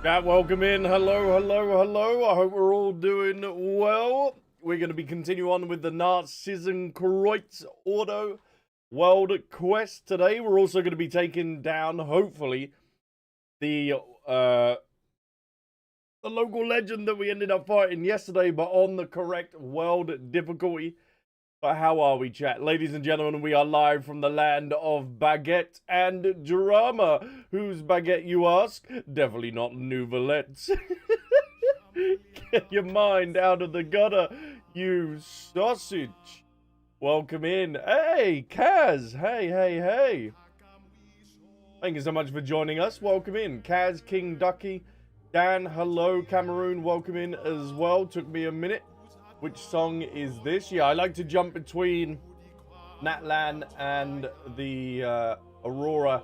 Chat, welcome in. Hello, hello, hello. I hope we're all doing well. We're going to be continuing on with the Narzissenkreuz Ordo World Quest today. We're also going to be taking down, hopefully, the local legend that we ended up fighting yesterday, but on the correct world difficulty. But how are we, chat? Ladies and gentlemen, we are live from the land of baguette and drama. Whose baguette, you ask? Definitely not Nouvellet's. Get your mind out of the gutter, you sausage. Welcome in. Hey, Kaz. Hey, hey, hey. Thank you so much for joining us. Welcome in. Kaz, King Ducky, Dan, hello. Cameroon, welcome in as well. Took me a minute. Which song is this? Yeah, I like to jump between Natlan and the Aurora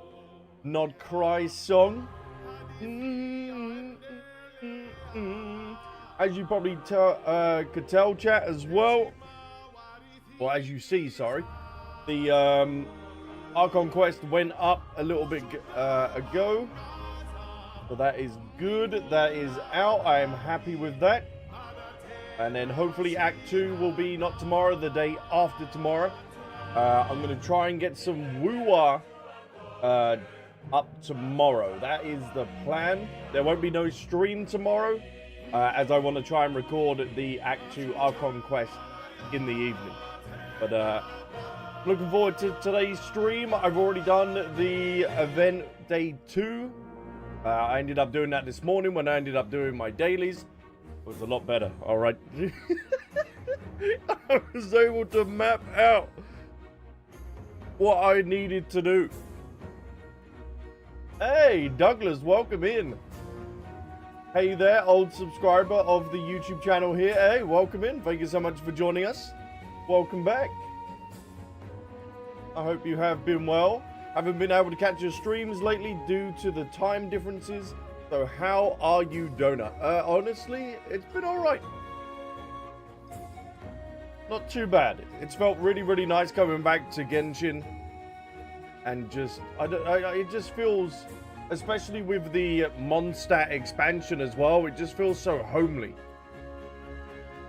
Nod Cry song. As you probably could tell, chat, as well. Well, as you see, sorry. The Archon Quest went up a little bit ago. So that is good. That is out. I am happy with that. And then hopefully Act 2 will be not tomorrow, the day after tomorrow. I'm going to try and get some woo-wah up tomorrow. That is the plan. There won't be no stream tomorrow, as I want to try and record the Act 2 Archon Quest in the evening. But looking forward to today's stream. I've already done the event day 2. I ended up doing that this morning when I ended up doing my dailies. It was a lot better, alright. I was able to map out what I needed to do. Hey, Douglas, welcome in. Hey there, old subscriber of the YouTube channel here. Hey, welcome in. Thank you so much for joining us. Welcome back. I hope you have been well. Haven't been able to catch your streams lately due to the time differences. So how are you, Donut? Honestly, it's been alright. Not too bad. It's felt really, really nice coming back to Genshin. And just, it just feels, especially with the Mondstadt expansion as well, it just feels so homely.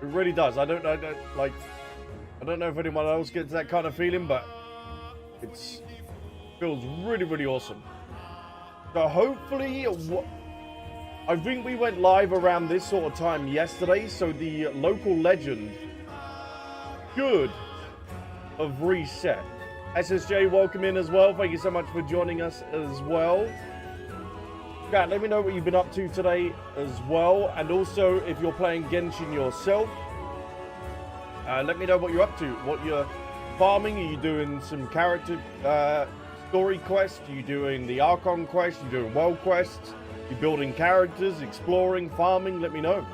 It really does. I don't know if anyone else gets that kind of feeling, but it feels really, really awesome. So hopefully, I think we went live around this sort of time yesterday, so the local legend should have reset. SSJ, welcome in as well. Thank you so much for joining us as well. Chat, let me know what you've been up to today as well. And also, if you're playing Genshin yourself, let me know what you're up to. What you're farming. Are you doing some character story quests? Are you doing the Archon quest? Are you doing world quests? You're building characters, exploring, farming, let me know.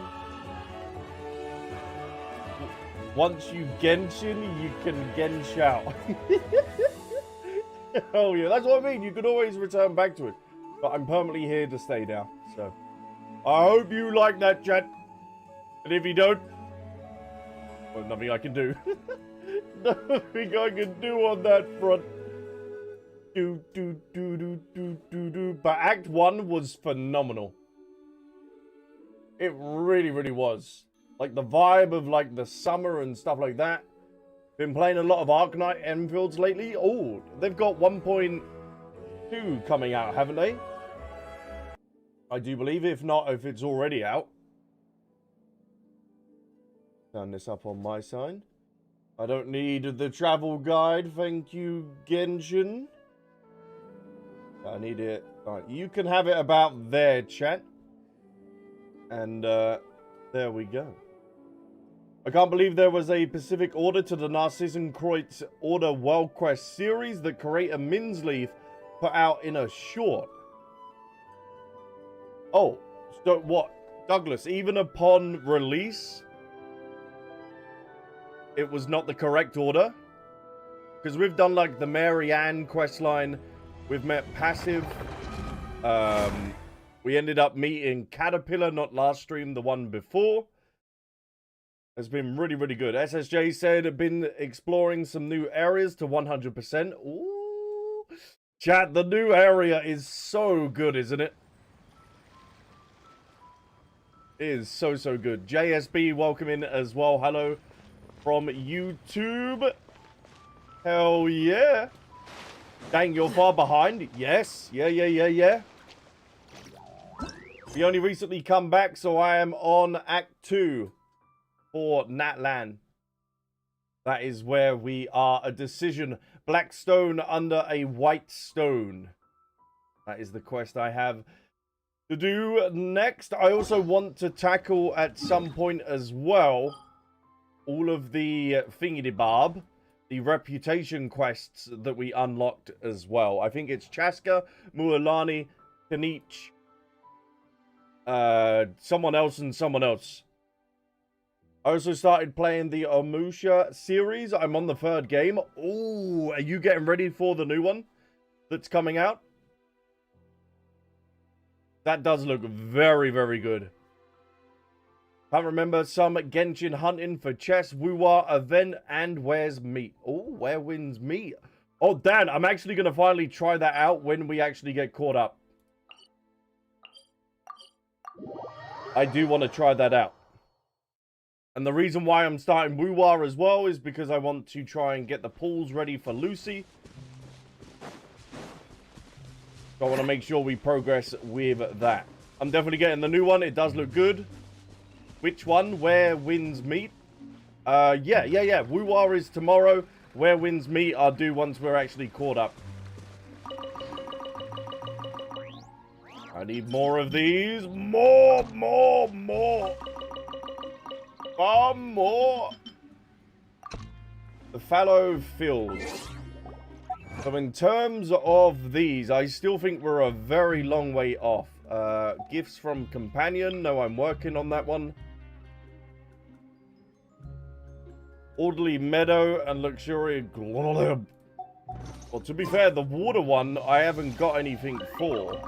Once you Genshin, you can Gensh out. Oh yeah, that's what I mean. You can always return back to it. But I'm permanently here to stay now. So, I hope you like that, chat. And if you don't, well, nothing I can do. Nothing I can do on that front. But Act 1 was phenomenal. It really, really was. Like the vibe of like the summer and stuff like that. Been playing a lot of Arknight Enfields lately. Oh, they've got 1.2 coming out, haven't they? I do believe, if not, if it's already out. Turn this up on my side. I don't need the travel guide, thank you, Genshin. I need it. Right, you can have it about there, chat. And there we go. I can't believe there was a Pacific Order to the Narzissenkreuz Ordo World Quest series that creator Minsleaf put out in a short. Oh, so what? Douglas, even upon release, it was not the correct order? Because we've done like the Marianne questline. We've met Passive. We ended up meeting Caterpillar, not last stream, the one before. It's been really, really good. SSJ said, I've been exploring some new areas to 100%. Ooh. Chat, the new area is so good, isn't it? It is so, so good. JSB, welcome in as well. Hello from YouTube. Hell yeah. Dang, you're far behind. Yes. Yeah. We only recently come back, so I am on Act 2 for Natlan. That is where we are. A decision. Black stone under a white stone. That is the quest I have to do next. I also want to tackle at some point as well all of the thingy-de-barb, the reputation quests that we unlocked as well. I think it's Chaska, Mualani, Kanich, someone else and someone else. I also started playing the Omusha series. I'm on the 3rd game. Oh, are you getting ready for the new one that's coming out? That does look very, very good. Can't remember some Genshin hunting for chess, Wuwa event, and where's meat? Oh, where wins meat? Oh, Dan, I'm actually going to finally try that out when we actually get caught up. I do want to try that out. And the reason why I'm starting Wuwa as well is because I want to try and get the pools ready for Lucy. So I want to make sure we progress with that. I'm definitely getting the new one. It does look good. Which one? Where wins meet? Yeah. Wuwa is tomorrow. Where wins meet I'll do once we're actually caught up. I need more of these. More. Far more. The fallow fields. So in terms of these, I still think we're a very long way off. Gifts from companion. No, I'm working on that one. Orderly meadow and luxuriant. Well, to be fair, the water one, I haven't got anything for.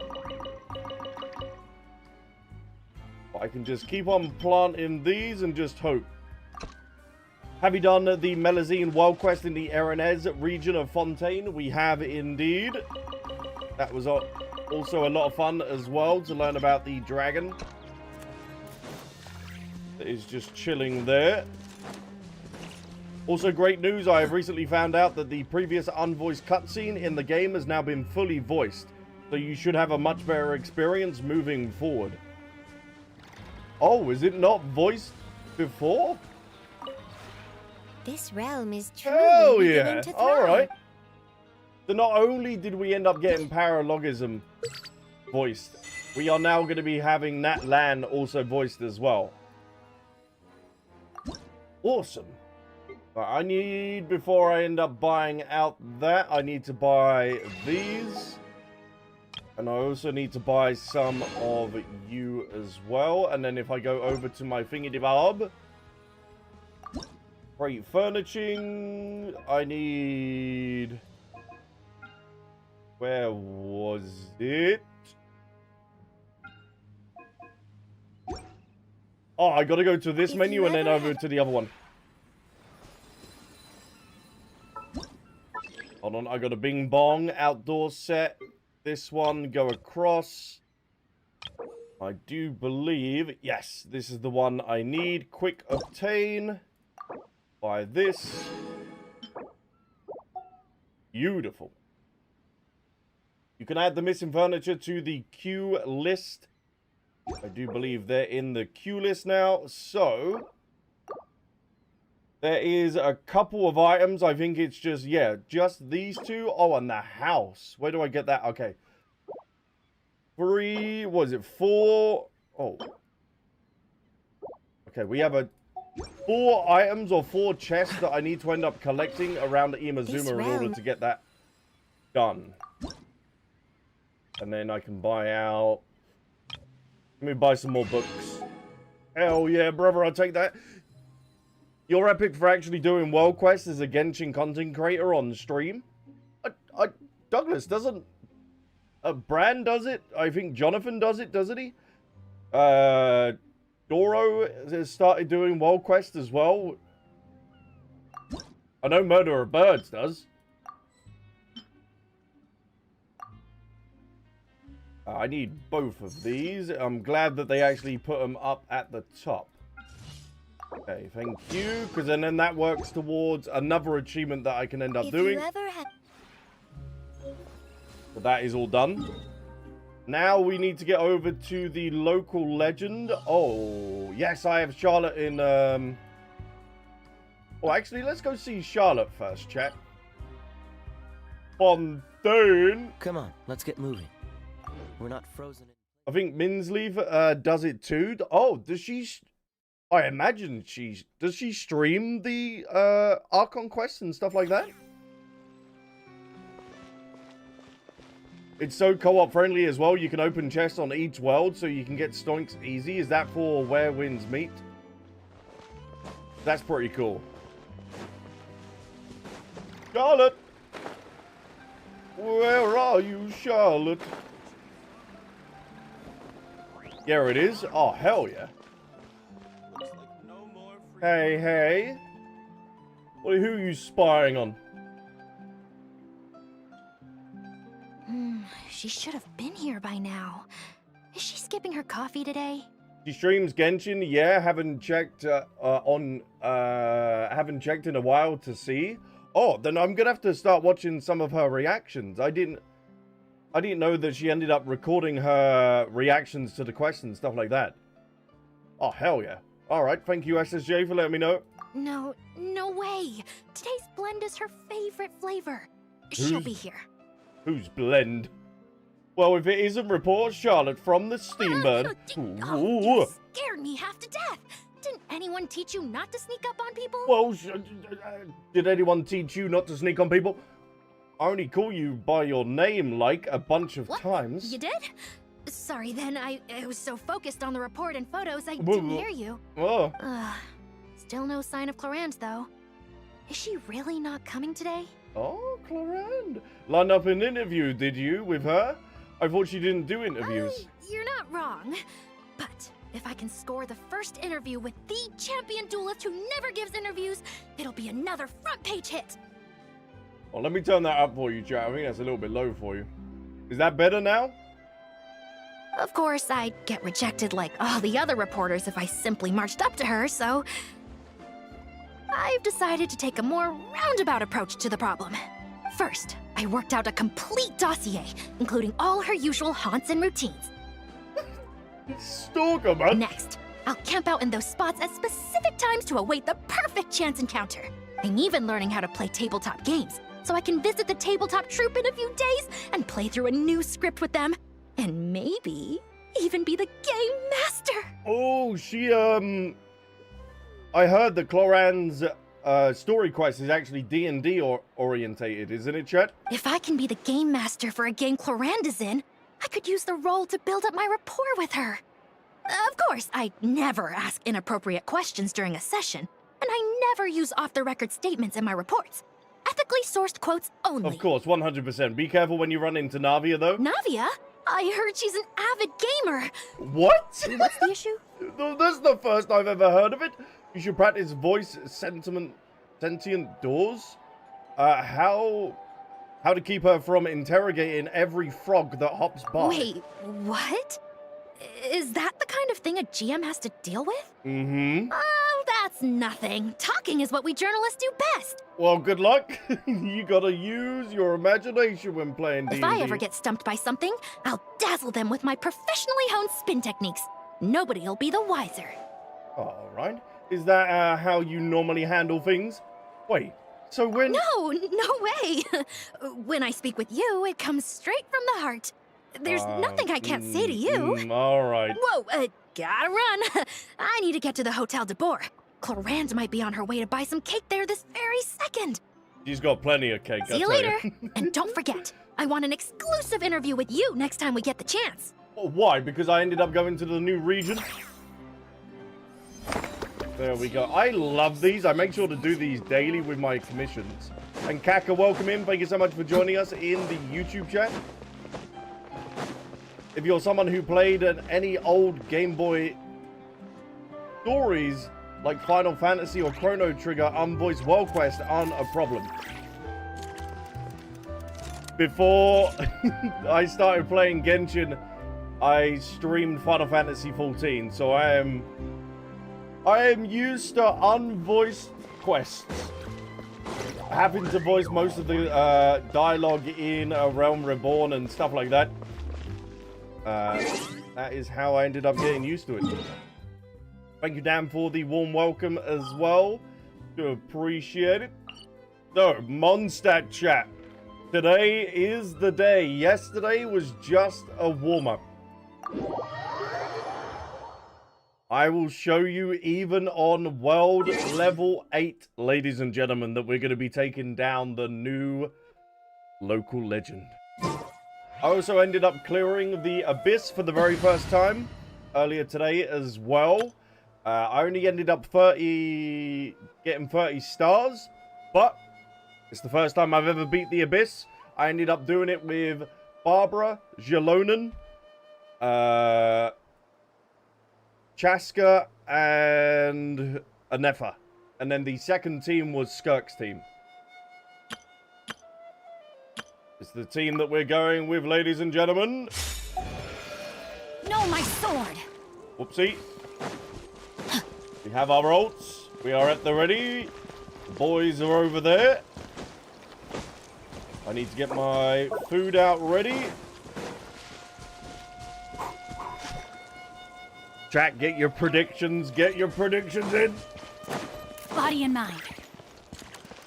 But I can just keep on planting these and just hope. Have you done the Melazine Wild Quest in the Aranez region of Fontaine? We have indeed. That was also a lot of fun as well to learn about the dragon. That is just chilling there. Also great news, I have recently found out that the previous unvoiced cutscene in the game has now been fully voiced. So you should have a much better experience moving forward. Oh, is it not voiced before? This realm is truly beginning to thrive. Alright. So not only did we end up getting Paralogism voiced, we are now going to be having Natlan also voiced as well. Awesome. I need, before I end up buying out that, I need to buy these. And I also need to buy some of you as well. And then if I go over to my thingy-de-barb, great furnishing, I need... Where was it? Oh, I gotta go to this menu and then over to the other one. Hold on, I got a Bing Bong outdoor set. This one, go across. I do believe, yes, this is the one I need. Quick obtain. Buy this. Beautiful. You can add the missing furniture to the queue list. I do believe they're in the queue list now. So, there is a couple of items. I think it's just, yeah, just these two. Oh, and the house. Where do I get that? Okay. 3, was it 4? Oh. Okay, we have 4 items or 4 chests that I need to end up collecting around the Imazuma in order to get that done. And then I can buy out... Let me buy some more books. Hell yeah, brother, I'll take that. You're epic for actually doing world quests as a Genshin content creator on stream. Douglas doesn't... Bran does it. I think Jonathan does it, doesn't he? Doro has started doing world quests as well. I know Murder of Birds does. I need both of these. I'm glad that they actually put them up at the top. Okay, thank you. Because then that works towards another achievement that I can end up doing. But that is all done. Now we need to get over to the local legend. Oh, yes, I have Charlotte in... Oh, actually, let's go see Charlotte first, chat. Fontaine. Come on, let's get moving. We're not frozen. I think Minsleaf does it too. Oh, does she? I imagine does she stream the Archon quests and stuff like that? It's so co-op friendly as well. You can open chests on each world, so you can get stoinks easy. Is that for Where Winds Meet? That's pretty cool. Charlotte, where are you, Charlotte? There it is. Oh, hell yeah. Hey, hey. Well, who are you spying on? She should have been here by now. Is she skipping her coffee today? She streams Genshin. Yeah, haven't checked haven't checked in a while to see. Oh, then I'm gonna have to start watching some of her reactions. I didn't know that she ended up recording her reactions to the quests and stuff like that. Oh, hell yeah. Alright, thank you, SSJ, for letting me know. No way. Today's blend is her favorite flavor. She'll be here. Who's blend? Well, if it isn't report Charlotte from the Steambird. You scared me half to death. Didn't anyone teach you not to sneak up on people? Well, did anyone teach you not to sneak on people? I only call you by your name, like, a bunch of times. You did? Sorry, then. I was so focused on the report and photos, I didn't hear you. Oh. Still no sign of Clarande, though. Is she really not coming today? Oh, Clarande. Lined up an interview, did you, with her? I thought she didn't do interviews. You're not wrong. But if I can score the first interview with the champion duelist who never gives interviews, it'll be another front-page hit. Well, let me turn that up for you, chat. I think that's a little bit low for you. Is that better now? Of course, I'd get rejected like all the other reporters if I simply marched up to her, so I've decided to take a more roundabout approach to the problem. First, I worked out a complete dossier, including all her usual haunts and routines. Stalker, man. Next, I'll camp out in those spots at specific times to await the perfect chance encounter. I'm even learning how to play tabletop games, so I can visit the tabletop troupe in a few days and play through a new script with them. And maybe even be the game master. Oh, I heard that Clarande's story quest is actually D&D orientated, isn't it, chat? If I can be the game master for a game Clarande is in, I could use the role to build up my rapport with her. Of course, I never ask inappropriate questions during a session, and I never use off-the-record statements in my reports. Ethically sourced quotes only. Of course, 100%. Be careful when you run into Navia, though. Navia? I heard she's an avid gamer. What? What's the issue? That's the first I've ever heard of it. You should practice voice sentient doors. How to keep her from interrogating every frog that hops by. Wait, what? Is that the kind of thing a GM has to deal with? Mm-hmm. Oh, that's nothing. Talking is what we journalists do best. Well, good luck. You gotta use your imagination when playing D&D. If I ever get stumped by something, I'll dazzle them with my professionally honed spin techniques. Nobody'll be the wiser. All right. Is that how you normally handle things? Wait, so when... No way. When I speak with you, it comes straight from the heart. There's nothing I can't say to you. All right. Whoa, gotta run. I need to get to the Hotel de Boer. Clarande might be on her way to buy some cake there this very second. She's got plenty of cake, See you later. And don't forget, I want an exclusive interview with you next time we get the chance. Oh, why? Because I ended up going to the new region? There we go. I love these. I make sure to do these daily with my commissions. And Kaka, welcome in. Thank you so much for joining us in the YouTube chat. If you're someone who played any old Game Boy stories like Final Fantasy or Chrono Trigger, Unvoiced World Quest aren't a problem. Before I started playing Genshin, I streamed Final Fantasy 14, so I am used to unvoiced quests. Having to voice most of the dialogue in A Realm Reborn and stuff like that. That is how I ended up getting used to it. Thank you, Dan, for the warm welcome as well. Do appreciate it. So, Mondstadt chat. Today is the day. Yesterday was just a warm-up. I will show you even on World Level 8, ladies and gentlemen, that we're going to be taking down the new local legend. I also ended up clearing the Abyss for the very first time earlier today as well. I only ended up getting 30 stars, but it's the first time I've ever beat the Abyss. I ended up doing it with Barbara, Jelonen, Chaska, and Anefa. And then the second team was Skirk's team. It's the team that we're going with, ladies and gentlemen. No, my sword! Whoopsie. We have our ults. We are at the ready. The boys are over there. I need to get my food out ready. Chat, get your predictions. Get your predictions in. Body and mind.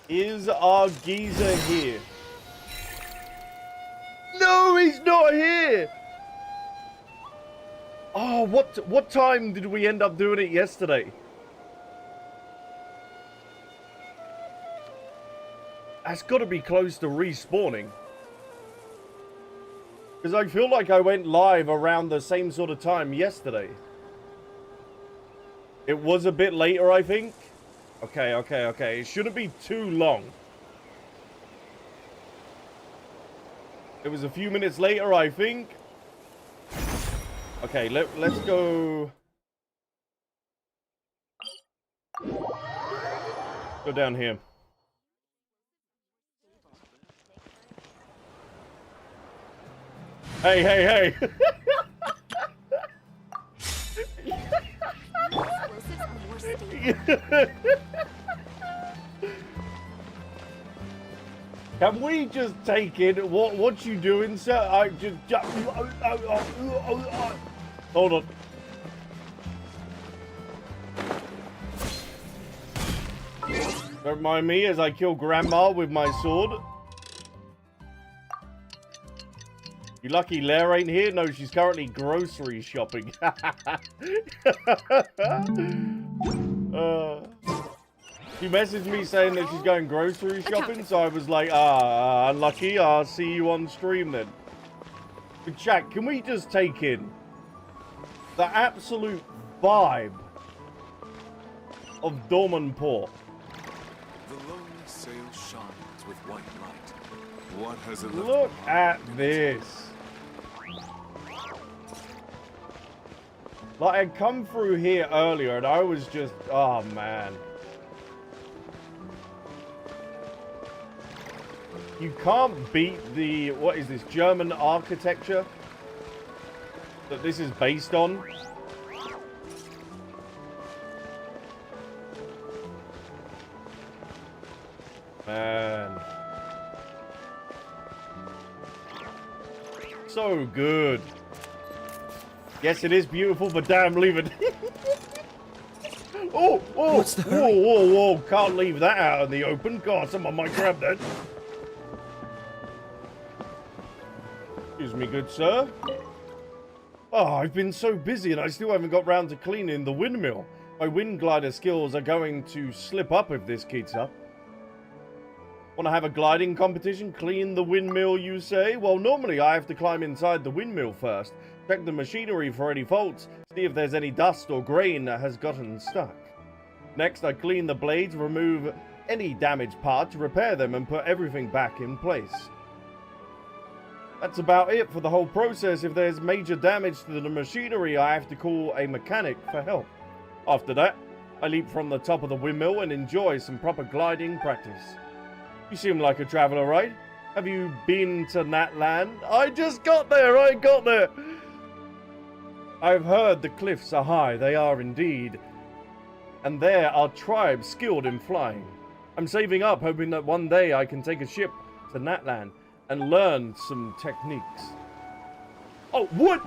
Is our geezer here? No, he's not here. Oh, what time did we end up doing it yesterday? That's got to be close to respawning. Because I feel like I went live around the same sort of time yesterday. It was a bit later, I think. Okay. It shouldn't be too long. It was a few minutes later, I think. Okay, let's go... Go down here. Hey! Can we just take it? What you doing, sir? I just... Hold on. Don't mind me as I kill Grandma with my sword. You lucky Lair ain't here? No, she's currently grocery shopping. She messaged me saying that she's going grocery shopping, so I was like, unlucky. I'll see you on stream then. But chat, can we just take in the absolute vibe of Dormanport? The lonely sail shines with white light. What has it left Look behind? at this. Like, I'd come through here earlier and I was just, oh man. You can't beat the, what is this, German architecture that this is based on. Man. So good. Yes, it is beautiful, but damn, leave it. Oh, What's the hurry? whoa. Can't leave that out in the open. God, someone might grab that. Excuse me, good sir. Oh, I've been so busy and I still haven't got round to cleaning the windmill. My wind glider skills are going to slip up if this keeps up. Want to have a gliding competition? Clean the windmill, you say? Well, normally I have to climb inside the windmill first, check the machinery for any faults, see if there's any dust or grain that has gotten stuck. Next, I clean the blades, remove any damaged parts, repair them, and put everything back in place. That's about it for the whole process. If there's major damage to the machinery, I have to call a mechanic for help. After that, I leap from the top of the windmill and enjoy some proper gliding practice. You seem like a traveler, right? Have you been to Natland? I just got there, I've heard the cliffs are high. They are indeed. And there are tribes skilled in flying. I'm saving up, hoping that one day I can take a ship to Natland and learn some techniques. Oh, what?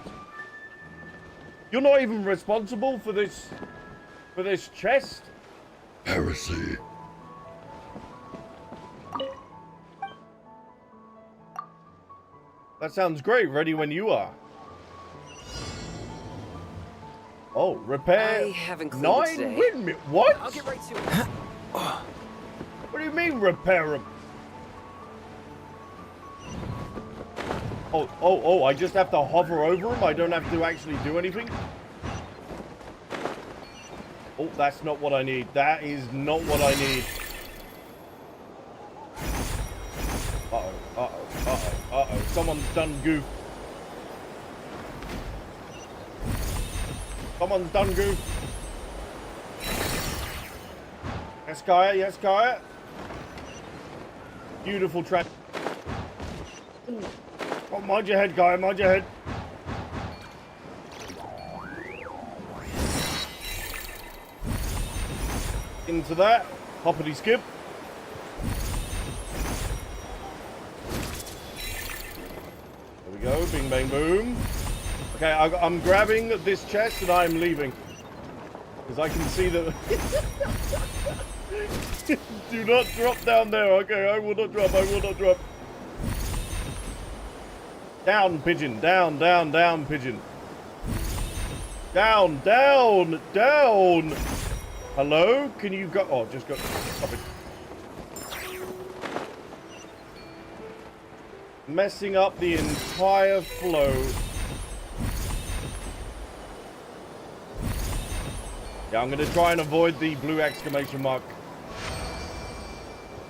You're not even responsible for this chest? Heresy. That sounds great. Ready when you are. Oh, repair. I haven't cleaned 9 today. windmill. What? I'll get right to it. What do you mean repair them? Oh, I just have to hover over them? I don't have to actually do anything? Oh, that's not what I need. That is not what I need. Uh-oh. Someone's done goof. Someone's done goof. Yes, Kaeya. Yes, Kaeya. Beautiful track. Oh, mind your head, Kaeya. Mind your head. Into that. Hoppity skip. There we go. Bing, bang, boom. Okay, I'm grabbing this chest and I'm leaving. Because I can see that... Do not drop down there. Okay, I will not drop. I will not drop. Down, pigeon. Down, down, down, pigeon. Down, down, down. Hello? Can you go? Oh, just go. Stop it. Messing up the entire flow. Yeah, I'm going to try and avoid the blue exclamation mark.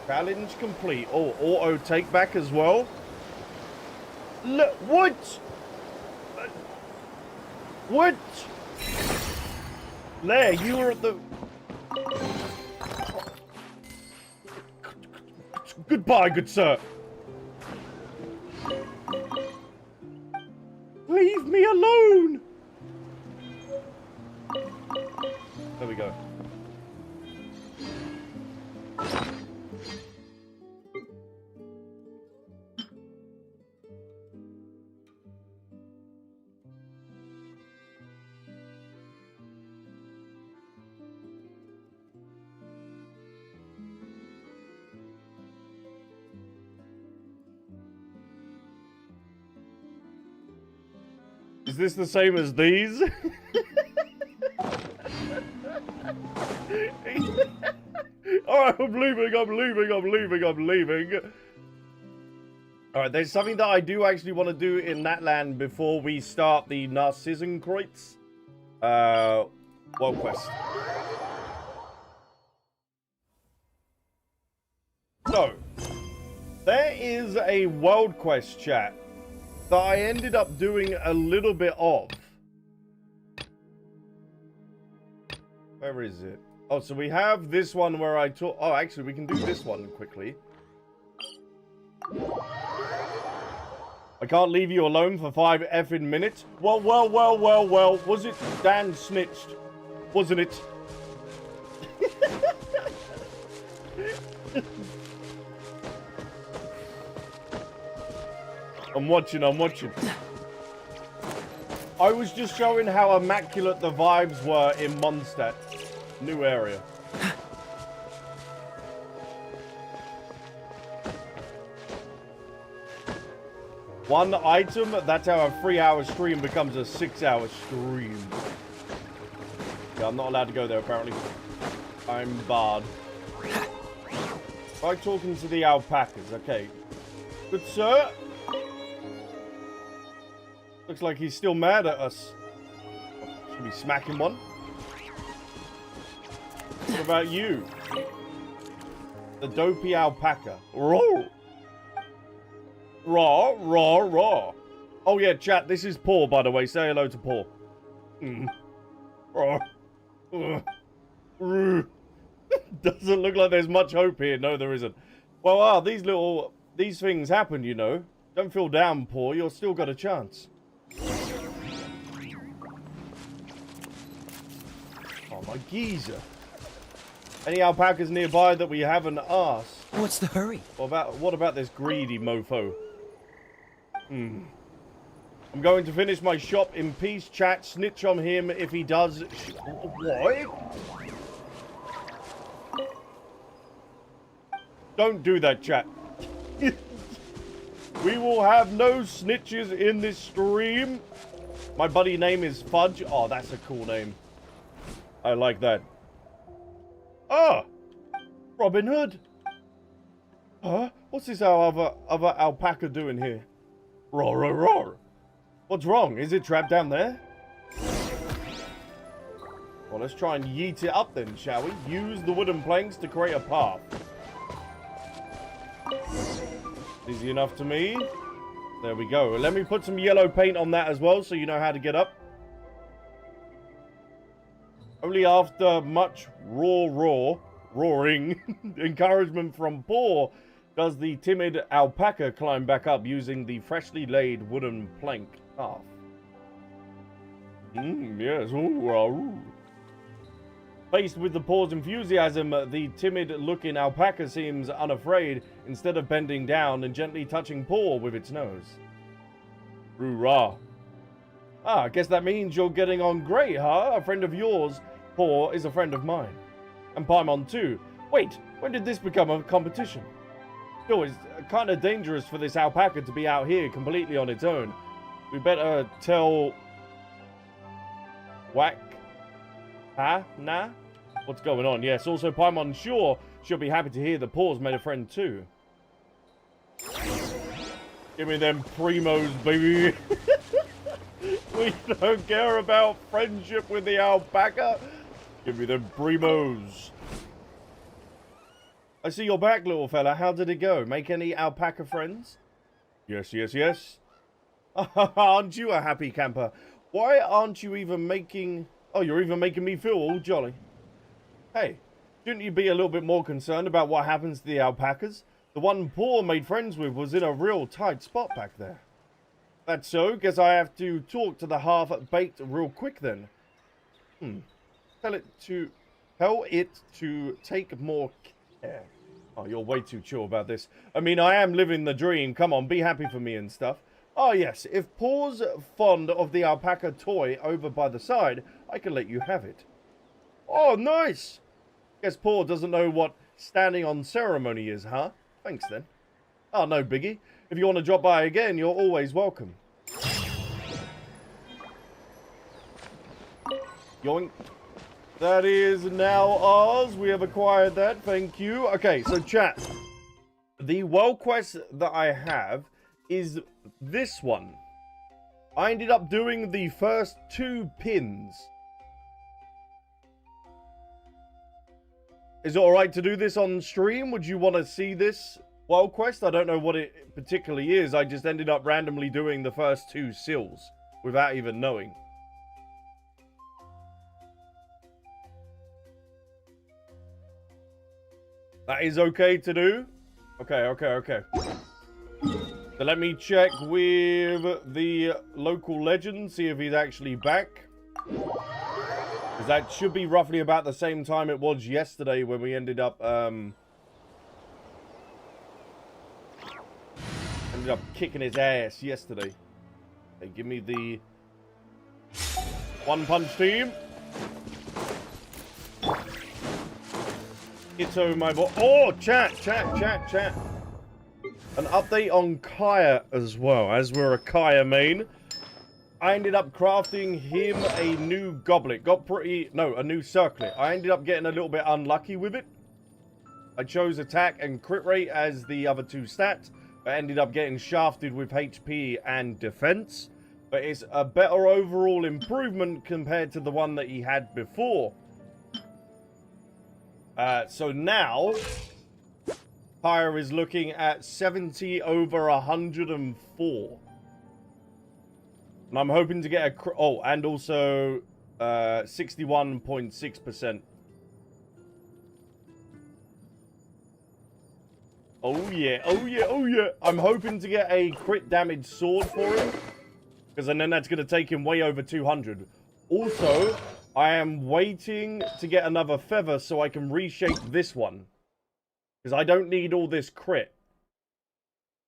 Challenge complete. Oh, auto take back as well. Look, what? What? Lair, you were at the... Goodbye, good sir. Leave me alone. There we go. Is this the same as these? Alright, I'm leaving. Alright, there's something that I do actually want to do in Natland before we start the Narzissenkreuz world quest. So, there is a world quest, chat, that I ended up doing a little bit of. Where is it? Oh, so we have this one where I talk... Oh, actually, we can do this one quickly. I can't leave you alone for 5 effing minutes. Well. Was it Dan snitched? Wasn't it? I'm watching. I was just showing how immaculate the vibes were in Mondstadt. New area. One item, that's how a 3-hour stream becomes a 6-hour stream. Yeah, I'm not allowed to go there, apparently. I'm barred. Try talking to the alpacas, okay. Good sir. Looks like he's still mad at us. Should we smack him one? What about you? The dopey alpaca. Roar! Raw. Oh yeah, chat, this is Paul, by the way. Say hello to Paul. Doesn't look like there's much hope here. No, there isn't. Well, these things happen, you know. Don't feel down, Paul. You've still got a chance. Oh, my geezer. Any alpacas nearby that we haven't asked? What's the hurry? What about this greedy mofo? I'm going to finish my shop in peace, chat. Snitch on him if he does. What? Don't do that, chat. We will have no snitches in this stream. My buddy name is Fudge. Oh, that's a cool name. I like that. Ah! Robin Hood. Huh? What's this other alpaca doing here? Roar, roar, roar. What's wrong? Is it trapped down there? Well, let's try and yeet it up then, shall we? Use the wooden planks to create a path. Easy enough to me. There we go. Let me put some yellow paint on that as well so you know how to get up. Only after much roaring encouragement from Paw does the timid alpaca climb back up using the freshly laid wooden plank path. Yes. Ooh. Faced with the Paw's enthusiasm, the timid-looking alpaca seems unafraid instead of bending down and gently touching Paw with its nose. Roo-rah. Ah, I guess that means you're getting on great, huh? A friend of yours, Paw, is a friend of mine. And Paimon too. Wait, when did this become a competition? Still, it's kind of dangerous for this alpaca to be out here completely on its own. We better tell... Whack? Huh? Nah? What's going on? Yes, also Paimon sure she'll be happy to hear the Paw's made a friend too. Give me them primos, baby. We don't care about friendship with the alpaca. Give me them primos. I see you're back, little fella. How did it go? Make any alpaca friends? Yes, yes, yes. Aren't you a happy camper? Why aren't you even making... Oh, you're even making me feel all jolly. Hey, shouldn't you be a little bit more concerned about what happens to the alpacas? The one Paw made friends with was in a real tight spot back there. That's so. Guess I have to talk to the half-baked real quick then. Tell it to take more care. Oh, you're way too chill about this. I mean, I am living the dream. Come on, be happy for me and stuff. Oh, yes, if Paw's fond of the alpaca toy over by the side, I can let you have it. Oh, nice! Guess Paw doesn't know what standing on ceremony is, huh? Thanks, then. Oh, no biggie. If you want to drop by again, you're always welcome. Yoink. That is now ours. We have acquired that. Thank you. Okay, so chat. The world quest that I have is this one. I ended up doing the first 2 pins. Is it alright to do this on stream? Would you want to see this world quest? I don't know what it particularly is. I just ended up randomly doing the first 2 seals without even knowing. That is okay to do? Okay. So let me check with the local legend, see if he's actually back. Because that should be roughly about the same time it was yesterday when we ended up kicking his ass yesterday. Hey, give me the One Punch team. Ito, my boy. Oh, chat. An update on Kaeya as well, as we're a Kaeya main. I ended up crafting him a new goblet. A new circlet. I ended up getting a little bit unlucky with it. I chose attack and crit rate as the other 2 stats. I ended up getting shafted with HP and defense. But it's a better overall improvement compared to the one that he had before. So now, Kaeya is looking at 70 over 104. And I'm hoping to get a... Oh, and also 61.6%. Oh yeah. I'm hoping to get a crit damage sword for him. Because then that's going to take him way over 200. Also, I am waiting to get another feather so I can reshape this one. Because I don't need all this crit.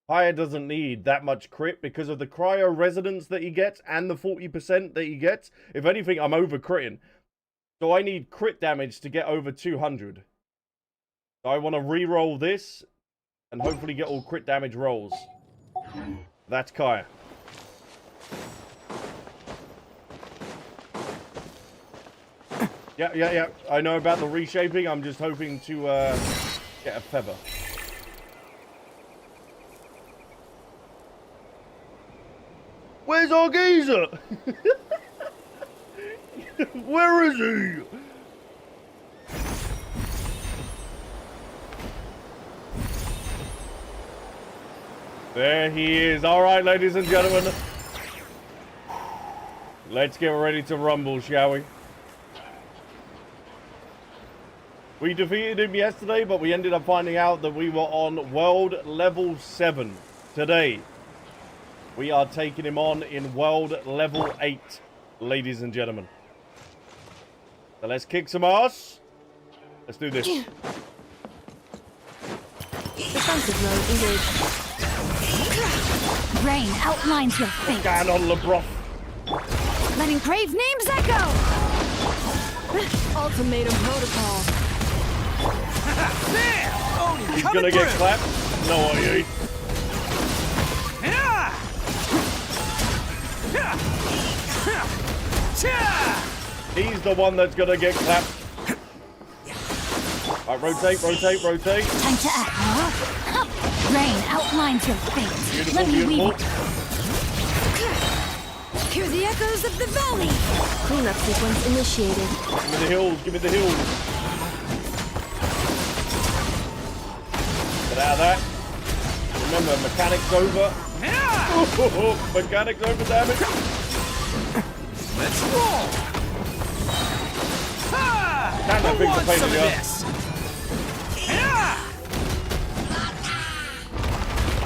Kaeya doesn't need that much crit because of the cryo resonance that he gets and the 40% that he gets. If anything, I'm over critting. So I need crit damage to get over 200. So I want to re-roll this and hopefully get all crit damage rolls. That's Kaeya. Yeah. I know about the reshaping. I'm just hoping to get a feather. Where's our geezer? Where is he? There he is. All right, ladies and gentlemen. Let's get ready to rumble, shall we? We defeated him yesterday, but we ended up finding out that we were on world level 7 today. We are taking him on in world level 8, ladies and gentlemen. So let's kick some ass. Let's do this. Defensive mode engaged. Rain outlines your fate. Down on LeBron. Letting brave names echo. Ultimatum protocol. He's gonna get clapped? No, I ain't. He's the one that's gonna get clapped. Alright, rotate. Time to act, huh? Rain outlines your fate. Beautiful, Let me beautiful. weave. Hear the echoes of the valley. Cleanup sequence initiated. Give me the hills, give me the hills. Get out of that. Remember, mechanics over. Mechanics over damage. Let's roll! Damn, that thing's a pain in the ass.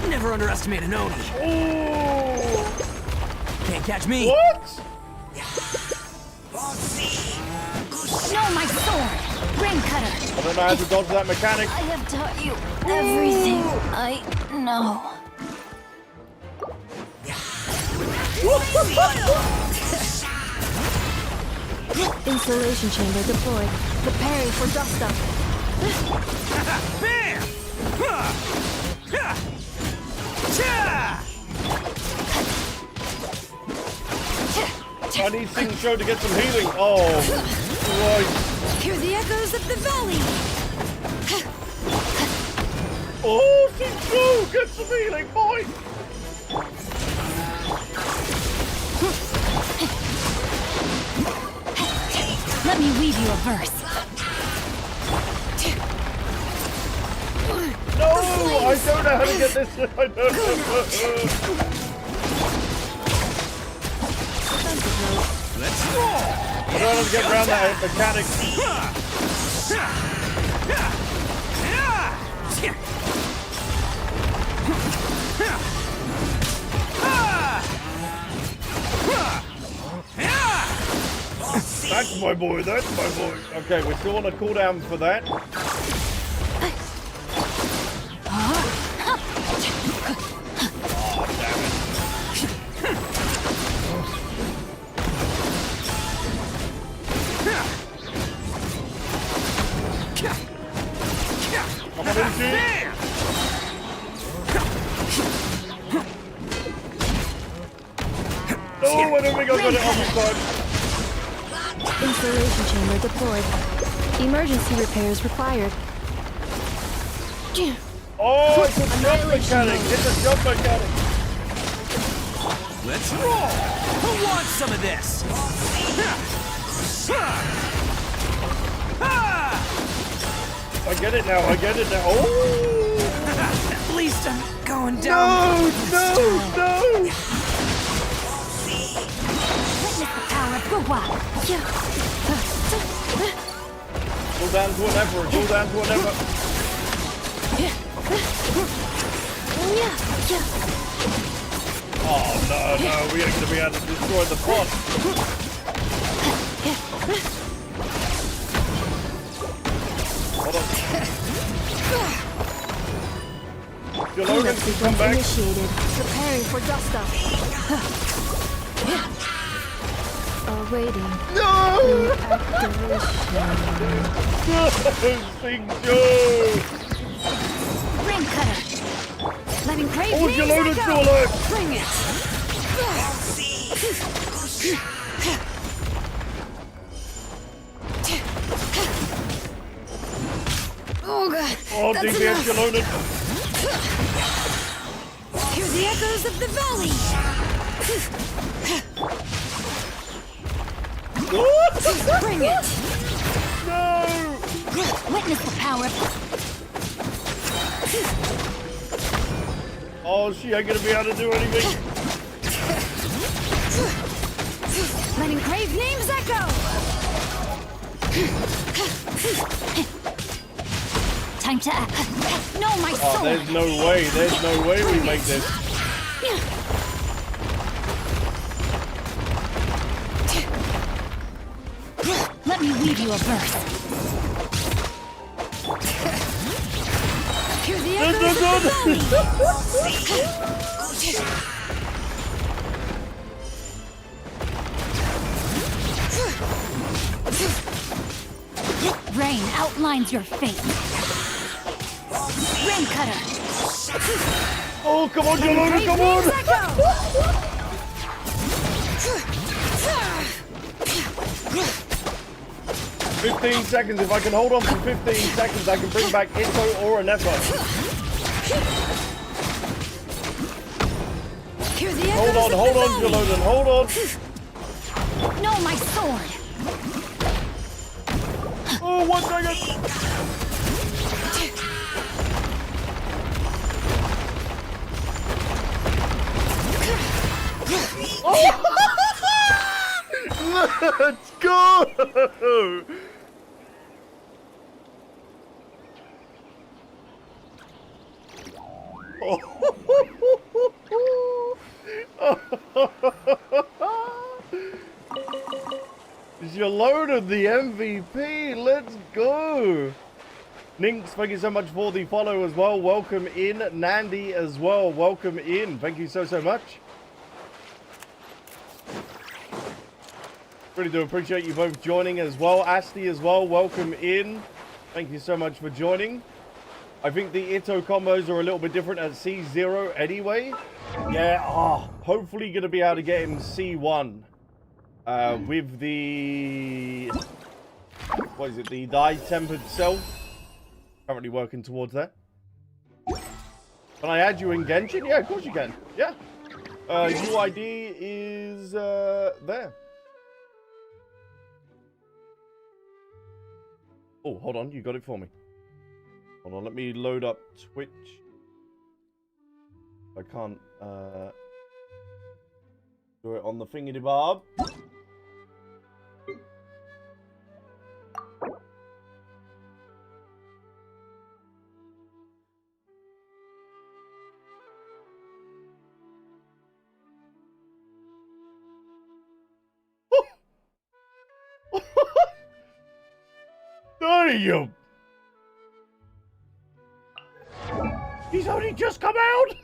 Never underestimate an Oni. Oh! Can't catch me. What? No, my sword! Rain cutter! I don't know how to dodge that mechanic. I have taught you everything I know. Installation chamber deployed. Preparing for dust up. Bam! I need Sing Show to get some healing. Oh, right. Hear the echoes of the valley. Oh, Sing Show, get some healing, boy. Let me weave you a verse. No, I don't know how to get this. I don't know. Let's roll! I don't know how to get around that mechanic. That's my boy, that's my boy. Okay, we're still on a cooldown for that. Come on, MG. No, I don't think I got it on this time. Installation chamber deployed. Emergency repairs required. Oh, it's a jump mechanic. It's a jump mechanic. Let's roll! Who wants some of this? I get it now. I get it now. Oh! At least I'm going down. No! Witness the power of Gugwa. Go down to an effort. Go down to an effort. Oh no! We ain't gonna be able to destroy the pot. Hold on. Your Logan can come back. Initiated. Preparing for dust up. Awaiting. No! Sing Joe! Ring cutter. Letting crave Oh, your Logan's still alive! Bring it. Oh god. Oh, That's DPS, enough. your Logan. Hear the echoes of the valley. Bring it. No! Witness the power. Oh, she ain't gonna be able to do anything. Letting crave names echo. Time to act. No, my Oh, soul. there's no way. There's no way we make this. Let me weave you a verse. Hear the echoes of the valley. Rain outlines your fate. Rain cutter. Oh, come on, your Logan, come on! 15 seconds. If I can hold on for 15 seconds, I can bring back Ito or a Nepo. Hold on, Jaloden, hold on. No, my sword. Oh, 1 second. Oh! Let's go! Jaloden, the MVP. Let's go. Ninx, thank you so much for the follow as well. Welcome in. Nandy as well. Welcome in. Thank you so much. Really do appreciate you both joining as well. Asti as well. Welcome in. Thank you so much for joining. I think the Ito combos are a little bit different at C0 anyway. Yeah, hopefully going to be able to get him C1 with the... What is it? The dye-tempered self. Currently working towards that. Can I add you in Genshin? Yeah, of course you can. Yeah. UID is there. Oh, hold on. You got it for me. Hold on. Let me load up Twitch. I can't do it on the thingy-de-bob. Damn! He's only just come out!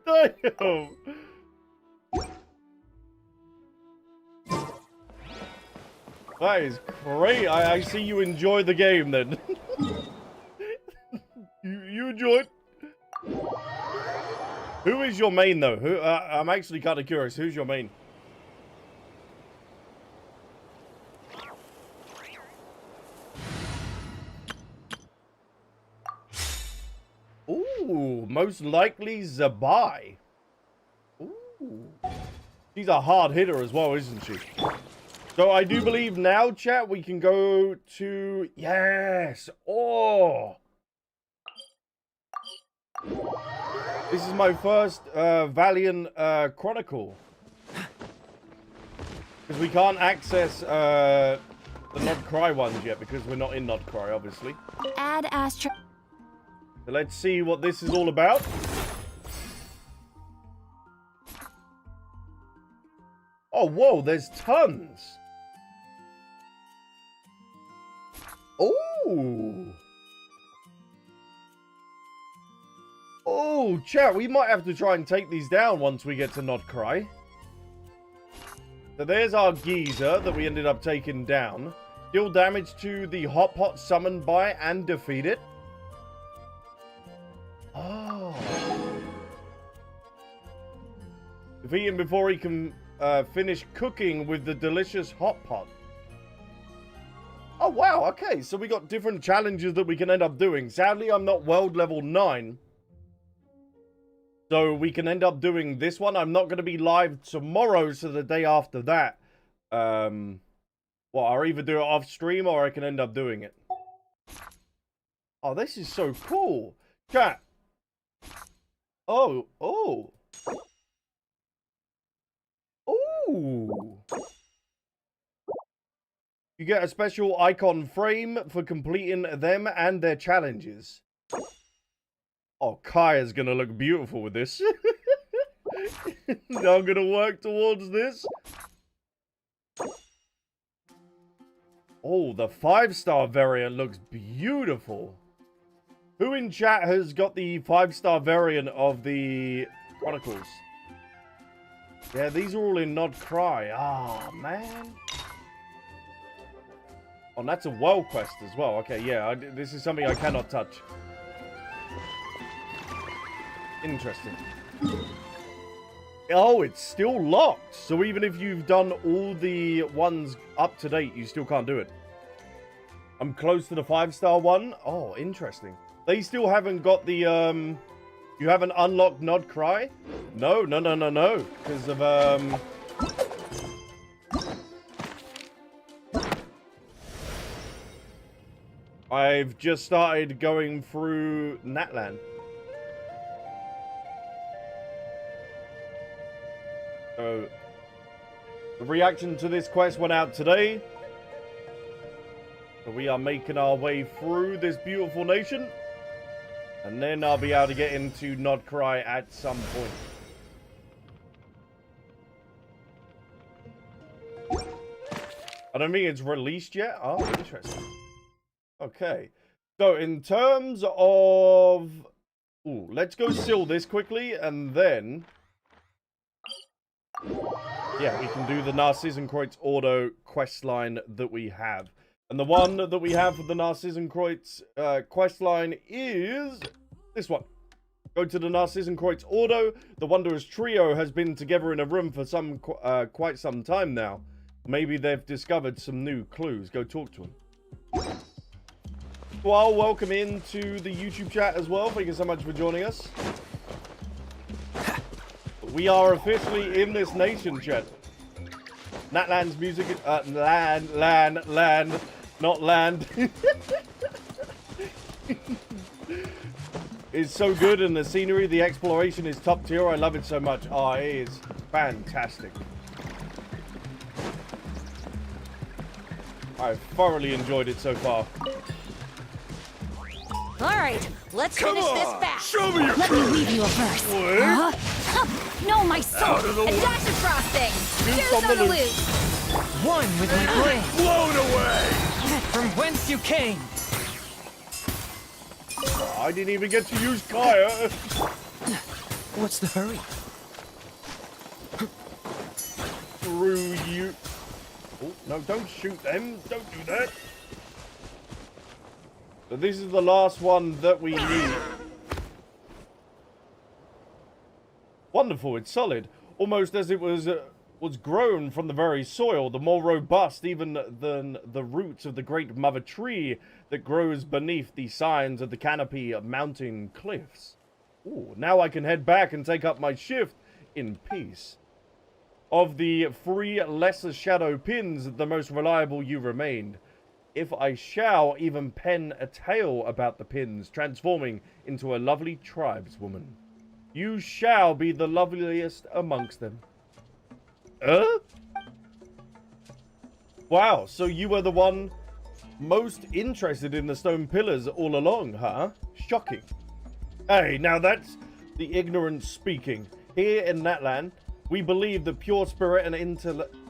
Damn! That is great. I see you enjoy the game then. you enjoy it? Who is your main though? Who? I'm actually kind of curious. Who's your main? Ooh, most likely Zabai. Ooh. She's a hard hitter as well, isn't she? So I do believe now, chat, we can go to... Yes! Oh! This is my first Valiant Chronicle. Because we can't access the Not Cry ones yet, because we're not in Not Cry, obviously. Add Astro. So let's see what this is all about. Oh, whoa, there's tons. Oh. Oh, chat, we might have to try and take these down once we get to Not Cry. So there's our geezer that we ended up taking down. Deal damage to the hot pot summoned by and defeat it. Oh. Defeat him before he can finish cooking with the delicious hot pot. Oh, wow. Okay, so we got different challenges that we can end up doing. Sadly, I'm not world level 9. So we can end up doing this one. I'm not going to be live tomorrow, so the day after that. Well, I'll either do it off stream or I can end up doing it. Oh, this is so cool. Chat. Oh, oh. Ooh. You get a special icon frame for completing them and their challenges. Oh, Kaeya's gonna look beautiful with this. I'm gonna work towards this. Oh, the 5-star variant looks beautiful. Who in chat has got the 5-star variant of the Chronicles? Yeah, these are all in Not Cry. Ah, man. Oh, and that's a world quest as well. Okay, yeah, this is something I cannot touch. Interesting. Oh, it's still locked. So even if you've done all the ones up to date, you still can't do it. I'm close to the 5-star one. Oh, interesting. They still haven't got the, you haven't unlocked Not Cry? No. Because of, I've just started going through Natlan. So, the reaction to this quest went out today. So we are making our way through this beautiful nation. And then I'll be able to get into Not Cry at some point. I don't think it's released yet. Oh, interesting. Okay. So, in terms of... Ooh, let's go seal this quickly, and then... Yeah, we can do the Narzissenkreuz Ordo questline that we have. And the one that we have for the Narzissenkreuz questline is this one. Go to the Narzissenkreuz Ordo. The Wondrous Trio has been together in a room for quite some time now. Maybe they've discovered some new clues. Go talk to them. Well, welcome into the YouTube chat as well. Thank you so much for joining us. We are officially in this nation, chat. Natlan's music, land, not land. It's so good, and the scenery, the exploration is top tier. I love it so much. Oh, it is fantastic. I've thoroughly enjoyed it so far. All right, let's finish this fast. Show me your Let me leave you a verse. No, my soul. A dash across things. Choose on the loose. One with my brain. Blown away! From whence you came. I didn't even get to use Kaeya. What's the hurry? Through you. Oh, no, don't shoot them. Don't do that. So this is the last one that we need. Wonderful, it's solid. Almost as it was grown from the very soil, the more robust even than the roots of the great mother tree that grows beneath the signs of the canopy of mountain cliffs. Ooh, now I can head back and take up my shift in peace. Of the 3 lesser shadow pins, the most reliable you remained. If I shall even pen a tale about the pins, transforming into a lovely tribeswoman. You shall be the loveliest amongst them. Wow, so you were the one most interested in the stone pillars all along, huh? Shocking. Hey, now that's the ignorance speaking. Here in Natlan, We believe that pure spirit and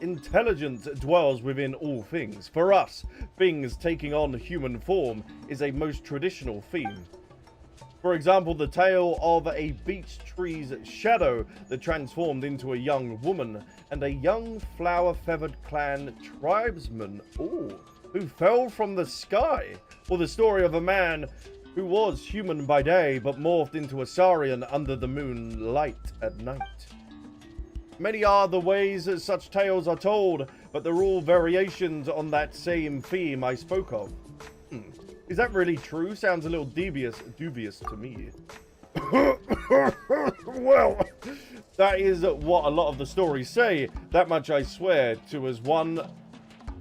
intelligence dwells within all things. For us, things taking on human form is a most traditional theme. For example, the tale of a beech tree's shadow that transformed into a young woman and a young flower-feathered clan tribesman who fell from the sky. Or the story of a man who was human by day but morphed into a Saurian under the moonlight at night. Many are the ways that such tales are told, but they're all variations on that same theme I spoke of. Is that really true? Sounds a little dubious to me. Well, that is what a lot of the stories say. That much I swear to as one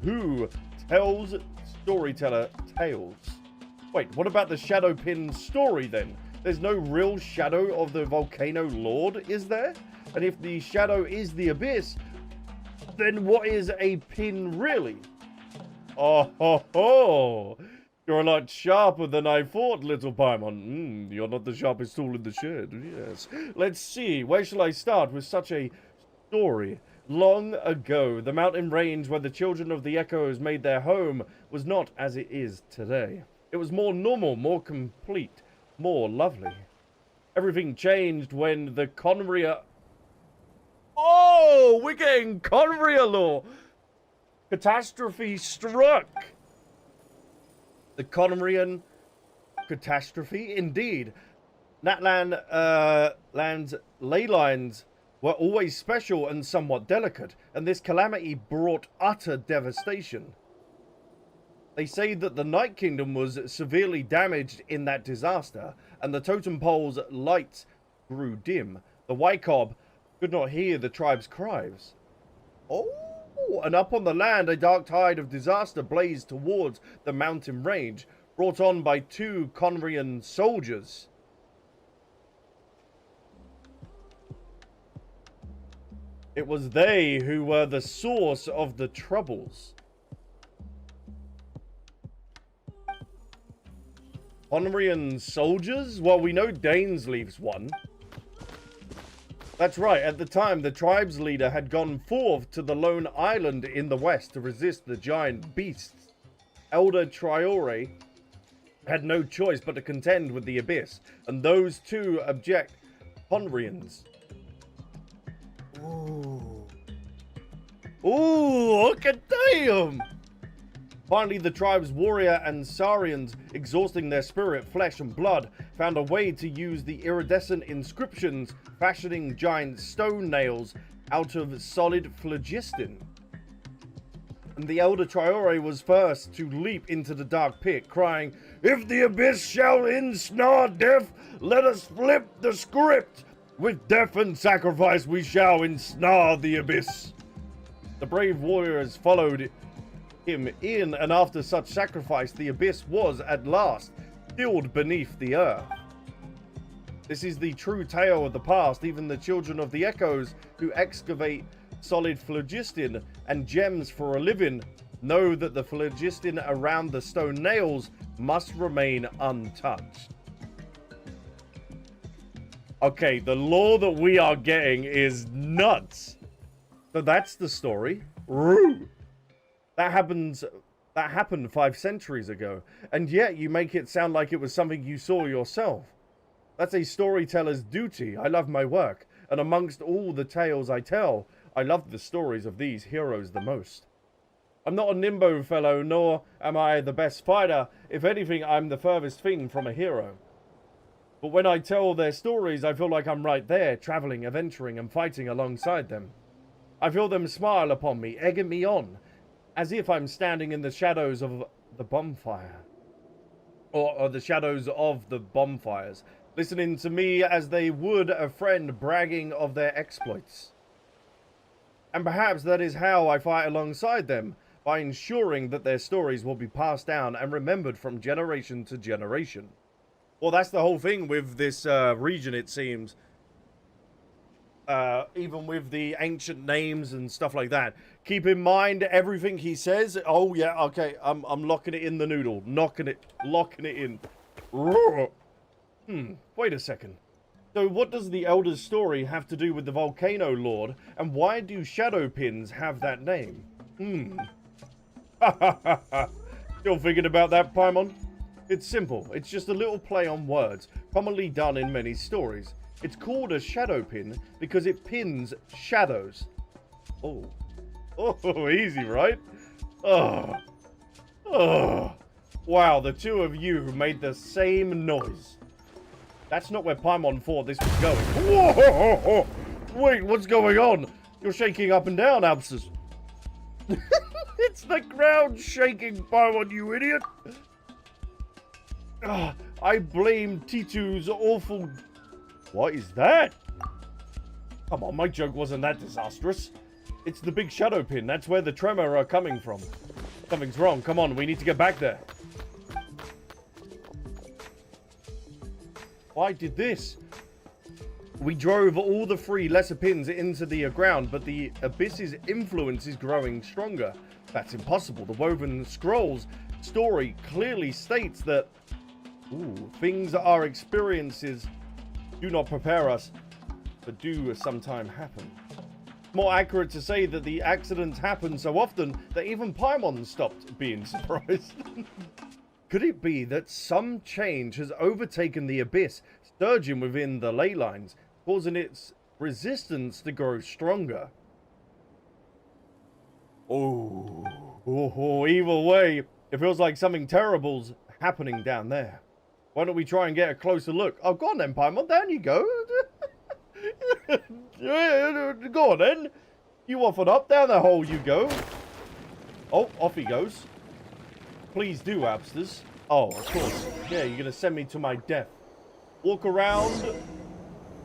who tells storyteller tales. Wait, what about the Shadowpin story then? There's no real shadow of the Volcano Lord, is there? And if the shadow is the abyss, then what is a pin really? Oh ho ho! You're a lot sharper than I thought, little Paimon. You're not the sharpest tool in the shed, yes. Let's see, where shall I start with such a story? Long ago, the mountain range where the children of the Echoes made their home was not as it is today. It was more normal, more complete, more lovely. Everything changed when the Conria... Oh, we're getting Conria lore! Catastrophe struck! The Conrian catastrophe, indeed. Natlan land's ley lines were always special and somewhat delicate, and this calamity brought utter devastation. They say that the Night Kingdom was severely damaged in that disaster, and the totem pole's lights grew dim. The Wycob could not hear the tribe's cries. Oh! And up on the land, a dark tide of disaster blazed towards the mountain range, brought on by 2 Conrian soldiers. It was they who were the source of the troubles. Conrian soldiers? Well, we know Dainsleif's one. That's right, at the time, the tribe's leader had gone forth to the lone island in the west to resist the giant beasts. Elder Triore had no choice but to contend with the abyss, and those 2 abject Conrians. Ooh, look at them! Finally, the tribe's warrior and Saurians, exhausting their spirit, flesh, and blood, found a way to use the iridescent inscriptions, fashioning giant stone nails out of solid phlogiston. And the elder Triore was first to leap into the dark pit, crying, "If the abyss shall ensnare death, let us flip the script! With death and sacrifice we shall ensnare the abyss!" The brave warriors followed him in, and after such sacrifice, the abyss was at last stilled beneath the earth. This is the true tale of the past. Even the children of the Echoes, who excavate solid phlogiston and gems for a living, know that the phlogiston around the stone nails must remain untouched. Okay, the lore that we are getting is nuts. So that's the story. Roo! That happened 5 centuries ago, and yet you make it sound like it was something you saw yourself. That's a storyteller's duty. I love my work, and amongst all the tales I tell, I love the stories of these heroes the most. I'm not a Nimbo fellow, nor am I the best fighter. If anything, I'm the furthest thing from a hero. But when I tell their stories, I feel like I'm right there, traveling, adventuring, and fighting alongside them. I feel them smile upon me, egging me on, as if I'm standing in the shadows of the bonfire. Or the shadows of the bonfires, listening to me as they would a friend bragging of their exploits. And perhaps that is how I fight alongside them, by ensuring that their stories will be passed down and remembered from generation to generation. Well, that's the whole thing with this region, it seems. Even with the ancient names and stuff like that. Keep in mind everything he says. Oh yeah, okay, I'm locking it in the noodle. Locking it in. Wait a second. So what does the Elder's story have to do with the Volcano Lord, and why do shadow pins have that name? Still thinking about that, Paimon? It's simple. It's just a little play on words, commonly done in many stories. It's called a shadow pin because it pins shadows. Oh. Oh, easy, right? Oh. Oh. Wow, the two of you made the same noise. That's not where Paimon thought this was going. Whoa! Wait, what's going on? You're shaking up and down, Albsterz. It's the ground shaking, Paimon, you idiot. I blame Titu's awful... What is that? Come on, my joke wasn't that disastrous. It's the big shadow pin. That's where the tremor are coming from. Something's wrong. Come on, we need to get back there. Why did this? We drove all the 3 lesser pins into the ground, but the abyss's influence is growing stronger. That's impossible. The Woven Scrolls story clearly states that things our experiences do not prepare us, but do sometime happen. More accurate to say that the accidents happen so often that even Paimon stopped being surprised. Could it be that some change has overtaken the abyss, surging within the ley lines, causing its resistance to grow stronger? Oh, either way, it feels like something terrible's happening down there. Why don't we try and get a closer look? Oh, go on then, Paimon, down you go. Go on then. You offered up, down the hole you go. Oh, off he goes. Please do, Albsterz. Oh, of course. Yeah, you're going to send me to my death. Walk around.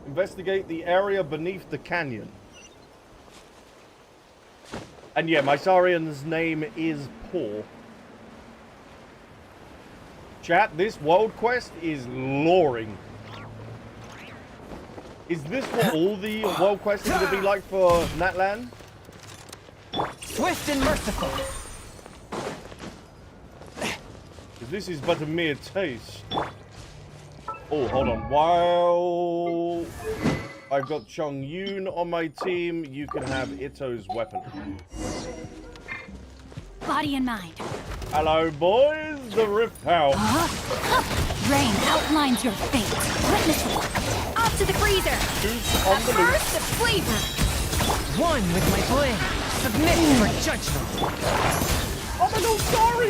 Investigate the area beneath the canyon. And yeah, my Saurian's name is Paul. Chat, this world quest is luring. Is this what all the world quests are going to be like for Natlan? Swift and merciful. This is but a mere taste. Oh, hold on. While I've got Chong Yun on my team, you can have Ito's weapon. Body and mind. Hello, boys. The Rift House. Rain outlines your fate. Witness it. Off to the freezer. Who's on the Burst of flavor. One with my blade. Submit for judgment. Oh my God, sorry.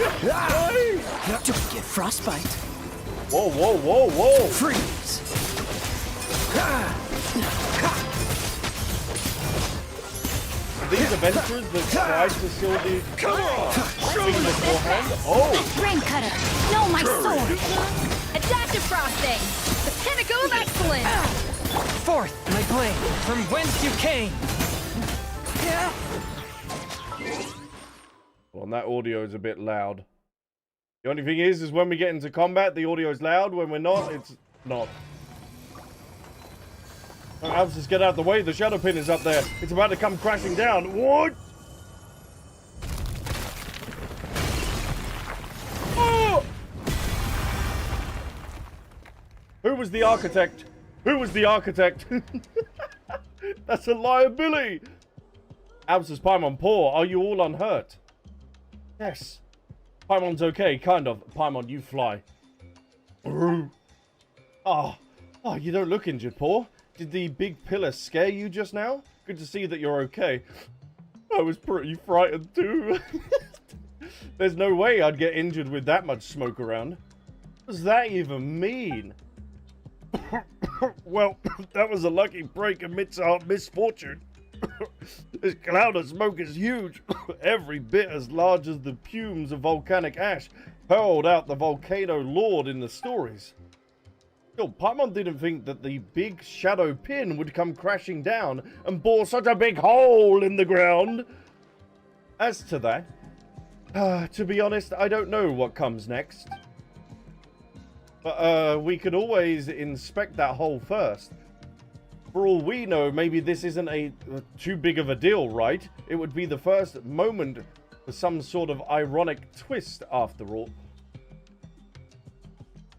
Don't get frostbite. Whoa, whoa, whoa, whoa. Freeze. These adventurers that tried to steal the thing beforehand. Oh, Rain cutter. No, my sword. Adaptive frosting. The pinnacle of excellence. Forth, my blade, from whence you came. well, that audio is a bit loud. The only thing is when we get into combat, the audio is loud. When we're not, it's not. Albsterz, get out of the way. The shadow pin is up there. It's about to come crashing down. What? Oh! Who was the architect? Who was the architect? That's a liability. Albsterz, Paimon, poor. Are you all unhurt? Yes. Paimon's okay, kind of. Paimon, you fly. Oh, you don't look injured, Paul. Did the big pillar scare you just now? Good to see that you're okay. I was pretty frightened too. There's no way I'd get injured with that much smoke around. What does that even mean? Well, that was a lucky break amidst our misfortune. This cloud of smoke is huge, every bit as large as the fumes of volcanic ash hurled out the Volcano Lord in the stories. Still, Paimon didn't think that the big shadow pin would come crashing down and bore such a big hole in the ground. As to that, to be honest, I don't know what comes next. But we could always inspect that hole first. For all we know, maybe this isn't too big of a deal, right? It would be the first moment for some sort of ironic twist, after all.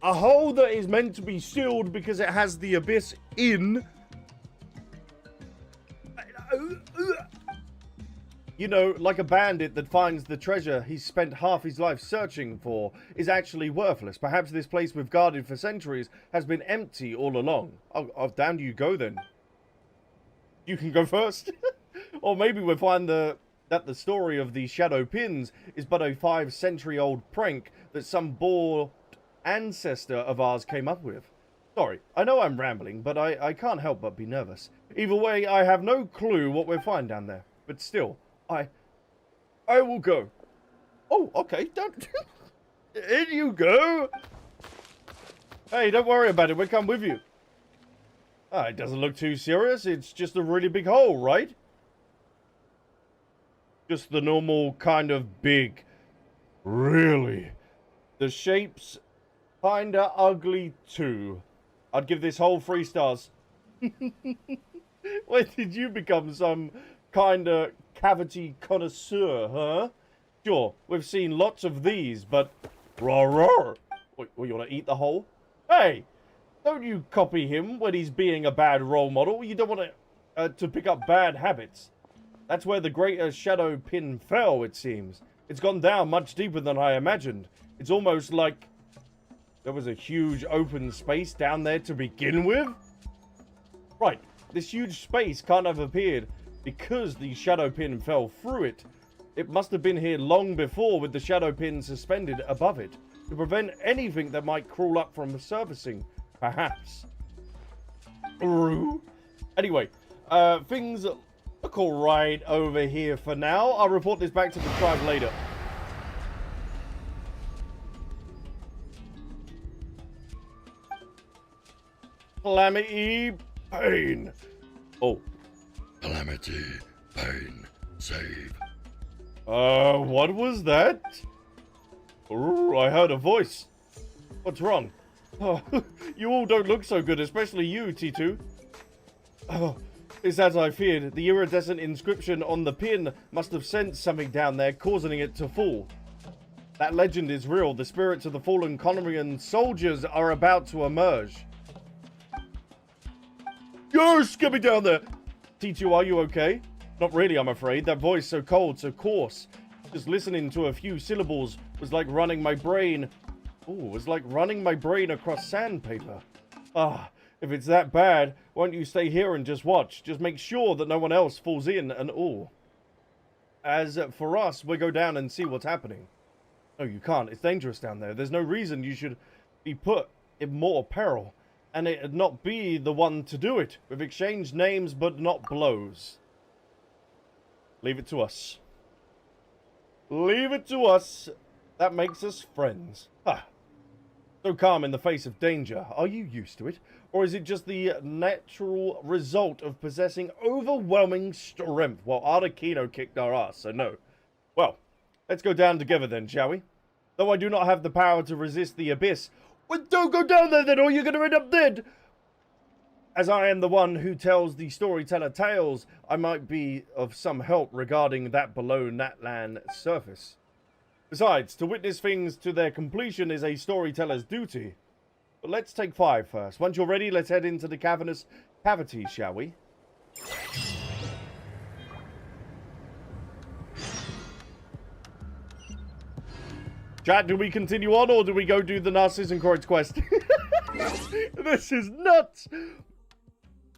A hole that is meant to be sealed because it has the abyss in. You know, like a bandit that finds the treasure he's spent half his life searching for is actually worthless. Perhaps this place we've guarded for centuries has been empty all along. Oh, down you go then. You can go first. Or maybe we'll find that the story of the shadow pins is but a 5-century-old prank that some bored ancestor of ours came up with. Sorry, I know I'm rambling, but I can't help but be nervous. Either way, I have no clue what we'll find down there. But still, I will go. Oh, okay, don't... In you go! Hey, don't worry about it, we'll come with you. It doesn't look too serious, it's just a really big hole, right? Just the normal kind of big. Really? The shape's kinda ugly too. I'd give this hole 3 stars. When did you become some kinda cavity connoisseur, huh? Sure, we've seen lots of these, but... Roar! Wait, you wanna eat the hole? Hey! Don't you copy him when he's being a bad role model. You don't want to pick up bad habits. That's where the greater shadow pin fell, it seems. It's gone down much deeper than I imagined. It's almost like there was a huge open space down there to begin with. Right, this huge space can't have appeared because the shadow pin fell through it. It must have been here long before with the shadow pin suspended above it to prevent anything that might crawl up from surfacing. Perhaps. Anyway, things look alright over here for now. I'll report this back to the tribe later. Calamity, pain. Oh. Calamity, pain, save. What was that? Ooh, I heard a voice. What's wrong? Oh, you all don't look so good, especially you, T2. Oh, it's as I feared. The iridescent inscription on the pin must have sensed something down there, causing it to fall. That legend is real. The spirits of the fallen Conorian soldiers are about to emerge. Yes, get me down there! T2, are you okay? Not really, I'm afraid. That voice so cold, so coarse. Just listening to a few syllables was like running my brain... Ooh, it was like running my brain across sandpaper. If it's that bad, why don't you stay here and just watch? Just make sure that no one else falls in and all. As for us, we'll go down and see what's happening. No, you can't. It's dangerous down there. There's no reason you should be put in more peril. And it'd not be the one to do it. We've exchanged names, but not blows. Leave it to us. Leave it to us. That makes us friends. So calm in the face of danger. Are you used to it? Or is it just the natural result of possessing overwhelming strength? Well, Arlecchino kicked our ass, so no. Well, let's go down together then, shall we? Though I do not have the power to resist the abyss. Well, don't go down there then, or you're going to end up dead! As I am the one who tells the storyteller tales, I might be of some help regarding that below Natlan surface. Besides, to witness things to their completion is a storyteller's duty. But let's take 5 first. Once you're ready, let's head into the cavernous cavity, shall we? Chat, do we continue on, or do we go do the Narzissenkreuz quest? This is nuts!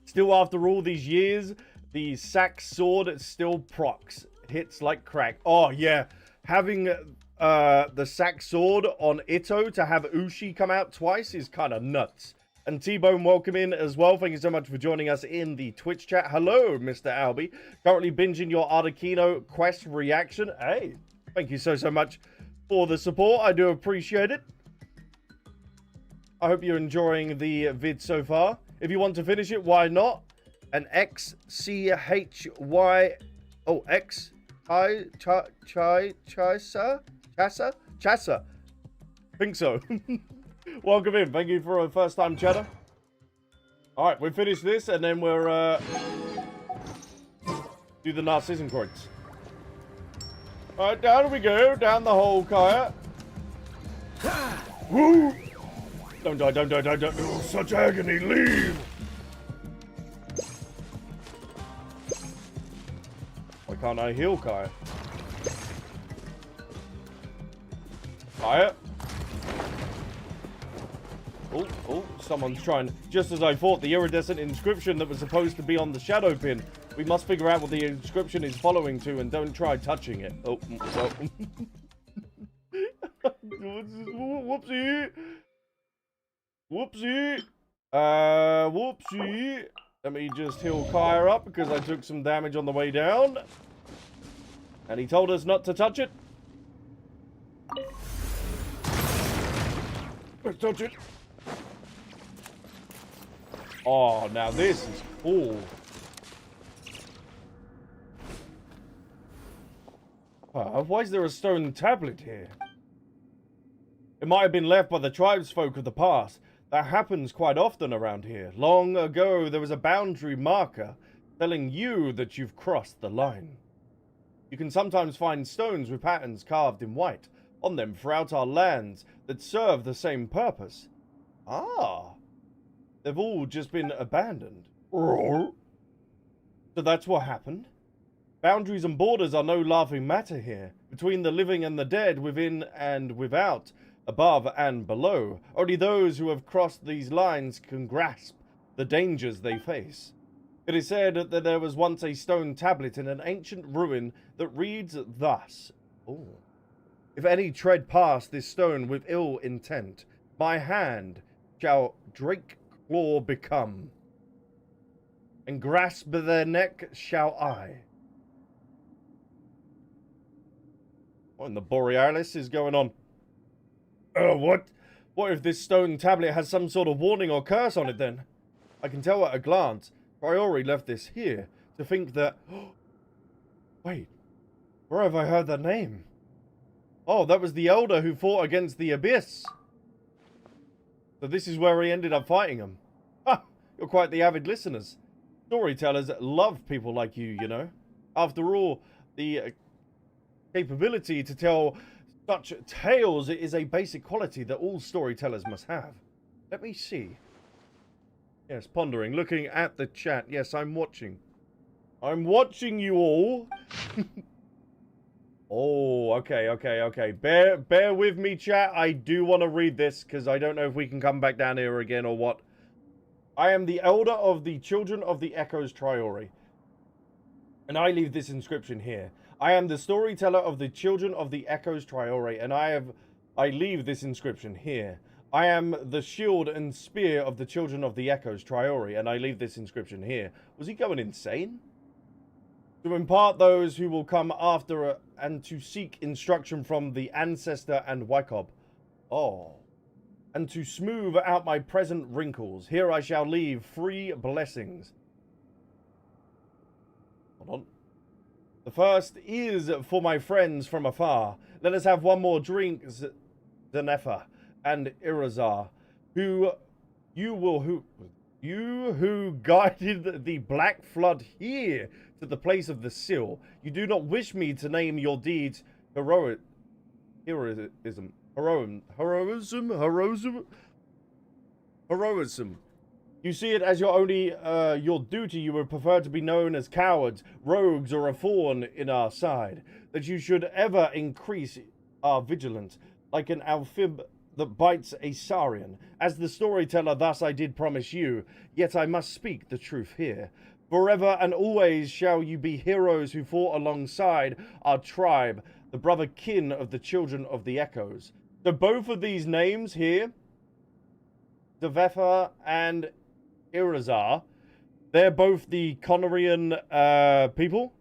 Still, after all these years, the sax sword still procs. Hits like crack. Oh, yeah. Having the sax sword on Itto to have Ushi come out twice is kind of nuts. And T-Bone, welcome in as well. Thank you so much for joining us in the Twitch chat. Hello, Mr. Albie. Currently binging your Arlecchino quest reaction. Hey, thank you so much for the support. I do appreciate it. I hope you're enjoying the vid so far. If you want to finish it, why not? An XCHY... Oh, X... Chassa? Think so. Welcome in. Thank you for a first time chatter. Alright, we'll finish this and then we'll do the Narzissenkreuz. Alright, down we go. Down the hole, Kaeya. Woo! Don't die. Oh, such agony. Leave! can't I heal Kaeya? Kaeya? Oh, someone's trying. Just as I thought, the iridescent inscription that was supposed to be on the shadow pin. We must figure out what the inscription is following to and don't try touching it. Oh, well. Whoopsie. Whoopsie. Whoopsie. Let me just heal Kaeya up because I took some damage on the way down. And he told us not to touch it. Let's touch it. Oh, now this is cool. Why is there a stone tablet here? It might have been left by the tribesfolk of the past. That happens quite often around here. Long ago, there was a boundary marker telling you that you've crossed the line. You can sometimes find stones with patterns carved in white on them throughout our lands that serve the same purpose. Ah, they've all just been abandoned. So that's what happened? Boundaries and borders are no laughing matter here. Between the living and the dead, within and without, above and below, only those who have crossed these lines can grasp the dangers they face. It is said that there was once a stone tablet in an ancient ruin that reads thus. Oh. If any tread past this stone with ill intent, my hand shall drake claw become, and grasp their neck shall I. What in the Borealis is going on? What? What if this stone tablet has some sort of warning or curse on it then? I can tell at a glance. Priori left this here to think that... Wait, where have I heard that name? Oh, that was the elder who fought against the Abyss. So this is where he ended up fighting him. Ha! You're quite the avid listeners. Storytellers love people like you know. After all, the capability to tell such tales is a basic quality that all storytellers must have. Let me see. Yes, pondering, looking at the chat. Yes, I'm watching. I'm watching you all. Oh, okay. Bear with me, chat. I do want to read this because I don't know if we can come back down here again or what. I am the elder of the children of the Echoes Triori, and I leave this inscription here. I am the storyteller of the children of the Echoes Triori, and I leave this inscription here. I am the shield and spear of the children of the Echoes Triori, and I leave this inscription here. Was he going insane? To impart those who will come after and to seek instruction from the ancestor and Wycob. Oh. And to smooth out my present wrinkles, here I shall leave 3 blessings. Hold on. The first is for my friends from afar. Let us have one more drink, Zenefa and Irazar, you who guided the Black Flood here to the place of the Seal. You do not wish me to name your deeds heroism. You see it as your duty. You would prefer to be known as cowards, rogues, or a thorn in our side. That you should ever increase our vigilance, like an amphib that bites a saurian. As the storyteller, thus I did promise you, yet I must speak the truth here. Forever and always shall you be heroes who fought alongside our tribe, the brother kin of the children of the Echoes. So both of these names here, Devefa and Irazar, they're both the Conorian people.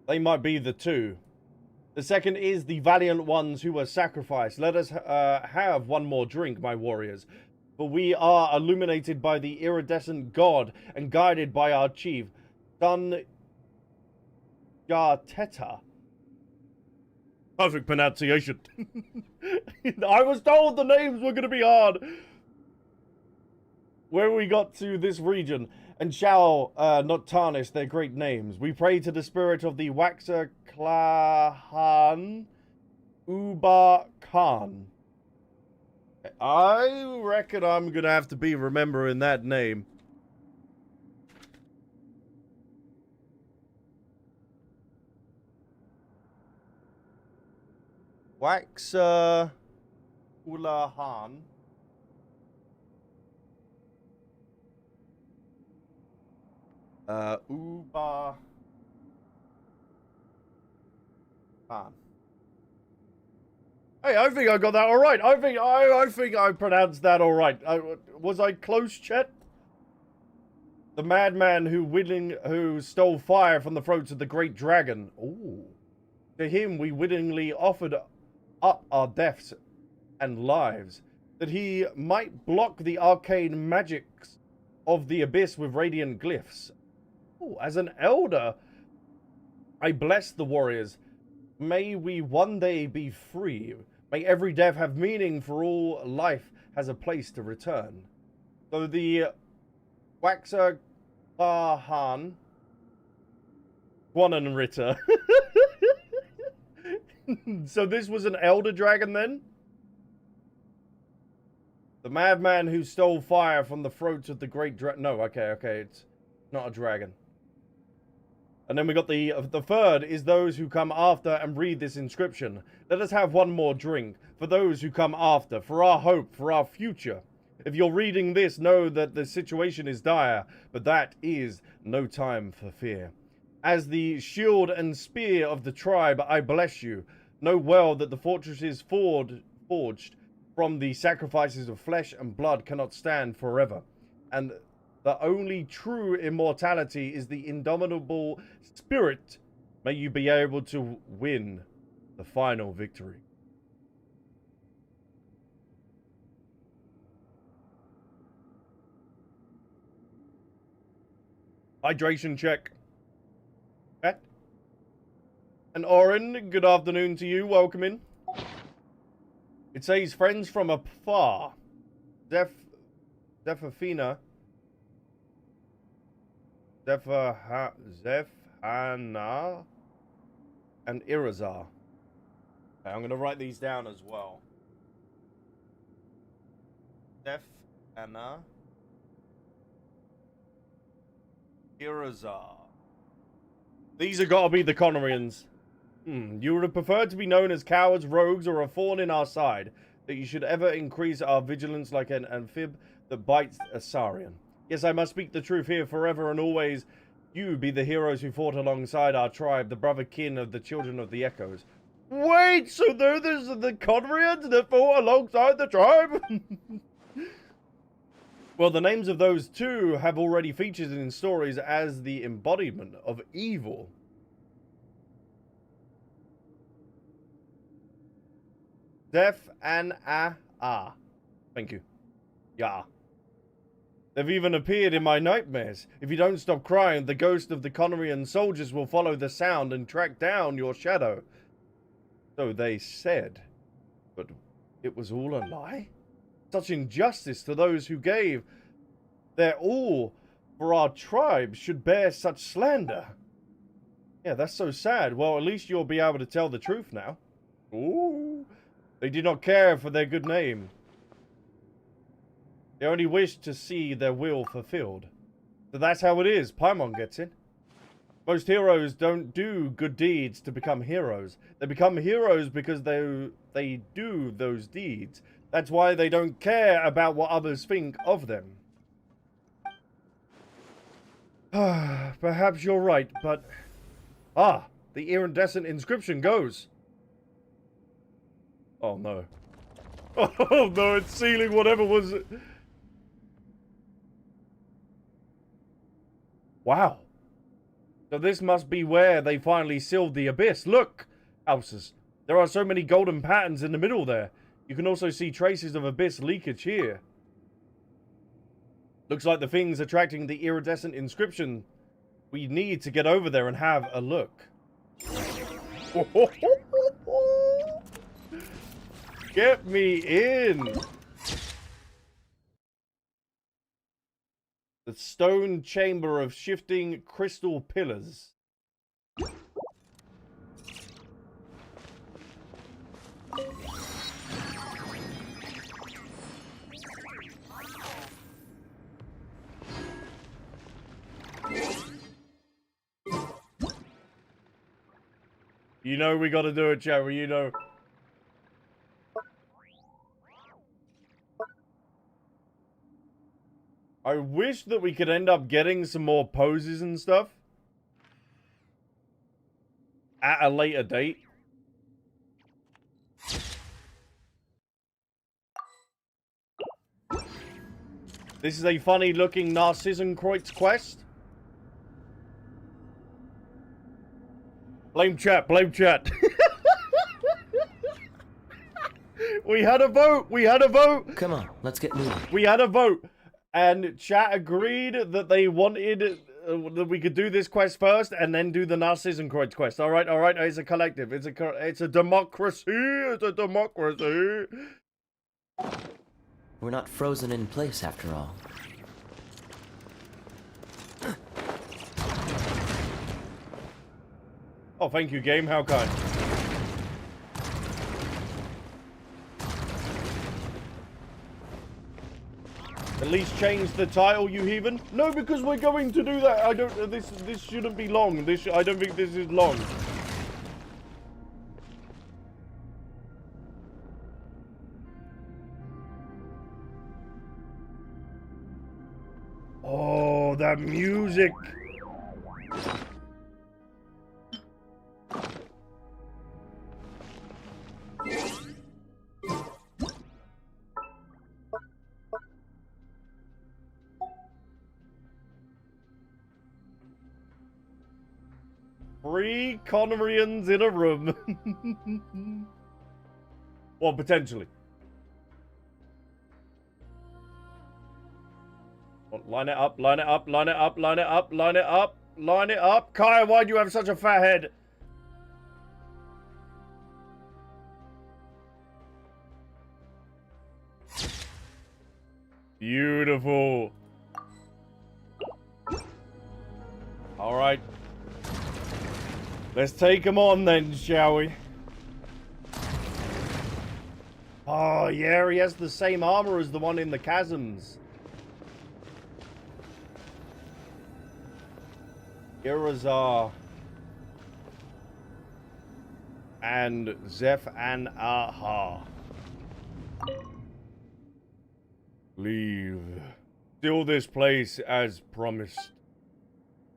They might be the two. The second is the valiant ones who were sacrificed. Let us have one more drink, my warriors. For we are illuminated by the iridescent god and guided by our chief, Sun Yarteta. Perfect pronunciation. I was told the names were going to be hard. Where we got to this region, and shall not tarnish their great names. We pray to the spirit of the Waxer Klahan Uba Khan. I reckon I'm going to have to be remembering that name. Waxer Ulahan. Uba Han. Hey, I think I got that all right. I think I pronounced that all right. Was I close, Chet? The madman who stole fire from the throats of the great dragon. Ooh. To him we willingly offered up our deaths and lives, that he might block the arcane magics of the abyss with radiant glyphs. Ooh, as an elder, I bless the warriors. May we one day be free. May every death have meaning, for all life has a place to return. So the Waxer Bahan Ritter. So this was an elder dragon then? The madman who stole fire from the throats of the great dragon. No, okay, it's not a dragon. And then we got the third is those who come after and read this inscription. Let us have one more drink for those who come after, for our hope, for our future. If you're reading this, know that the situation is dire, but that is no time for fear. As the shield and spear of the tribe, I bless you. Know well that the fortresses forged from the sacrifices of flesh and blood cannot stand forever. And the only true immortality is the indomitable spirit. May you be able to win the final victory. Hydration check. Okay. And Oren, good afternoon to you. Welcome in. It says friends from afar. Zephafina. Zephana and Irazar. Okay, I'm going to write these down as well. Zephana, Irazar. These have got to be the Conorians. You would have preferred to be known as cowards, rogues, or a thorn in our side. That you should ever increase our vigilance like an amphib that bites a saurian. Yes, I must speak the truth here forever and always. You be the heroes who fought alongside our tribe, the brother kin of the children of the echoes. Wait, so there's the Conrians that fought alongside the tribe? Well, the names of those two have already featured in stories as the embodiment of evil. Def and ah. Thank you. Yeah. They've even appeared in my nightmares. If you don't stop crying, the ghost of the Conorian soldiers will follow the sound and track down your shadow. So they said. But it was all a lie? Such injustice to those who gave their all for our tribe should bear such slander. Yeah, that's so sad. Well, at least you'll be able to tell the truth now. Ooh. They did not care for their good name. They only wished to see their will fulfilled. So that's how it is. Paimon gets it. Most heroes don't do good deeds to become heroes. They become heroes because they do those deeds. That's why they don't care about what others think of them. Perhaps you're right, but... Ah, the iridescent inscription goes. Oh no. Oh no, it's sealing whatever was... Wow. So this must be where they finally sealed the abyss. Look, Albsterz. There are so many golden patterns in the middle there. You can also see traces of abyss leakage here. Looks like the thing's attracting the iridescent inscription. We need to get over there and have a look. Get me in. The stone chamber of shifting crystal pillars. You know we gotta do it, Jerry, you know. I wish that we could end up getting some more poses and stuff at a later date. This is a funny looking Narzissenkreuz quest. Blame chat, blame chat. We had a vote, we had a vote. Come on, let's get moving. We had a vote. And chat agreed that they wanted that we could do this quest first and then do the Narzissenkreuz quest. All right, it's a collective. It's a democracy. It's a democracy. We're not frozen in place after all. Oh, thank you, game. How kind. At least change the title, you heathen. No, because we're going to do that. I don't. This shouldn't be long. I don't think this is long. Oh, that music. Three Conorians in a room. Well, potentially. Line it up, line it up, line it up, line it up, line it up, line it up. Kaeya, why do you have such a fat head? Beautiful. All right. Let's take him on then, shall we? Oh, yeah, he has the same armor as the one in the chasms. Irazar and Zeph and Aha. Leave. Steal this place as promised.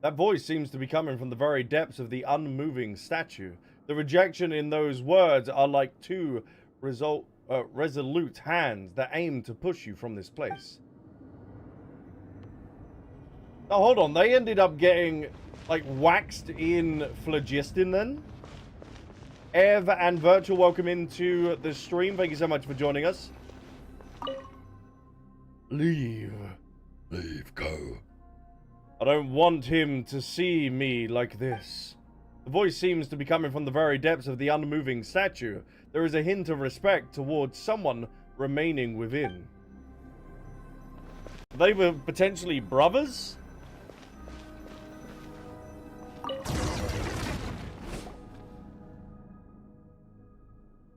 That voice seems to be coming from the very depths of the unmoving statue. The rejection in those words are like two resolute hands that aim to push you from this place. Oh, hold on. They ended up getting, like, waxed in phlogiston then? Ev and Virtual, welcome into the stream. Thank you so much for joining us. Leave. Leave, go. I don't want him to see me like this. The voice seems to be coming from the very depths of the unmoving statue. There is a hint of respect towards someone remaining within. They were potentially brothers?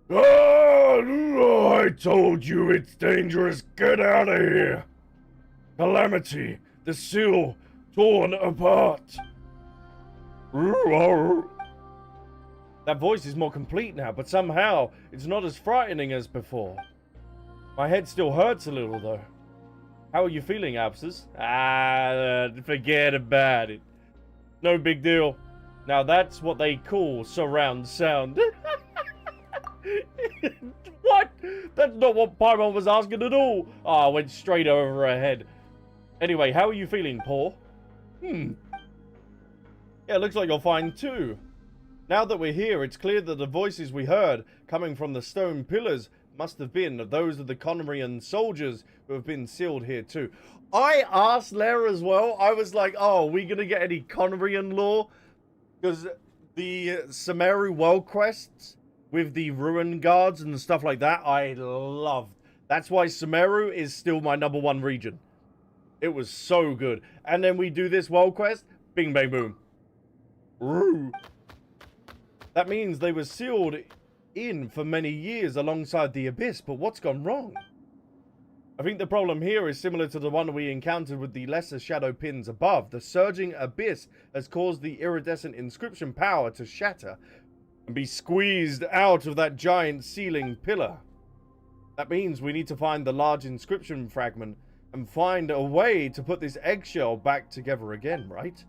Oh, I told you it's dangerous. Get out of here. Calamity, the seal torn apart. That voice is more complete now, but somehow it's not as frightening as before. My head still hurts a little, though. How are you feeling, Albsterz? Forget about it. No big deal. Now that's what they call surround sound. What? That's not what Paimon was asking at all. I went straight over her head. Anyway, how are you feeling, Paul? Yeah, it looks like you're fine too. Now that we're here, it's clear that the voices we heard coming from the stone pillars must have been those of the Conorian soldiers who have been sealed here too. I asked Lara as well. I was like, oh, are we going to get any Conorian lore? Because the Sumeru world quests with the ruin guards and stuff like that, I loved. That's why Sumeru is still my #1 region. It was so good. And then we do this world quest. Bing, bang, boom. Roo. That means they were sealed in for many years alongside the Abyss. But what's gone wrong? I think the problem here is similar to the one we encountered with the lesser shadow pins above. The surging Abyss has caused the iridescent inscription power to shatter and be squeezed out of that giant ceiling pillar. That means we need to find the large inscription fragment and find a way to put this eggshell back together again, right?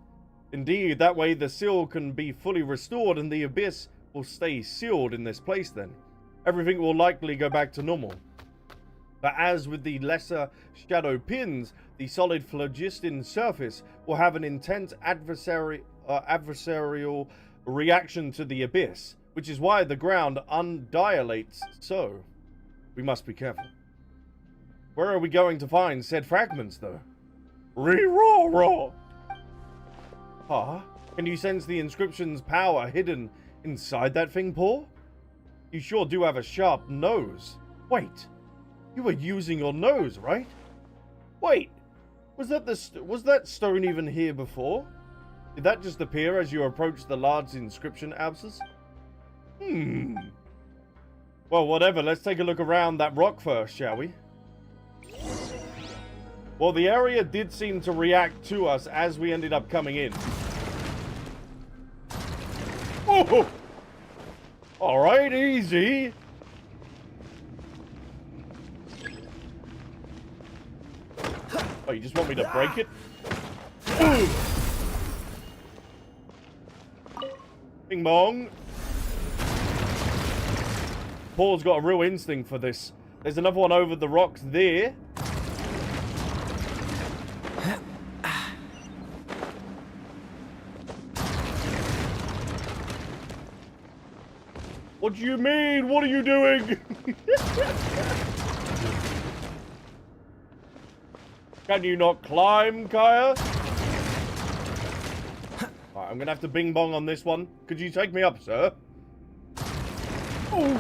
Indeed, that way the seal can be fully restored and the abyss will stay sealed in this place then. Everything will likely go back to normal. But as with the lesser shadow pins, the solid phlogiston surface will have an intense adversarial reaction to the abyss, which is why the ground undilates so. We must be careful. Where are we going to find said fragments, though? Re-raw-raw! Huh? Can you sense the inscription's power hidden inside that thing, Paul? You sure do have a sharp nose. Wait, you were using your nose, right? Wait, was that stone even here before? Did that just appear as you approached the large inscription, Albsterz? Well, whatever, let's take a look around that rock first, shall we? Well, the area did seem to react to us as we ended up coming in. Oh! Alright, easy. Oh, you just want me to break it? Bing bong. Paul's got a real instinct for this. There's another one over the rocks there. What do you mean? What are you doing? Can you not climb, Kaeya? Alright, I'm gonna have to bing bong on this one. Could you take me up, sir? Ooh.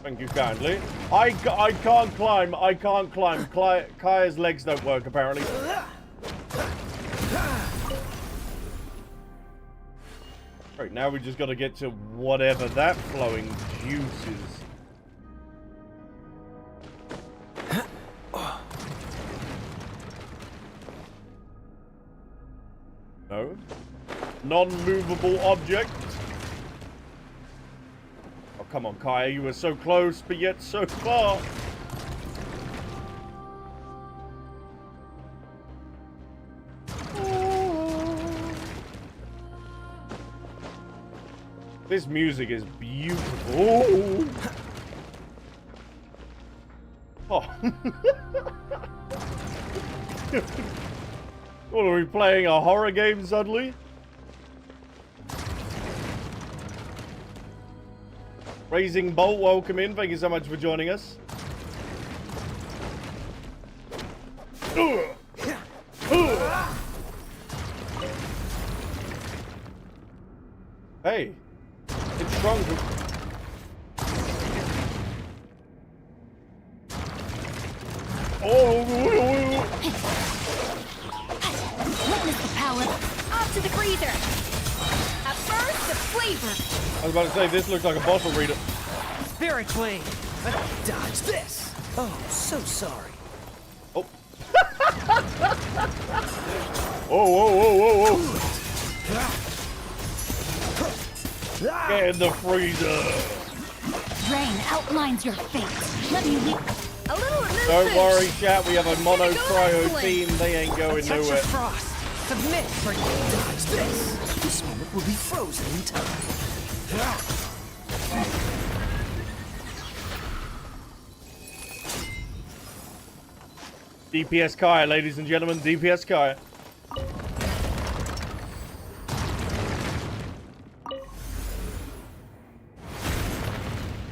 Thank you kindly. I can't climb. I can't climb. Kaeya's legs don't work, apparently. Right, now we just got to get to whatever that flowing juice is. No. Non-movable object. Oh, come on, Kaeya. You were so close, but yet so far. This music is beautiful. Oh. What, are we playing a horror game suddenly? Raising Bolt, welcome in. Thank you so much for joining us. Hey. It's strong. Witness the power. Off to the freezer. At first, the flavor. I was about to say, this looks like a bottle reader. Spirit Wave. Dodge this. Oh, so sorry. Oh. Whoa. Get in the freezer. Rain outlines your fate. Let me lead. A little resistance. Don't worry, chat. We have a mono cryo team. They ain't going Touch nowhere. of frost. Submit for Dodge this. This moment will be frozen in time. DPS Kaeya, ladies and gentlemen. DPS Kaeya.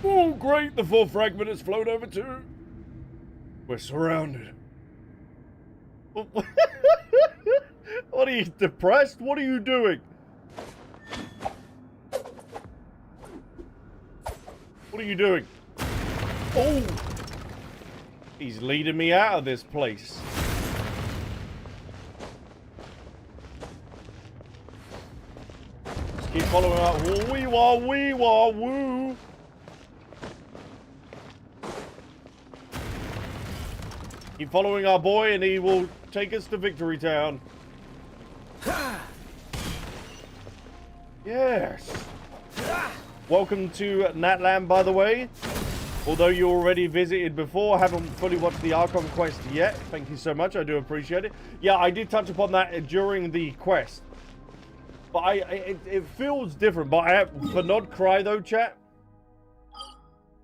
Oh, great. The fourth fragment has flown over too. We're surrounded. What are you, depressed? What are you doing? What are you doing? Oh! He's leading me out of this place. Just keep following up. Wee wah, woo. Keep following our boy and he will take us to Victory Town. Yes. Welcome to Natland, by the way. Although you already visited before, haven't fully watched the Archon quest yet. Thank you so much. I do appreciate it. Yeah, I did touch upon that during the quest. But it feels different. But for not cry though, chat,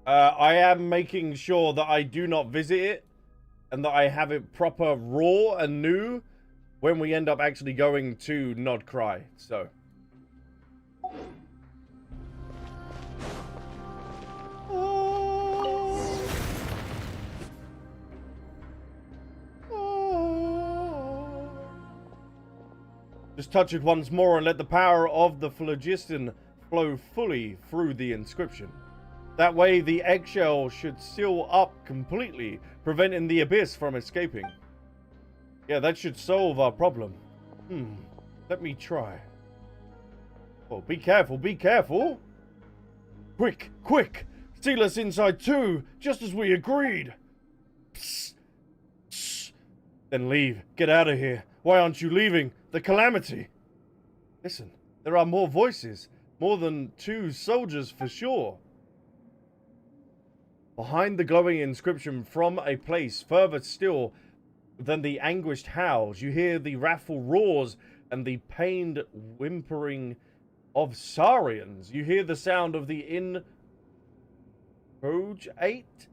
I am making sure that I do not visit it and that I have it proper raw and new when we end up actually going to Nod Cry. So. Just touch it once more and let the power of the phlogiston flow fully through the inscription. That way the eggshell should seal up completely, preventing the abyss from escaping. Yeah, that should solve our problem. Let me try. Oh, be careful, be careful! Quick, quick! Seal us inside too, just as we agreed! Psst. Shh. Then leave. Get out of here. Why aren't you leaving? The calamity! Listen, there are more voices. More than 2 soldiers for sure. Behind the glowing inscription from a place further still than the anguished howls, you hear the wrathful roars and the pained whimpering of Saurians. You hear the sound of the inrogate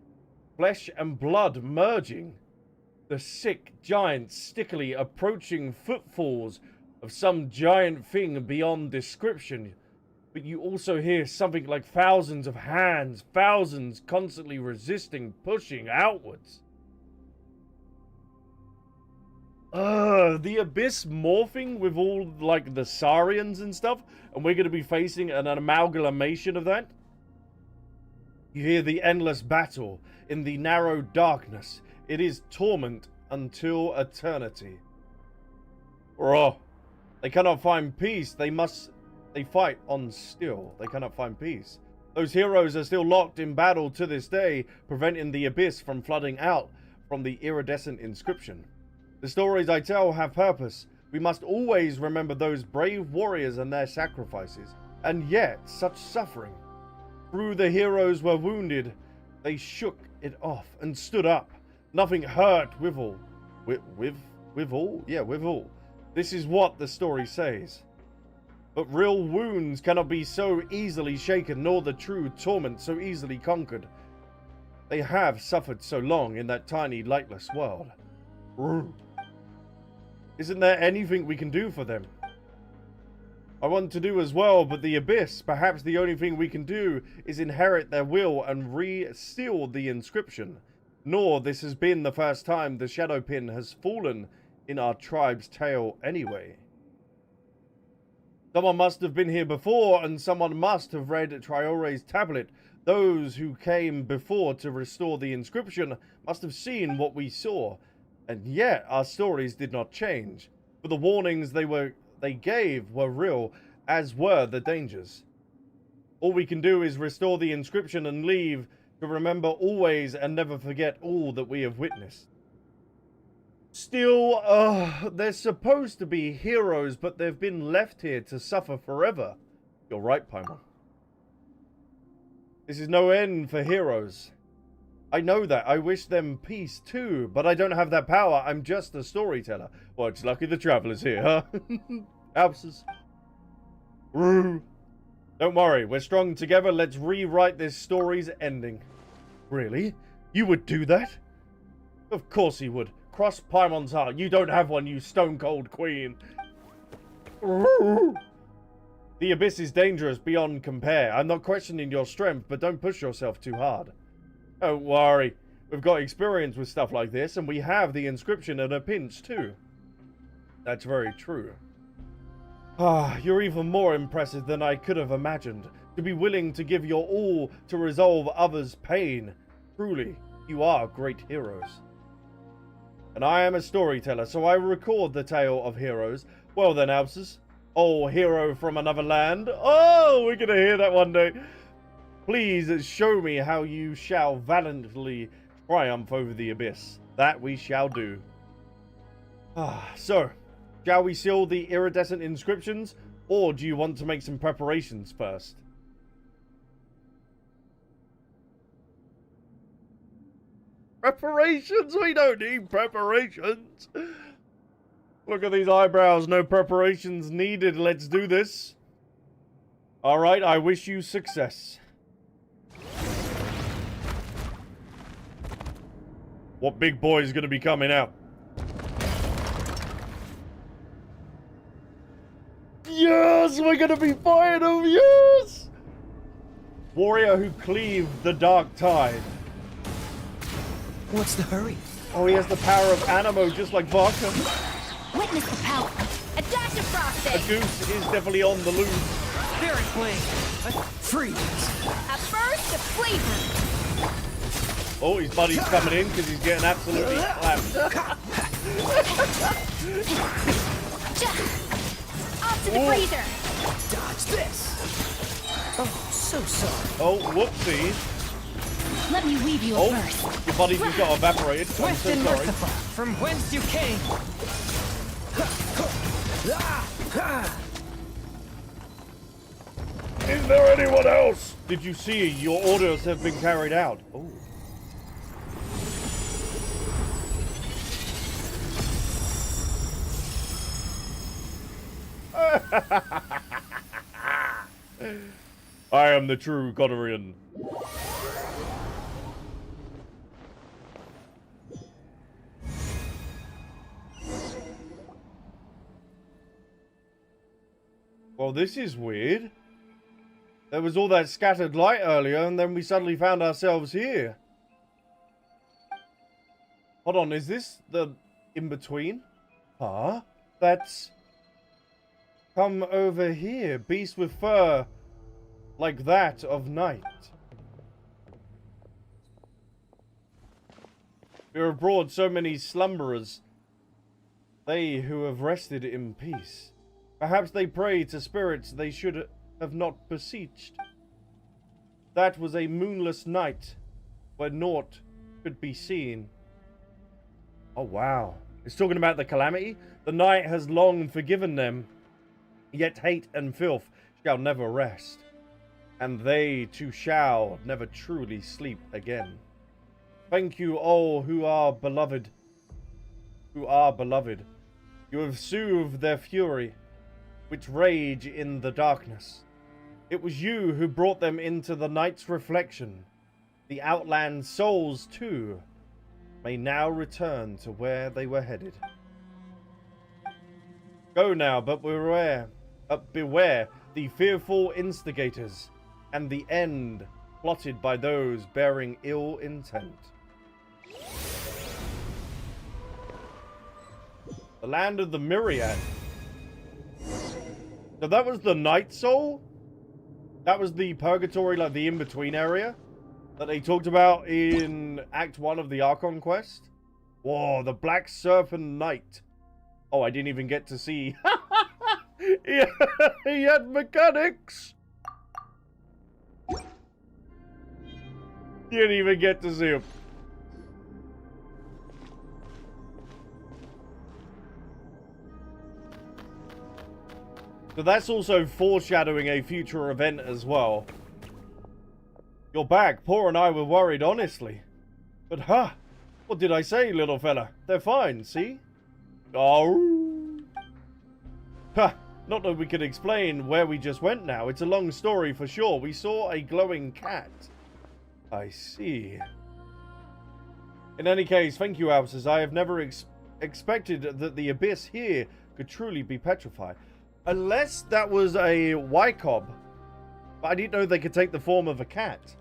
flesh and blood merging. The sick giant stickily approaching footfalls of some giant thing beyond description. But you also hear something like thousands of hands, thousands constantly resisting, pushing outwards. The abyss morphing with all like the Saurians and stuff, and we're going to be facing an amalgamation of that. You hear the endless battle in the narrow darkness. It is torment until eternity. Oh, they cannot find peace. They fight on still. They cannot find peace. Those heroes are still locked in battle to this day, preventing the abyss from flooding out from the iridescent inscription. The stories I tell have purpose. We must always remember those brave warriors and their sacrifices. And yet, such suffering. Through the heroes were wounded. They shook it off and stood up. Nothing hurt withal. Withal? Yeah, withal. This is what the story says. But real wounds cannot be so easily shaken, nor the true torment so easily conquered. They have suffered so long in that tiny, lightless world. Isn't there anything we can do for them? I want to do as well, but the abyss, perhaps the only thing we can do is inherit their will and re-seal the inscription. Nor this has been the first time the shadow pin has fallen in our tribe's tale anyway. Someone must have been here before, and someone must have read Triore's tablet. Those who came before to restore the inscription must have seen what we saw, and yet our stories did not change. For the warnings they gave were real, as were the dangers. All we can do is restore the inscription and leave to remember always and never forget all that we have witnessed. Still, they're supposed to be heroes, but they've been left here to suffer forever. You're right, Paimon. This is no end for heroes. I know that. I wish them peace too, but I don't have that power. I'm just a storyteller. Well, it's lucky the traveler's here, huh? Albsterz. Don't worry, we're strong together. Let's rewrite this story's ending. Really? You would do that? Of course he would. Cross Paimon's heart. You don't have one, you stone-cold queen. The abyss is dangerous beyond compare. I'm not questioning your strength, but don't push yourself too hard. Don't worry. We've got experience with stuff like this, and we have the inscription in a pinch, too. That's very true. You're even more impressive than I could have imagined. To be willing to give your all to resolve others' pain. Truly, you are great heroes. And I am a storyteller, so I record the tale of heroes. Well then, Albsterz. Oh, hero from another land. Oh, we're gonna hear that one day. Please show me how you shall valiantly triumph over the abyss. That we shall do. So, shall we seal the iridescent inscriptions, or do you want to make some preparations first? Preparations? We don't need preparations. Look at these eyebrows. No preparations needed. Let's do this. All right, I wish you success. What big boy is going to be coming out? Yes, we're going to be fighting him. Yes! Warrior who cleaved the dark tide. What's the hurry? Oh, he has the power of Animo, just like vodka. Witness the power. A dash of frosting. A goose is definitely on the loose. Spirit Blade. Freeze! A burst of flavor. Oh, his buddy's coming in because he's getting absolutely clapped. Off to the freezer. Dodge this! Oh, so sorry. Oh, whoopsie. Let me weave you a verse. Your body just got evaporated. I'm Swift so and sorry. merciful. From whence you came. Is there anyone else? Did you see your orders have been carried out? Oh. I am the true Godarian. Well, this is weird. There was all that scattered light earlier, and then we suddenly found ourselves here. Hold on, is this the in-between? Huh? That's... Come over here, beast with fur like that of night. Here abroad so many slumberers, they who have rested in peace. Perhaps they pray to spirits they should have not beseeched. That was a moonless night, where naught could be seen. Oh wow, it's talking about the calamity. The night has long forgiven them, yet hate and filth shall never rest, and they too shall never truly sleep again. Thank you all who are beloved. You have soothed their fury, which rage in the darkness. It was you who brought them into the night's reflection. The outland souls, too, may now return to where they were headed. Go now, but beware the fearful instigators, and the end plotted by those bearing ill intent. The land of the myriad. So that was the Night Soul? That was the purgatory, like the in-between area that they talked about in Act 1 of the Archon quest? Whoa, the Black Serpent Knight. Oh, I didn't even get to see. He had mechanics. You didn't even get to see him. So that's also foreshadowing a future event as well. You're back. Paul and I were worried, honestly. But what did I say, little fella? They're fine, see? Oh. Not that we can explain where we just went now. It's a long story for sure. We saw a glowing cat. I see. In any case, thank you, Albsterz. I have never expected that the abyss here could truly be petrified. Unless that was a Wycob. But I didn't know they could take the form of a cat.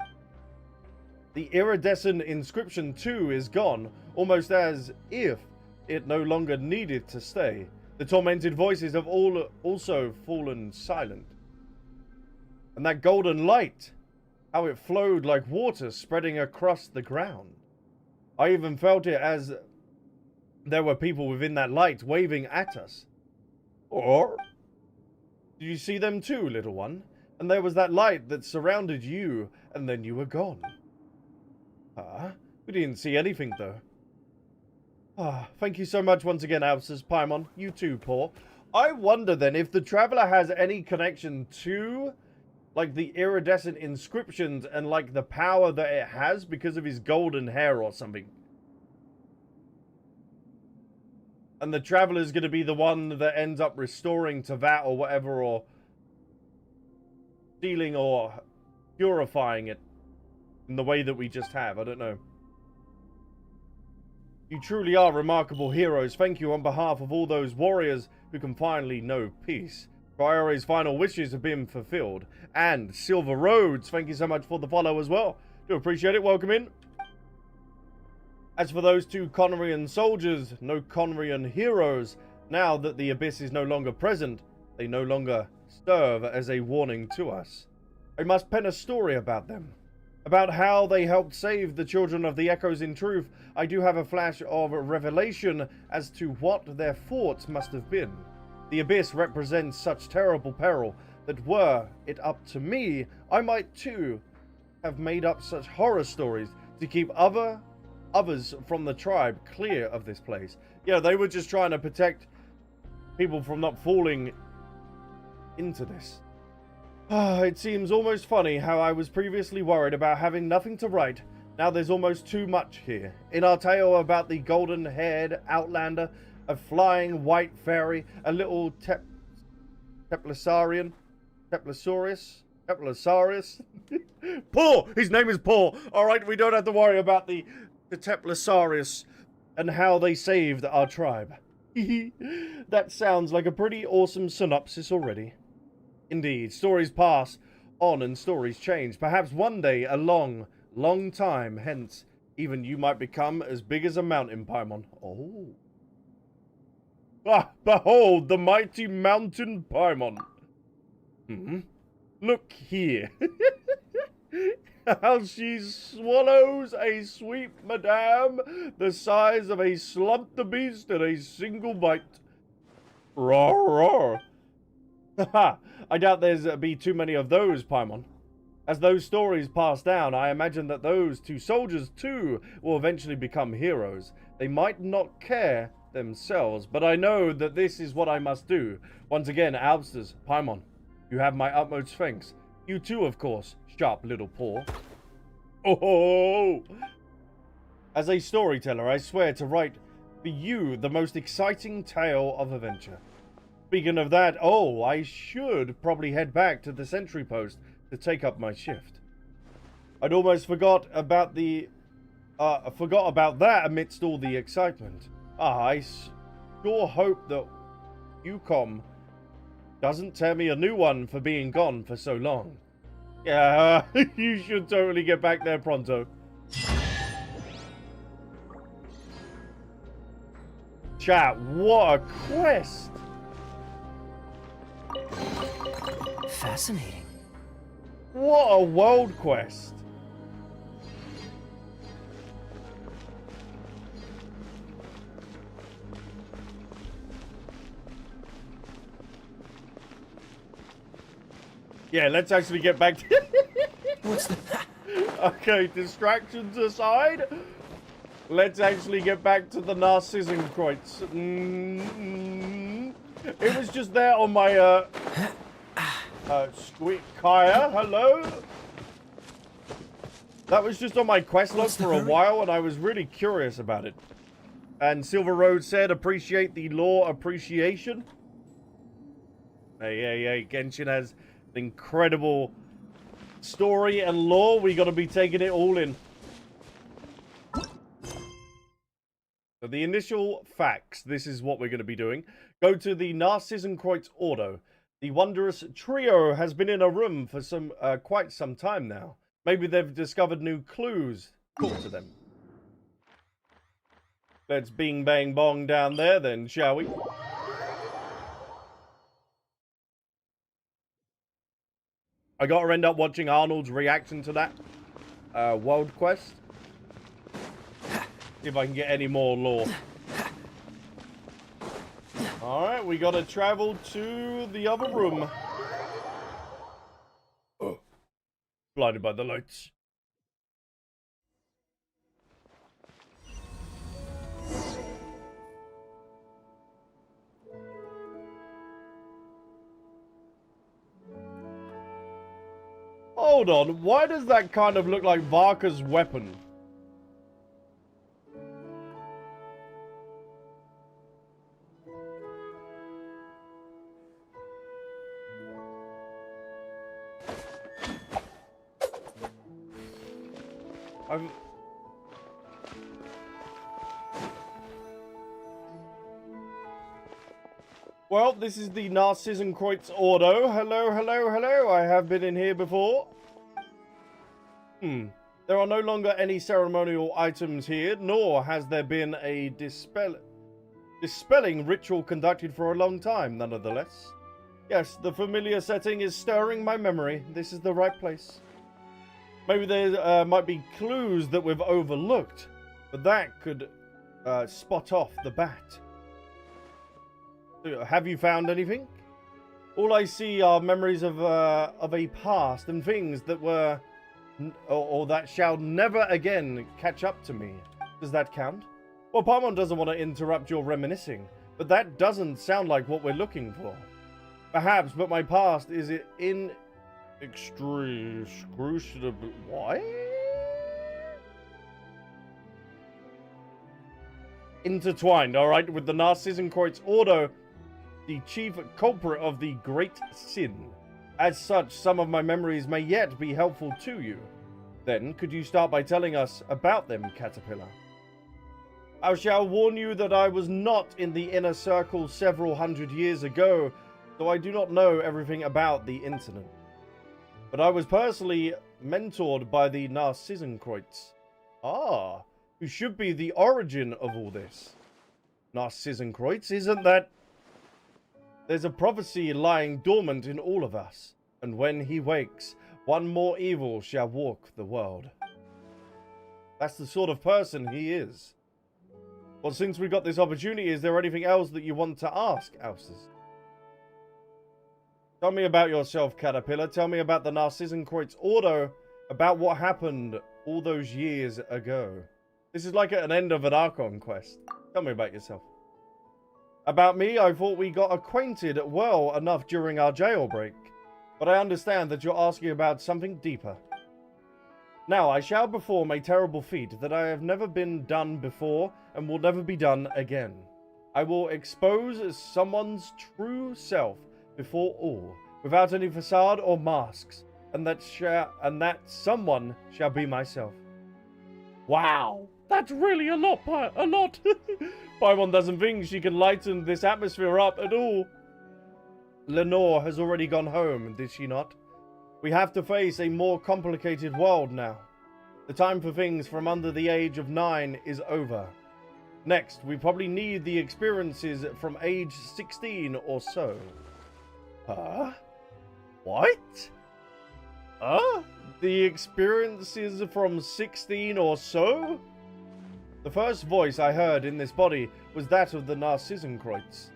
The iridescent inscription too is gone, almost as if it no longer needed to stay. The tormented voices have all also fallen silent. And that golden light, how it flowed like water spreading across the ground. I even felt it as there were people within that light waving at us. Or... did you see them too, little one? And there was that light that surrounded you, and then you were gone. We didn't see anything, though. Thank you so much once again, Albsterz, Paimon. You too, Paul. I wonder then if the Traveler has any connection to, like, the iridescent inscriptions and, like, the power that it has because of his golden hair or something. And the Traveler's going to be the one that ends up restoring to that or whatever, or stealing or purifying it in the way that we just have. I don't know. You truly are remarkable heroes. Thank you on behalf of all those warriors who can finally know peace. Priore's final wishes have been fulfilled. And Silver Roads, thank you so much for the follow as well. Do appreciate it. Welcome in. As for those two Conrian soldiers, no Conrian heroes, now that the Abyss is no longer present, they no longer serve as a warning to us. I must pen a story about them. About how they helped save the children of the Echoes. In truth, I do have a flash of revelation as to what their thoughts must have been. The Abyss represents such terrible peril that were it up to me, I might too have made up such horror stories to keep others from the tribe clear of this place. Yeah, they were just trying to protect people from not falling into this. It seems almost funny how I was previously worried about having nothing to write. Now there's almost too much here. In our tale about the golden-haired outlander, a flying white fairy, a little Teplasaurian, Paul! His name is Paul! Alright, we don't have to worry about the Teplasaurus and how they saved our tribe. That sounds like a pretty awesome synopsis already. Indeed, stories pass on and stories change. Perhaps one day, a long, long time hence, even you might become as big as a mountain, Paimon. Oh. Ah, behold, the mighty mountain Paimon. Look here. How she swallows a sweet madame the size of a slump-the-beast in a single bite. Roar, roar. Haha, I doubt there's be too many of those, Paimon. As those stories pass down, I imagine that those two soldiers, too, will eventually become heroes. They might not care themselves, but I know that this is what I must do. Once again, Albsterz, Paimon, you have my utmost thanks. You too, of course, sharp little paw. Oh! As a storyteller, I swear to write for you the most exciting tale of adventure. Speaking of that, oh, I should probably head back to the sentry post to take up my shift. I'd almost forgot about that amidst all the excitement. I sure hope that UCOM doesn't tear me a new one for being gone for so long. Yeah, you should totally get back there pronto. Chat, what a quest! Fascinating. What a world quest! Yeah, let's actually get back to... What's the... Okay, distractions aside, let's actually get back to the Narzissenkreuz. It was just there on my, squeak. Kaeya, hello? That was just on my quest log for a while, and I was really curious about it. And Silver Road said, appreciate the lore appreciation. Hey, Genshin has an incredible story and lore. We got to be taking it all in. So the initial facts, this is what we're going to be doing. Go to the Narzissenkreuz Ordo. The wondrous trio has been in a room for quite some time now. Maybe they've discovered new clues. Talk to them. Let's bing bang bong down there then, shall we? I gotta end up watching Arnold's reaction to that world quest. See if I can get any more lore. Alright, we gotta travel to the other room. Oh, blinded by the lights. Hold on, why does that kind of look like Varka's weapon? Well, this is the Narzissenkreuz Ordo. Hello, hello, hello. I have been in here before. There are no longer any ceremonial items here, nor has there been a dispelling ritual conducted for a long time, nonetheless. Yes, the familiar setting is stirring my memory. This is the right place. Maybe there might be clues that we've overlooked, but that could spot off the bat. Have you found anything? All I see are memories of a past and things that were, or that shall never again catch up to me. Does that count? Well, Paimon doesn't want to interrupt your reminiscing, but that doesn't sound like what we're looking for. Perhaps, but my past is excruciating. What? Intertwined, alright, with the Narzissenkreuz Ordo, the chief culprit of the great sin. As such, some of my memories may yet be helpful to you. Then, could you start by telling us about them, Caterpillar? I shall warn you that I was not in the inner circle several hundred years ago, so I do not know everything about the incident. But I was personally mentored by the Narzissenkreuz. Ah, who should be the origin of all this. Narzissenkreuz, isn't that... There's a prophecy lying dormant in all of us, and when he wakes, one more evil shall walk the world. That's the sort of person he is. Well, since we got this opportunity, is there anything else that you want to ask, Albsterz? Tell me about yourself, Caterpillar. Tell me about the Narzissenkreuz Ordo, about what happened all those years ago. This is like at an end of an Archon quest. Tell me about yourself. About me, I thought we got acquainted well enough during our jailbreak, but I understand that you're asking about something deeper. Now, I shall perform a terrible feat that I have never been done before and will never be done again. I will expose someone's true self before all, without any facade or masks, and that someone shall be myself. Wow, that's really a lot. Paimon doesn't think she can lighten this atmosphere up at all. Lenore has already gone home, did she not? We have to face a more complicated world now. The time for things from under the age of 9 is over. Next, we probably need the experiences from age 16 or so. Huh? What? The experiences from 16 or so? The first voice I heard in this body was that of the Narzissenkreuz.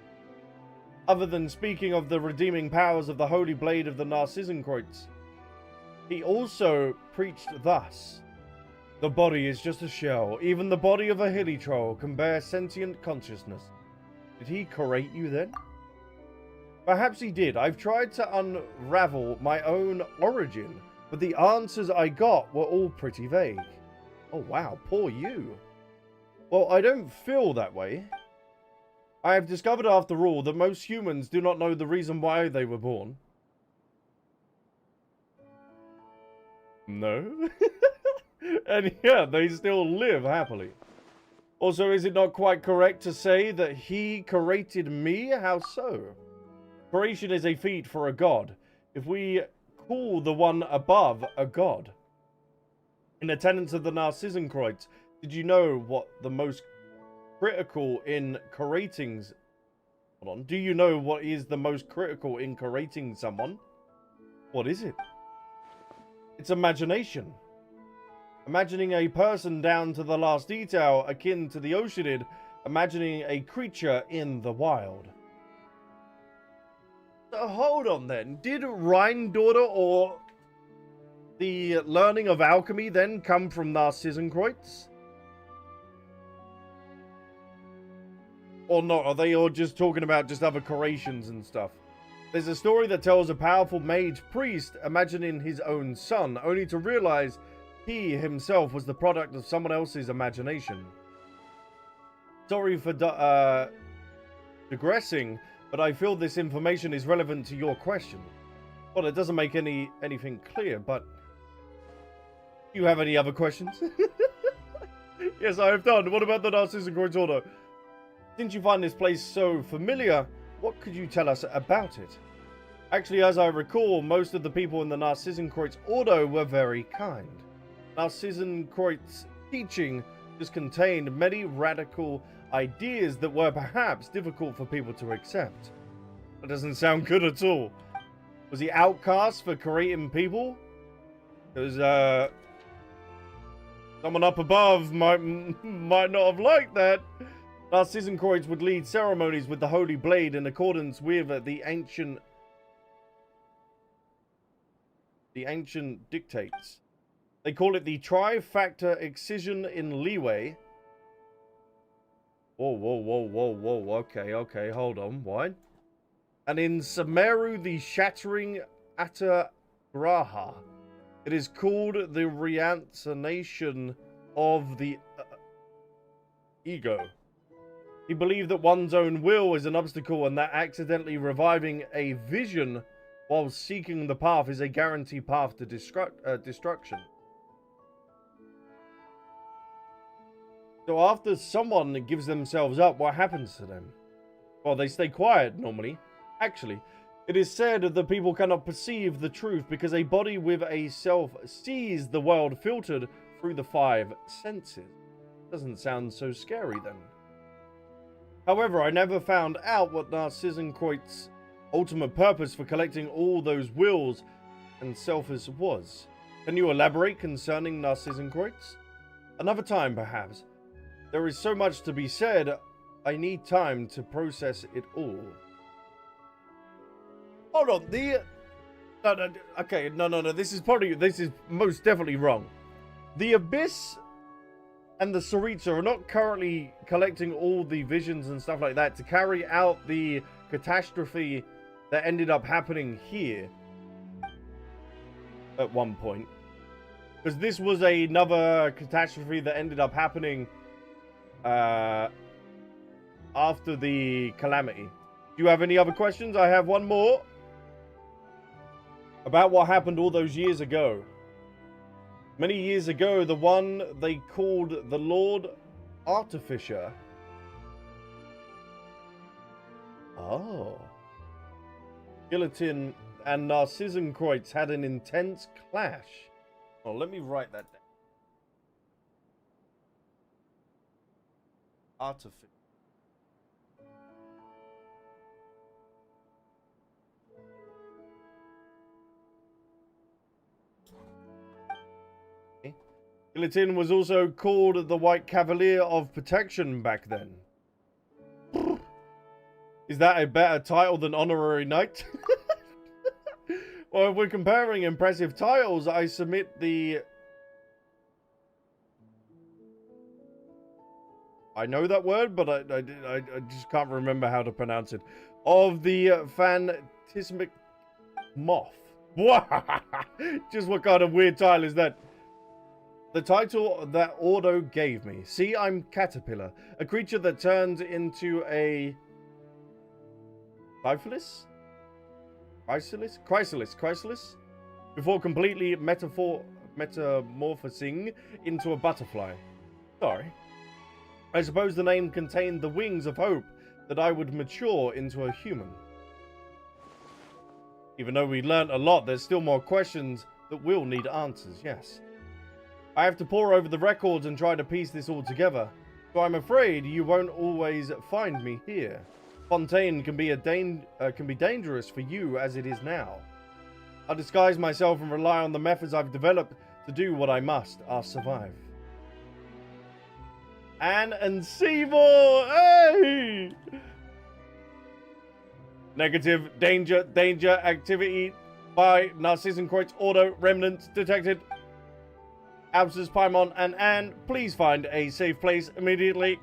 Other than speaking of the redeeming powers of the holy blade of the Narzissenkreuz, he also preached thus. The body is just a shell. Even the body of a hilly troll can bear sentient consciousness. Did he create you then? Perhaps he did. I've tried to unravel my own origin, but the answers I got were all pretty vague. Oh wow, poor you. Well, I don't feel that way. I have discovered after all that most humans do not know the reason why they were born. No? And yeah, they still live happily. Also, is it not quite correct to say that he created me? How so? Creation is a feat for a god. If we call the one above a god. In the tenets of the Narzissenkreuz, did you know what the most critical in creating... Hold on. Do you know what is the most critical in creating someone? What is it? It's imagination. Imagining a person down to the last detail, akin to the Oceanid, imagining a creature in the wild. So hold on then. Did Rheindotter or the learning of alchemy then come from Narzissenkreuz? Or not? Are they all just talking about just other creations and stuff? There's a story that tells a powerful mage priest imagining his own son, only to realize he himself was the product of someone else's imagination. Sorry for digressing, but I feel this information is relevant to your question. Well, it doesn't make anything clear, but Do you have any other questions? Yes, I have done. What about the Narzissenkreuz Ordo? Since you find this place so familiar, what could you tell us about it? Actually, as I recall, most of the people in the Narzissenkreuz Ordo were very kind. Narzissenkreuz's teaching just contained many radical ideas that were perhaps difficult for people to accept. That doesn't sound good at all. Was he outcast for creating people? Because, someone up above might not have liked that. Narzissenkreuz would lead ceremonies with the Holy Blade in accordance with the ancient dictates. They call it the trifactor excision in leeway. Whoa. Okay, hold on. What? And in Sumeru, the shattering Atagraha. It is called the reanimation of the ego. He believed that one's own will is an obstacle and that accidentally reviving a vision while seeking the path is a guaranteed path to destruction. So after someone gives themselves up, what happens to them? Well, they stay quiet normally. Actually, it is said that people cannot perceive the truth because a body with a self sees the world filtered through the 5 senses. Doesn't sound so scary then. However, I never found out what Narzissenkreuz's ultimate purpose for collecting all those wills and selfs was. Can you elaborate concerning Narzissenkreuz? Another time, perhaps. There is so much to be said, I need time to process it all. Hold on, no, this is most definitely wrong. The Abyss and the Saritsa are not currently collecting all the visions and stuff like that to carry out the catastrophe that ended up happening here at one point. Because this was another catastrophe that ended up happening after the calamity. Do you have any other questions? I have one more. About what happened all those years ago. Many years ago, the one they called the Lord Artificer. Oh. Guillotine and Narzissenkreuz had an intense clash. Oh, let me write that down. Artificer. Guillotine was also called the White Cavalier of Protection back then. Is that a better title than Honorary Knight? Well, if we're comparing impressive titles, I submit the... I know that word, but I just can't remember how to pronounce it. Of the Phantasmic Moth. Just what kind of weird title is that? The title that Ordo gave me. See, I'm Caterpillar, a creature that turns into a chrysalis, before completely metamorphosing into a butterfly. Sorry. I suppose the name contained the wings of hope that I would mature into a human. Even though we learnt a lot, there's still more questions that will need answers, yes. I have to pore over the records and try to piece this all together, so I'm afraid you won't always find me here. Fontaine can be dangerous for you as it is now. I'll disguise myself and rely on the methods I've developed to do what I must. I'll survive. Anne and Seymour! Hey! Negative, danger, activity by Narzissenkreuz Ordo remnants detected. Albsterz, Paimon, and Anne, please find a safe place immediately.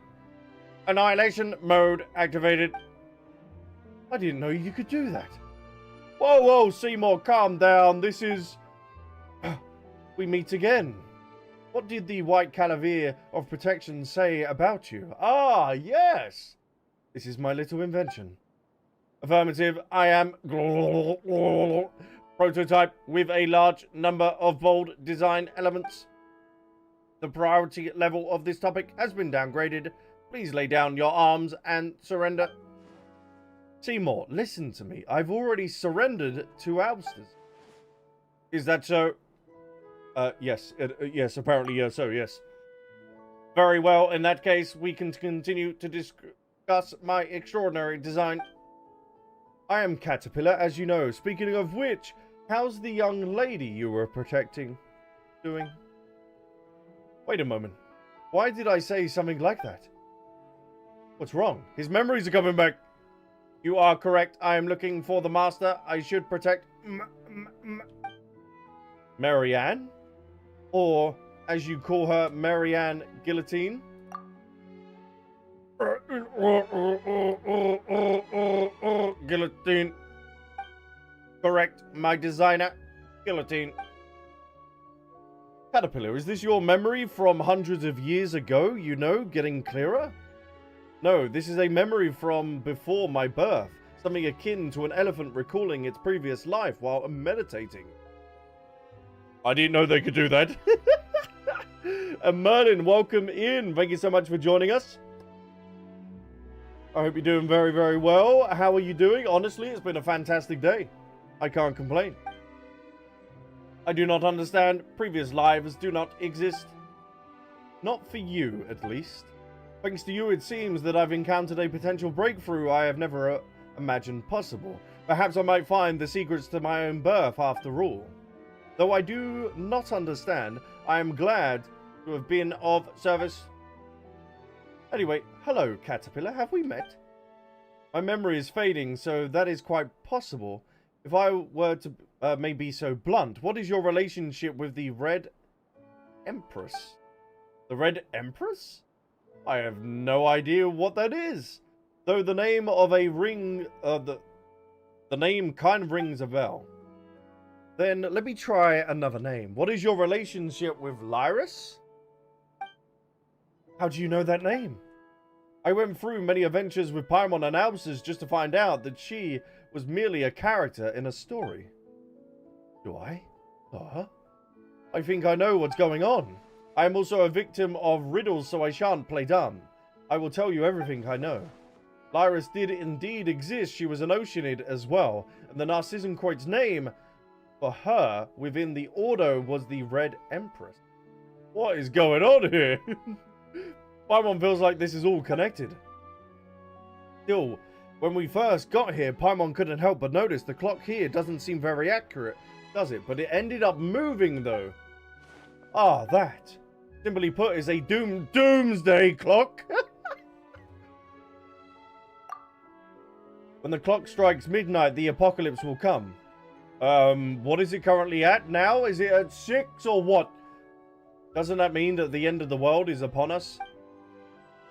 Annihilation mode activated. I didn't know you could do that. Whoa, Seymour, calm down. This is... We meet again. What did the White Cavalier of Protection say about you? Ah, yes. This is my little invention. Affirmative, I am... Prototype with a large number of bold design elements. The priority level of this topic has been downgraded. Please lay down your arms and surrender. Seymour, listen to me. I've already surrendered to Albsterz. Is that so? Yes. Yes, apparently so, yes. Very well, in that case, we can continue to discuss my extraordinary design. I am Caterpillar, as you know. Speaking of which, how's the young lady you were protecting doing? Wait a moment. Why did I say something like that? What's wrong? His memories are coming back. You are correct. I am looking for the master. I should protect Marianne? Or, as you call her, Marianne Guillotine? Guillotine. Correct, my designer. Guillotine. Caterpillar, is this your memory from hundreds of years ago, you know, getting clearer? No, this is a memory from before my birth. Something akin to an elephant recalling its previous life while meditating. I didn't know they could do that. And Merlin, welcome in. Thank you so much for joining us. I hope you're doing very, very well. How are you doing? Honestly, it's been a fantastic day. I can't complain. I do not understand. Previous lives do not exist. Not for you, at least. Thanks to you, it seems that I've encountered a potential breakthrough I have never imagined possible. Perhaps I might find the secrets to my own birth after all. Though I do not understand, I am glad to have been of service. Anyway, hello, Caterpillar. Have we met? My memory is fading, so that is quite possible. If I were to maybe so blunt, what is your relationship with the Red Empress? The Red Empress? I have no idea what that is. Though the name of a ring, the name kind of rings a bell. Then let me try another name. What is your relationship with Lyris? How do you know that name? I went through many adventures with Paimon and Albsterz just to find out that she was merely a character in a story. Do I? I think I know what's going on. I am also a victim of riddles, so I shan't play dumb. I will tell you everything I know. Lyris did indeed exist. She was an Oceanid as well, and the Narzissenkreuz name for her within the Ordo was the Red Empress. What is going on here? Paimon feels like this is all connected. Still, when we first got here, Paimon couldn't help but notice the clock here doesn't seem very accurate, does it? But it ended up moving though. Ah, that. Simply put, is a doomsday clock. When the clock strikes midnight, the apocalypse will come. What is it currently at now? Is it at 6 or what? Doesn't that mean that the end of the world is upon us?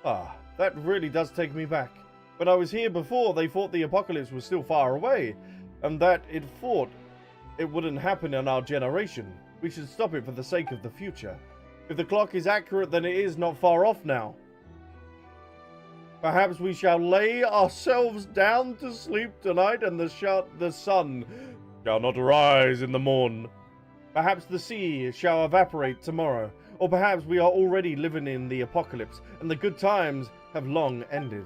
Ah, that really does take me back. When I was here before, they thought the apocalypse was still far away, and that it thought it wouldn't happen in our generation. We should stop it for the sake of the future. If the clock is accurate, then it is not far off now. Perhaps we shall lay ourselves down to sleep tonight, and the sun shall not rise in the morn. Perhaps the sea shall evaporate tomorrow, or perhaps we are already living in the apocalypse, and the good times have long ended.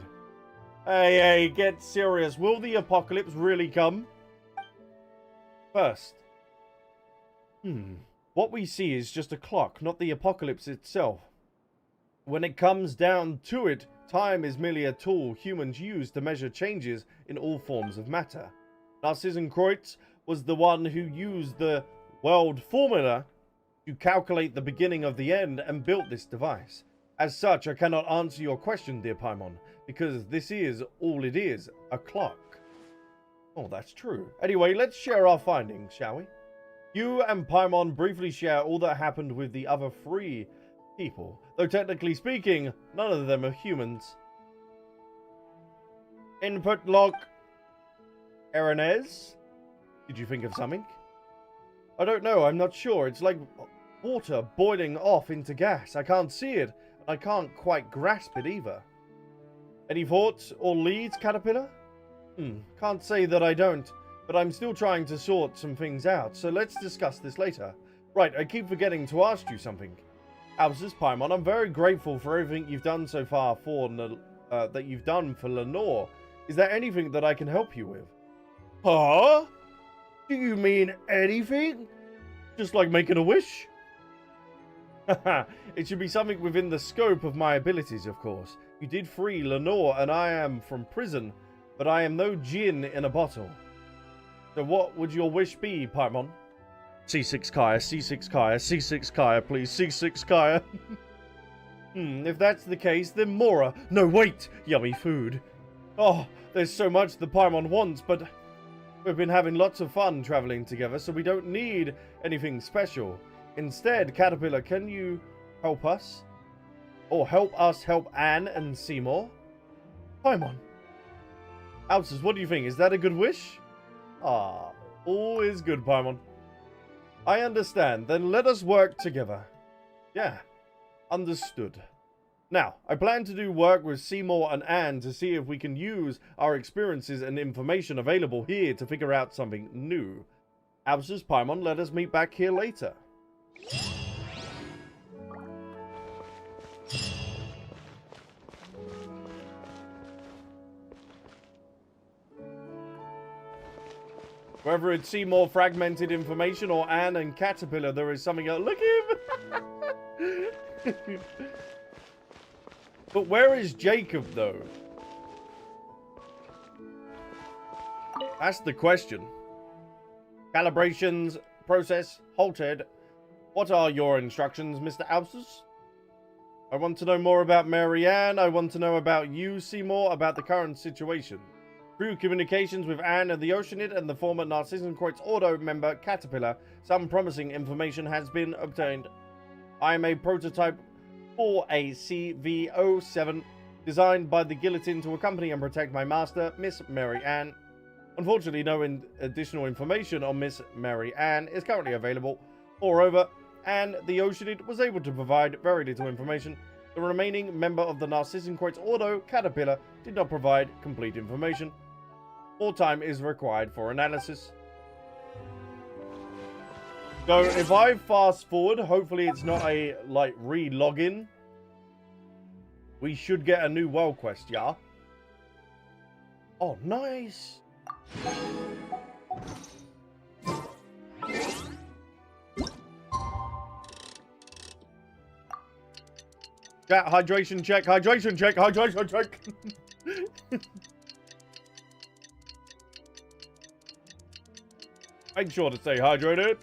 Hey, get serious. Will the apocalypse really come? First, what we see is just a clock, not the apocalypse itself. When it comes down to it, time is merely a tool humans use to measure changes in all forms of matter. Narzissenkreuz was the one who used the world formula to calculate the beginning of the end and built this device. As such, I cannot answer your question, dear Paimon, because this is all it is, a clock. Oh, that's true. Anyway, let's share our findings, shall we? You and Paimon briefly share all that happened with the other 3 people, though technically speaking, none of them are humans. Input log. Aranez? Did you think of something? I don't know, I'm not sure. It's like water boiling off into gas. I can't see it, and I can't quite grasp it either. Any thoughts or leads, Caterpillar? Can't say that I don't, but I'm still trying to sort some things out, so let's discuss this later. Right, I keep forgetting to ask you something. Albsterz, Paimon, I'm very grateful for everything you've done so far for that you've done for Lenore. Is there anything that I can help you with? Huh? Do you mean anything? Just like making a wish? It should be something within the scope of my abilities, of course. You did free Lenore, and I am from prison, but I am no gin in a bottle. So what would your wish be, Paimon? C6 Kaeya, C6 Kaeya, C6 Kaeya, please, C6 Kaeya. If that's the case, then Mora. No, wait! Yummy food. Oh, there's so much the Paimon wants, but we've been having lots of fun traveling together, so we don't need anything special. Instead, Caterpillar, can you help us? Or help us help Anne and Seymour? Paimon. Albsterz, what do you think? Is that a good wish? Ah, all is good, Paimon. I understand. Then let us work together. Yeah, understood. Now, I plan to do work with Seymour and Anne to see if we can use our experiences and information available here to figure out something new. Albsterz, Paimon, let us meet back here later. Whether it's Seymour fragmented information or Anne and Caterpillar, there is something else. Look at him! But where is Jacob, though? That's the question. Calibrations, process, halted. What are your instructions, Mr. Albsterz? I want to know more about Marianne. I want to know about you, Seymour, about the current situation. Through communications with Anne and the Oceanid and the former Narzissenkreuz Ordo member Caterpillar, some promising information has been obtained. I am a prototype for a CV-07 designed by the Guillotine to accompany and protect my master, Miss Mary Ann. Unfortunately, no additional information on Miss Mary Ann is currently available. Moreover, Anne the Oceanid was able to provide very little information. The remaining member of the Narzissenkreuz Ordo, Caterpillar, did not provide complete information. More time is required for analysis. So if I fast forward, hopefully it's not a, like, re-login. We should get a new world quest, yeah? Oh, nice! Chat, hydration check, hydration check, hydration check! Make sure to stay hydrated.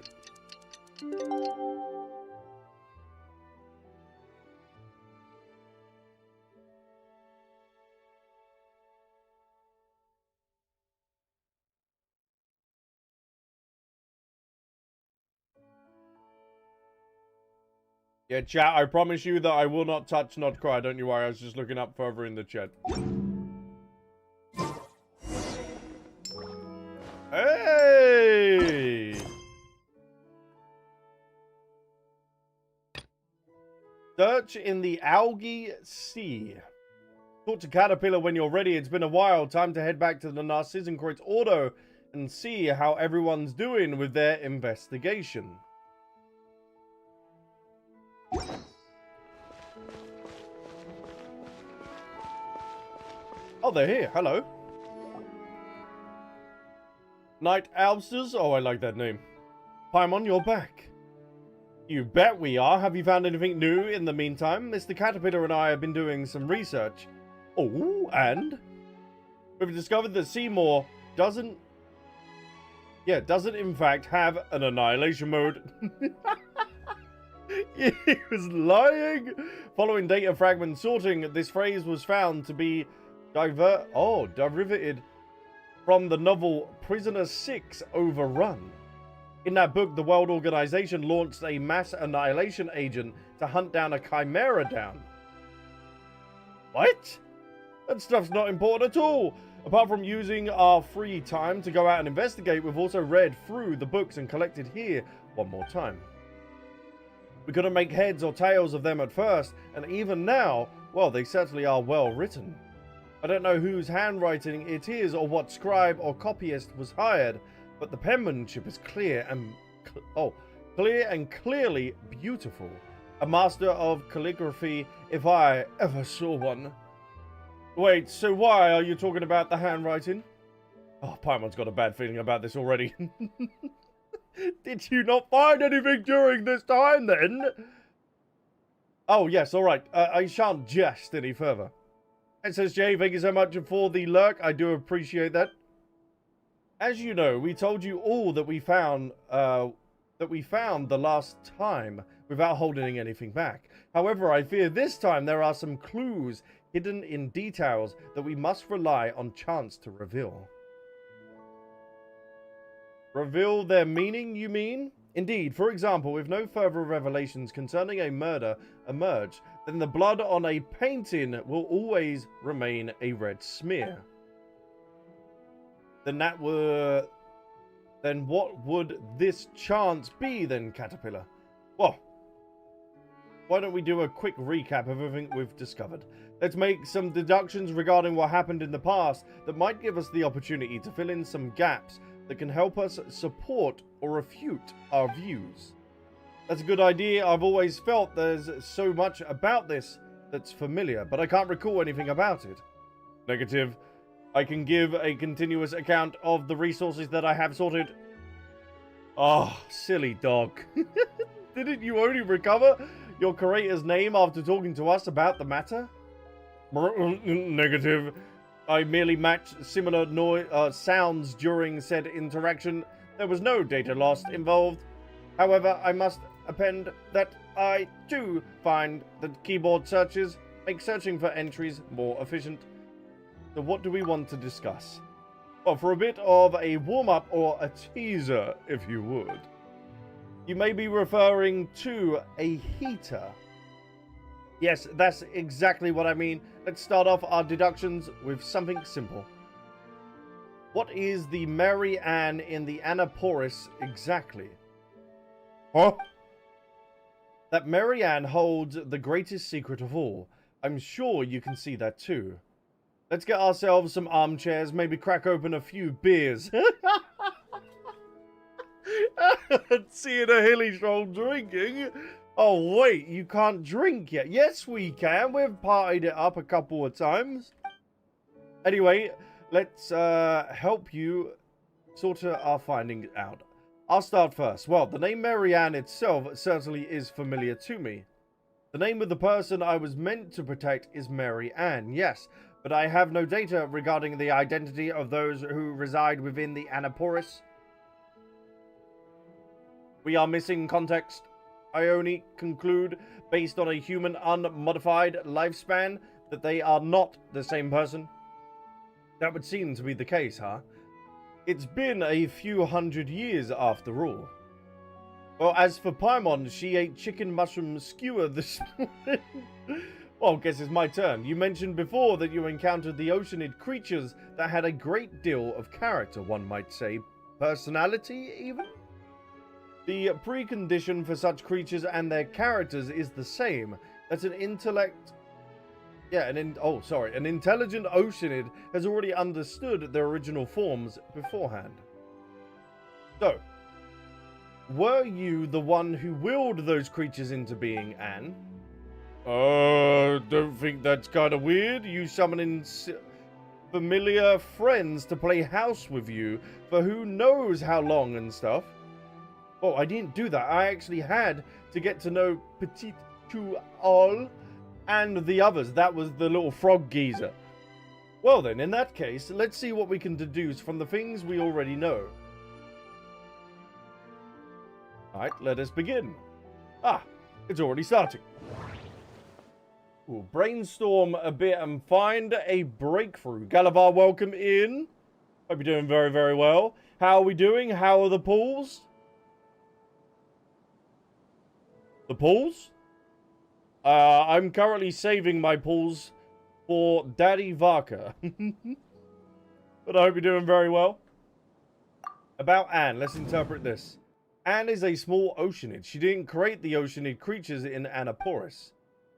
Yeah, chat, I promise you that I will not touch, not cry. Don't you worry, I was just looking up further in the chat. Hey! Search in the algae sea. Talk to Caterpillar when you're ready. It's been a while. Time to head back to the Narzissenkreuz Ordo and see how everyone's doing with their investigation. Oh, they're here. Hello. Knight Albsterz? Oh, I like that name. Paimon, you're back. You bet we are. Have you found anything new in the meantime? Mr. Caterpillar and I have been doing some research. Oh, and? We've discovered that Seymour doesn't in fact have an annihilation mode. He was lying. Following data fragment sorting, this phrase was found to be derivated from the novel Prisoner 6 Overrun. In that book, the World Organization launched a mass annihilation agent to hunt down a Chimera down. What? That stuff's not important at all. Apart from using our free time to go out and investigate, we've also read through the books and collected here one more time. We couldn't make heads or tails of them at first, and even now, well, they certainly are well written. I don't know whose handwriting it is or what scribe or copyist was hired, but the penmanship is clear and clearly beautiful. A master of calligraphy, if I ever saw one. Wait, so why are you talking about the handwriting? Oh, Paimon's got a bad feeling about this already. Did you not find anything during this time, then? Oh, yes, alright. I shan't jest any further. SSJ, thank you so much for the lurk. I do appreciate that. As you know, we told you all that we found the last time without holding anything back. However, I fear this time there are some clues hidden in details that we must rely on chance to reveal. Reveal their meaning, you mean? Indeed, for example, if no further revelations concerning a murder emerge, then the blood on a painting will always remain a red smear. Then what would this chance be then, Caterpillar? Well, why don't we do a quick recap of everything we've discovered? Let's make some deductions regarding what happened in the past that might give us the opportunity to fill in some gaps that can help us support or refute our views. That's a good idea. I've always felt there's so much about this that's familiar, but I can't recall anything about it. Negative. I can give a continuous account of the resources that I have sorted. Oh, silly dog. Didn't you only recover your creator's name after talking to us about the matter? Negative. I merely matched similar sounds during said interaction. There was no data loss involved. However, I must append that I too find that keyboard searches make searching for entries more efficient. So what do we want to discuss? Well, for a bit of a warm-up or a teaser, if you would. You may be referring to a heater. Yes, that's exactly what I mean. Let's start off our deductions with something simple. What is the Mary Ann in the Anaporis exactly? Huh? That Mary Ann holds the greatest secret of all. I'm sure you can see that too. Let's get ourselves some armchairs, maybe crack open a few beers. Seeing a hilly troll drinking. Oh, wait, you can't drink yet. Yes, we can. We've partied it up a couple of times. Anyway, let's help you sort our findings out. I'll start first. Well, the name Marianne itself certainly is familiar to me. The name of the person I was meant to protect is Mary Ann, yes, but I have no data regarding the identity of those who reside within the Anaporis. We are missing context. I only conclude, based on a human unmodified lifespan, that they are not the same person. That would seem to be the case, huh? It's been a few hundred years after all. Well, as for Paimon, she ate chicken mushroom skewer this morning. Well, guess it's my turn. You mentioned before that you encountered the oceanid creatures that had a great deal of character, one might say. Personality, even? The precondition for such creatures and their characters is the same. That's an intellect... Yeah, an intelligent oceanid has already understood their original forms beforehand. So, were you the one who willed those creatures into being, Anne? Don't think that's kind of weird. You summoning familiar friends to play house with you for who knows how long and stuff. Oh, I didn't do that. I actually had to get to know Petit Tual and the others. That was the little frog geezer. Well then, in that case, let's see what we can deduce from the things we already know. Alright, let us begin. Ah, it's already starting. We'll brainstorm a bit and find a breakthrough. Galavar, welcome in. Hope you're doing very, very well. How are we doing? How are the pools? The pools? I'm currently saving my pools for Daddy Varka. But I hope you're doing very well. About Anne, let's interpret this. Anne is a small oceanid. She didn't create the oceanid creatures in Anaporis.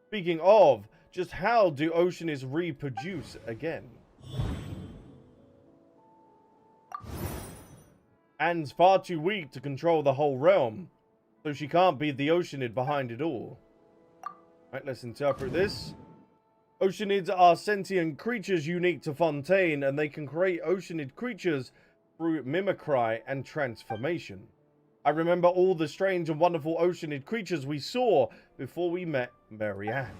Speaking of, just how do oceanids reproduce again? Anne's far too weak to control the whole realm, so she can't be the oceanid behind it all. Right, let's interpret this. Oceanids are sentient creatures unique to Fontaine, and they can create oceanid creatures through mimicry and transformation. I remember all the strange and wonderful oceanid creatures we saw before we met Marianne.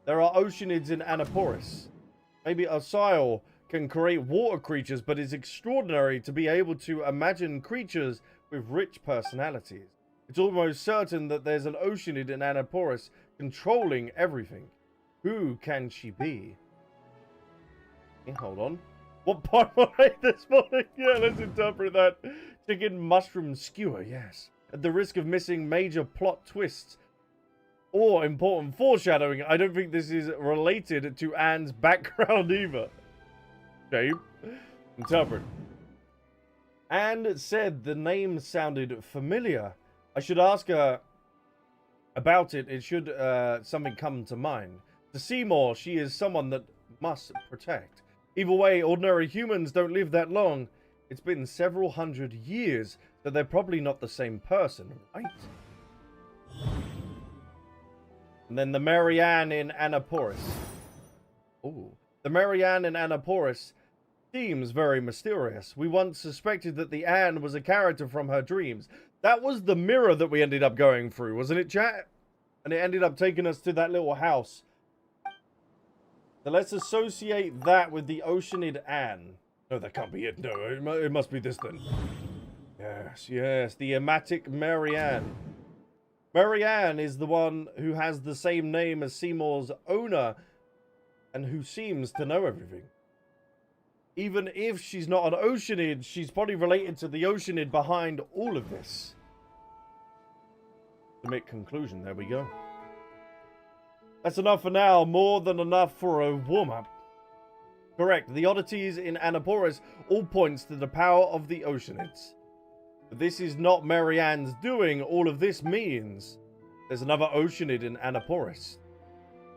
There are oceanids in Anaporis. Maybe Osile can create water creatures, but it's extraordinary to be able to imagine creatures with rich personalities. It's almost certain that there's an oceanid in Anaporis controlling everything. Who can she be? Okay, hold on. What part was I this morning? Yeah, let's interpret that. Chicken mushroom skewer, yes. At the risk of missing major plot twists or important foreshadowing, I don't think this is related to Anne's background either. Okay, interpret. Anne said the name sounded familiar. I should ask her about it. It should something come to mind. To Seymour, she is someone that must protect. Either way, ordinary humans don't live that long. It's been several hundred years, so they're probably not the same person, right? And then the Marianne in Anaporis. Ooh. The Marianne in Anaporis seems very mysterious. We once suspected that the Anne was a character from her dreams. That was the mirror that we ended up going through, wasn't it, chat? And it ended up taking us to that little house. So let's associate that with the Oceanid Anne. No, that can't be it. No, it must be this then. Yes, yes, the Ematic Marianne. Marianne is the one who has the same name as Seymour's owner and who seems to know everything. Even if she's not an Oceanid, she's probably related to the Oceanid behind all of this. To make conclusion, there we go. That's enough for now, more than enough for a warm-up. Correct, the oddities in Anaporis all points to the power of the Oceanids. But this is not Marianne's doing. All of this means there's another Oceanid in Anaporis.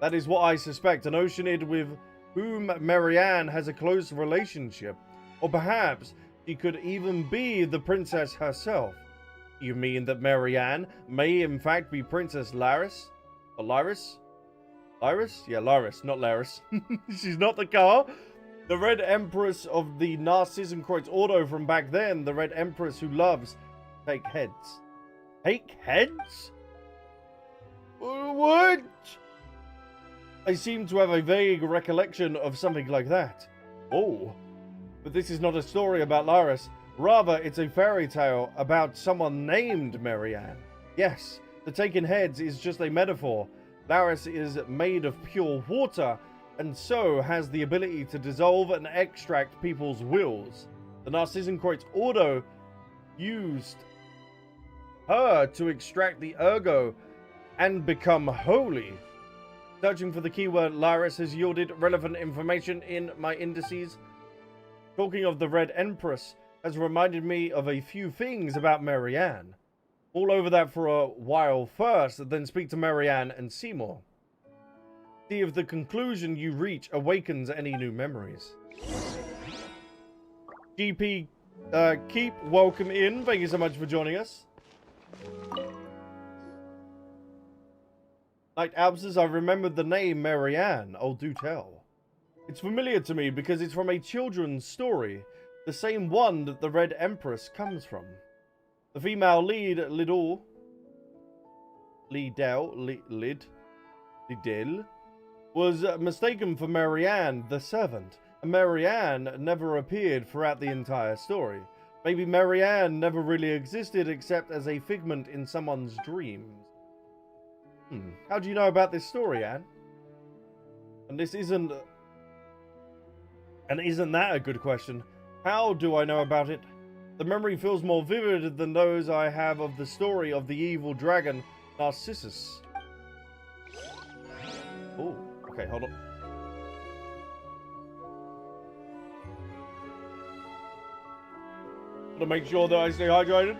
That is what I suspect, an Oceanid with whom Marianne has a close relationship. Or perhaps she could even be the princess herself. You mean that Marianne may in fact be Princess Laris? Or Lyris? Lyris? Yeah, Lyris, not Laris. She's not the car. The Red Empress of the Narzissenkreuz Ordo from back then. The Red Empress who loves take heads. Take heads? What? I seem to have a vague recollection of something like that. Oh. But this is not a story about Laris. Rather, it's a fairy tale about someone named Marianne. Yes, the taken heads is just a metaphor. Laris is made of pure water, and so has the ability to dissolve and extract people's wills. The Narzissenkreuz Ordo used her to extract the ergo and become holy. Searching for the keyword Laris has yielded relevant information in my indices. Talking of the Red Empress has reminded me of a few things about Marianne. All over that for a while first, then speak to Marianne and Seymour. See if the conclusion you reach awakens any new memories. GP Keep, welcome in. Thank you so much for joining us. Like Albsterz, I remembered the name Marianne. Oh, do tell. It's familiar to me because it's from a children's story, the same one that the Red Empress comes from. The female lead, Liddell, was mistaken for Marianne, the servant, and Marianne never appeared throughout the entire story. Maybe Marianne never really existed except as a figment in someone's dreams. How do you know about this story, Anne? And isn't that a good question? How do I know about it? The memory feels more vivid than those I have of the story of the evil dragon, Narcissus. Oh, okay, hold on. To make sure that I stay hydrated.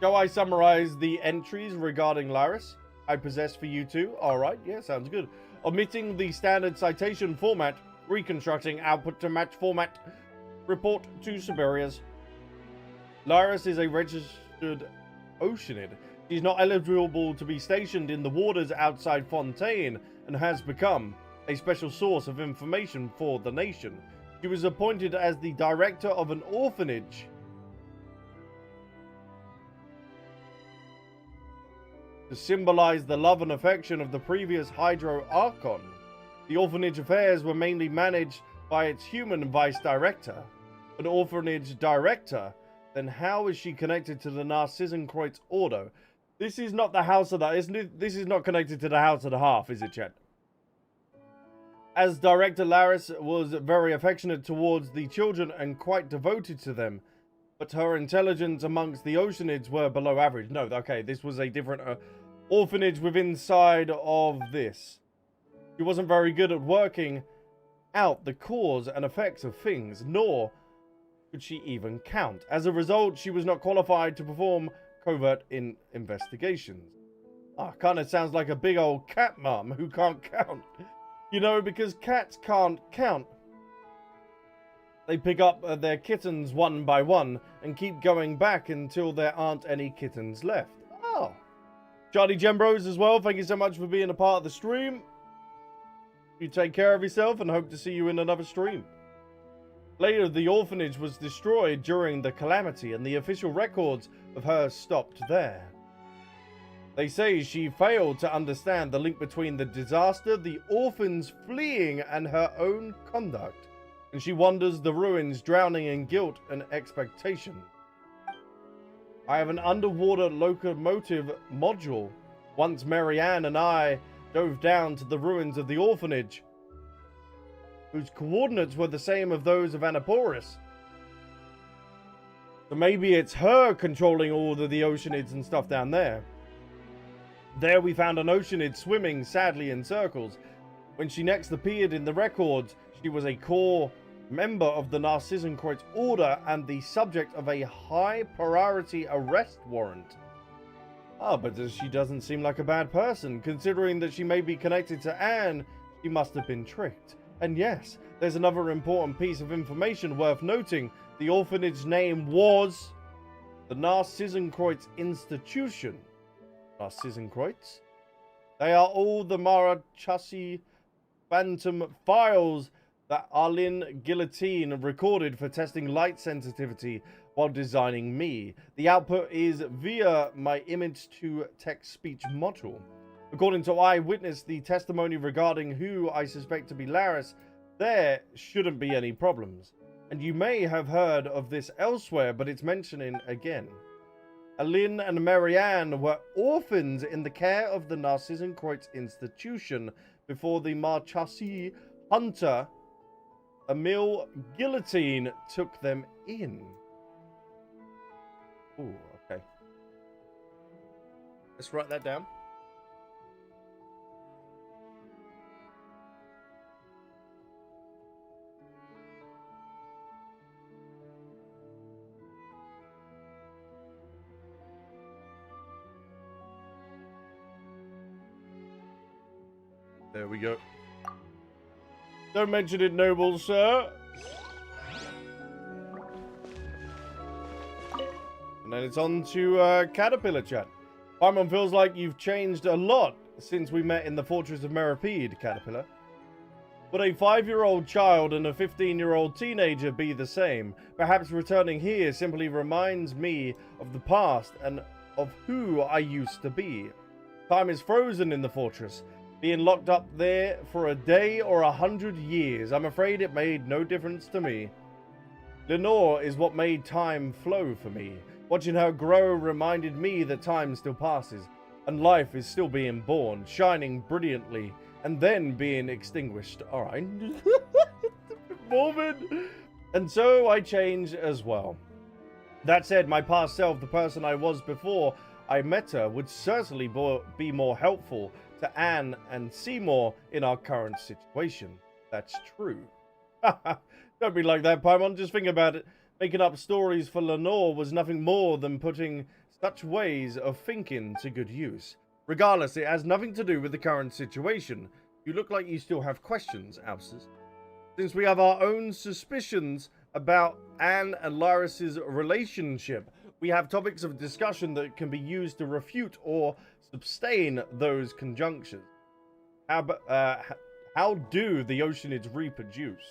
Shall I summarize the entries regarding Laris I possess for you two? Alright, yeah, sounds good. Omitting the standard citation format, reconstructing output to match format, report to superiors. Lyris is a registered oceanid. She's not eligible to be stationed in the waters outside Fontaine and has become a special source of information for the nation. She was appointed as the director of an orphanage to symbolize the love and affection of the previous Hydro Archon. The orphanage affairs were mainly managed by its human vice director. An orphanage director? Then how is she connected to the Narzissenkreuz Ordo? This is not the House of the... This is not connected to the House of the Half, is it, chat? As director, Laris was very affectionate towards the children and quite devoted to them. But her intelligence amongst the oceanids were below average. No, okay, this was a different orphanage within inside of this. She wasn't very good at working out the cause and effects of things, nor could she even count. As a result, she was not qualified to perform covert investigations. Kind of sounds like a big old cat mum who can't count. You know, because cats can't count. They pick up their kittens one by one and keep going back until there aren't any kittens left. Oh. Charlie Gembros as well, thank you so much for being a part of the stream. You take care of yourself and hope to see you in another stream. Later, the orphanage was destroyed during the calamity and the official records of her stopped there. They say she failed to understand the link between the disaster, the orphans fleeing, and her own conduct. And she wanders the ruins, drowning in guilt and expectation. I have an underwater locomotive module. Once Marianne and I dove down to the ruins of the orphanage, whose coordinates were the same as those of Anaporis. So maybe it's her controlling all of the oceanids and stuff down there. There we found an oceanid swimming sadly in circles. When she next appeared in the records, she was a core member of the Narzissenkreuz Ordo and the subject of a high priority arrest warrant. But she doesn't seem like a bad person. Considering that she may be connected to Anne, she must have been tricked. And yes, there's another important piece of information worth noting. The orphanage name was the Narzissenkreuz Institution. Narzissenkreuz? They are all the Marachasi Phantom files that Arlene Guillotine recorded for testing light sensitivity while designing me. The output is via my image-to-text-speech module. According to Eyewitness, the testimony regarding who I suspect to be Laris, there shouldn't be any problems. And you may have heard of this elsewhere, but it's mentioning again. Aline and Marianne were orphans in the care of the Narzissenkreuz Institution before the Marchasi hunter Emil Guillotine took them in. Ooh, okay. Let's write that down. There we go. Don't mention it, noble sir. And then it's on to Caterpillar chat. Paimon feels like you've changed a lot since we met in the Fortress of Meripede, Caterpillar. Would a 5-year-old child and a 15-year-old teenager be the same? Perhaps returning here simply reminds me of the past and of who I used to be. Time is frozen in the fortress. Being locked up there for a day or 100 years, I'm afraid it made no difference to me. Lenore is what made time flow for me. Watching her grow reminded me that time still passes, and life is still being born, shining brilliantly, and then being extinguished. Alright. Morbid. And so I changed as well. That said, my past self, the person I was before I met her, would certainly be more helpful to Anne and Seymour in our current situation. That's true. Don't be like that, Paimon. Just think about it. Making up stories for Lenore was nothing more than putting such ways of thinking to good use. Regardless, it has nothing to do with the current situation. You look like you still have questions, Albsterz. Since we have our own suspicions, about Anne and Lyris's relationship. We have topics of discussion that can be used to refute or sustain those conjunctions. How do the Oceanids reproduce?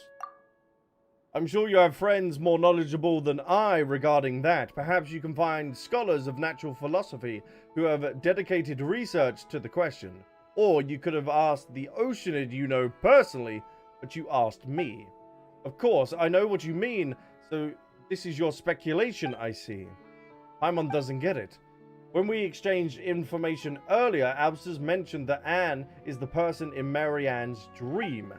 I'm sure you have friends more knowledgeable than I regarding that. Perhaps you can find scholars of natural philosophy who have dedicated research to the question. Or you could have asked the Oceanid you know personally, but you asked me. Of course, I know what you mean, so this is your speculation, I see. Paimon doesn't get it. When we exchanged information earlier, Albsterz mentioned that Anne is the person in Marianne's dream.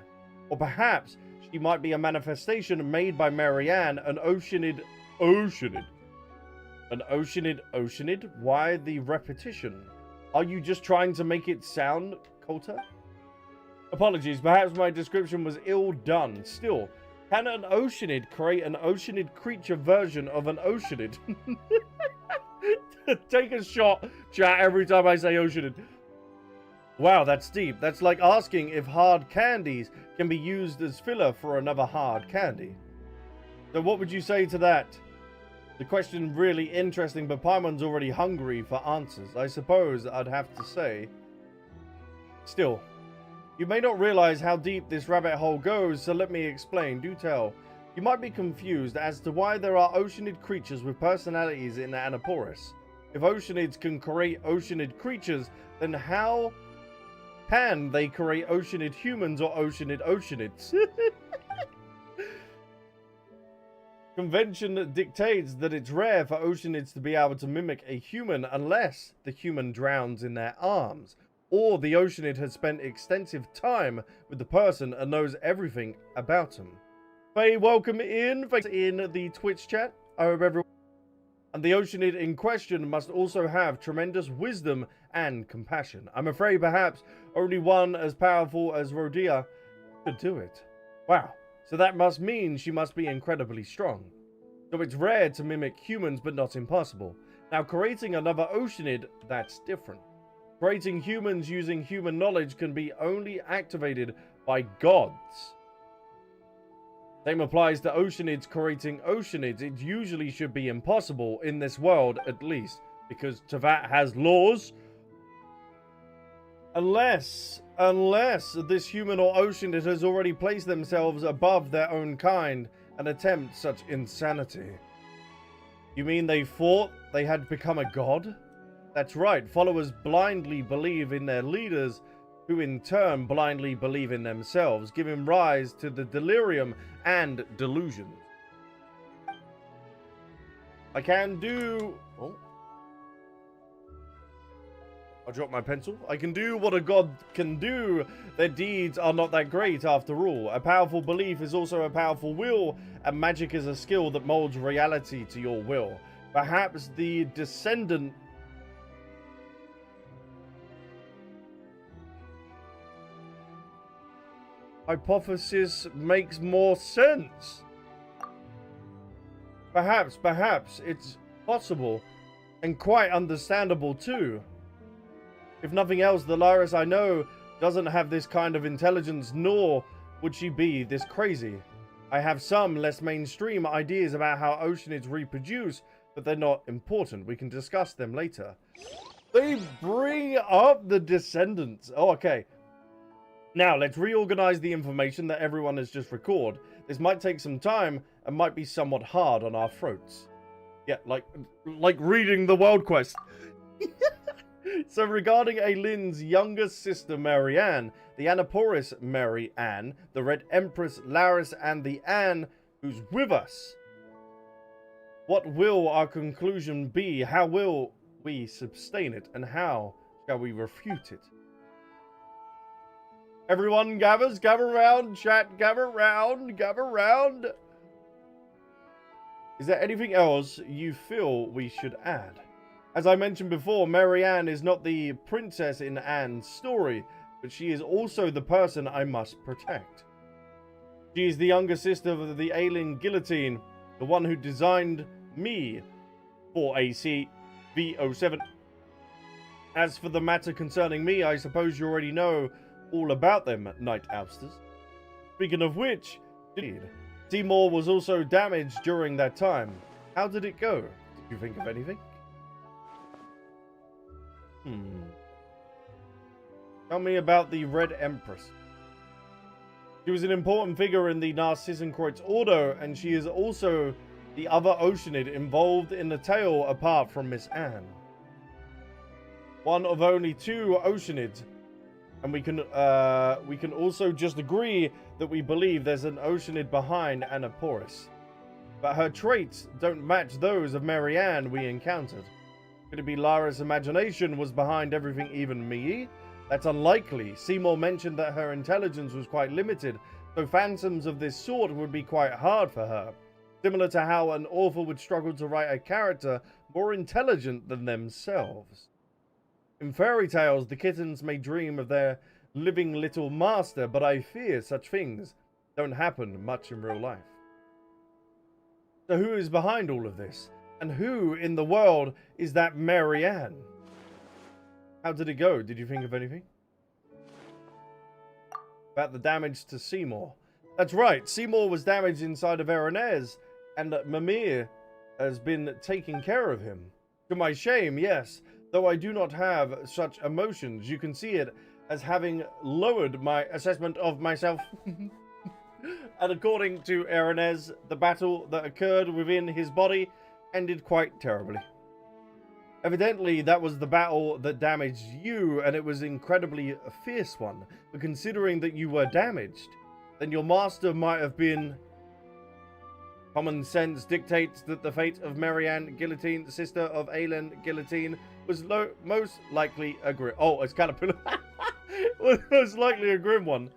Or perhaps she might be a manifestation made by Marianne, an Oceanid. An Oceanid? Why the repetition? Are you just trying to make it sound culter? Apologies, perhaps my description was ill done. Still, can an Oceanid create an Oceanid creature version of an Oceanid? Take a shot, chat, every time I say Oceanid. Wow, that's deep. That's like asking if hard candies can be used as filler for another hard candy. So what would you say to that? The question really interesting, but Paimon's already hungry for answers. I suppose I'd have to say. Still, you may not realize how deep this rabbit hole goes, so let me explain. Do tell. You might be confused as to why there are Oceanid creatures with personalities in Anaporis. If Oceanids can create Oceanid creatures, then how can they create Oceanid humans or Oceanid Oceanids? Convention dictates that it's rare for Oceanids to be able to mimic a human unless the human drowns in their arms, or the Oceanid has spent extensive time with the person and knows everything about him. Faye, welcome in. Thanks in the Twitch chat. I hope everyone... And the Oceanid in question must also have tremendous wisdom and compassion. I'm afraid perhaps only one as powerful as Rodia could do it. Wow. So that must mean she must be incredibly strong. So it's rare to mimic humans, but not impossible. Now, creating another Oceanid, that's different. Creating humans using human knowledge can be only activated by gods. Same applies to Oceanids creating Oceanids. It usually should be impossible in this world, at least, because Teyvat has laws. Unless this human or Oceanid has already placed themselves above their own kind and attempt such insanity. You mean they thought they had become a god? That's right, followers blindly believe in their leaders, who in turn blindly believe in themselves, giving rise to the delirium and delusion. I can do... Oh. I dropped my pencil. I can do what a god can do. Their deeds are not that great after all. A powerful belief is also a powerful will, and magic is a skill that molds reality to your will. Perhaps the descendant... hypothesis makes more sense. Perhaps it's possible and quite understandable too. If nothing else, the Lyris I know doesn't have this kind of intelligence, nor would she be this crazy. I have some less mainstream ideas about how Oceanids reproduce, but they're not important. We can discuss them later. They bring up the descendants. Oh, okay. Now, let's reorganize the information that everyone has just recorded. This might take some time and might be somewhat hard on our throats. Yeah, like reading the World Quest. So regarding Aylin's younger sister Marianne, the Anaporis Marianne, the Red Empress Laris, and the Anne who's with us, what will our conclusion be? How will we sustain it? And how shall we refute it? Everyone gather round, chat, gather round. Is there anything else you feel we should add? As I mentioned before, Marianne is not the princess in Anne's story, but she is also the person I must protect. She is the younger sister of the Aylin Guillotine, the one who designed me for AC V07. As for the matter concerning me, I suppose you already know all about them, Knight Albsterz. Speaking of which, indeed, Seymour was also damaged during that time. How did it go? Did you think of anything? Tell me about the Red Empress. She was an important figure in the Narzissenkreuz Ordo, and she is also the other Oceanid involved in the tale apart from Miss Anne. One of only 2 Oceanids, and we can also just agree that we believe there's an Oceanid behind Alpaca. But her traits don't match those of Marianne we encountered. Could it be Lara's imagination was behind everything, even me? That's unlikely. Seymour mentioned that her intelligence was quite limited, so phantoms of this sort would be quite hard for her. Similar to how an author would struggle to write a character more intelligent than themselves. In fairy tales, the kittens may dream of their living little master, but I fear such things don't happen much in real life. So who is behind all of this? And who in the world is that Marianne? How did it go? Did you think of anything? About the damage to Seymour. That's right, Seymour was damaged inside of Aranez, and Mimir has been taking care of him. To my shame, yes. Though I do not have such emotions, you can see it as having lowered my assessment of myself. And according to Aranez, the battle that occurred within his body ended quite terribly. Evidently, that was the battle that damaged you, and it was incredibly a fierce one. But considering that you were damaged, then your master might have been... Common sense dictates that the fate of Marianne Guillotine, sister of Aelin Guillotine, was most likely a grim... Oh, it's Caterpillar. Most likely a grim one.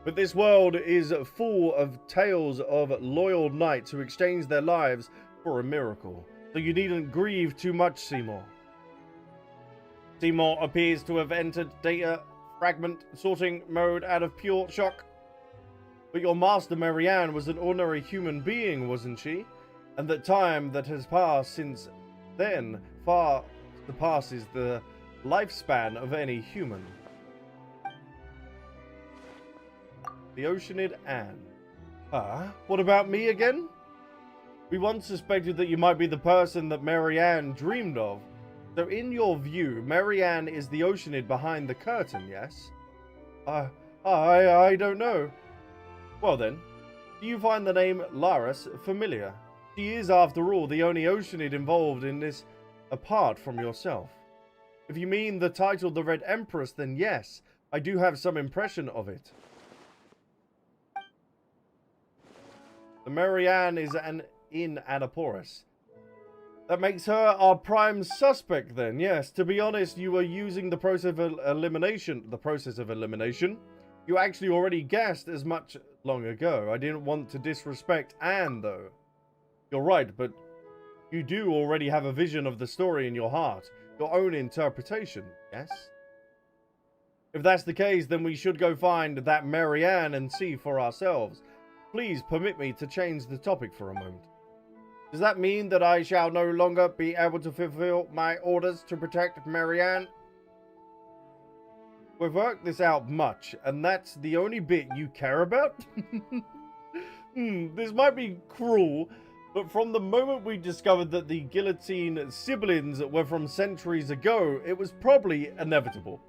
But this world is full of tales of loyal knights who exchanged their lives for a miracle. So you needn't grieve too much, Seymour. Seymour appears to have entered data fragment sorting mode out of pure shock. But your master Marianne was an ordinary human being, wasn't she? And the time that has passed since then far surpasses the lifespan of any human. The Oceanid Anne. What about me again? We once suspected that you might be the person that Marianne dreamed of. So in your view, Marianne is the Oceanid behind the curtain, yes? I don't know. Well then, do you find the name Laris familiar? She is, after all, the only Oceanid involved in this apart from yourself. If you mean the title The Red Empress, then yes, I do have some impression of it. The Marianne is in Alpaca. That makes her our prime suspect then, yes. To be honest, you were using the process of elimination. You actually already guessed as much long ago. I didn't want to disrespect Anne, though. You're right, but you do already have a vision of the story in your heart. Your own interpretation, yes? If that's the case, then we should go find that Marianne and see for ourselves. Please permit me to change the topic for a moment. Does that mean that I shall no longer be able to fulfill my orders to protect Marianne? We've worked this out much, and that's the only bit you care about? This might be cruel, but from the moment we discovered that the guillotine siblings were from centuries ago, it was probably inevitable.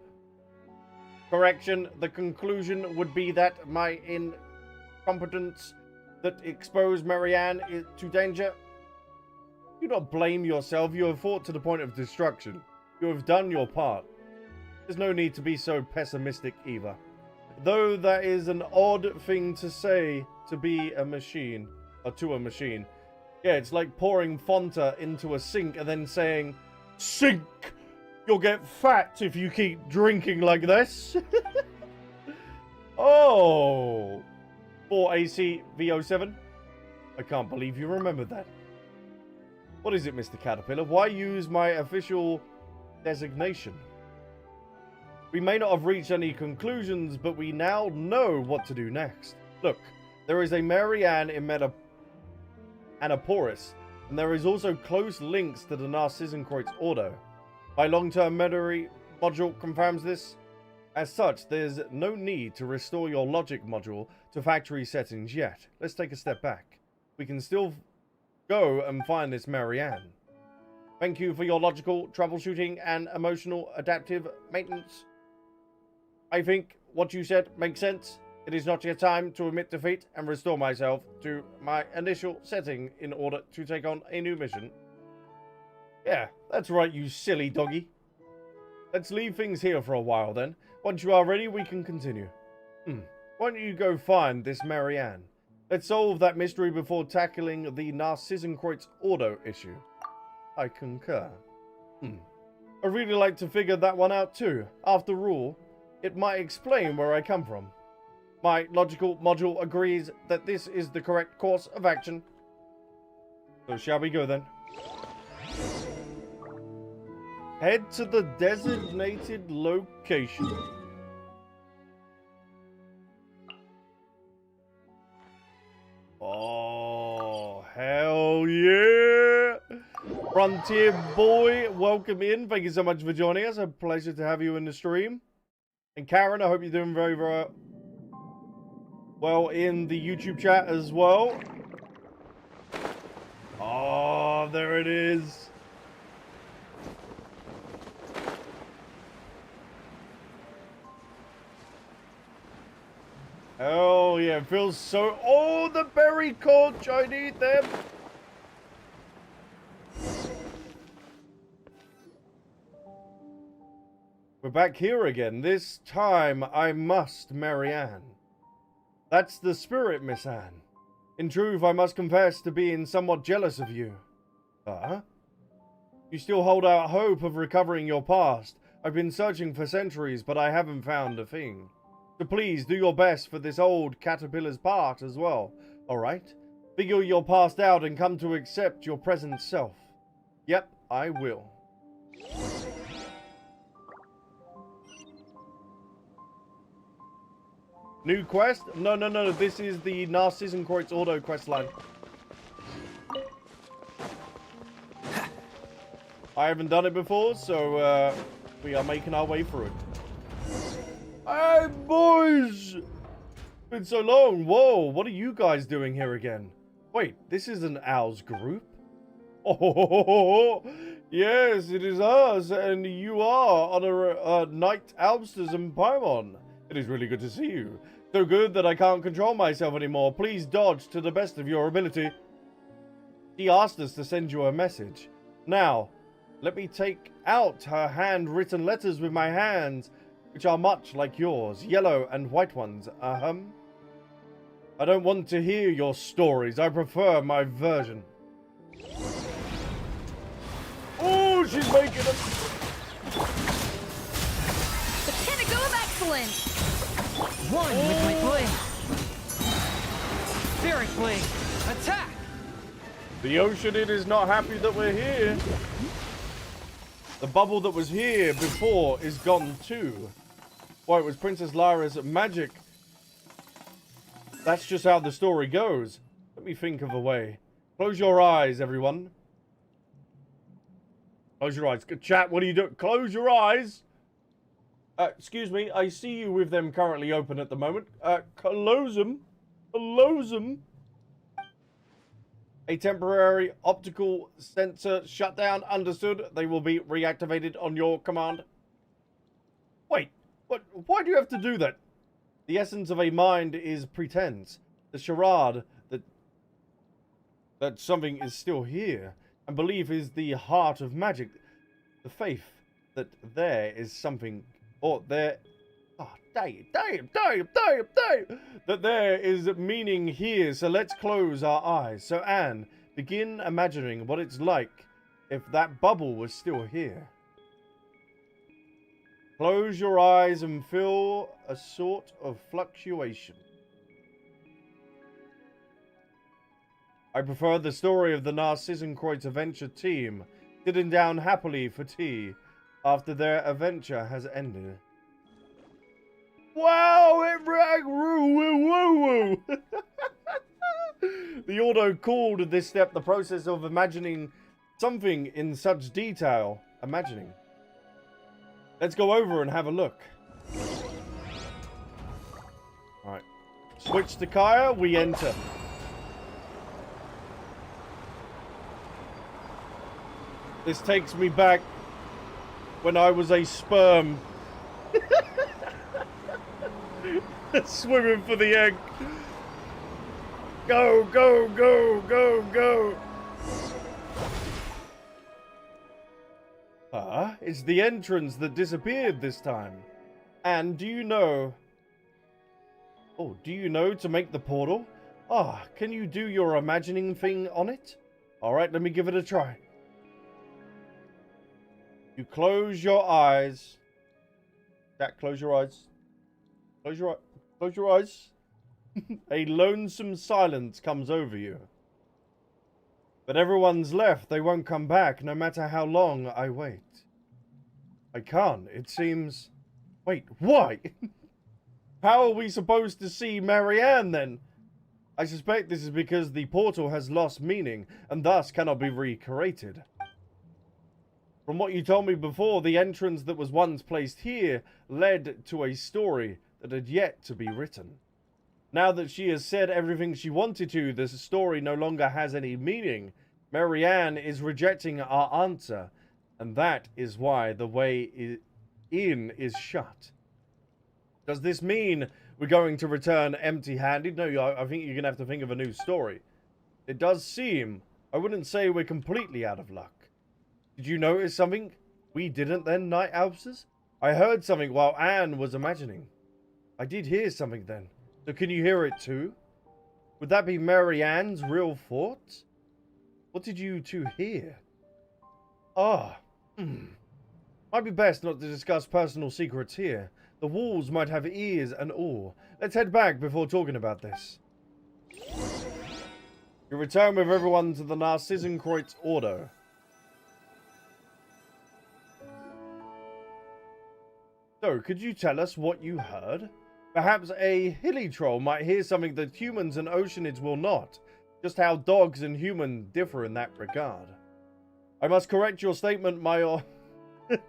Correction, the conclusion would be that my incompetence that exposed Marianne to danger. Do not blame yourself. You have fought to the point of destruction. You have done your part. There's no need to be so pessimistic either. Though that is an odd thing to say to be a machine, or to a machine. Yeah, it's like pouring Fanta into a sink and then saying, "Sink! You'll get fat if you keep drinking like this." Oh! 4AC V07? I can't believe you remembered that. What is it, Mr. Caterpillar? Why use my official designation? We may not have reached any conclusions, but we now know what to do next. Look, there is a Marianne in Alpaca, and there is also close links to the Narzissenkreuz Ordo. My long-term memory module confirms this. As such, there's no need to restore your logic module to factory settings yet. Let's take a step back. We can still go and find this Marianne. Thank you for your logical troubleshooting and emotional adaptive maintenance. I think what you said makes sense. It is not yet time to admit defeat and restore myself to my initial setting in order to take on a new mission. Yeah, that's right, you silly doggy. Let's leave things here for a while then. Once you are ready, we can continue. Why don't you go find this Marianne? Let's solve that mystery before tackling the Narzissenkreuz Ordo issue. I concur. I'd really like to figure that one out too. After all, it might explain where I come from. My logical module agrees that this is the correct course of action. So shall we go then? Head to the designated location. Oh, hell yeah! Frontier boy, welcome in. Thank you so much for joining us. A pleasure to have you in the stream. And Karen, I hope you're doing very, very well in the YouTube chat as well. Oh, there it is. Oh, yeah, it feels so... Oh, the berry conch, I need them. We're back here again. This time, I must marry Anne. That's the spirit, Miss Anne. In truth, I must confess to being somewhat jealous of you. You still hold out hope of recovering your past. I've been searching for centuries, but I haven't found a thing. So please, do your best for this old caterpillar's part as well, alright? Figure you're passed out and come to accept your present self. Yep, I will. New quest? No, this is the Narzissenkreuz Ordo quest line. I haven't done it before, so we are making our way through it. Hey, boys! Been so long. Whoa, what are you guys doing here again? Wait, this isn't Al's group? Oh, yes, it is us, and you are on a night Albsterz and Paimon. It is really good to see you. So good that I can't control myself anymore. Please dodge to the best of your ability. She asked us to send you a message. Now, let me take out her handwritten letters with my hands, which are much like yours, yellow and white ones, I don't want to hear your stories, I prefer my version. Oh, she's making them! The pinnacle of excellence! One with my blade. Spirit blade. Attack! The Oceanid is not happy that we're here. The bubble that was here before is gone too. Well, it was Princess Lyra's magic. That's just how the story goes. Let me think of a way. Close your eyes, everyone. Close your eyes. Chat, what are you doing? Close your eyes. Excuse me, I see you with them currently open at the moment. Close them. Close them. A temporary optical sensor shutdown. Understood. They will be reactivated on your command. Wait. What? Why do you have to do that? The essence of a mind is pretense. The charade that something is still here. And belief is the heart of magic. The faith that there is something, or there... Oh, damn. That there is meaning here. So let's close our eyes. So Anne, begin imagining what it's like if that bubble was still here. Close your eyes and feel a sort of fluctuation. I prefer the story of the Narzissenkreuz adventure team sitting down happily for tea after their adventure has ended. Wow, it rang woo. The Ordo called this step the process of imagining something in such detail. Imagining. Let's go over and have a look. Switch to Kaeya, we enter. This takes me back when I was a sperm. Swimming for the egg. Go, go, go, go, go. Ah, it's the entrance that disappeared this time. And do you know... Oh, do you know to make the portal? Ah, can you do your imagining thing on it? Alright, let me give it a try. You close your eyes. Jack, close your eyes. Close your eyes. Close your eyes. A lonesome silence comes over you. But everyone's left. They won't come back, no matter how long I wait. I can't. It seems... Wait, why? How are we supposed to see Marianne, then? I suspect this is because the portal has lost meaning, and thus cannot be recreated. From what you told me before, the entrance that was once placed here led to a story that had yet to be written. Now that she has said everything she wanted to, the story no longer has any meaning. Marianne is rejecting our answer, and that is why the way in is shut. Does this mean we're going to return empty-handed? No, I think you're going to have to think of a new story. It does seem, I wouldn't say we're completely out of luck. Did you notice something we didn't then, Night Albsterz? I heard something while Anne was imagining. I did hear something then. So can you hear it too? Would that be Marianne's real thoughts? What did you two hear? Ah. Might be best not to discuss personal secrets here. The walls might have ears and all. Let's head back before talking about this. You return with everyone to the Narzissenkreuz Ordo. So, could you tell us what you heard? Perhaps a hilly troll might hear something that humans and oceanids will not. Just how dogs and humans differ in that regard. I must correct your statement, my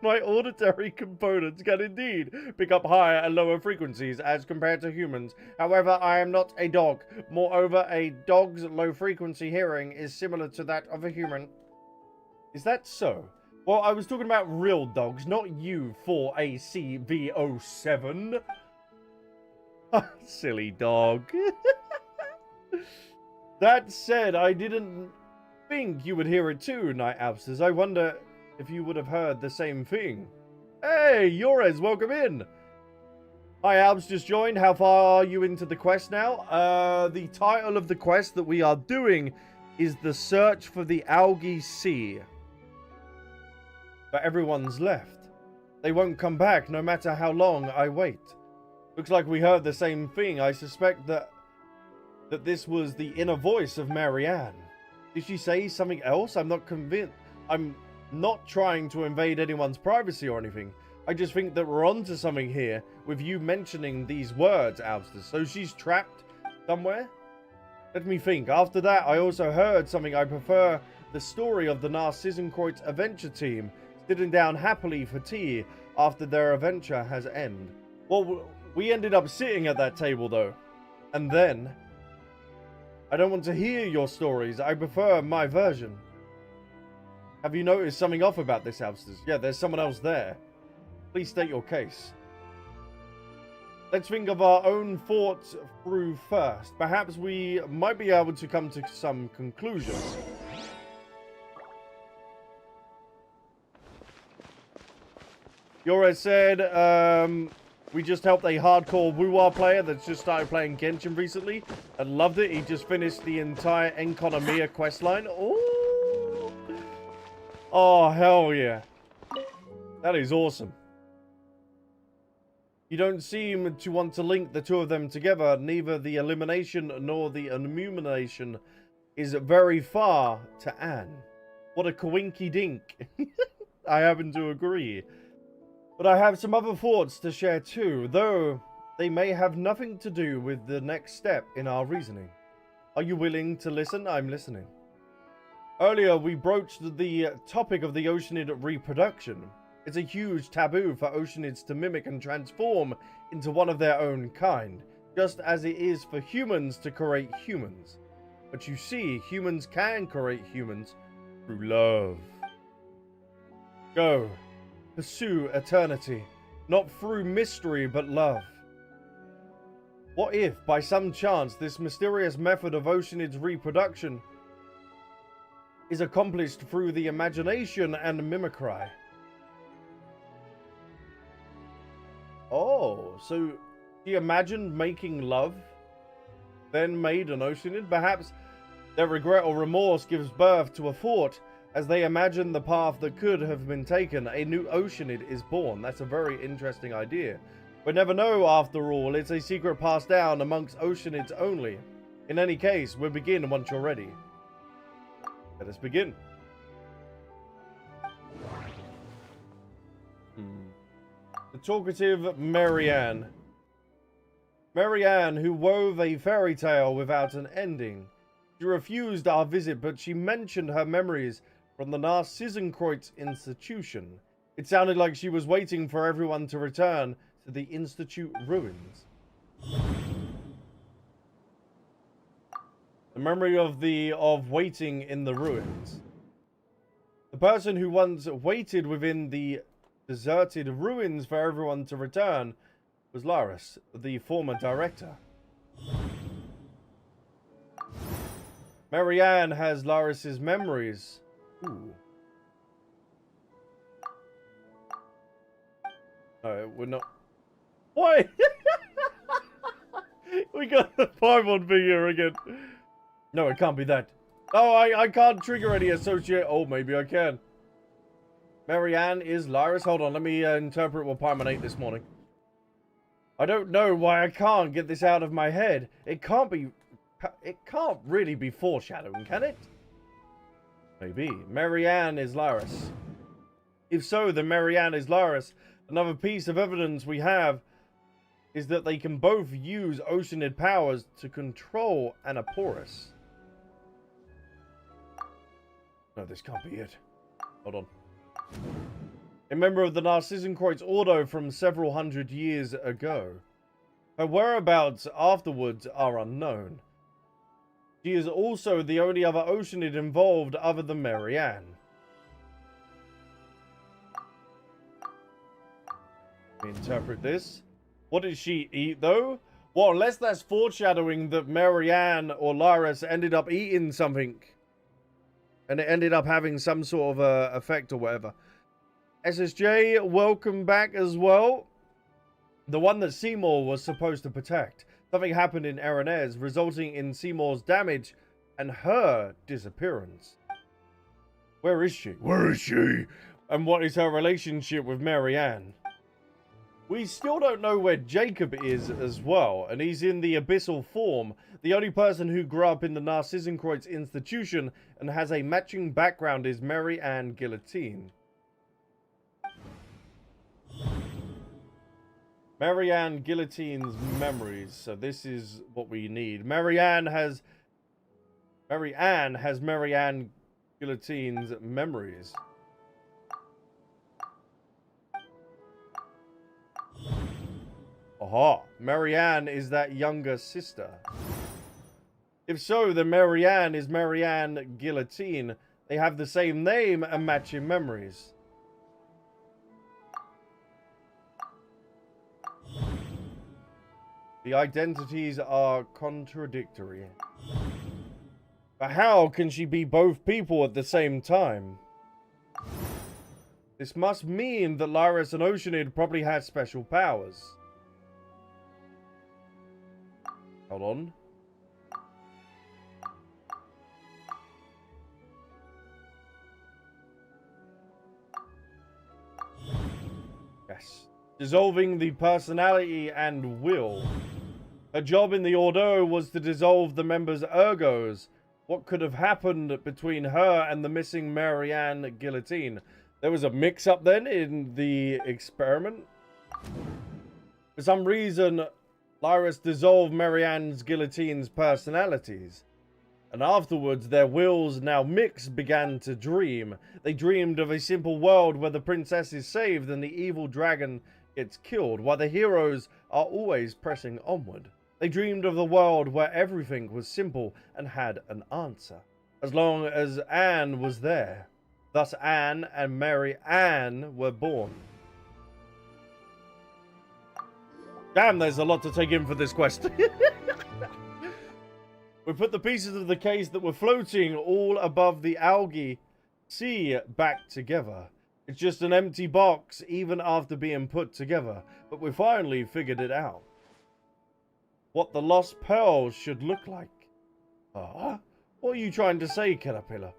auditory components can indeed pick up higher and lower frequencies as compared to humans. However, I am not a dog. Moreover, a dog's low frequency hearing is similar to that of a human. Is that so? Well, I was talking about real dogs, not you, 4ACV07. Silly dog. That said, I didn't think you would hear it too, Night Albsterz. I wonder if you would have heard the same thing. Hey, Yorez, welcome in. Hi, Albs just joined. How far are you into the quest now? The title of the quest that we are doing is The Search for the Algae Sea. But everyone's left. They won't come back no matter how long I wait. Looks like we heard the same thing. I suspect that this was the inner voice of Marianne. Did she say something else? I'm not convinced. I'm not trying to invade anyone's privacy or anything. I just think that we're onto something here with you mentioning these words, Albsterz. So she's trapped somewhere? Let me think. After that, I also heard something. I prefer the story of the Narzissenkreuz adventure team sitting down happily for tea after their adventure has ended. Well, we ended up sitting at that table, though. And then... I don't want to hear your stories. I prefer my version. Have you noticed something off about this, Albsterz? Yeah, there's someone else there. Please state your case. Let's think of our own thoughts through first. Perhaps we might be able to come to some conclusions. Yorez said, we just helped a hardcore Wuwa player that's just started playing Genshin recently and loved it. He just finished the entire Enconomia questline. Oh, oh, hell yeah. That is awesome. You don't seem to want to link the two of them together. Neither the elimination nor the illumination is very far to Anne. What a coinky dink. I happen to agree. But I have some other thoughts to share too, though they may have nothing to do with the next step in our reasoning. Are you willing to listen? I'm listening. Earlier, we broached the topic of the oceanid reproduction. It's a huge taboo for oceanids to mimic and transform into one of their own kind. just as it is for humans to create humans. But you see, humans can create humans through love. Go, pursue eternity, not through mystery but love. What if, by some chance, this mysterious method of Oceanid's reproduction is accomplished through the imagination and mimicry? Oh, so she imagined making love, then made an Oceanid? Perhaps their regret or remorse gives birth to a thought. As they imagine the path that could have been taken, a new Oceanid is born. That's a very interesting idea. We never know, after all. It's a secret passed down amongst Oceanids only. In any case, we'll begin once you're ready. Let us begin. The talkative Marianne. Marianne, who wove a fairy tale without an ending. She refused our visit, but she mentioned her memories from the Narzissenkreuz institution. It sounded like she was waiting for everyone to return to the institute ruins. The memory of waiting in the ruins. The person who once waited within the deserted ruins for everyone to return was Laris, the former director. Marianne has Laris's memories. Ooh. No, we're not. Why? We got the Paimon figure again. No, it can't be that. Oh, I can't trigger any associate. Oh, maybe I can. Marianne is Laris. Hold on, let me interpret what Paimon ate this morning. I don't know why I can't get this out of my head. It can't really be foreshadowing, can it? Maybe. Marianne is Laris. If so, then Marianne is Laris. Another piece of evidence we have is that they can both use Oceanid powers to control Anaporus. No, this can't be it. Hold on. A member of the Narzissenkreuz Ordo from several hundred years ago. Her whereabouts afterwards are unknown. She is also the only other Oceanid involved other than Marianne. Let me interpret this. What did she eat, though? Well, unless that's foreshadowing that Marianne or Laris ended up eating something. And it ended up having some sort of effect or whatever. SSJ, welcome back as well. The one that Seymour was supposed to protect. Something happened in Aranez, resulting in Seymour's damage and her disappearance. Where is she? Where is she? And what is her relationship with Marianne? We still don't know where Jacob is as well, and he's in the abyssal form. The only person who grew up in the Narzissenkreuz institution and has a matching background is Marianne Guillotine. Marianne Guillotine's memories. So this is what we need. Marianne has Marianne Guillotine's memories. Aha. Marianne is that younger sister. If so, then Marianne is Marianne Guillotine. They have the same name and matching memories. The identities are contradictory. But how can she be both people at the same time? This must mean that Laris and Oceanid probably had special powers. Hold on. Yes. Dissolving the personality and will. Her job in the Ordo was to dissolve the members' ergos. What could have happened between her and the missing Marianne Guillotine? There was a mix-up then in the experiment? For some reason, Laris dissolved Marianne Guillotine's personalities. And afterwards, their wills, now mixed, began to dream. They dreamed of a simple world where the princess is saved and the evil dragon gets killed, while the heroes are always pressing onward. They dreamed of the world where everything was simple and had an answer, as long as Anne was there. Thus Anne and Mary Ann were born. Damn, there's a lot to take in for this quest. We put the pieces of the case that were floating all above the algae sea back together. It's just an empty box even after being put together, but we finally figured it out. What the lost pearls should look like. What are you trying to say, Caterpillar?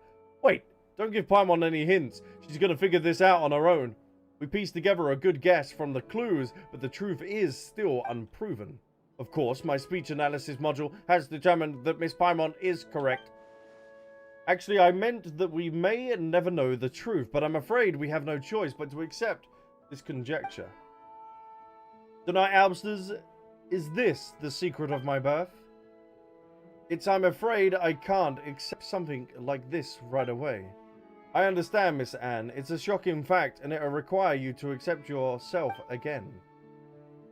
Wait, don't give Paimon any hints. She's gonna figure this out on her own. We pieced together a good guess from the clues, but the truth is still unproven. Of course, my speech analysis module has determined that Miss Paimon is correct. Actually, I meant that we may never know the truth, but I'm afraid we have no choice but to accept this conjecture. Tonight, Albsterz, is this the secret of my birth? I'm afraid I can't accept something like this right away. I understand, Miss Anne. It's a shocking fact, and it'll require you to accept yourself again.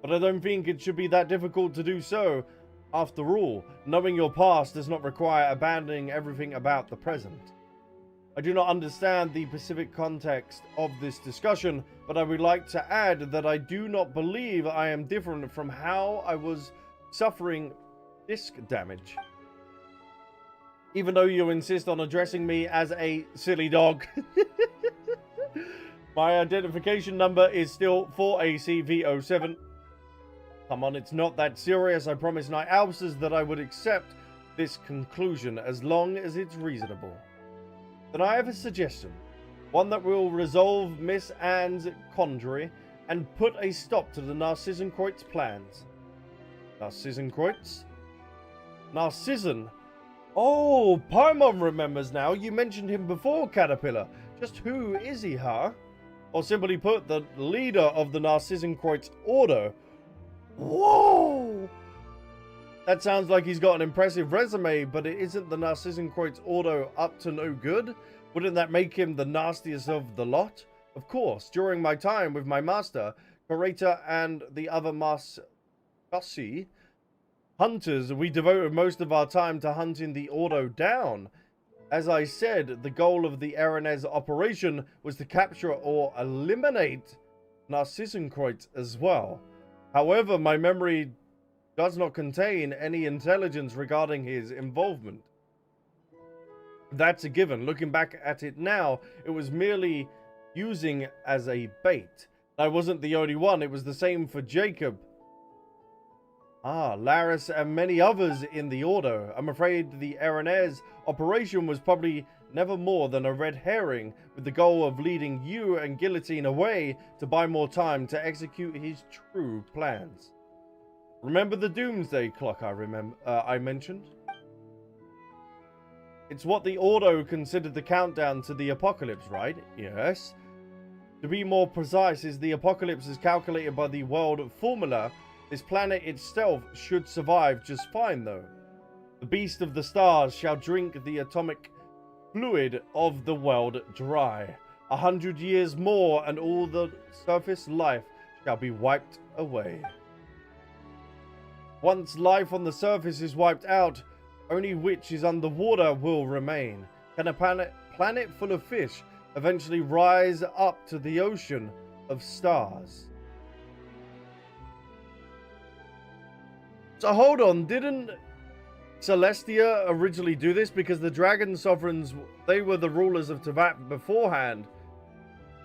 But I don't think it should be that difficult to do so. After all, knowing your past does not require abandoning everything about the present. I do not understand the specific context of this discussion, but I would like to add that I do not believe I am different from how I was suffering disc damage. Even though you insist on addressing me as a silly dog. My identification number is still 4ACV07. Come on, it's not that serious. I promised Knight Albsterz that I would accept this conclusion as long as it's reasonable. Then I have a suggestion. One that will resolve Miss Anne's quandary and put a stop to the Narzissenkreuz plans. Narzissenkreuz? Narcissan? Oh, Paimon remembers now. You mentioned him before, Caterpillar. Just who is he, huh? Or simply put, the leader of the Narzissenkreuz Ordo. Whoa! That sounds like he's got an impressive resume, but it isn't the Narzissenkreuz Ordo up to no good? Wouldn't that make him the nastiest of the lot? Of course, during my time with my master, Kaeya and the other Mascasi hunters, we devoted most of our time to hunting the Ordo down. As I said, the goal of the Aranez operation was to capture or eliminate Narzissenkreuz as well. However, my memory does not contain any intelligence regarding his involvement. That's a given. Looking back at it now, it was merely using as a bait. I wasn't the only one. It was the same for Jacob. Laris and many others in the Ordo. I'm afraid the Aranez operation was probably never more than a red herring, with the goal of leading you and Guillotine away to buy more time to execute his true plans. Remember the Doomsday Clock I mentioned? It's what the Ordo considered the countdown to the apocalypse, right? Yes. To be more precise, is the apocalypse is calculated by the world formula. This planet itself should survive just fine, though. The beast of the stars shall drink the atomic fluid of the world dry. 100 years more and all the surface life shall be wiped away. Once life on the surface is wiped out, only which is underwater will remain. Can a planet full of fish eventually rise up to the ocean of stars? So hold on, didn't Celestia originally do this? Because the Dragon Sovereigns, they were the rulers of Teyvat beforehand.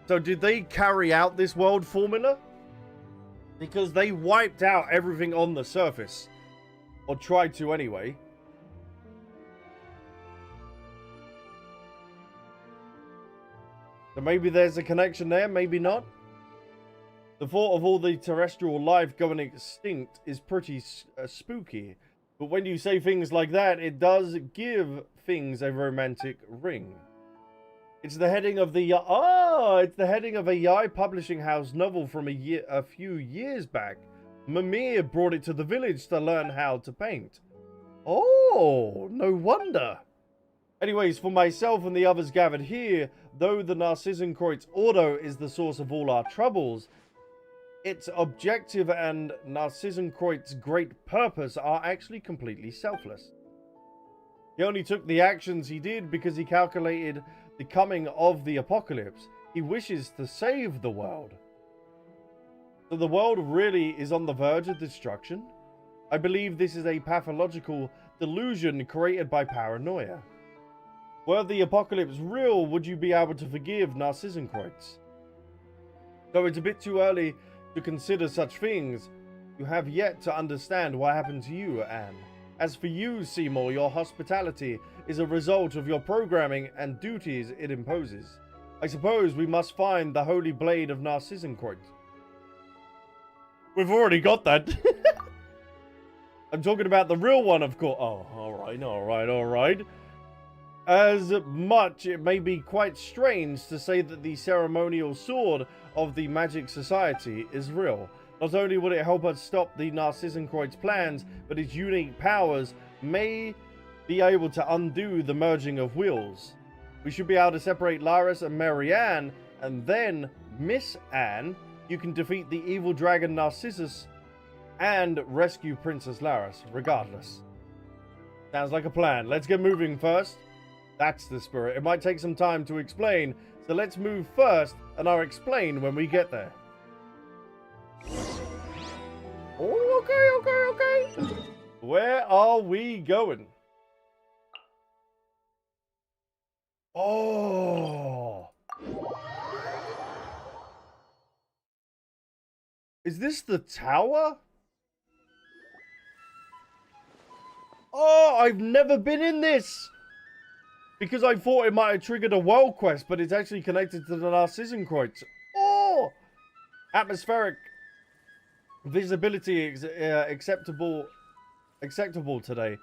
So did they carry out this world formula? Because they wiped out everything on the surface. Or tried to anyway. So maybe there's a connection there, maybe not. The thought of all the terrestrial life going extinct is pretty spooky. But when you say things like that, it does give things a romantic ring. It's the heading of the it's the heading of a Yai publishing house novel from a few years back. Mimir brought it to the village to learn how to paint. Oh, no wonder. Anyways, for myself and the others gathered here, though the Narzissenkreuz Ordo is the source of all our troubles, its objective and Narzissenkreuz's great purpose are actually completely selfless. He only took the actions he did because he calculated the coming of the apocalypse. He wishes to save the world. So the world really is on the verge of destruction? I believe this is a pathological delusion created by paranoia. Were the apocalypse real, would you be able to forgive Narzissenkreuz? Though it's a bit too early to consider such things, you have yet to understand what happened to you, Anne. As for you, Seymour, your hospitality is a result of your programming and duties it imposes. I suppose we must find the holy blade of Narzissenkreuz. We've already got that. I'm talking about the real one, of course. Oh, alright. As much, it may be quite strange to say that the ceremonial sword of the Magic Society is real. Not only will it help us stop the Narzissenkreuz plans, but its unique powers may be able to undo the merging of wills. We should be able to separate Laris and Marianne, and then, Miss Anne, you can defeat the evil dragon Narcissus and rescue Princess Laris, regardless. Sounds like a plan. Let's get moving first. That's the spirit. It might take some time to explain, so let's move first, and I'll explain when we get there. Oh, okay. Where are we going? Oh. Is this the tower? Oh, I've never been in this! Because I thought it might have triggered a world quest, but it's actually connected to the Narzissenkreuz. Oh! Atmospheric visibility acceptable today.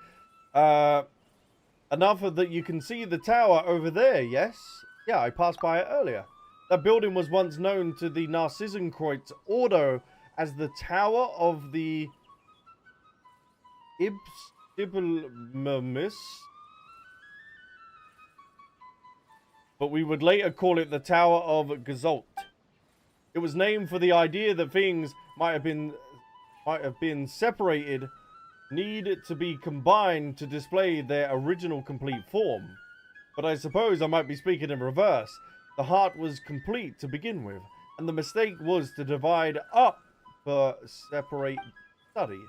Enough that you can see the tower over there, yes? Yeah, I passed by it earlier. That building was once known to the Narzissenkreuz Ordo as the Tower of the Ibstibilmus. But we would later call it the Tower of Gazolt. It was named for the idea that things might have been separated, need to be combined to display their original complete form. But I suppose I might be speaking in reverse. The heart was complete to begin with, and the mistake was to divide up for separate study.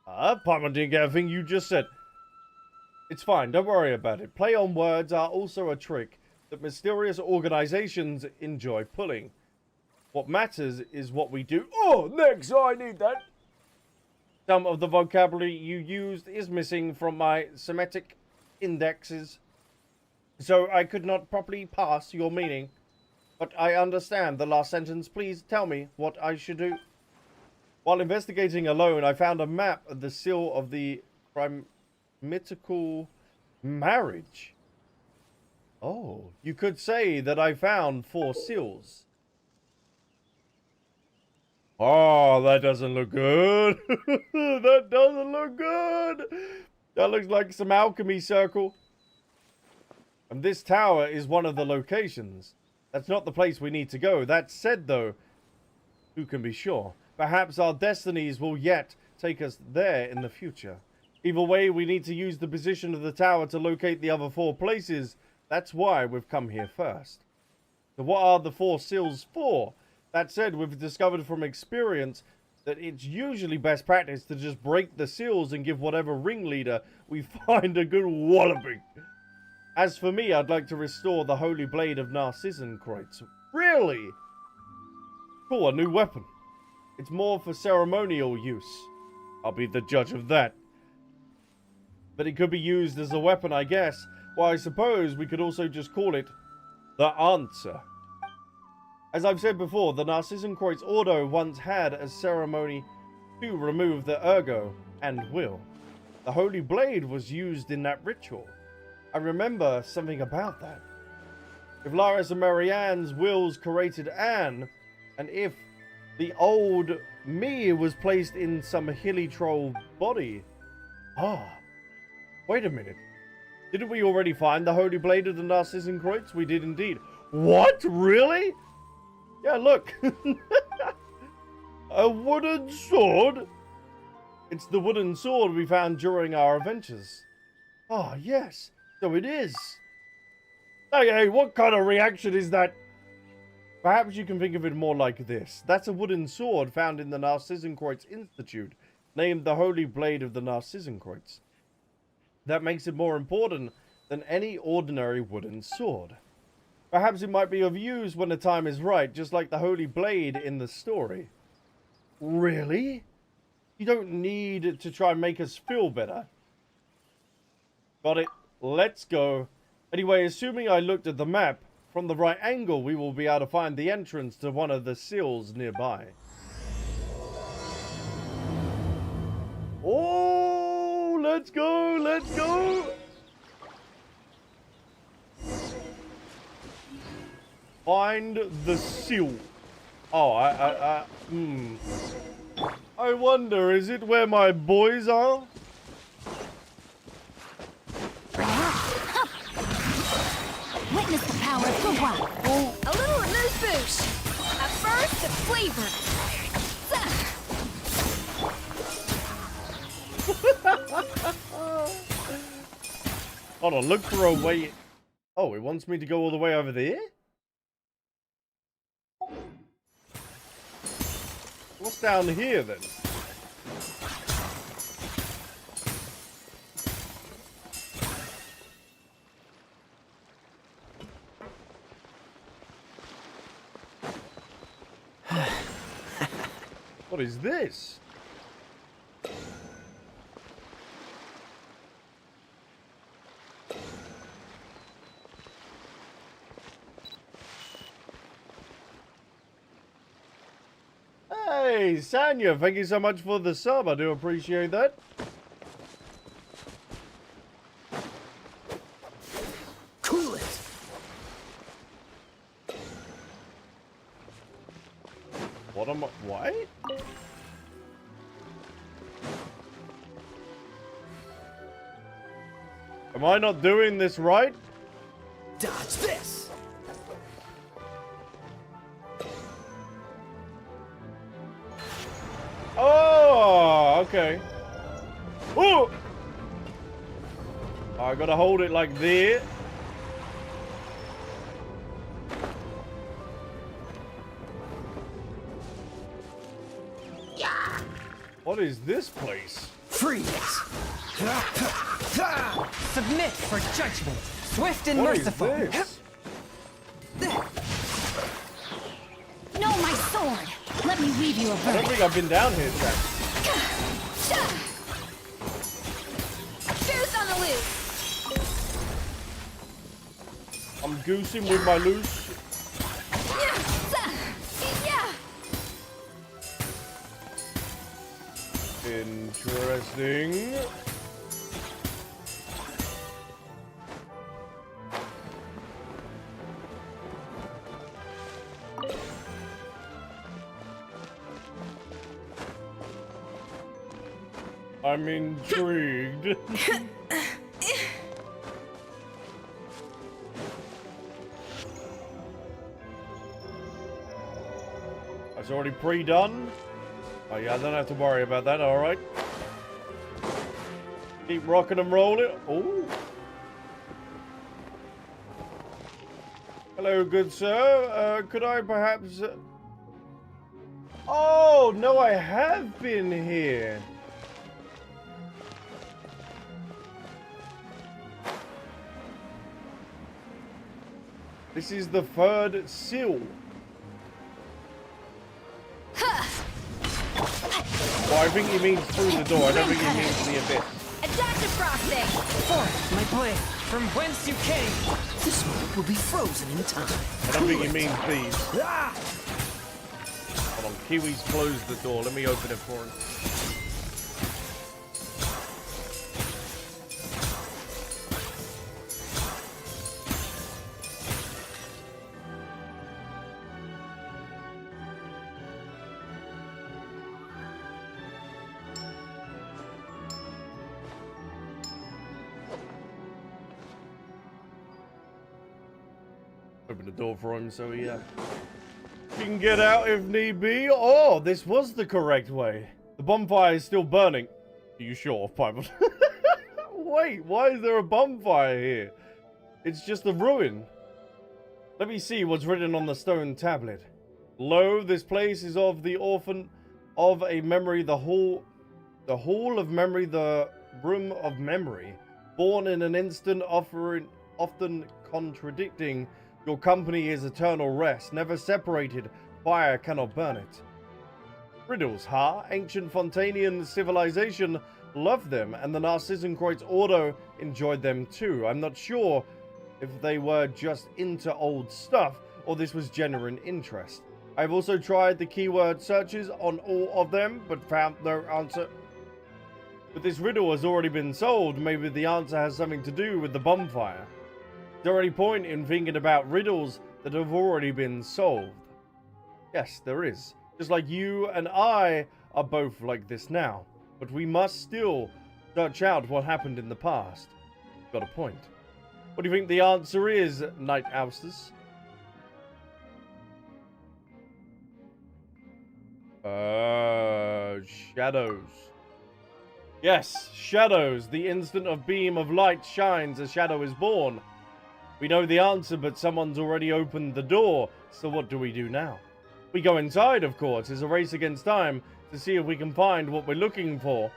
Pardon, I didn't get everything you just said. It's fine, don't worry about it. Play on words are also a trick that mysterious organizations enjoy pulling. What matters is what we do. Oh, next, I need that. Some of the vocabulary you used is missing from my Semitic indexes, so I could not properly pass your meaning. But I understand the last sentence. Please tell me what I should do. While investigating alone, I found a map of the seal of the mythical marriage. Oh, you could say that I found 4 seals. Oh, that doesn't look good. That doesn't look good. That looks like some alchemy circle. And this tower is one of the locations. That's not the place we need to go. That said, though, who can be sure? Perhaps our destinies will yet take us there in the future. Either way, we need to use the position of the tower to locate the other 4 places. That's why we've come here first. So what are the 4 seals for? That said, we've discovered from experience that it's usually best practice to just break the seals and give whatever ringleader we find a good walloping. As for me, I'd like to restore the Holy Blade of Narzissenkreuz. Really? Cool, a new weapon. It's more for ceremonial use. I'll be the judge of that. But it could be used as a weapon, I guess. Well, I suppose we could also just call it the answer. As I've said before, the Narzissenkreuz Ordo once had a ceremony to remove the ergo and will. The Holy Blade was used in that ritual. I remember something about that. If Laris and Marianne's wills created Anne, and if the old me was placed in some hilly troll body. Wait a minute. Didn't we already find the Holy Blade of the Narzissenkreuz? We did indeed. What? Really? Yeah, look. A wooden sword? It's the wooden sword we found during our adventures. Ah, yes. So it is. Hey, what kind of reaction is that? Perhaps you can think of it more like this. That's a wooden sword found in the Narzissenkreuz Institute, named the Holy Blade of the Narzissenkreuz. That makes it more important than any ordinary wooden sword. Perhaps it might be of use when the time is right, just like the Holy Blade in the story. Really? You don't need to try and make us feel better. Got it. Let's go. Anyway, assuming I looked at the map, from the right angle, we will be able to find the entrance to one of the seals nearby. Oh, let's go, let's go. Find the seal. Oh, I wonder, is it where my boys are? Witness the power of good one. A little amuse-bouche. At first, the flavor. Hold on, look for a way. Oh, it wants me to go all the way over there? What's down here then? What is this? Hey, Sanya, thank you so much for the sub. I do appreciate that. Cool it. What am I? What? Am I not doing this right? Dodge this. Oh, okay. Oh! I gotta hold it like there. What is this place? Freeze. Submit for judgment. Swift and What is merciful. this? No, my sword. Let me weave you a I don't verdict. think I've been down here, Jack. Goose on the loose. I'm goosing with my loose. Yeah. Interesting. I'm intrigued. It's already pre-done. Oh yeah, I don't have to worry about that, alright. Keep rocking and rolling. Oh. Hello, good sir. Could I perhaps... Oh, no, I have been here. This is the third seal. Well, I think he means through the door. I don't think he means the abyss. Adaptive frosting. Forth, my blade, from whence you came. This moment will be frozen in time. I don't think he means these. Ah! Hold on, Kiwi's closed the door. Let me open it for him. Open the door for him, so yeah. can get out if need be. Oh, this was the correct way. The bonfire is still burning. Are you sure, Piper? Wait, why is there a bonfire here? It's just a ruin. Let me see what's written on the stone tablet. Lo, this place is of the orphan of a memory, the hall of memory, the room of memory. Born in an instant, often contradicting. Your company is eternal rest, never separated. Fire cannot burn it. Riddles, huh? Ancient Fontanian civilization loved them, and the Narzissenkreuz Ordo enjoyed them too. I'm not sure if they were just into old stuff, or this was genuine interest. I've also tried the keyword searches on all of them, but found no answer. But this riddle has already been solved. Maybe the answer has something to do with the bonfire. Is there any point in thinking about riddles that have already been solved? Yes, there is. Just like you and I are both like this now. But we must still search out what happened in the past. Got a point. What do you think the answer is, Knight Albsterz? Shadows. Yes, shadows. The instant a beam of light shines, a shadow is born. We know the answer, but someone's already opened the door. So what do we do now? We go inside, of course. It's a race against time to see if we can find what we're looking for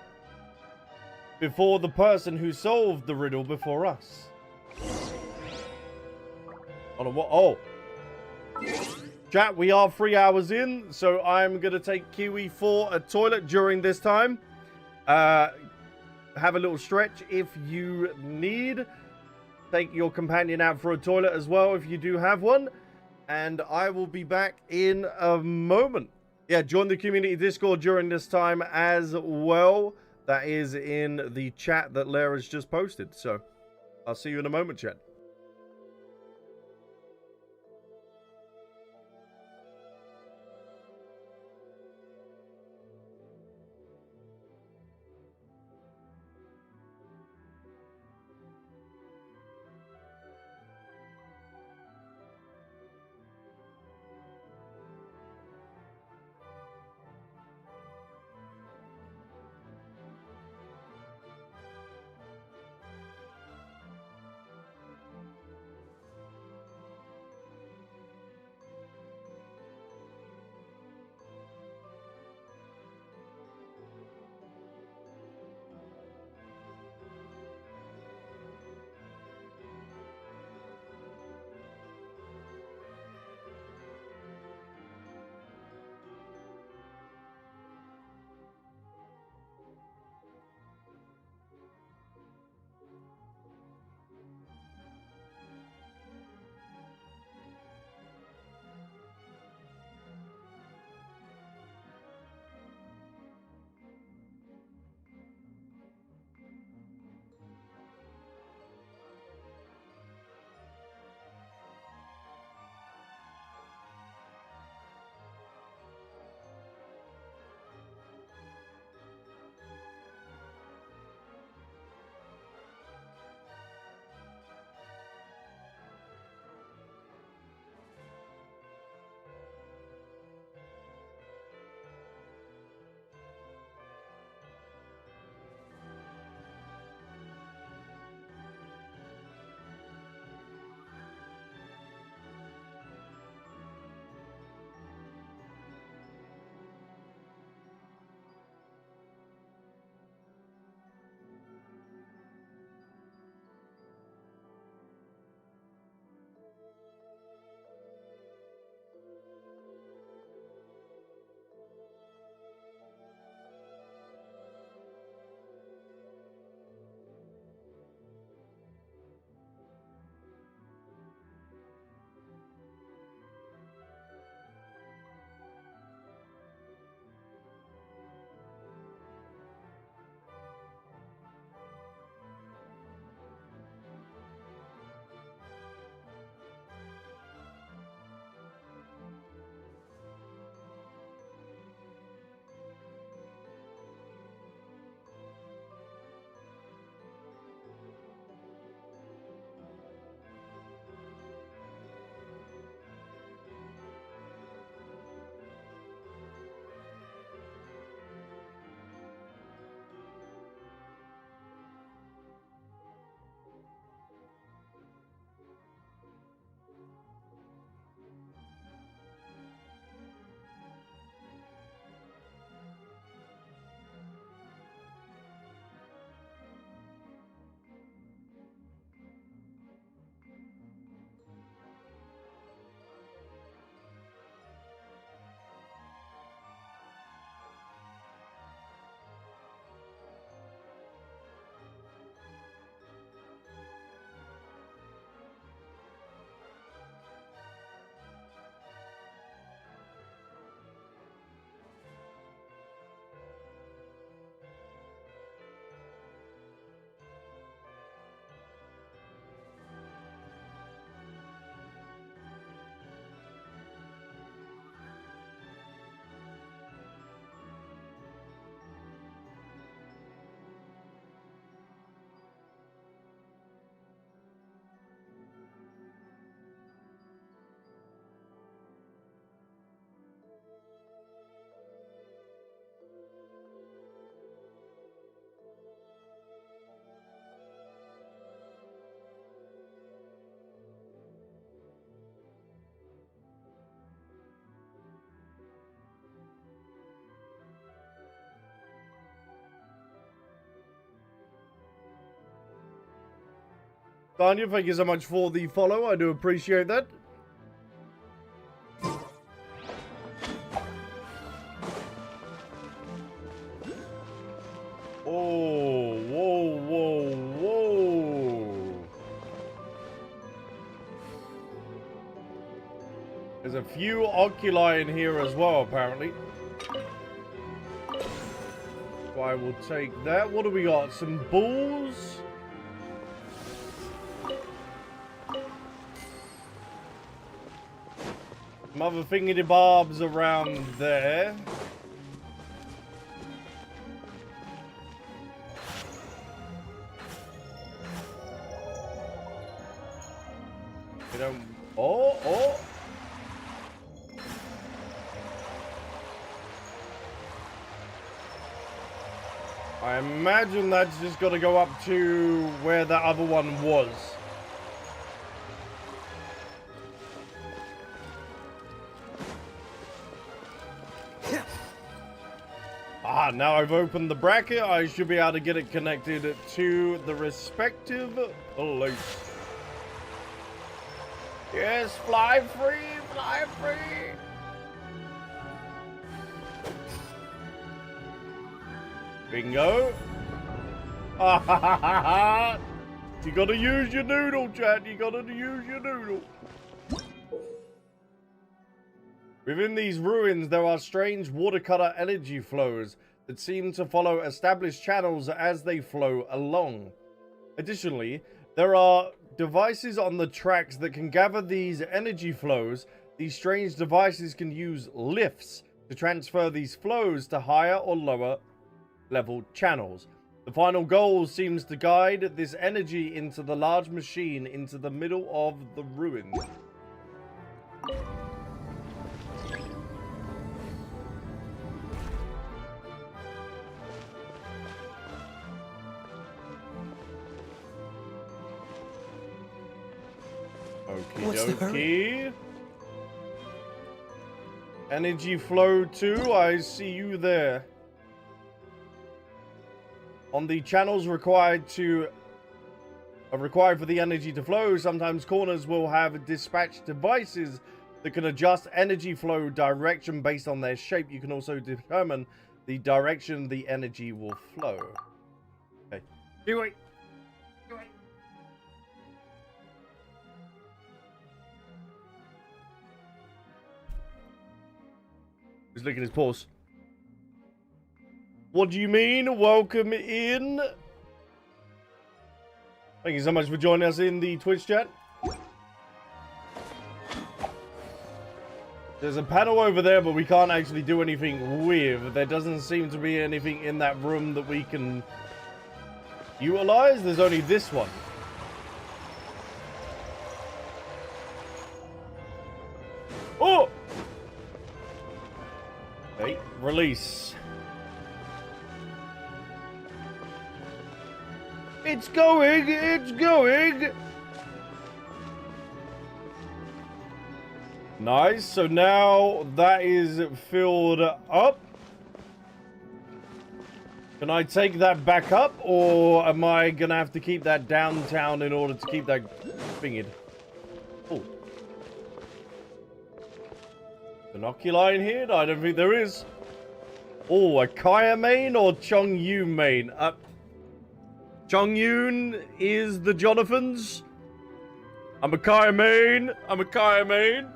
before the person who solved the riddle before us. Oh. Chat, we are 3 hours in, so I'm going to take Kiwi for a toilet during this time. Have a little stretch if you need. Take your companion out for a toilet as well if you do have one. And I will be back in a moment. Yeah, join the community Discord during this time as well. That is in the chat that Lara's just posted. So I'll see you in a moment, chat. Daniel, thank you so much for the follow. I do appreciate that. Oh, whoa, whoa, whoa. There's a few oculi in here as well, apparently. So I will take that. What do we got? Some balls? Some other thingy-bobs around there. You don't... Oh! I imagine that's just got to go up to where the other one was. Ah, now I've opened the bracket, I should be able to get it connected to the respective place. Yes, fly free, fly free. Bingo. Ah, ha, ha, ha, ha. You gotta use your noodle, chat. You gotta use your noodle. Within these ruins, there are strange watercolor energy flows that seem to follow established channels as they flow along. Additionally, there are devices on the tracks that can gather these energy flows. These strange devices can use lifts to transfer these flows to higher or lower level channels. The final goal seems to guide this energy into the large machine into the middle of the ruin. What's the Okie dokie. Energy flow 2, I see you there. On the channels required for the energy to flow, sometimes corners will have dispatch devices that can adjust energy flow direction based on their shape. You can also determine the direction the energy will flow. Okay. Wait. He's licking his paws. What do you mean? Welcome in. Thank you so much for joining us in the Twitch chat. There's a panel over there, but we can't actually do anything with. There doesn't seem to be anything in that room that we can utilize. There's only this one. Oh! Okay, release. It's going! It's going! Nice. So now that is filled up. Can I take that back up, or am I gonna have to keep that downtown in order to keep that thingy? Oh. Binoculi in here? I don't think there is. Oh, a Kaeya main or Chongyun main? Chongyun is the Jonathans. I'm a Kaeya main. I'm a Kaeya main.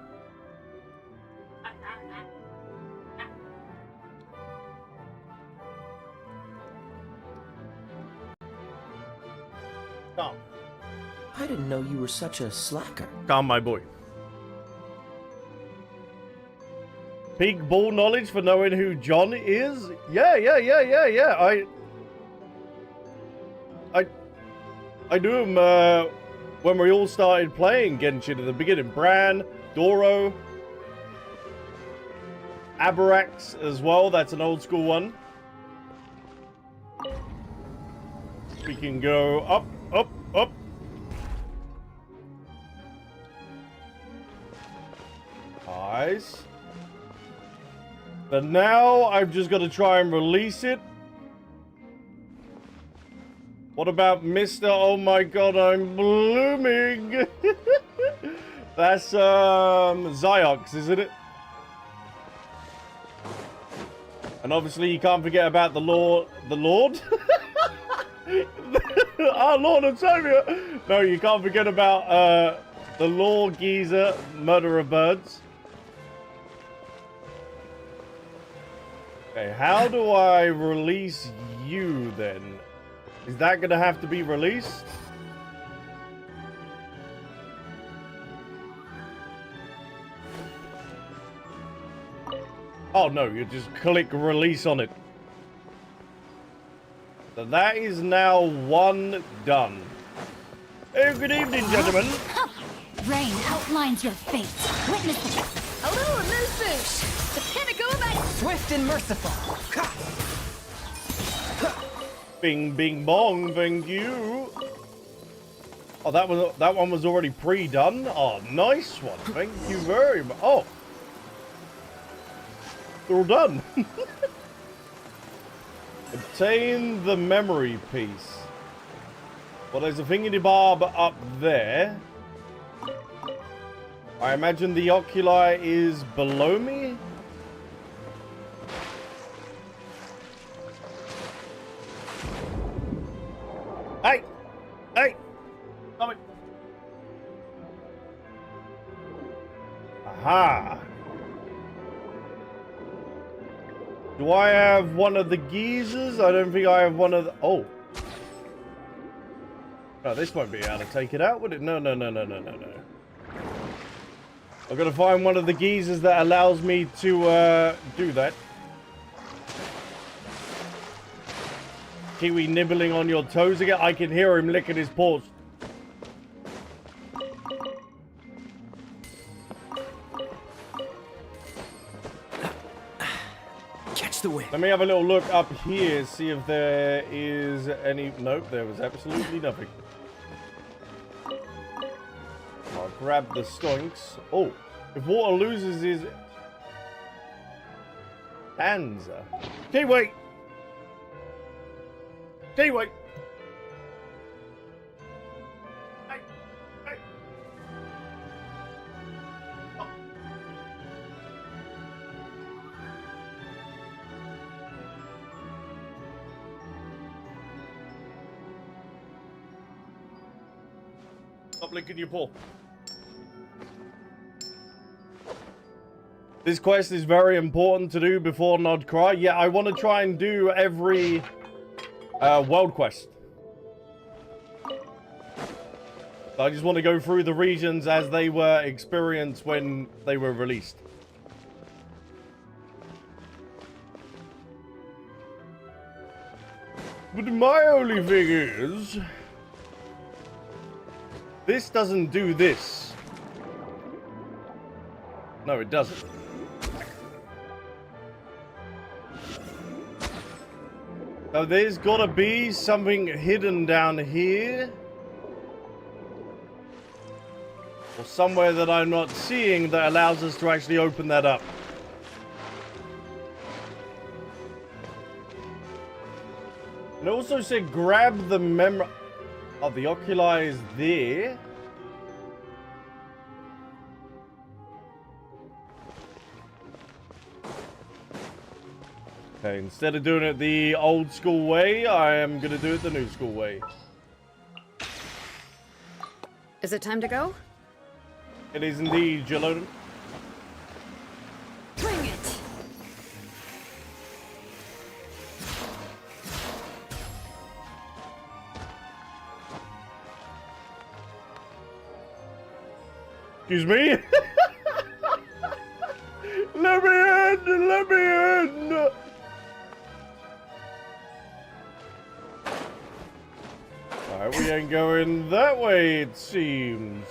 Calm. I didn't know you were such a slacker. Calm, my boy. Peak ball knowledge for knowing who John is? Yeah. I knew him when we all started playing Genshin at the beginning. Bran, Doro, Abarax as well. That's an old school one. We can go up. Nice. But now I've just got to try and release it. What about Mr. Oh my god, I'm blooming. That's Zyox, isn't it? And obviously you can't forget about the Lord. Our Lord and Savior. No, you can't forget about the Law Geezer, Murderer of Birds. Okay, how do I release you then? Is that gonna have to be released? Oh no, you just click release on it. So that is now one done. Oh, good evening, gentlemen. Rain outlines your fate. Witness it. A little amuse-bouche. The pinnacle of ice. Swift and merciful. Bing, bing, bong. Thank you. Oh, that one was already pre-done. Oh, nice one. Thank you very much. Oh, they're all done. Obtain the memory piece. Well, there's a thingy-barb up there. I imagine the oculi is below me. Hey! Hey! Stop it! Aha! Do I have one of the geezers? I don't think I have one of the... Oh. No, this won't be able to take it out, would it? No, no, no, no, no, no, no. I've got to find one of the geezers that allows me to do that. Kiwi nibbling on your toes again. I can hear him licking his paws. Catch the wind. Let me have a little look up here, see if there is any... Nope, there was absolutely nothing. I'll grab the stonks. Oh, if water loses his... Stanza. Kiwi! Kiwi! Hey! Hey! Oh. Stop licking your paw. This quest is very important to do before Nod Cry. Yeah, I want to try and do every world quest. So I just want to go through the regions as they were experienced when they were released. But my only thing is... this doesn't do this. No, it doesn't. So there's gotta be something hidden down here. Or somewhere that I'm not seeing that allows us to actually open that up. And it also said grab the memory... Oh, the oculi is there. Okay, instead of doing it the old school way, I am going to do it the new school way. Is it time to go? It is indeed, Jalodin. Bring it! Excuse me? Let me in! Let me in! Alright, we ain't going that way, it seems.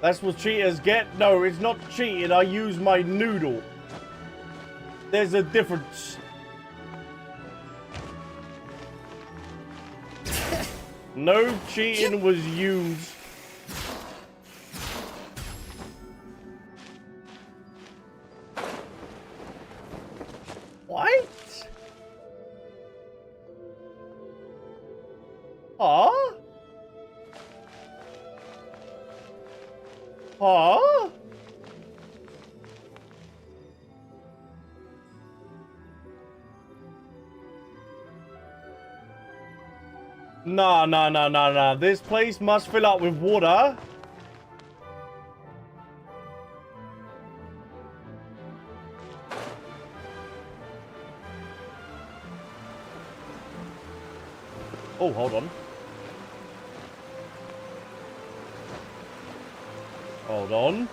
That's what cheaters get? No, it's not cheating. I use my noodle. There's a difference. No cheating was used. What? Huh? No. This place must fill up with water. Oh, hold on. Hold on.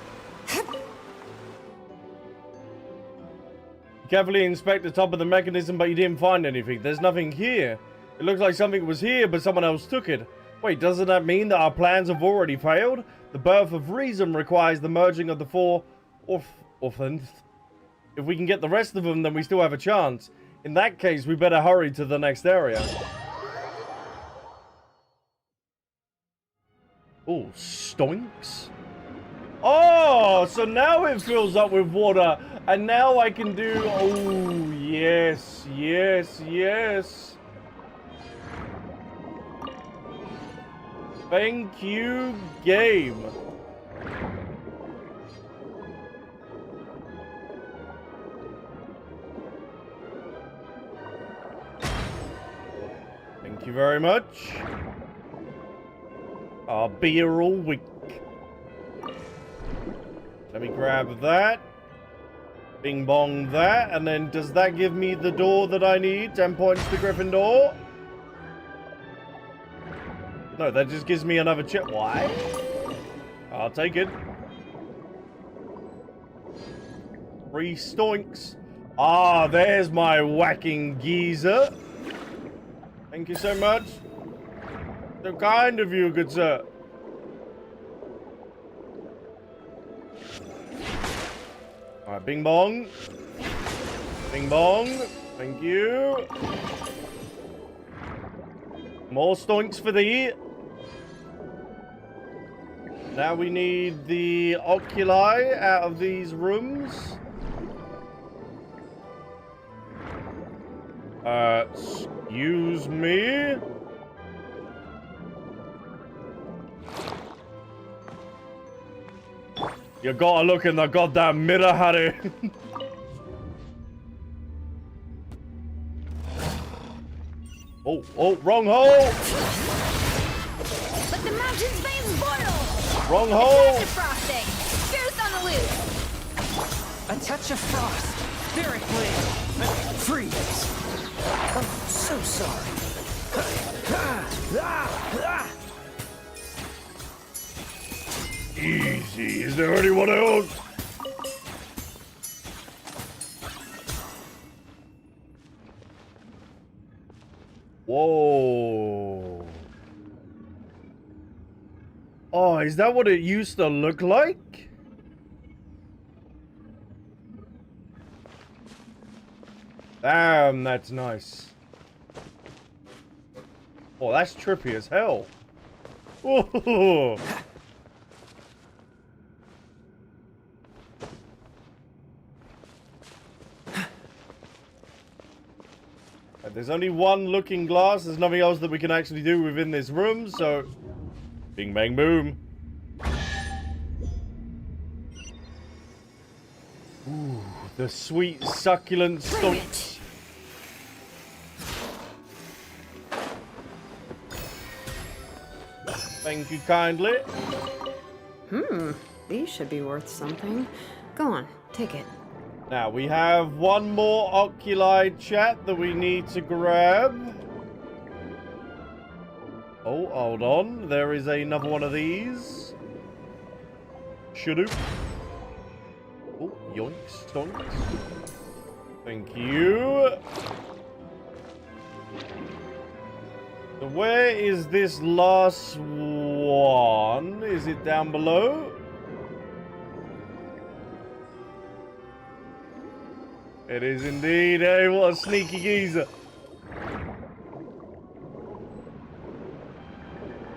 Carefully inspect the top of the mechanism, but you didn't find anything. There's nothing here. It looks like something was here, but someone else took it. Wait, doesn't that mean that our plans have already failed? The birth of reason requires the merging of the four orphans. If we can get the rest of them, then we still have a chance. In that case, we better hurry to the next area. Oh, stoinks. Oh, so now it fills up with water. And now I can do... Oh, yes. Thank you, game. Thank you very much. I'll be here all week. Let me grab that. Bing bong that. And then does that give me the door that I need? 10 points to Gryffindor. No, that just gives me another chip. Why? I'll take it. 3 stoinks. Ah, there's my whacking geezer. Thank you so much. So kind of you, good sir. Alright, bing bong. Bing bong. Thank you. More stoinks for thee. Now we need the oculi out of these rooms. Excuse me. You gotta look in the goddamn mirror, Harry. Oh, wrong hole! Let the mountain's veins boil! Wrong hole! Adaptive frosting! Juice on the loose! A touch of frost. Very clean. Freeze. Oh, so sorry. Easy. Is there anyone else? Whoa. Oh, is that what it used to look like? Damn, that's nice. Oh, that's trippy as hell. Whoa. There's only one looking glass. There's nothing else that we can actually do within this room, so... Bing, bang, boom. Ooh, the sweet, succulent stonks. Thank you kindly. These should be worth something. Go on, take it. Now, we have one more oculi chat that we need to grab. Oh, hold on. There is another one of these. Shadoo. Oh, yoinks, stonks. Thank you. So where is this last one? Is it down below? It is indeed. Hey, what a sneaky geezer.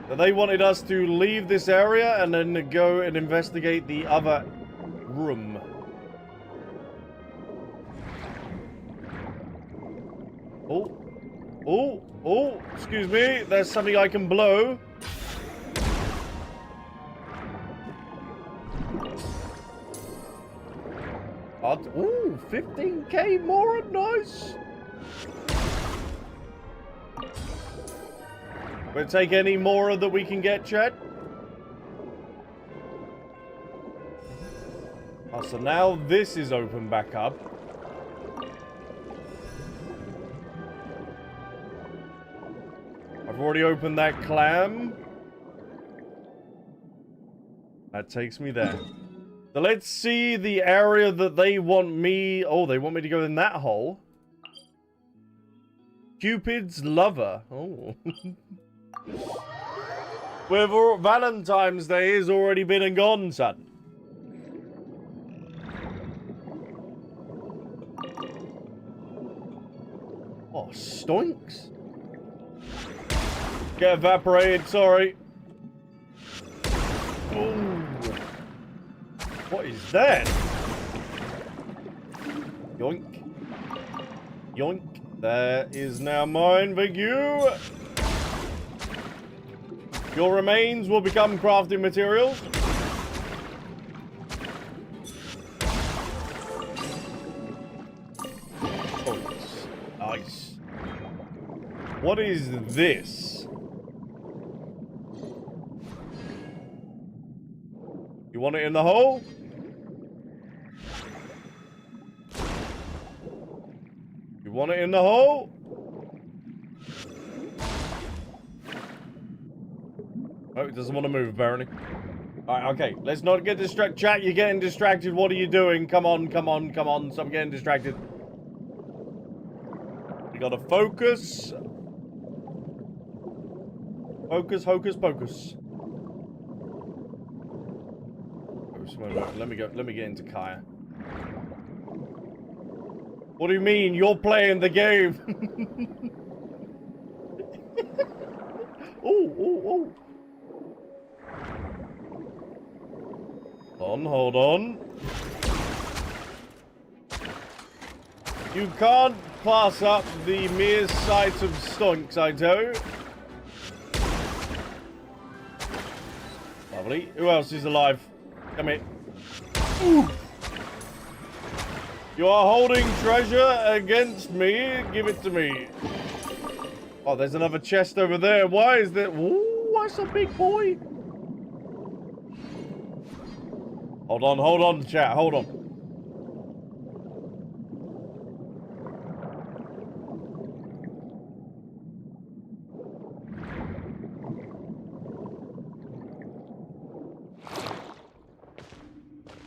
So they wanted us to leave this area and then go and investigate the other room. Oh, excuse me. There's something I can blow. Ooh, 15k more, nice. We'll take any more that we can get, chat. Oh, so now this is open back up. I've already opened that clam. That takes me there. So let's see the area that they want me... Oh, they want me to go in that hole. Cupid's lover. Oh. With Valentine's Day has already been and gone, son. Oh, stoinks. Get evaporated, sorry. Ooh. What is that? Yoink. Yoink. That is now mine, thank you. Your remains will become crafting materials. Oh, nice. What is this? You want it in the hole? You want it in the hole? Oh, it doesn't want to move, apparently. Alright, okay. Let's not get distracted. Chat, you're getting distracted. What are you doing? Come on, come on, come on. Stop getting distracted. We gotta focus. Focus, hocus pocus. Let me go. Let me get into Kaeya. What do you mean? You're playing the game. Oh. Hold on. You can't pass up the mere sight of stonks, I tell you. Lovely. Who else is alive? Come here. Ooh. You are holding treasure against me. Give it to me. Oh, there's another chest over there. Why is that? Ooh, that's a big boy. Hold on, chat. Hold on.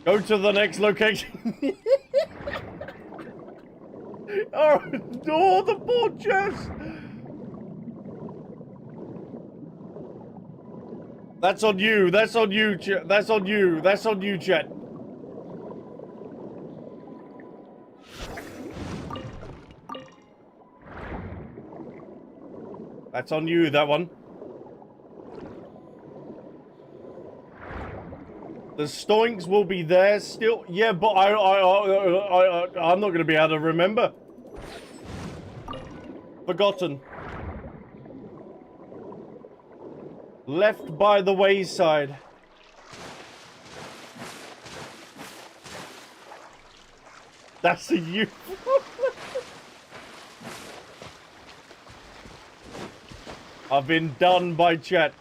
Go to the next location. Oh, the poor chest. That's on you. That's on you, chat. That's on you. That's on you, chat. That's on you, that one. The stoinks will be there still. Yeah, but I'm not going to be able to remember. Forgotten. Left by the wayside. That's a you. I've been done by chat.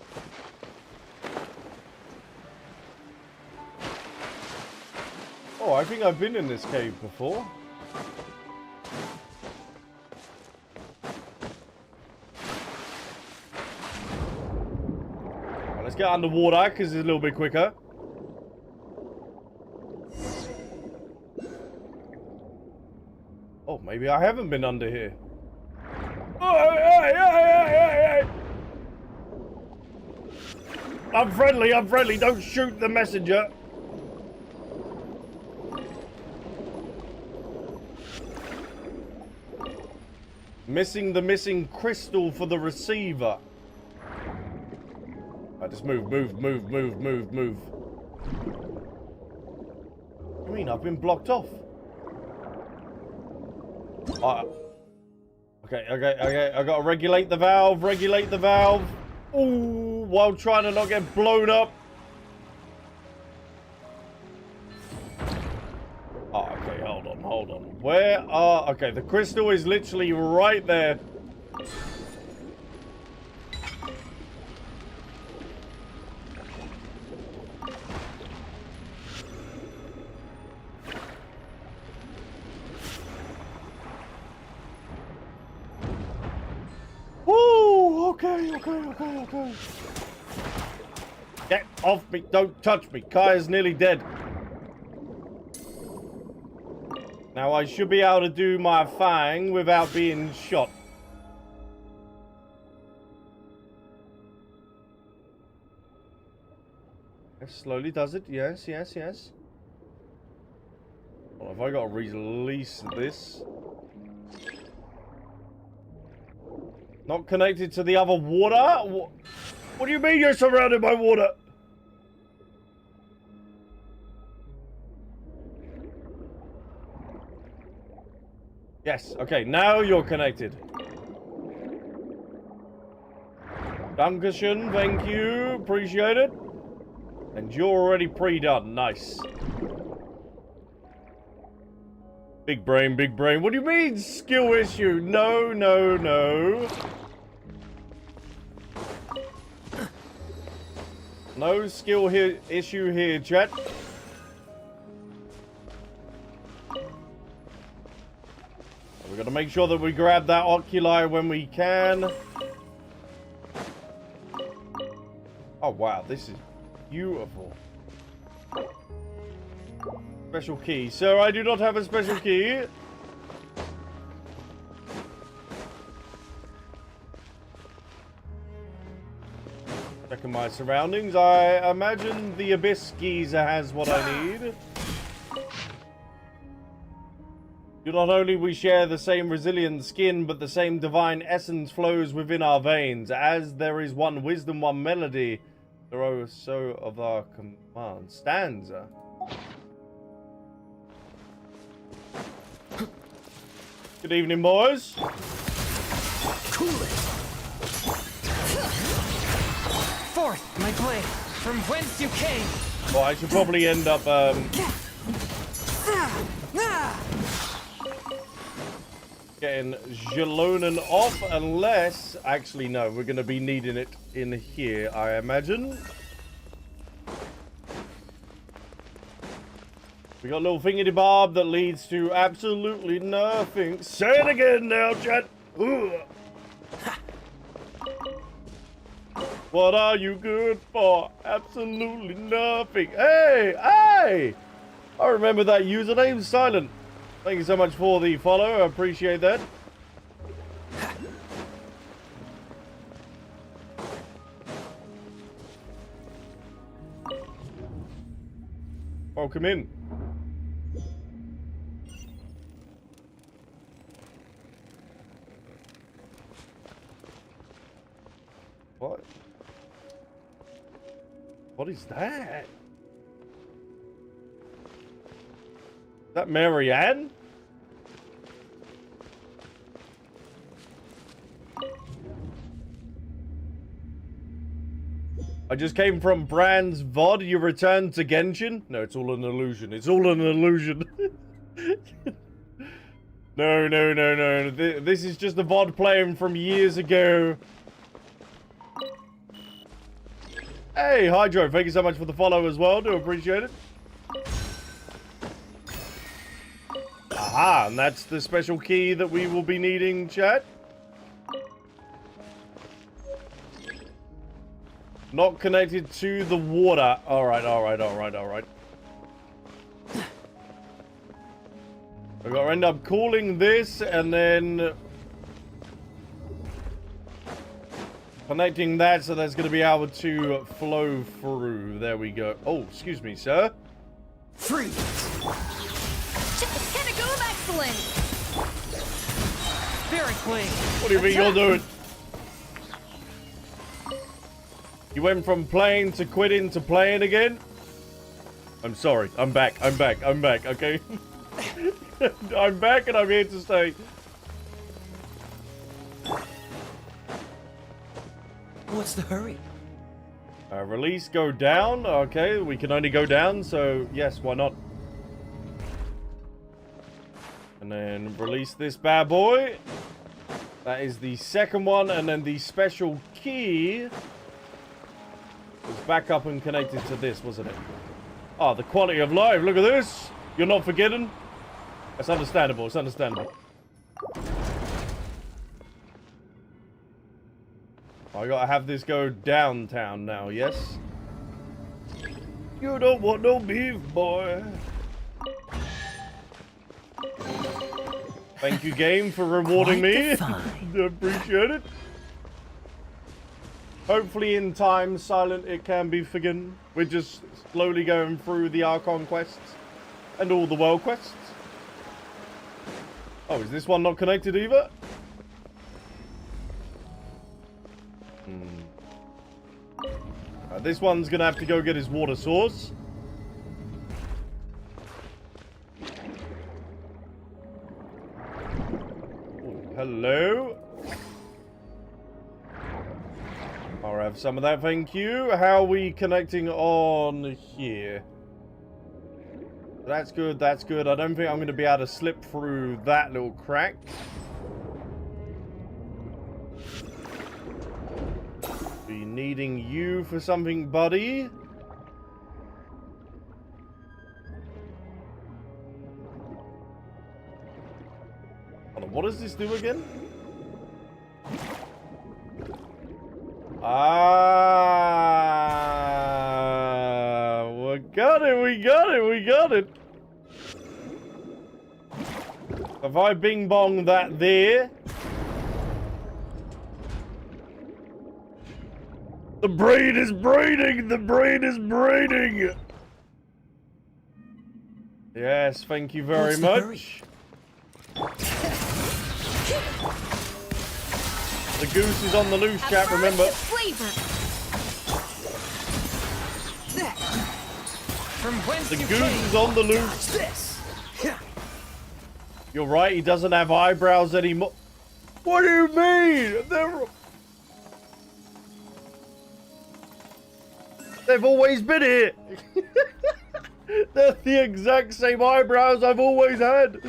Oh, I think I've been in this cave before. Right, let's get underwater because it's a little bit quicker. Oh, maybe I haven't been under here. Oh, hey. I'm friendly. Don't shoot the messenger. Missing the missing crystal for the receiver. I just move. What do you mean? I've been blocked off. Okay. I gotta regulate the valve. Ooh, while trying to not get blown up. Oh, okay, hold hold on. Where are... Okay, the crystal is literally right there. Woo! Okay. Get off me. Don't touch me. Kaeya's nearly dead. Now I should be able to do my thing without being shot. It slowly does it. Yes. Well, have I got to release this? Not connected to the other water? What do you mean you're surrounded by water? Yes, okay, now you're connected. Dankeschön, thank you, appreciate it. And you're already pre-done, nice. Big brain, big brain. What do you mean, skill issue? No. No skill issue here, chat. We've got to make sure that we grab that oculi when we can. Oh, wow, this is beautiful. Special key. Sir, I do not have a special key. Checking my surroundings. I imagine the Abyss Geezer has what I need. Not only we share the same resilient skin, but the same divine essence flows within our veins. As there is one wisdom, one melody, there are so of our command. Stanza. Good evening, boys. Cool it. Forth, my blade, from whence you came. Well, I should probably end up, getting Jalonen off, unless... Actually, no, we're going to be needing it in here, I imagine. We got a little thingy-bob that leads to absolutely nothing. Say it again now, chat. What are you good for? Absolutely nothing. Hey! I remember that username, Silent. Thank you so much for the follow. I appreciate that. Welcome in. What? What is that? Is that Marianne? I just came from Brand's VOD. You returned to Genshin? No, it's all an illusion. It's all an illusion. No. This is just a VOD playing from years ago. Hey, Hydro, thank you so much for the follow as well. Do appreciate it. Aha, and that's the special key that we will be needing, chat. Not connected to the water. Alright. I've got to end up calling this and then connecting that so that's going to be able to flow through. There we go. Oh, excuse me, sir. Freeze! Pinnacle of excellence! Spirit blade! What do you mean you're doing? You went from playing to quitting to playing again? I'm sorry. I'm back, okay? I'm back and I'm here to stay. What's the hurry? Release, go down. Okay, we can only go down, so yes, why not? And then release this bad boy. That is the second one. And then the special key was back up and connected to this, wasn't it? Oh, the quality of life. Look at this. You're not forgetting. It's understandable. It's understandable. I gotta have this go downtown now, yes? You don't want no beef, boy. Thank you, game, for rewarding me. Appreciate it. Hopefully in time, Silent, it can be forgiven. We're just slowly going through the Archon quests and all the world quests. Oh, is this one not connected either? This one's gonna have to go get his water source. Ooh, hello. I'll have some of that, thank you. How are we connecting on here? That's good, that's good. I don't think I'm going to be able to slip through that little crack. Be needing you for something, buddy. Hold on, what does this do again? We got it, we got it, we got it. If I bing bong that there. The brain is braiding, the brain is braiding. Yes, thank you very much. The goose is on the loose, chat, remember. The goose is on the loose. You're right, he doesn't have eyebrows anymore. What do you mean? They've always been here. They're the exact same eyebrows I've always had.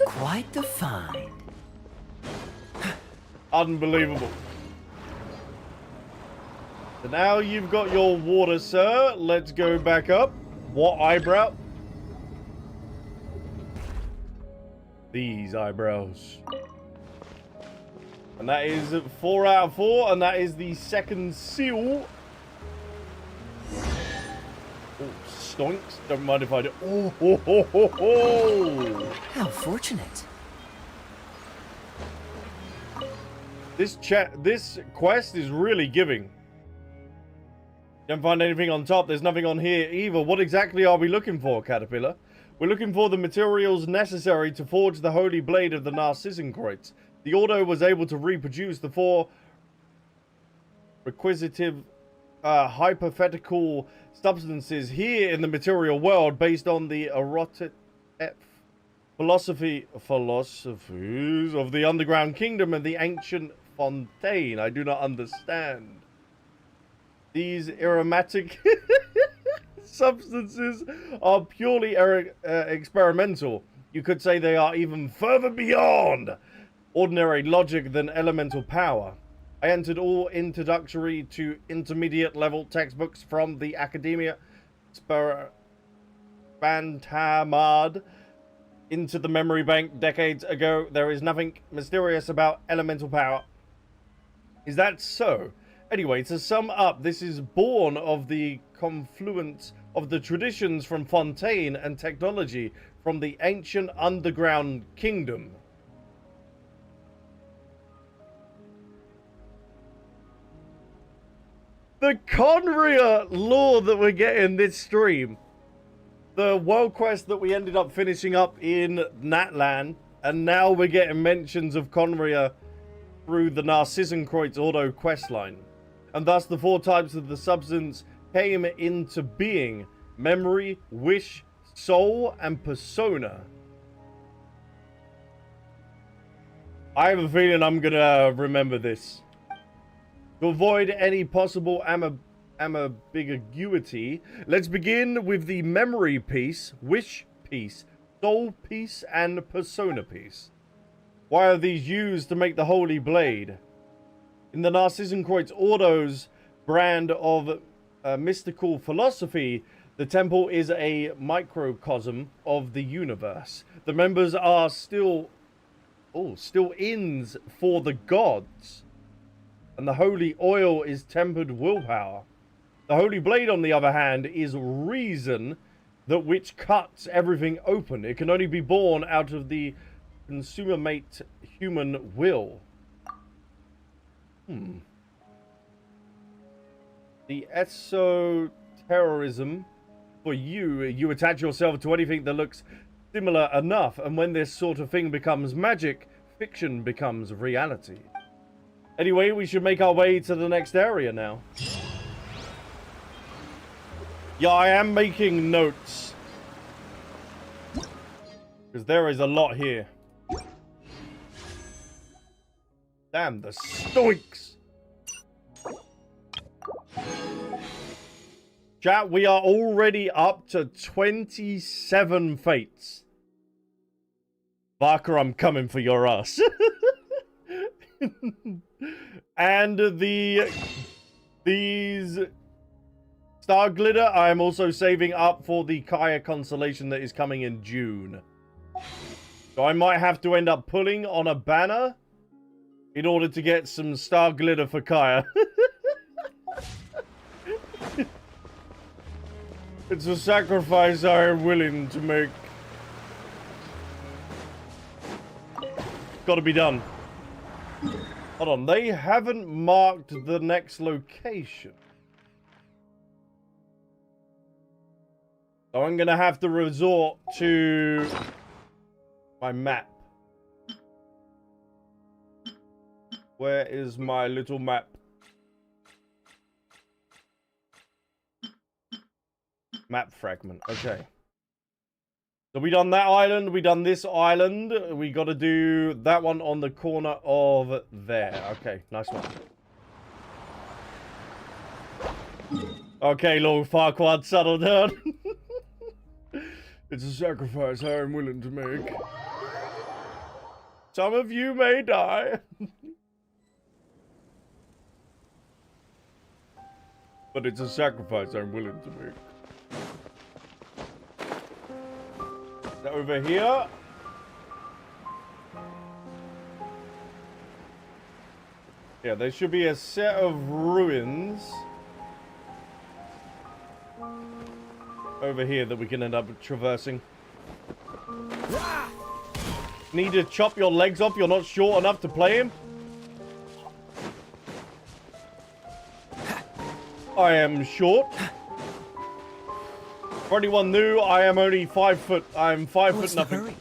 Quite the find. Unbelievable. So now you've got your water, sir. Let's go back up. What eyebrow? These eyebrows. And that is 4 out of 4, and that is the second seal. Oh, stonks. Don't mind if I do. Oh, ho, ho, ho, ho. How fortunate. This quest is really giving. Don't find anything on top. There's nothing on here either. What exactly are we looking for, Caterpillar? We're looking for the materials necessary to forge the holy blade of the Narzissenkreuz. The Ordo was able to reproduce the 4 requisitive hypothetical substances here in the material world based on the erotic philosophies of the underground kingdom and the ancient fontaine. I do not understand. These aromatic substances are purely experimental. You could say they are even further beyond ordinary logic than elemental power. I entered all introductory to intermediate level textbooks from the Academia Spantamad into the memory bank decades ago. There is nothing mysterious about elemental power. Is that so? Anyway, to sum up, this is born of the confluence of the traditions from Fontaine and technology from the ancient underground kingdom. The Conria lore that we're getting this stream. The world quest that we ended up finishing up in Natlan, and now we're getting mentions of Conria through the Narzissenkreuz Ordo questline. And thus the 4 types of the substance came into being: memory, wish, soul, and persona. I have a feeling I'm gonna remember this. To avoid any possible ambiguity. Let's begin with the memory piece, wish piece, soul piece, and persona piece. Why are these used to make the holy blade? In the Narzissenkreuz Ordo's brand of mystical philosophy, the temple is a microcosm of the universe. The members are still inns for the gods. And the holy oil is tempered willpower. The holy blade, on the other hand, is reason, that which cuts everything open. It can only be born out of the consummate human will. The esotericism for you attach yourself to anything that looks similar enough, and when this sort of thing becomes magic, fiction becomes reality. Anyway, we should make our way to the next area now. Yeah, I am making notes, because there is a lot here. Damn, the stoics! Chat, we are already up to 27 fates. Barker, I'm coming for your ass. And these star glitter, I'm also saving up for the Kaeya constellation that is coming in June. So I might have to end up pulling on a banner in order to get some star glitter for Kaeya. It's a sacrifice I am willing to make. Gotta be done. Hold on, they haven't marked the next location. So I'm gonna have to resort to my map. Where is my little map? Map fragment, okay. So we done that island, we done this island. We gotta do that one on the corner of there. Okay, nice one. Okay, Lord Farquaad, settle down. It's a sacrifice I am willing to make. Some of you may die. But it's a sacrifice I'm willing to make. Is that over here? Yeah, there should be a set of ruins over here that we can end up traversing. Need to chop your legs off? You're not short enough to play him? I am short. For anyone new, I am only 5 foot. I'm 5 foot nothing. Hurry?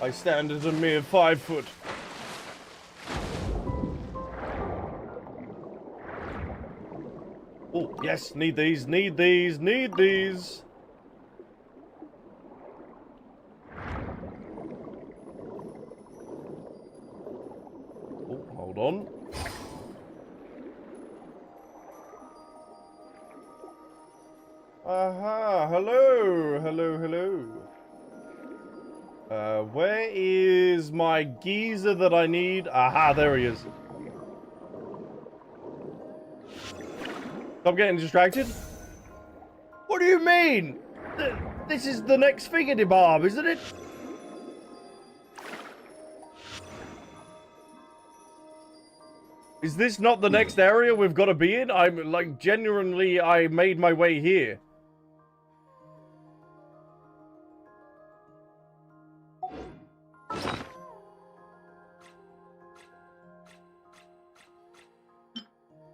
I stand at a mere 5 foot. Oh, yes, need these, need these, need these. Oh, hold on. Aha, hello, hello, hello. Where is my geezer that I need? Aha, there he is. Stop getting distracted. What do you mean? This is the next thingy-bob, isn't it? Is this not the next area we've got to be in? I'm like, genuinely, I made my way here.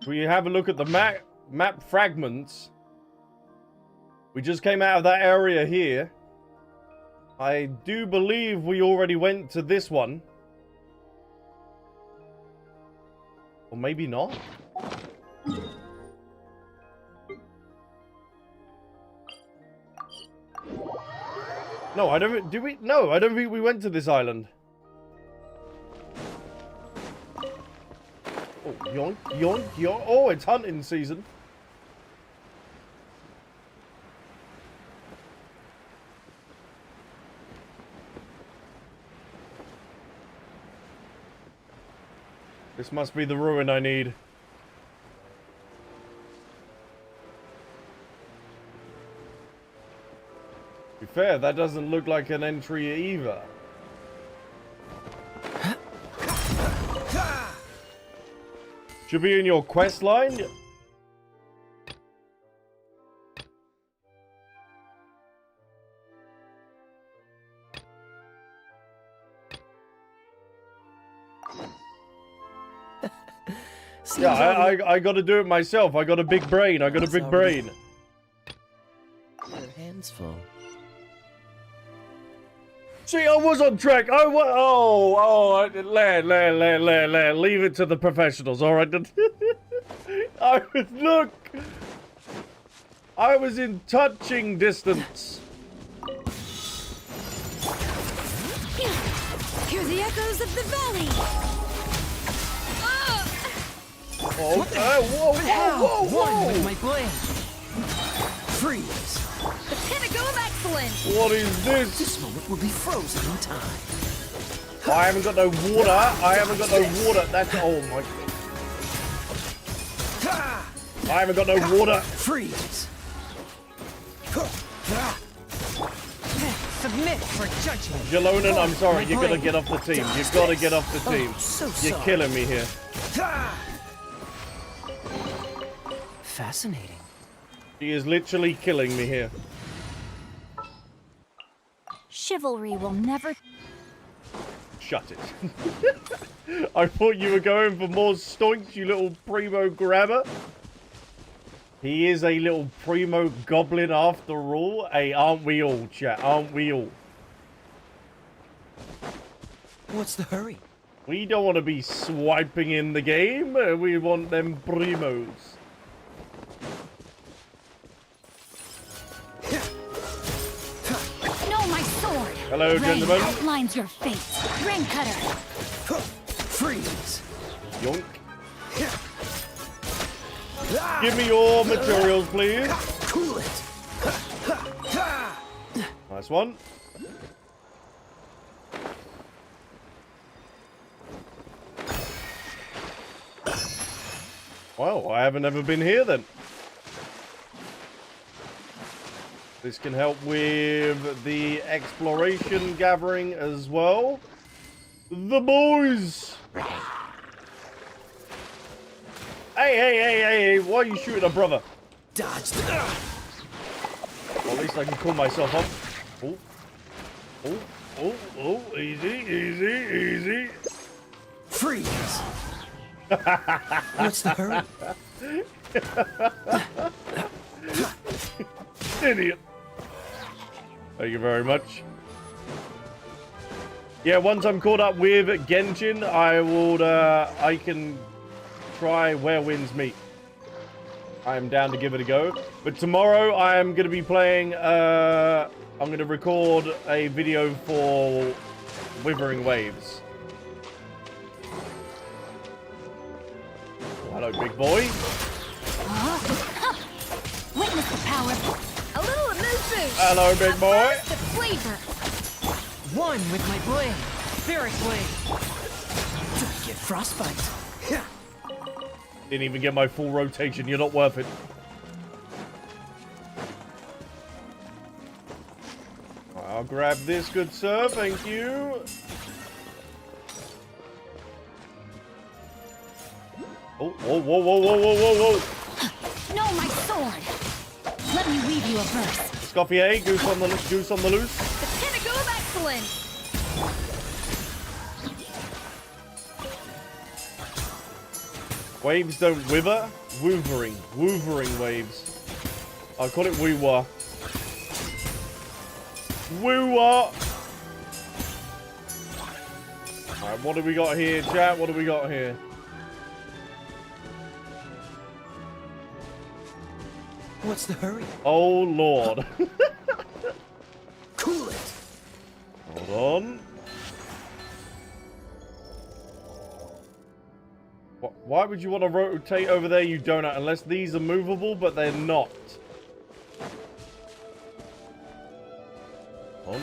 We have a look at the map fragments. We just came out of that area here. I do believe we already went to this one. Or maybe not. No, I don't. Do we? No, I don't think we went to this island. Oh, yoink, yoink, yoink. Oh, it's hunting season. This must be the ruin I need. To be fair, that doesn't look like an entry either. Should be in your quest line. Yeah, I gotta do it myself. I got a big brain. I got a big brain. Your hands full. See, I was on track. Land. Leave it to the professionals, all right? I was in touching distance. Hear the echoes of the valley. Oh, whoa. One with my blade. Freeze. The pinnacle of excellence. What is this? This moment will be frozen in time. I haven't got no water. That's, oh my God. I haven't got no water. Freeze. Submit for judgment. Jalonan, I'm sorry. You gotta get off the team. You gotta get off the team. So You're sorry. killing me here. Fascinating. He is literally killing me here. Chivalry will never. Shut it. I thought you were going for more stoinks, you little primo grabber. He is a little primo goblin after all. Hey, aren't we all, chat? Aren't we all? What's the hurry? We don't want to be swiping in the game. We want them primos. No, my sword. Hello, Rain gentlemen. outlines your fate. Ring cutter. Freeze. Yoink. Give me your materials, please. Cool it. Nice one. Well, I haven't ever been here then. This can help with the exploration gathering as well. The boys! Hey, why are you shooting a brother? Dodged. Well, at least I can cool myself up. Oh, easy. Freeze. What's the hurry? Idiot. Thank you very much. Yeah, once I'm caught up with Genshin, I can try Where Winds Meet. I am down to give it a go. But tomorrow I am going to be playing, I'm going to record a video for Withering Waves. Oh, hello, big boy. Witness the power. A little move boost. Hello, big boy. The flavor. One with my blade. Spirit blade. Don't get frostbite. Didn't even get my full rotation. You're not worth it. I'll grab this, good sir. Thank you. Oh, whoa. No, my sword. Let me weave you a verse. Scoffier, goose on the loose. The pinnacle of excellence. Waves don't wither. Woovering waves. I'll call it woo-wah. Woo-wah. Alright, what do we got here, chat? What do we got here? What's the hurry? Oh, Lord. Cool it. Hold on. Why would you want to rotate over there, you donut? Unless these are movable, but they're not. On.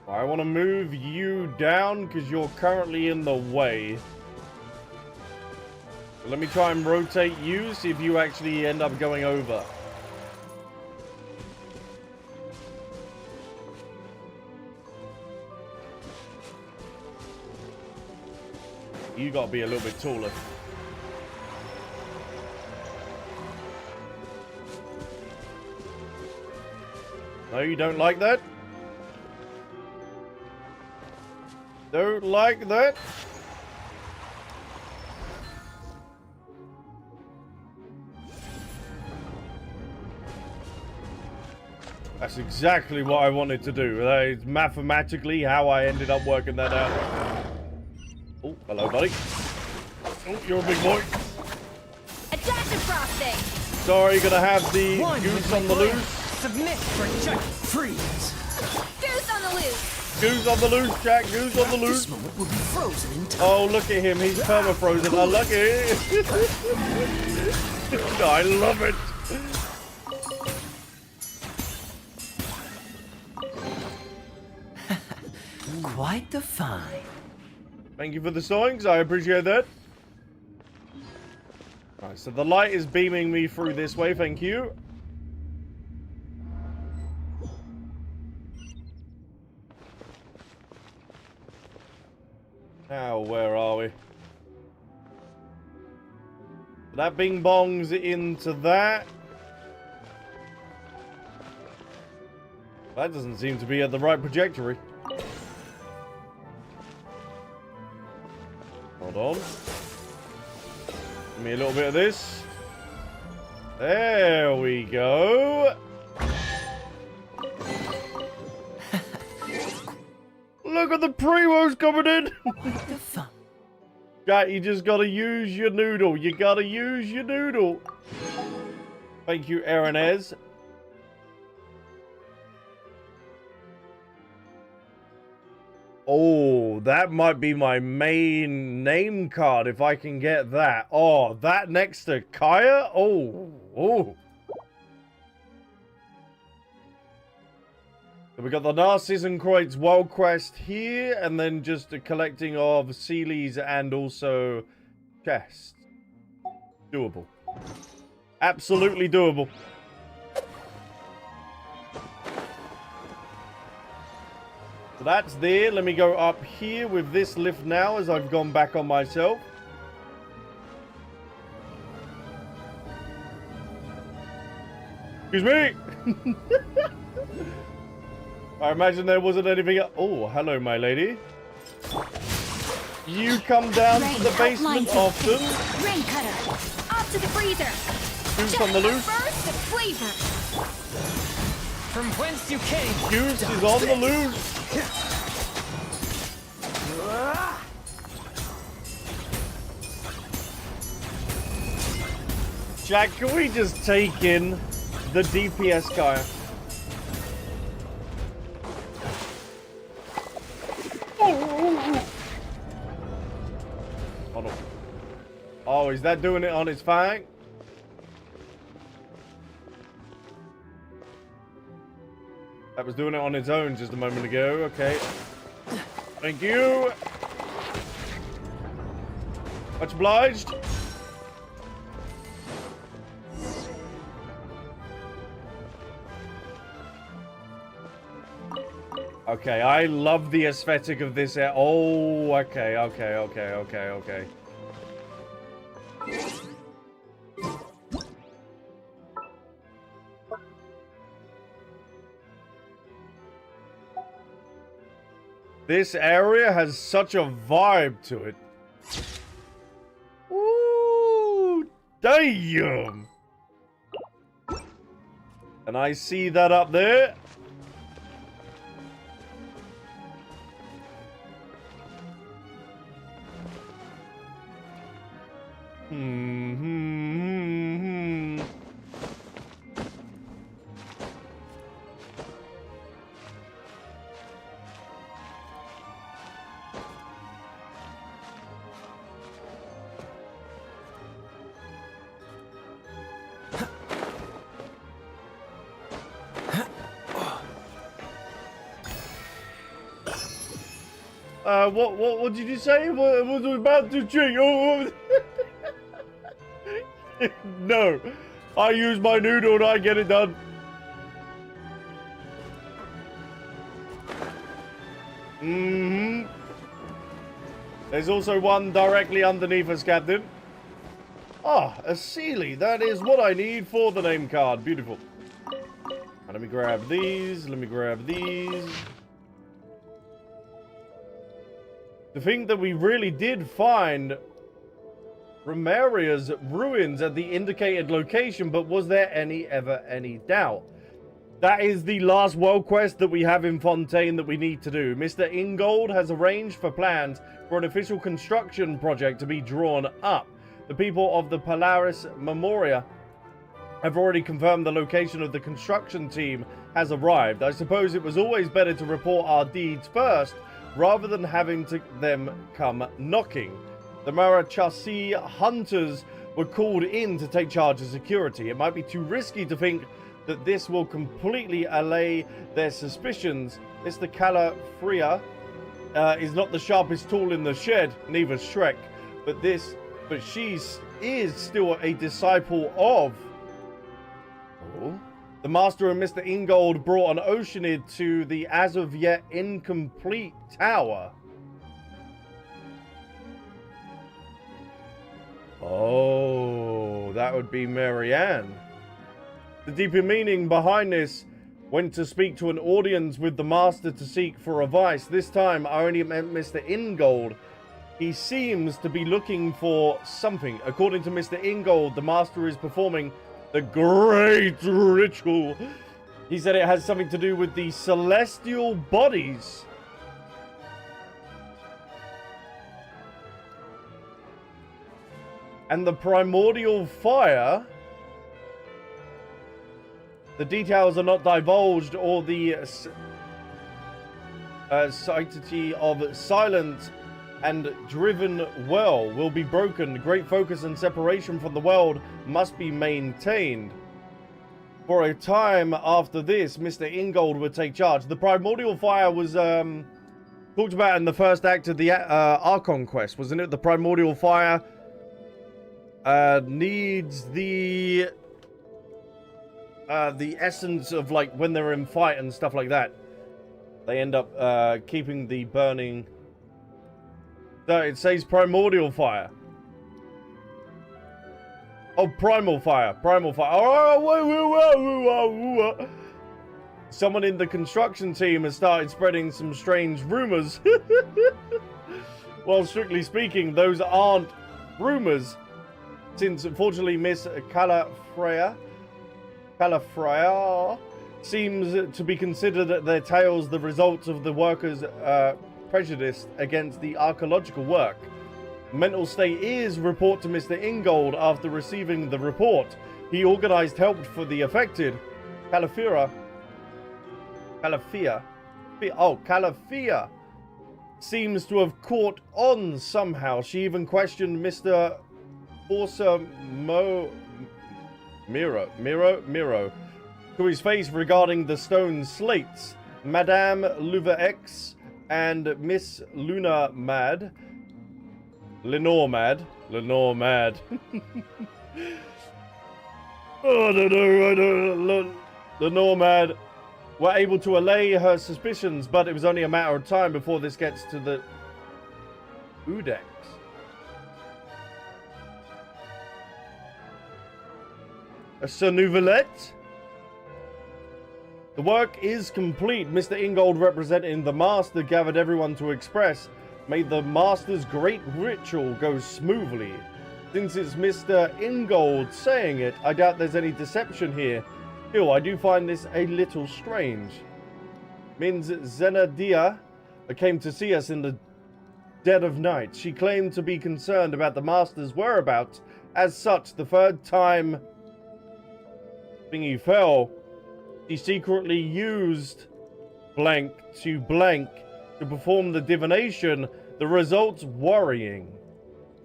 I want to move you down because you're currently in the way. Let me try and rotate you, see if you actually end up going over. You gotta be a little bit taller. No, you don't like that? Don't like that? That's exactly what I wanted to do. That is mathematically how I ended up working that out. Oh, hello, buddy. Oh, you're a big boy. A dash of frosting! Sorry, gonna have the One goose with on the my blade. loose. Submit for Jack. Freeze. Goose on the loose! Goose on the loose, Jack. Goose on the This loose. moment will be frozen in time. Oh, look at him. He's perma-frozen. I like it. I love it. Quite the find. Thank you for the songs. I appreciate that. Alright, so the light is beaming me through this way. Thank you. Now, where are we? That bing bongs into that. That doesn't seem to be at the right trajectory. Hold on. Give me a little bit of this. There we go. Look at the primos coming in. The fun. Jack, you just gotta use your noodle. You gotta use your noodle. Thank you, Aaronez. Oh, that might be my main name card if I can get that. Oh, that next to Kaeya? Oh, oh. So we got the Narzissenkreuz World Quest here, and then just a collecting of Sealies and also chests. Doable. Absolutely doable. So that's there. Let me go up here with this lift now as I've gone back on myself. Excuse me. I imagine there wasn't anything. Oh, hello, my lady. You come down to the basement often. Rain cutter! Off to the freezer! Goose Just on the loose. first of flavor! From whence you came. Goose is on the loose. Jack, can we just take in the DPS guy? Oh no. Oh, is that doing it on its fang? That was doing it on its own just a moment ago. Okay. Thank you. Much obliged. Okay, I love the aesthetic of this. Oh, okay. This area has such a vibe to it. Ooh, damn. And I see that up there. What did you say? What was about to drink? Oh, no. I use my noodle and I get it done. Mm-hmm. There's also one directly underneath us, Captain. Ah, a Sealy. That is what I need for the name card. Beautiful. Let me grab these. Let me grab these. To think that we really did find Romeria's ruins at the indicated location, but was there ever any doubt? That is the last world quest that we have in Fontaine that we need to do. Mr. Ingold has arranged for plans for an official construction project to be drawn up. The people of the Polaris Memoria have already confirmed the location of the construction team has arrived. I suppose it was always better to report our deeds first, rather than having them come knocking. The Marachasi hunters were called in to take charge of security. It might be too risky to think that this will completely allay their suspicions. Mr. Calafria is not the sharpest tool in the shed, neither Shrek, but she is still a disciple of... Oh. The Master and Mr. Ingold brought an Oceanid to the as of yet incomplete tower. Oh, that would be Marianne. The deeper meaning behind this went to speak to an audience with the Master to seek for advice. This time, I only meant Mr. Ingold. He seems to be looking for something. According to Mr. Ingold, the Master is performing the great ritual. He said it has something to do with the celestial bodies. And the primordial fire. The details are not divulged, or the sanctity of silent and driven well will be broken. Great focus and separation from the world must be maintained. For a time after this, Mr. Ingold would take charge. The primordial fire was talked about in the first act of the Archon quest, wasn't it? The primordial fire needs the essence of, like, when they're in fight and stuff like that. They end up keeping the burning. So it says primordial fire. Oh, primal fire. Primal fire. Oh, someone in the construction team has started spreading some strange rumors. Well, strictly speaking, those aren't rumors. Since, unfortunately, Miss Calafria seems to be considered their tales the results of the workers' prejudice against the archaeological work. Mental state is report to Mr. Ingold. After receiving the report, he organized help for the affected. Calafia seems to have caught on somehow. She even questioned Mr. Orsa Miro to his face regarding the stone slates. Madame Louvex and Miss Lenore Mad. Oh, I don't know. Lenore Mad were able to allay her suspicions, but it was only a matter of time before this gets to the Udex. A Cernuvelette? The work is complete. Mr. Ingold, representing the Master, gathered everyone to express. May the Master's great ritual go smoothly. Since it's Mr. Ingold saying it, I doubt there's any deception here. Still, I do find this a little strange. Means Zenadia came to see us in the dead of night. She claimed to be concerned about the Master's whereabouts. As such, the third time thingy fell, she secretly used blank to perform the divination, the results worrying.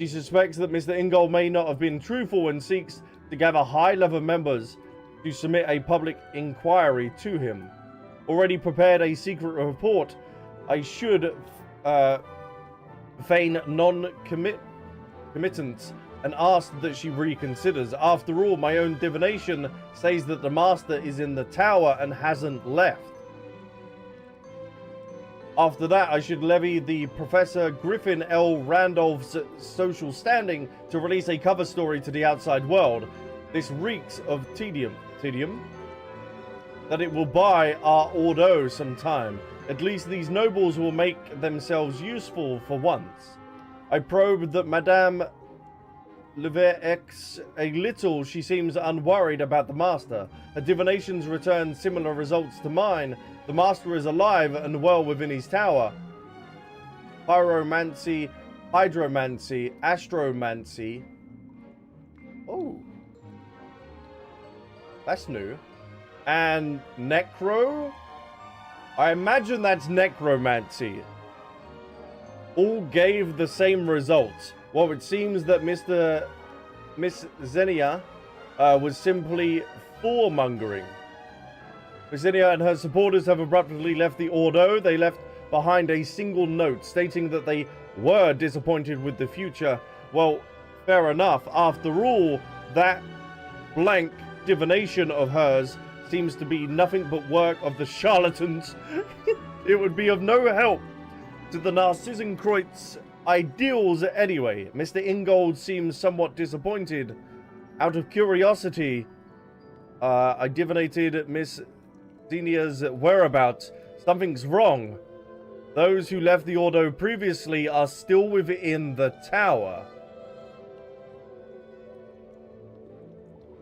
She suspects that Mr. Ingold may not have been truthful and seeks to gather high-level members to submit a public inquiry to him. Already prepared a secret report. I should feign non-committance and asked that she reconsiders. After all, my own divination says that the master is in the tower and hasn't left. After that, I should levy the Professor Griffin L. Randolph's social standing to release a cover story to the outside world. This reeks of tedium, that it will buy our Ordo some time. At least these nobles will make themselves useful for once. I probed that Madame Leverex a little. She seems unworried about the master. Her divinations return similar results to mine. The master is alive and well within his tower. Pyromancy, hydromancy, astromancy. Oh. That's new. And necro? I imagine that's necromancy. All gave the same results. Well, it seems that Miss Xenia was simply warmongering. Miss Xenia and her supporters have abruptly left the Ordo. They left behind a single note stating that they were disappointed with the future. Well, fair enough. After all, that blank divination of hers seems to be nothing but work of the charlatans. It would be of no help to the Narzissenkreuz ideals anyway. Mr. Ingold seems somewhat disappointed. Out of curiosity, I divinated Miss Xenia's whereabouts. Something's wrong. Those who left the Ordo previously are still within the tower.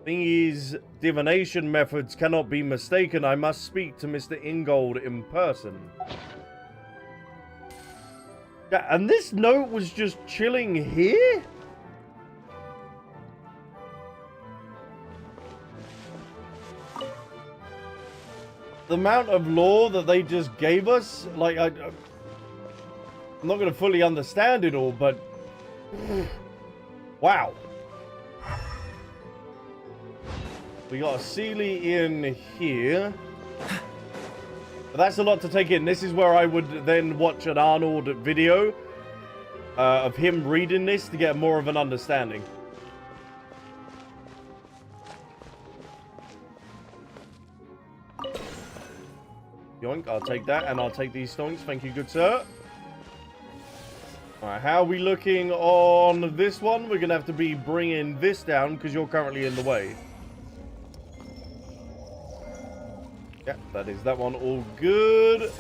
These divination methods cannot be mistaken. I must speak to Mr. Ingold in person. Yeah, and this note was just chilling here? The amount of lore that they just gave us, like, I'm not going to fully understand it all, but wow. We got a Sealy in here. But that's a lot to take in. This is where I would then watch an Arnold video of him reading this to get more of an understanding. Yoink, I'll take that, and I'll take these stonks. Thank you, good sir. Alright, how are we looking on this one? We're going to have to be bringing this down because you're currently in the way. Yeah, that is that one. All good.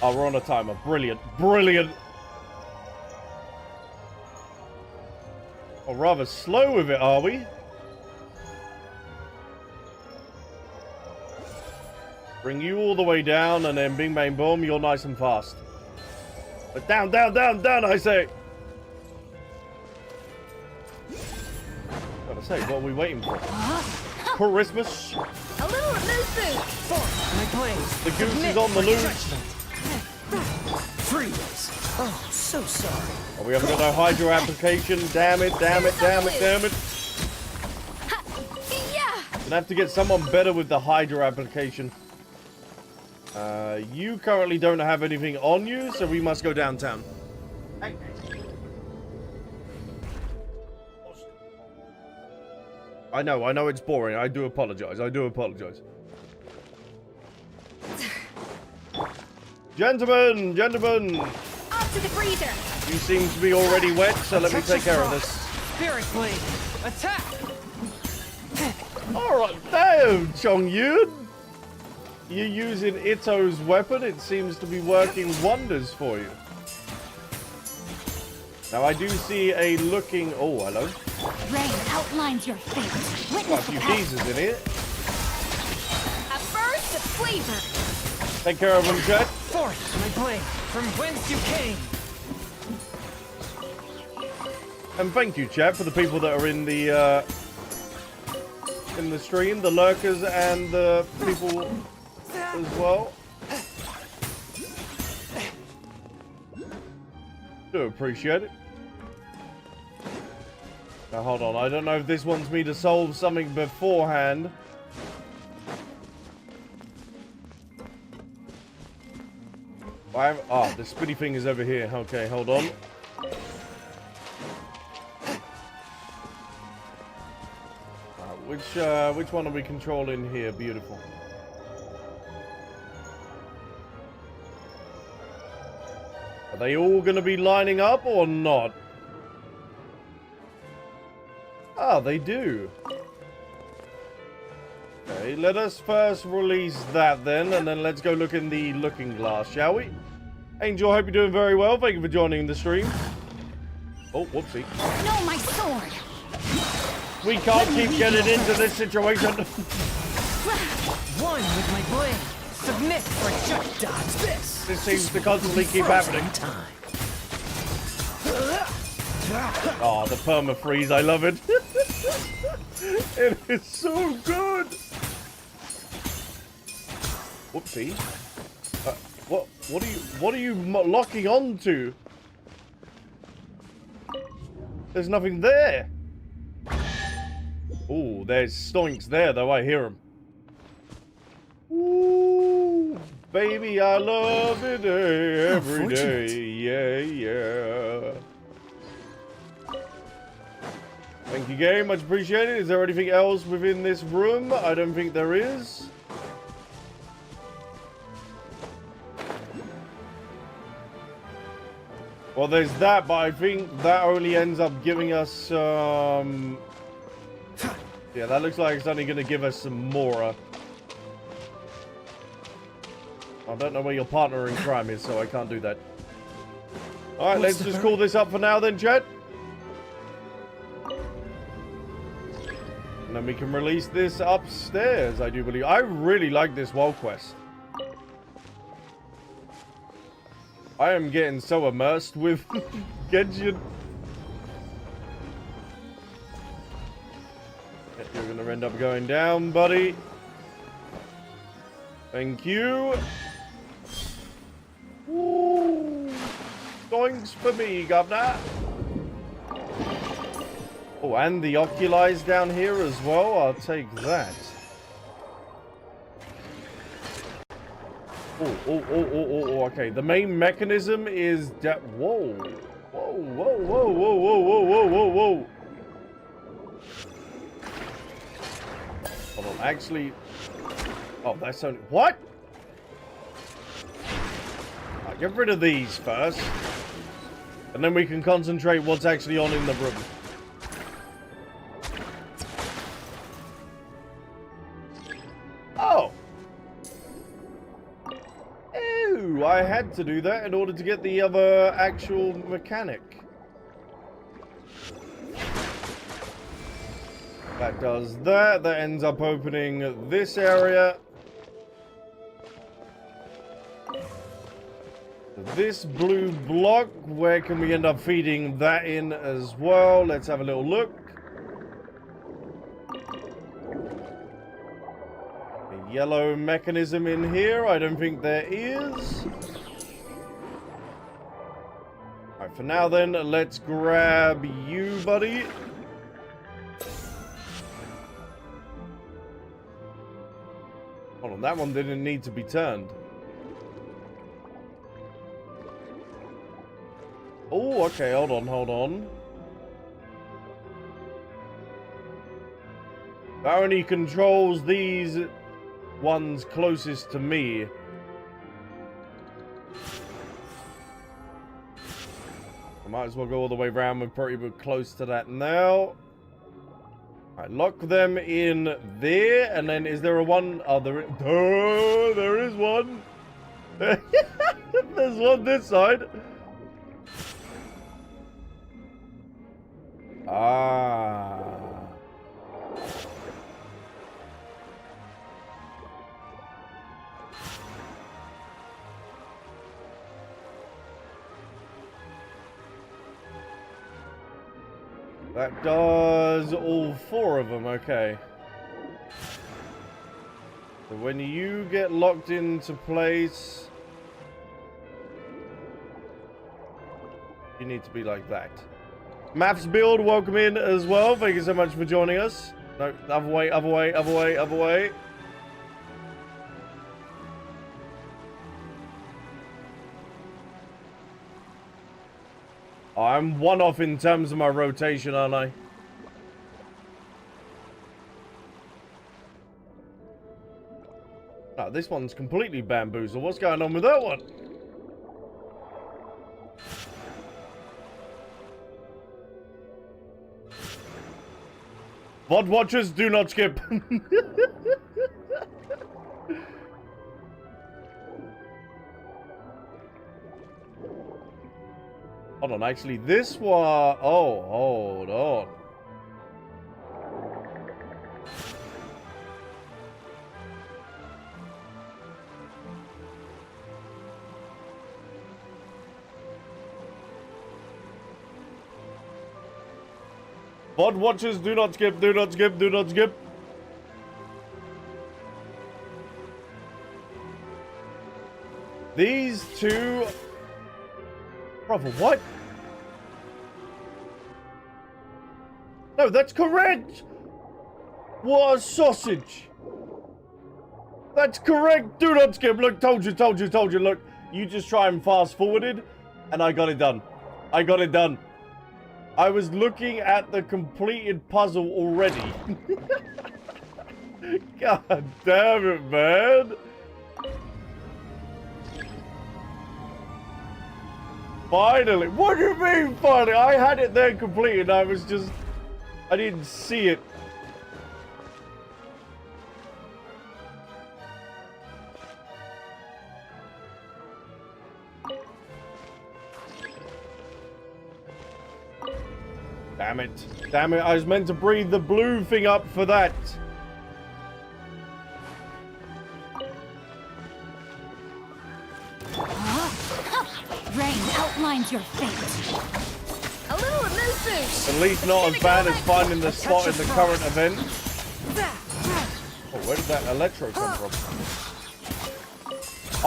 Oh, we're on a timer. Brilliant. Brilliant. Oh, rather slow with it, are we? Bring you all the way down, and then bing, bang, boom, you're nice and fast. But down, down, down, down, I say. Gotta say, what are we waiting for? Christmas. A little loose. My plans. The goose is on the loose. Freeze. Oh, so sorry. Oh, we haven't got no hydro application. Damn it, damn it, damn it, damn it. Yeah. Gonna have to get someone better with the hydro application. You currently don't have anything on you, so we must go downtown. I know it's boring. I do apologize. I do apologize. Gentlemen, gentlemen. Up to the freezer. You seem to be already wet, so let me take care of this. Spirit Blade, attack! Alright, damn, Chongyun. You're using Ito's weapon. It seems to be working wonders for you. Now, I do see a looking... Oh, hello. Rain outlines your fate. Got a few pieces in here. A burst of flavor. Take care of them, Jet. Forth, my blade, from whence you came. And thank you, chat, for the people that are in the stream, the lurkers and the people as well. Do appreciate it. Now hold on, I don't know if this wants me to solve something beforehand. The spinny thing is over here. Okay, hold on. Which one are we controlling here? Beautiful. Are they all going to be lining up or not? Ah, they do. Okay, let us first release that then, and then let's go look in the looking glass, shall we? Angel, hope you're doing very well. Thank you for joining the stream. Oh, whoopsie. No, my sword! We can't keep getting into this situation. One with my blade. Submit or just dodge this. This seems to constantly keep happening. Time. Oh, the perma-freeze, I love it. It is so good. Whoopsie. What are you locking onto? There's nothing there. Oh, there's stoinks there, though. I hear him. Ooh, baby, I love it every day. Yeah, yeah. Thank you, game. Much appreciated. Is there anything else within this room? I don't think there is. Well, there's that, but I think that only ends up giving us, yeah, that looks like it's only going to give us some more. I don't know where your partner in crime is, so I can't do that. Alright, let's just call this up for now then, chat. And then we can release this upstairs, I do believe. I really like this wall quest. I am getting so immersed with Genshin. You're going to end up going down, buddy. Thank you. Ooh. Doinks for me, governor. Oh, and the Oculi's down here as well. I'll take that. Oh, okay. The main mechanism is that. Whoa. Whoa. Hold on, actually. Oh, that's only. What? Right, get rid of these first. And then we can concentrate what's actually on in the room. Oh. Ew, I had to do that in order to get the other actual mechanic. That does that. That ends up opening this area. This blue block, where can we end up feeding that in as well? Let's have a little look. A yellow mechanism in here. I don't think there is. Alright, for now then, let's grab you, buddy. Hold on, that one didn't need to be turned. Oh, okay, hold on. That only controls these ones closest to me. I might as well go all the way around. We're pretty close to that now. Alright, lock them in there, and then is there a one? Oh, there is one. There's one this side. Ah. That does all four of them, okay. So when you get locked into place, you need to be like that. Maps build, welcome in as well. Thank you so much for joining us. No, other way. I'm one off in terms of my rotation, aren't I? Oh, this one's completely bamboozled. What's going on with that one? VOD watchers, do not skip. Hold on, actually, this one... Oh, hold on. VOD watchers, do not skip, do not skip, do not skip. These two... Brother, what? No, that's correct! What a sausage! That's correct! Do not skip! Look, told you, told you, told you. Look, you just try and fast forwarded, and I got it done. I got it done. I was looking at the completed puzzle already. God damn it, man. Finally. What do you mean, finally? I had it there completed. I was just... I didn't see it. Damn it. Damn it. I was meant to breathe the blue thing up for that. Rain outlines your fate. A little moose. At least not as bad as finding the spot in the current event. Oh, where did that electro come from?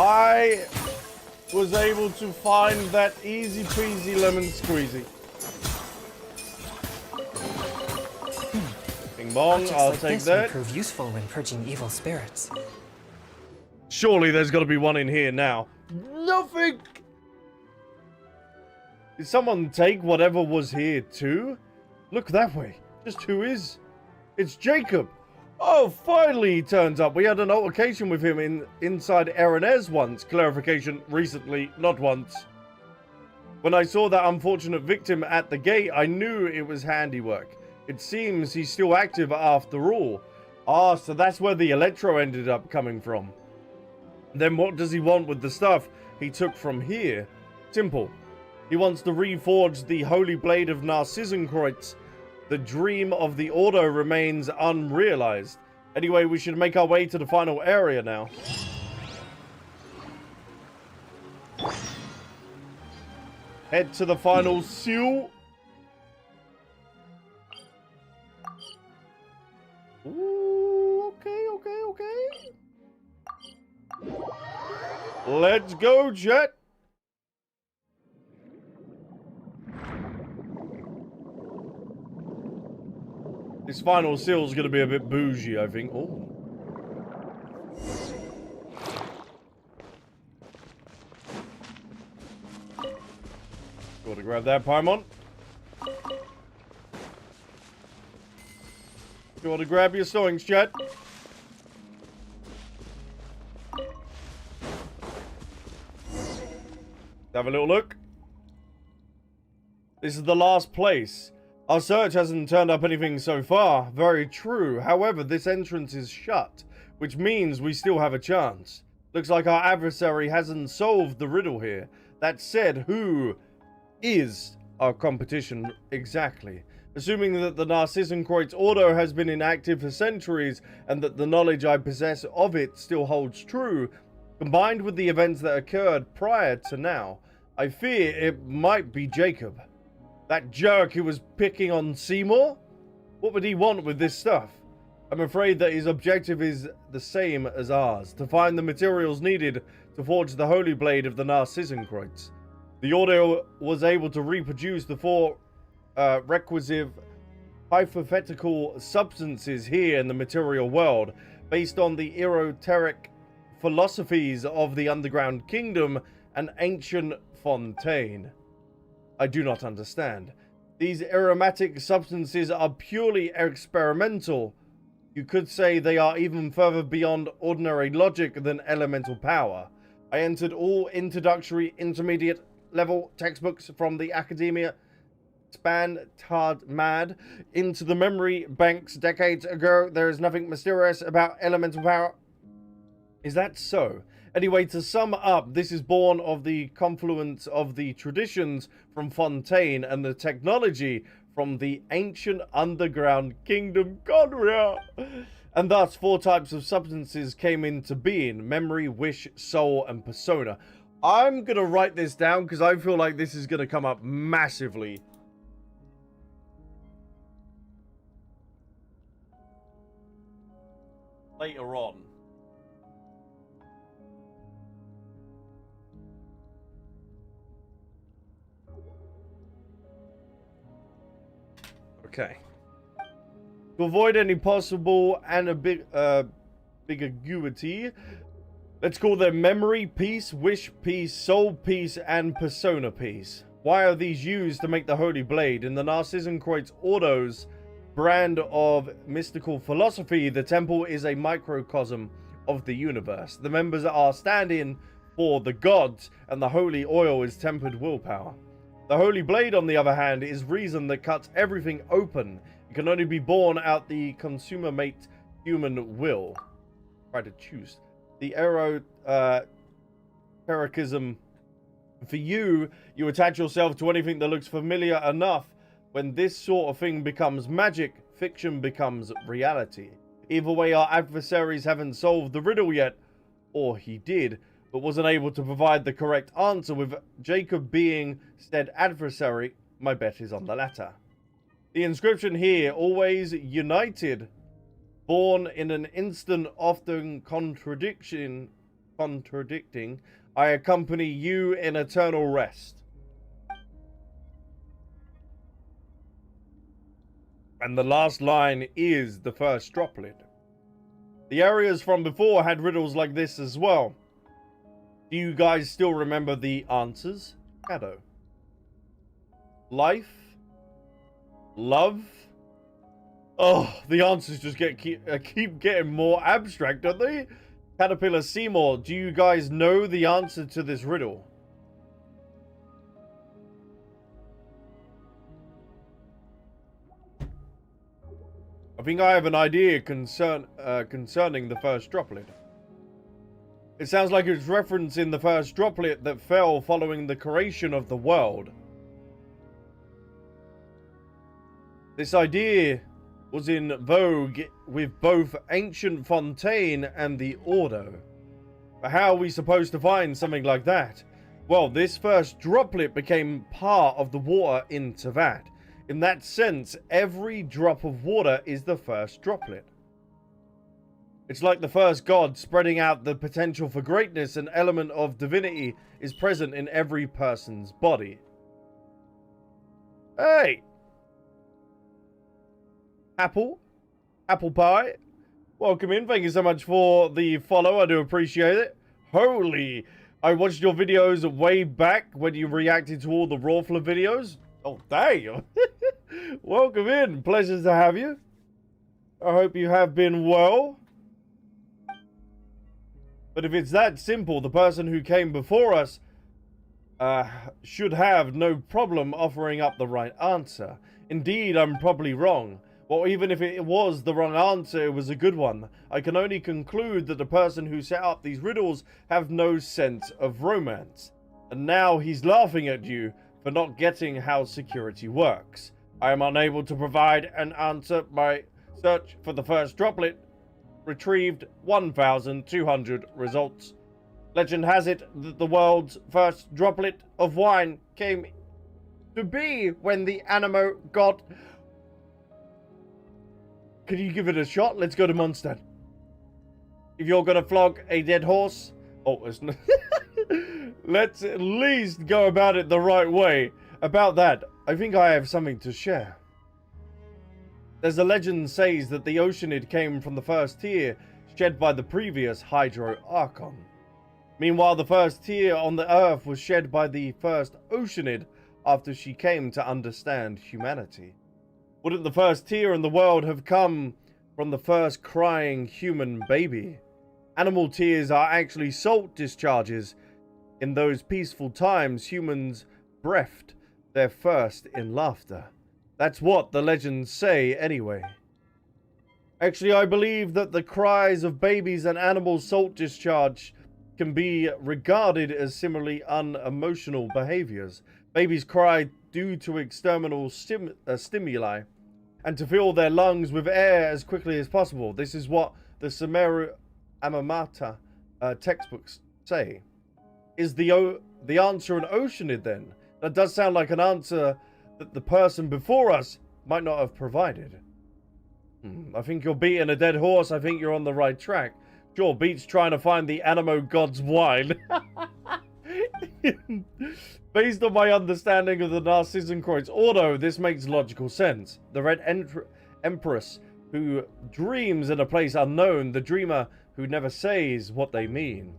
I was able to find that easy peasy lemon squeezy. Bing bong, I'll like take this that. may prove useful when purging evil spirits. Surely there's got to be one in here now. Nothing! Did someone take whatever was here too? Look that way. Just who is? It's Jacob. Oh, finally he turns up. We had an altercation with him inside Aranez once. Clarification, recently, not once. When I saw that unfortunate victim at the gate, I knew it was handiwork. It seems he's still active after all. Ah, so that's where the electro ended up coming from. Then what does he want with the stuff he took from here? Simple. He wants to reforge the Holy Blade of Narzissenkreuz. The dream of the Ordo remains unrealized. Anyway, we should make our way to the final area now. Head to the final seal. Ooh, okay, okay, okay. Let's go, Jet. This final seal is going to be a bit bougie, I think. Oh. Got to grab that, Paimon. You want to grab your sewings, chat? Have a little look. This is the last place. Our search hasn't turned up anything so far. Very true. However, this entrance is shut, which means we still have a chance. Looks like our adversary hasn't solved the riddle here. That said, who is our competition exactly? Assuming that the Narzissenkreuz Ordo has been inactive for centuries and that the knowledge I possess of it still holds true, combined with the events that occurred prior to now, I fear it might be Jacob. That jerk who was picking on Seymour? What would he want with this stuff? I'm afraid that his objective is the same as ours, to find the materials needed to forge the Holy Blade of the Narzissenkreuz. The Ordo was able to reproduce the four requisite hypothetical substances here in the material world, based on the esoteric philosophies of the Underground Kingdom and ancient Fontaine. I do not understand. These aromatic substances are purely experimental. You could say they are even further beyond ordinary logic than elemental power. I entered all introductory, intermediate level textbooks from the academia span mad into the memory banks decades ago. There is nothing mysterious about elemental power. Is that so? Anyway, to sum up, this is born of the confluence of the traditions from Fontaine and the technology from the ancient underground kingdom Godria. And thus, 4 types of substances came into being: memory, wish, soul, and persona. I'm going to write this down because I feel like this is going to come up massively. Later on. Okay. To avoid any possible ambiguity, let's call them memory piece, wish piece, soul piece, and persona piece. Why are these used to make the Holy Blade? In the Narzissenkreuz Ordo's brand of mystical philosophy, the temple is a microcosm of the universe. The members are stand-in for the gods, and the holy oil is tempered willpower. The Holy Blade, on the other hand, is reason that cuts everything open. It can only be born out the consummate human will. Try to choose. The erotericism. For you attach yourself to anything that looks familiar enough. When this sort of thing becomes magic, fiction becomes reality. Either way, our adversaries haven't solved the riddle yet. Or he did, but wasn't able to provide the correct answer, with Jacob being said adversary. My bet is on the latter. The inscription here, always united, born in an instant, often contradicting, I accompany you in eternal rest. And the last line is the first droplet. The areas from before had riddles like this as well. Do you guys still remember the answers? Shadow. Life. Love. Oh, the answers just keep getting more abstract, don't they? Caterpillar Seymour, do you guys know the answer to this riddle? I think I have an idea concerning the first droplet. It sounds like it's referencing the first droplet that fell following the creation of the world. This idea was in vogue with both ancient Fontaine and the Ordo. But how are we supposed to find something like that? Well, this first droplet became part of the water in Teyvat. In that sense, every drop of water is the first droplet. It's like the first god spreading out the potential for greatness. An element of divinity is present in every person's body. Hey! Apple Pie, welcome in. Thank you so much for the follow. I do appreciate it. Holy, I watched your videos way back when you reacted to all the Rawfler videos. Oh, damn. Welcome in. Pleasure to have you. I hope you have been well. But if it's that simple, the person who came before us should have no problem offering up the right answer. Indeed, I'm probably wrong. Well, even if it was the wrong answer, it was a good one. I can only conclude that the person who set up these riddles have no sense of romance. And now he's laughing at you for not getting how security works. I am unable to provide an answer. My search for the first droplet retrieved 1,200 results. Legend has it that the world's first droplet of wine came to be when the Animo god... Can you give it a shot? Let's go to Mondstadt. If you're gonna flog a dead horse... Oh, it's not... Let's at least go about it the right way. About that, I think I have something to share. There's a legend says that the Oceanid came from the first tear shed by the previous Hydro Archon. Meanwhile, the first tear on the Earth was shed by the first Oceanid after she came to understand humanity? Wouldn't the first tear in the world have come from the first crying human baby? Animal tears are actually salt discharges. In those peaceful times, humans breathed their first in laughter. That's what the legends say anyway. Actually, I believe that the cries of babies and animal salt discharge can be regarded as similarly unemotional behaviors. Babies cry due to external stimuli and to fill their lungs with air as quickly as possible. This is what the Sumeru Amamata textbooks say. Is the answer an oceanid then? That does sound like an answer that the person before us might not have provided. I think you're beating a dead horse. I think you're on the right track. Sure, Beat's trying to find the Animo God's wine. Based on my understanding of the Narzissenkreuz Ordo, this makes logical sense. The Red Empress who dreams in a place unknown, the dreamer who never says what they mean.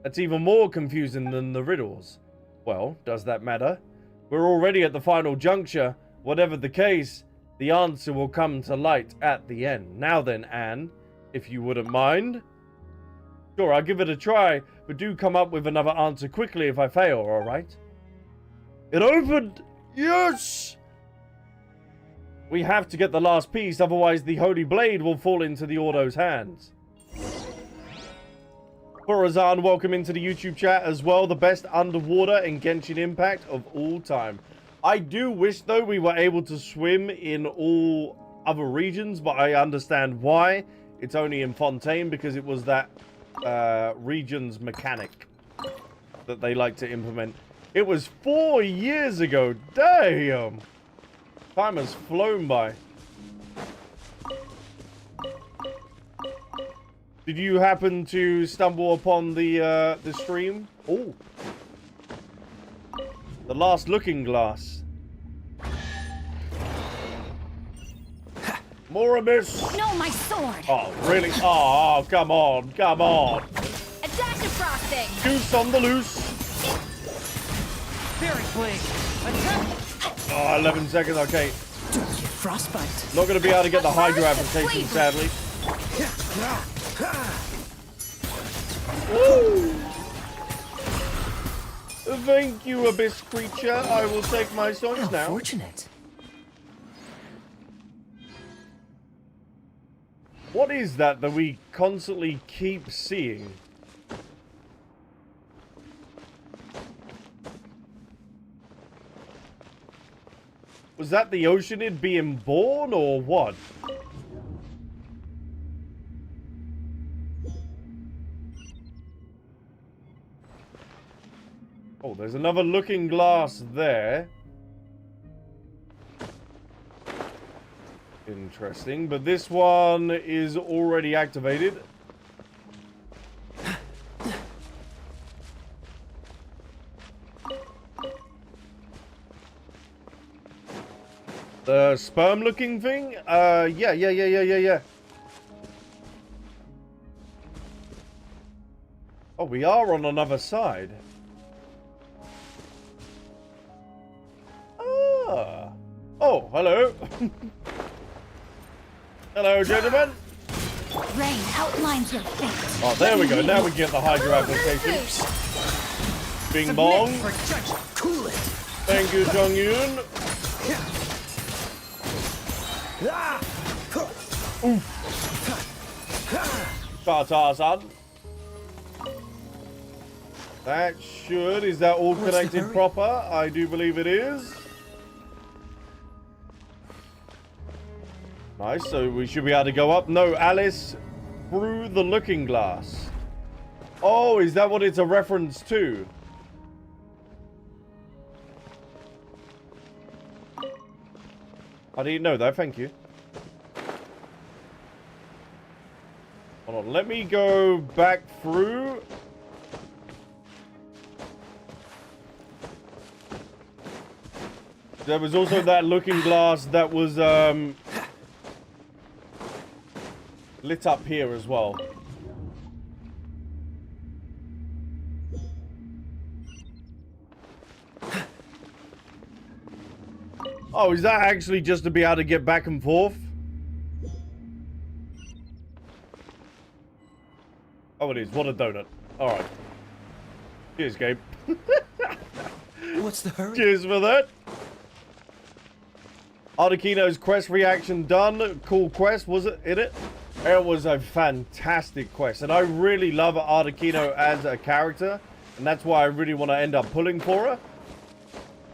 That's even more confusing than the riddles. Well, does that matter? We're already at the final juncture. Whatever the case, the answer will come to light at the end. Now then, Anne, if you wouldn't mind. Sure, I'll give it a try, but do come up with another answer quickly if I fail, alright? It opened! Yes! We have to get the last piece, otherwise the Holy Blade will fall into the Ordo's hands. Horazan, welcome into the YouTube chat as well. The best underwater in Genshin Impact of all time. I do wish, though, we were able to swim in all other regions, but I understand why. It's only in Fontaine because it was that region's mechanic that they like to implement. It was 4 years ago. Damn! Time has flown by. Did you happen to stumble upon the stream? Oh. The last looking glass. More amiss. No, my sword. Oh, really? Oh, come on. Come on. A dash of frosting. Goose on the loose. Spirit Blade. Attack! Oh, 11 seconds. Okay. Don't get frostbite. Not going to be able to get the Hydra application, sadly. Woo! Thank you, Abyss Creature. I will take my songs now. Fortunate. What is that we constantly keep seeing? Was that the Oceanid being born, or what? Oh, there's another looking glass there. Interesting, but this one is already activated. The sperm-looking thing? Yeah. Oh, we are on another side. Ah. Oh, hello. Hello, gentlemen. Rain outlines your fate. Oh, there we go. Now we get the Hydra application. Bing bong. Cool it. Thank you, Jong Yoon. Tarzan. That should. Is that all connected proper? I do believe it is. Nice, so we should be able to go up. No, Alice, through the looking glass. Oh, is that what it's a reference to? I didn't know that, thank you. Hold on, let me go back through. There was also that looking glass that was, lit up here as well. Oh, is that actually just to be able to get back and forth? Oh, it is. What a donut. Alright. Cheers, Gabe. What's the hurry? Cheers for that. Arlecchino's quest reaction done. Cool quest, was it? It was a fantastic quest. And I really love Arlecchino as a character. And that's why I really want to end up pulling for her.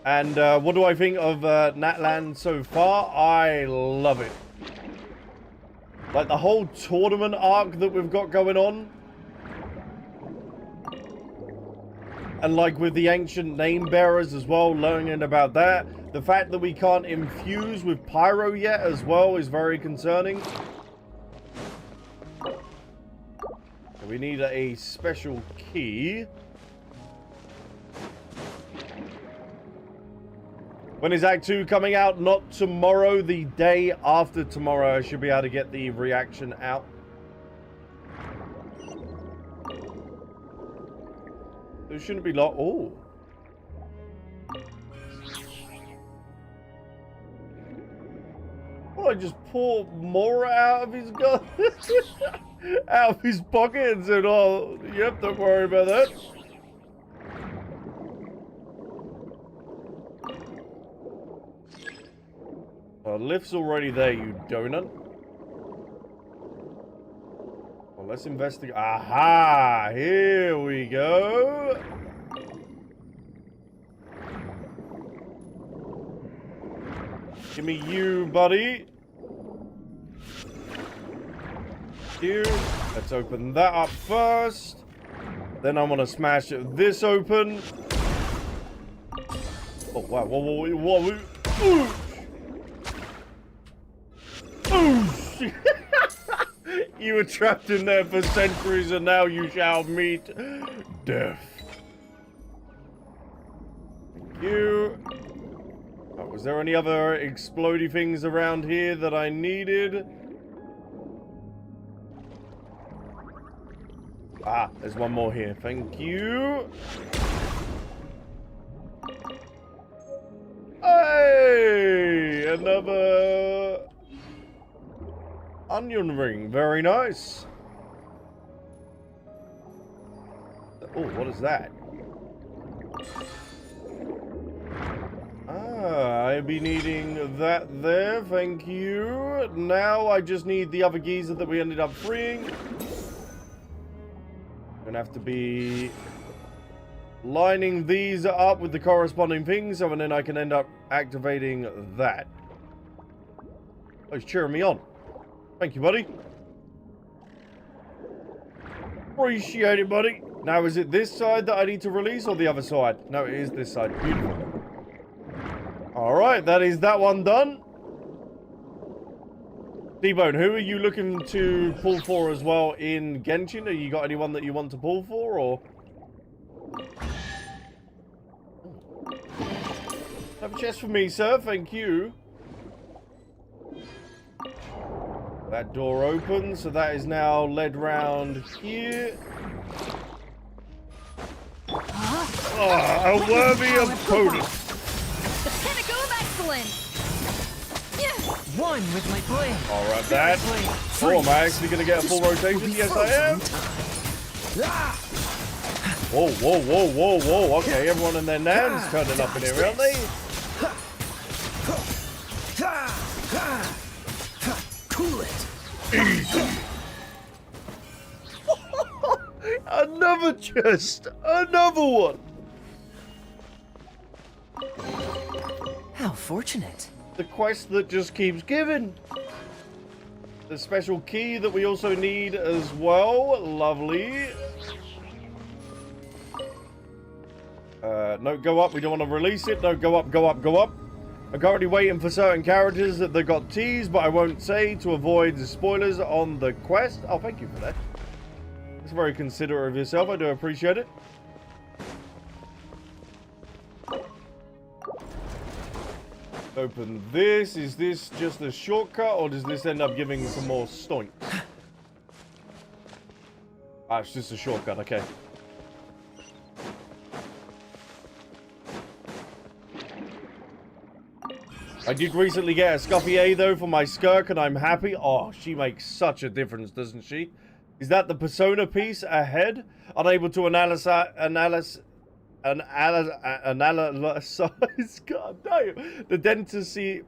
And what do I think of Natlan so far? I love it. Like the whole tournament arc that we've got going on. And like with the ancient name bearers as well, learning about that. The fact that we can't infuse with pyro yet as well is very concerning. We need a special key. When is Act 2 coming out? Not tomorrow, the day after tomorrow. I should be able to get the reaction out. There shouldn't be lot. Oh. Well, I just pour more out of his gun, out of his pocket and said, "Oh, yep, don't worry about that." Lift's already there, you donut. Well, let's investigate. Aha! Here we go. Give me you, buddy. You. Let's open that up first. Then I'm gonna smash this open. Oh wow! Whoa! Ooh. You were trapped in there for centuries and now you shall meet death. Thank you. Oh, was there any other explodey things around here that I needed? Ah, there's one more here. Thank you. Hey! Another onion ring. Very nice. Oh, what is that? Ah, I'll be needing that there. Thank you. Now I just need the other geezer that we ended up freeing. Gonna have to be lining these up with the corresponding things, and then I can end up activating that. Oh, he's cheering me on. Thank you, buddy. Appreciate it, buddy. Now, is it this side that I need to release or the other side? No, it is this side. Beautiful. Alright, that is that one done. D-Bone, who are you looking to pull for as well in Genshin? Have you got anyone that you want to pull for, or? Have a chest for me, sir. Thank you. That door opens, so that is now led round here. Oh, a worthy opponent. The pinnacle of excellence. One with my blade. Alright, that. Oh, am I actually going to get a full rotation? Yes, I am. Whoa. Okay, everyone and their nan's turning up in here, aren't they? Cool it. Easy. Another chest. Another one. How fortunate. The quest that just keeps giving. The special key that we also need as well. Lovely. No, go up. We don't want to release it. No, go up. I'm currently waiting for certain characters that got teased, but I won't say to avoid the spoilers on the quest. Oh, thank you for that. It's very considerate of yourself. I do appreciate it. Open this. Is this just a shortcut, or does this end up giving some more stoinks? Ah, it's just a shortcut. Okay. I did recently get a Scuffy A though for my skirk, and I'm happy. Oh, she makes such a difference, doesn't she? Is that the persona piece ahead? Unable to analyze, God damn. The denticy.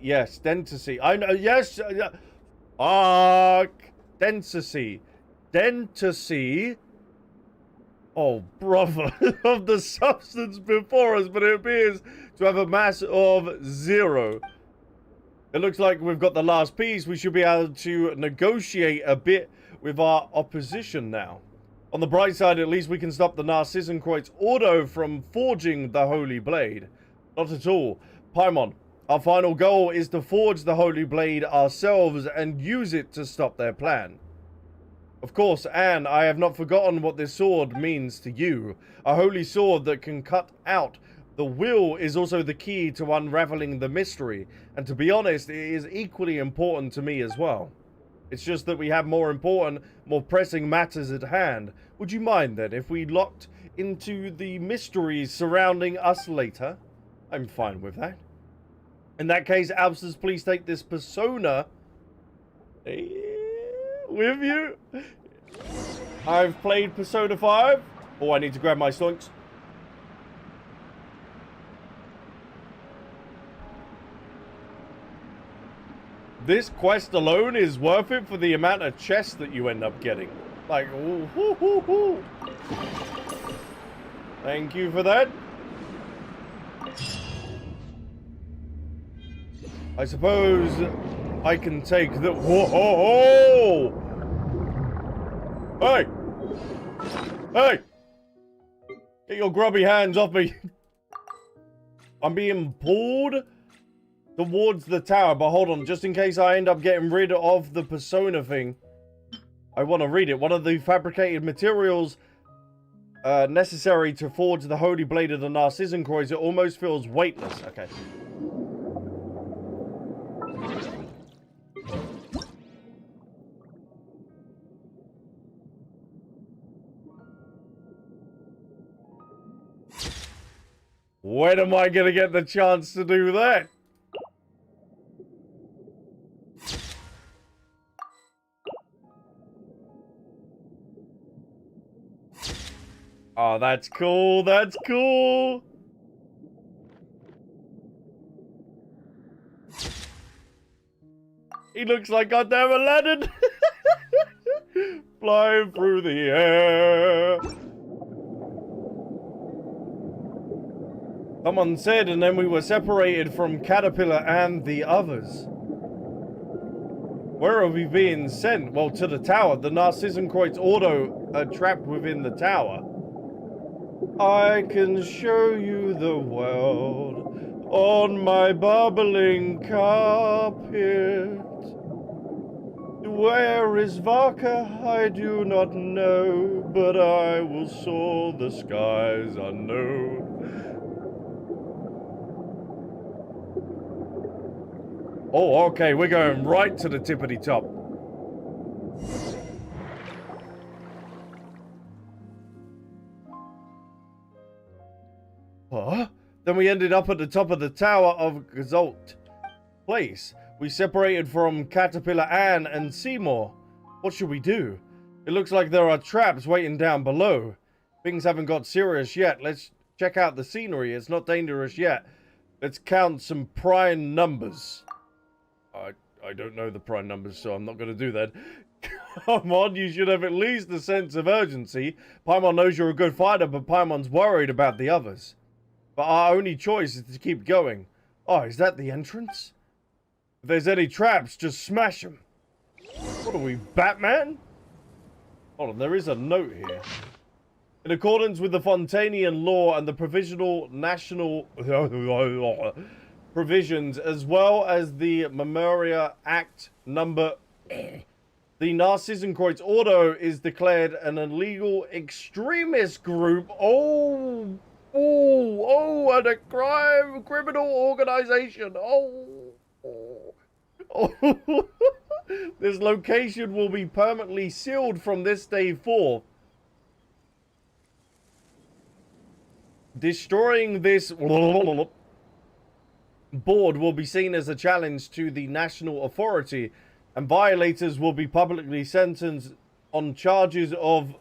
Yes, denticy. I know. Yes. Denticy. Oh, brother, of the substance before us, but it appears to have a mass of 0. It looks like we've got the last piece. We should be able to negotiate a bit with our opposition now. On the bright side, at least we can stop the Narzissenkreuz Ordo from forging the Holy Blade. Not at all. Paimon, our final goal is to forge the Holy Blade ourselves and use it to stop their plan. Of course, Anne, I have not forgotten what this sword means to you. A holy sword that can cut out the will is also the key to unraveling the mystery. And to be honest, it is equally important to me as well. It's just that we have more important, more pressing matters at hand. Would you mind then if we locked into the mysteries surrounding us later? I'm fine with that. In that case, Albsterz, please take this persona with you. I've played Persona 5. Oh, I need to grab my stonks. This quest alone is worth it for the amount of chests that you end up getting. Like, ooh, hoo, hoo, hoo. Thank you for that. I suppose I can take the... Whoa, ho, ho. Hey! Hey! Get your grubby hands off me. I'm being pulled towards the tower, but hold on, just in case I end up getting rid of the persona thing, I want to read it. One of the fabricated materials necessary to forge the Holy Blade of the Narzissenkreuz, it almost feels weightless. Okay. When am I going to get the chance to do that? Oh, that's cool. That's cool. He looks like goddamn Aladdin. Flying through the air. Someone said, and then we were separated from Caterpillar and the others. Where are we being sent? Well, to the tower. The Narzissenkreuz Ordo are trapped within the tower. I can show you the world on my bubbling carpet. Where is Vaka? I do not know, but I will soar the skies unknown. Oh, okay, we're going right to the tippity top. Huh? Then we ended up at the top of the tower of Gazolt Place. We separated from Caterpillar Ann and Seymour. What should we do? It looks like there are traps waiting down below. Things haven't got serious yet. Let's check out the scenery. It's not dangerous yet. Let's count some prime numbers. I don't know the prime numbers, so I'm not going to do that. Come on, you should have at least a sense of urgency. Paimon knows you're a good fighter, but Paimon's worried about the others. But our only choice is to keep going. Oh, is that the entrance? If there's any traps, just smash them. What are we, Batman? Hold on, there is a note here. In accordance with the Fontanian law and the provisional national provisions, as well as the Memoria Act number... The Narzissenkreuz Ordo is declared an illegal extremist group. Oh, and a criminal organization. This location will be permanently sealed from this day forth. Destroying this board will be seen as a challenge to the national authority, and violators will be publicly sentenced on charges of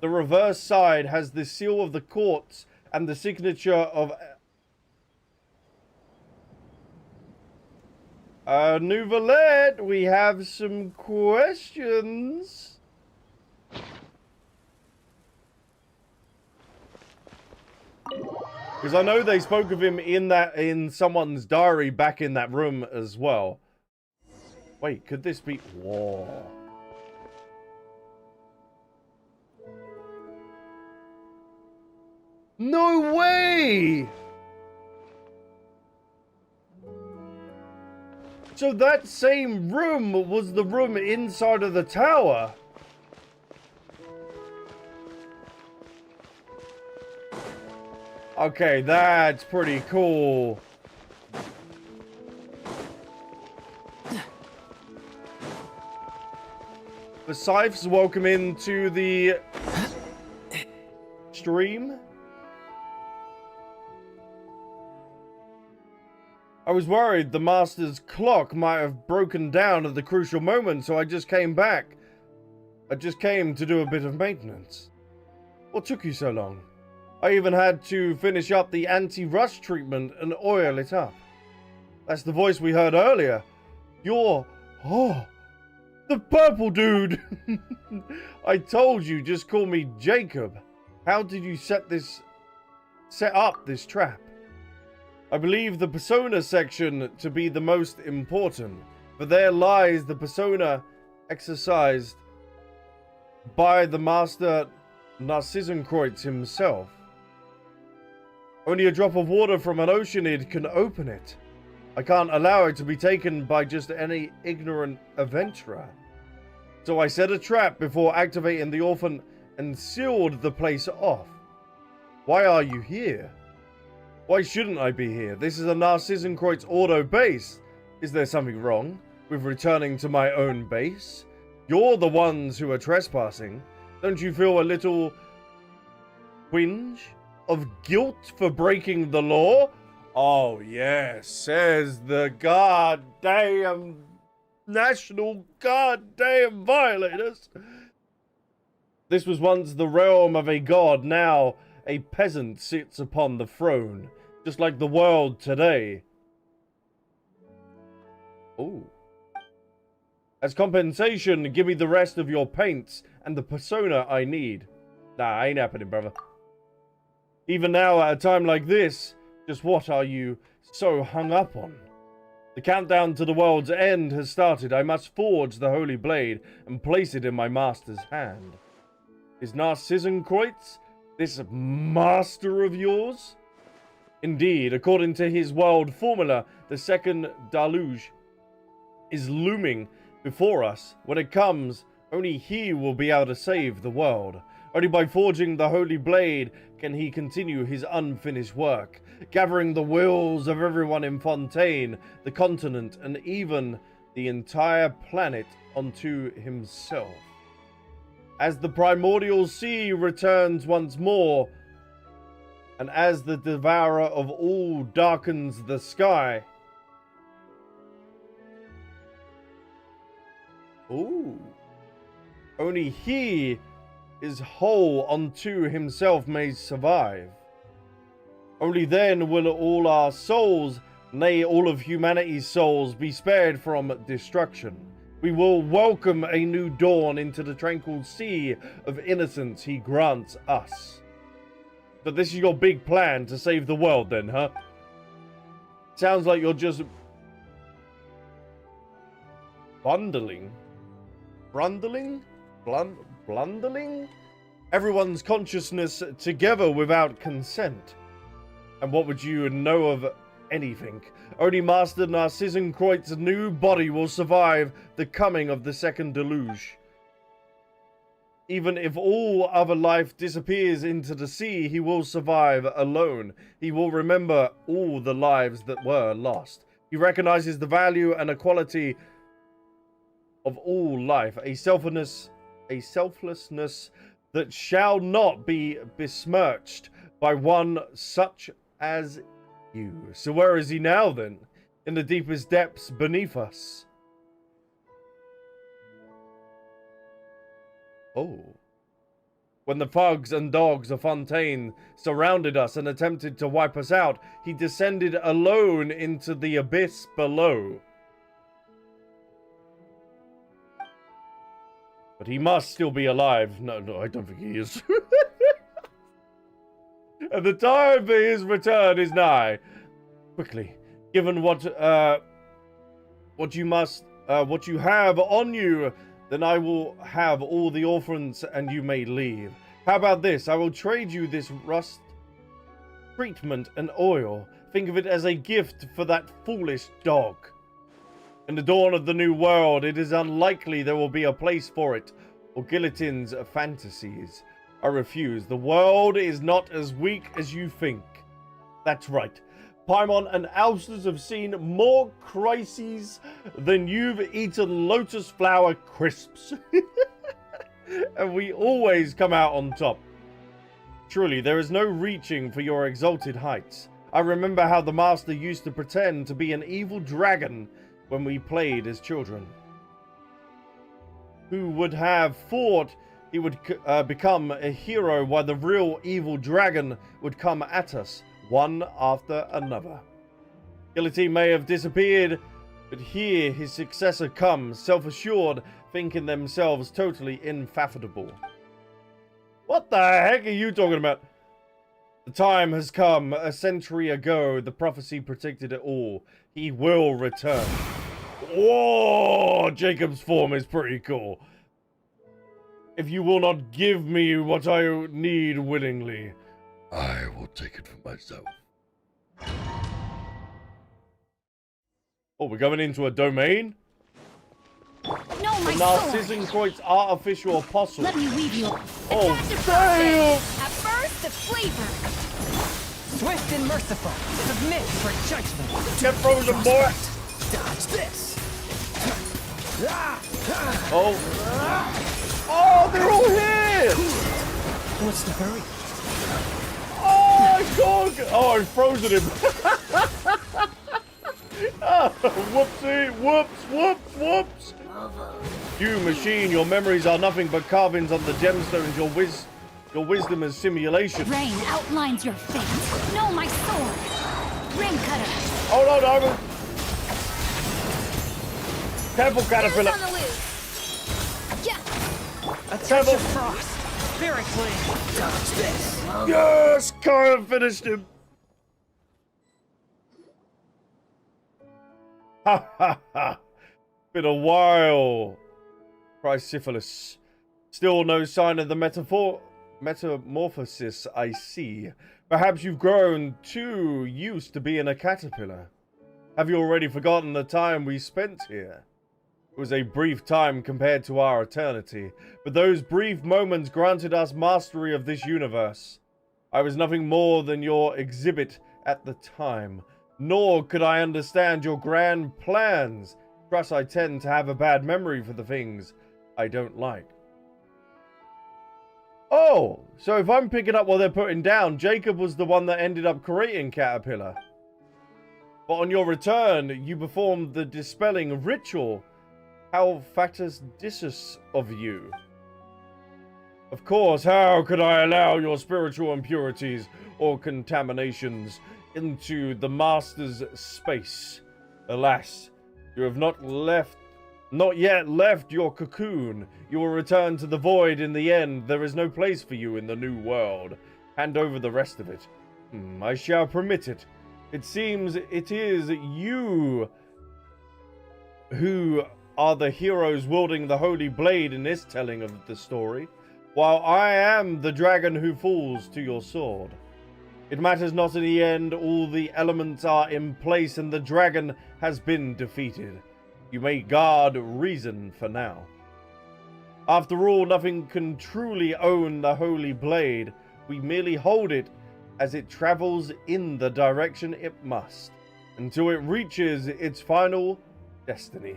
the reverse side has the seal of the courts and the signature of Nouvelette. We have some questions. Because I know they spoke of him in someone's diary back in that room as well. Wait, could this be... Whoa. No way! So that same room was the room inside of the tower. Okay, that's pretty cool. The Scythes, welcome into the stream. I was worried the Master's clock might have broken down at the crucial moment, so I just came back. I just came to do a bit of maintenance. What took you so long? I even had to finish up the anti-rust treatment and oil it up. That's the voice we heard earlier. You're... Oh, the purple dude. I told you, just call me Jacob. How did you set up this trap? I believe the persona section to be the most important, for there lies the persona exercised by the Master Narzissenkreuz himself. Only a drop of water from an oceanid can open it. I can't allow it to be taken by just any ignorant adventurer. So I set a trap before activating the orphan and sealed the place off. Why are you here? Why shouldn't I be here? This is a Narzissenkreuz Ordo base. Is there something wrong with returning to my own base? You're the ones who are trespassing. Don't you feel a little twinge of guilt for breaking the law? Oh yes, says the goddamn national goddamn violators. This was once the realm of a god. Now a peasant sits upon the throne. Just like the world today. Ooh. As compensation, give me the rest of your paints and the persona I need. Nah, ain't happening, brother. Even now, at a time like this, just what are you so hung up on? The countdown to the world's end has started. I must forge the holy blade and place it in my master's hand. Is Narzissenkreuz this master of yours? Indeed, according to his world formula, the second deluge is looming before us. When it comes, only he will be able to save the world. Only by forging the holy blade can he continue his unfinished work, gathering the wills of everyone in Fontaine, the continent, and even the entire planet onto himself. As the primordial sea returns once more, and as the devourer of all darkens the sky. Ooh. Only he is whole unto himself may survive. Only then will all our souls, nay, all of humanity's souls, be spared from destruction. We will welcome a new dawn into the tranquil sea of innocence he grants us. But this is your big plan to save the world then, huh? Sounds like you're just... Blundering? Everyone's consciousness together without consent. And what would you know of anything? Only Master Narzissenkreuz's new body will survive the coming of the second deluge. Even if all other life disappears into the sea, he will survive alone. He will remember all the lives that were lost. He recognizes the value and equality of all life. A selflessness that shall not be besmirched by one such as you. So where is he now, then? In the deepest depths beneath us. Oh. When the thugs and dogs of Fontaine surrounded us and attempted to wipe us out, he descended alone into the abyss below. But he must still be alive. No, I don't think he is. And the time for his return is nigh. Quickly, given what you have on you, then I will have all the orphans and you may leave. How about this? I will trade you this rust treatment and oil. Think of it as a gift for that foolish dog. In the dawn of the new world, it is unlikely there will be a place for it, or Guillotine's fantasies. I refuse. The world is not as weak as you think. That's right. Paimon and Albsterz have seen more crises than you've eaten lotus flower crisps. And we always come out on top. Truly, there is no reaching for your exalted heights. I remember how the Master used to pretend to be an evil dragon when we played as children. Who would have thought he would become a hero while the real evil dragon would come at us, one after another. Guillotine may have disappeared, but here his successor comes, self-assured, thinking themselves totally infathomable. What the heck are you talking about? The time has come. A century ago, the prophecy predicted it all. He will return. Whoa! Jacob's form is pretty cool. If you will not give me what I need willingly, I will take it for myself. Oh, we're going into a domain? No, my The Narzissenkreuz artificial apostle. Let me weave you. Oh, damn! At first, the flavor. Swift and merciful. Submit for judgment. Get frozen, boy! Dodge this. Oh. Oh, they're all here! What's the hurry? Oh, my God! Oh, I've frozen him. Oh, whoopsie! Whoops! Whoops! Whoops! You machine, your memories are nothing but carvings on the gemstones. Your wisdom is simulation. Rain outlines your fate. Know my sword. Ring cutter. Oh no, no! Careful, caterpillar. On the loose. Yeah. A touch of frost. Spirit flame. Dodge this. Yes, Kaeya finished him. Ha ha ha! Been a while. Cries Syphilis. Still no sign of the metamorphosis I see. Perhaps you've grown too used to being a caterpillar. Have you already forgotten the time we spent here? It was a brief time compared to our eternity, but those brief moments granted us mastery of this universe. I was nothing more than your exhibit at the time, nor could I understand your grand plans. Trust I tend to have a bad memory for the things I don't like. Oh, so if I'm picking up what they're putting down, Jacob was the one that ended up creating Caterpillar. But on your return, you performed the dispelling ritual. How facetious of you. Of course, how could I allow your spiritual impurities or contaminations into the Master's space? Alas, you have not yet left your cocoon. You will return to the void in the end. There is no place for you in the new world. Hand over the rest of it. I shall permit it. It seems it is you who are the heroes wielding the holy blade in this telling of the story, while I am the dragon who falls to your sword. It matters not in the end. All the elements are in place and the dragon has been defeated. You may guard reason for now. After all, nothing can truly own the holy blade. We merely hold it as it travels in the direction it must, until it reaches its final destiny.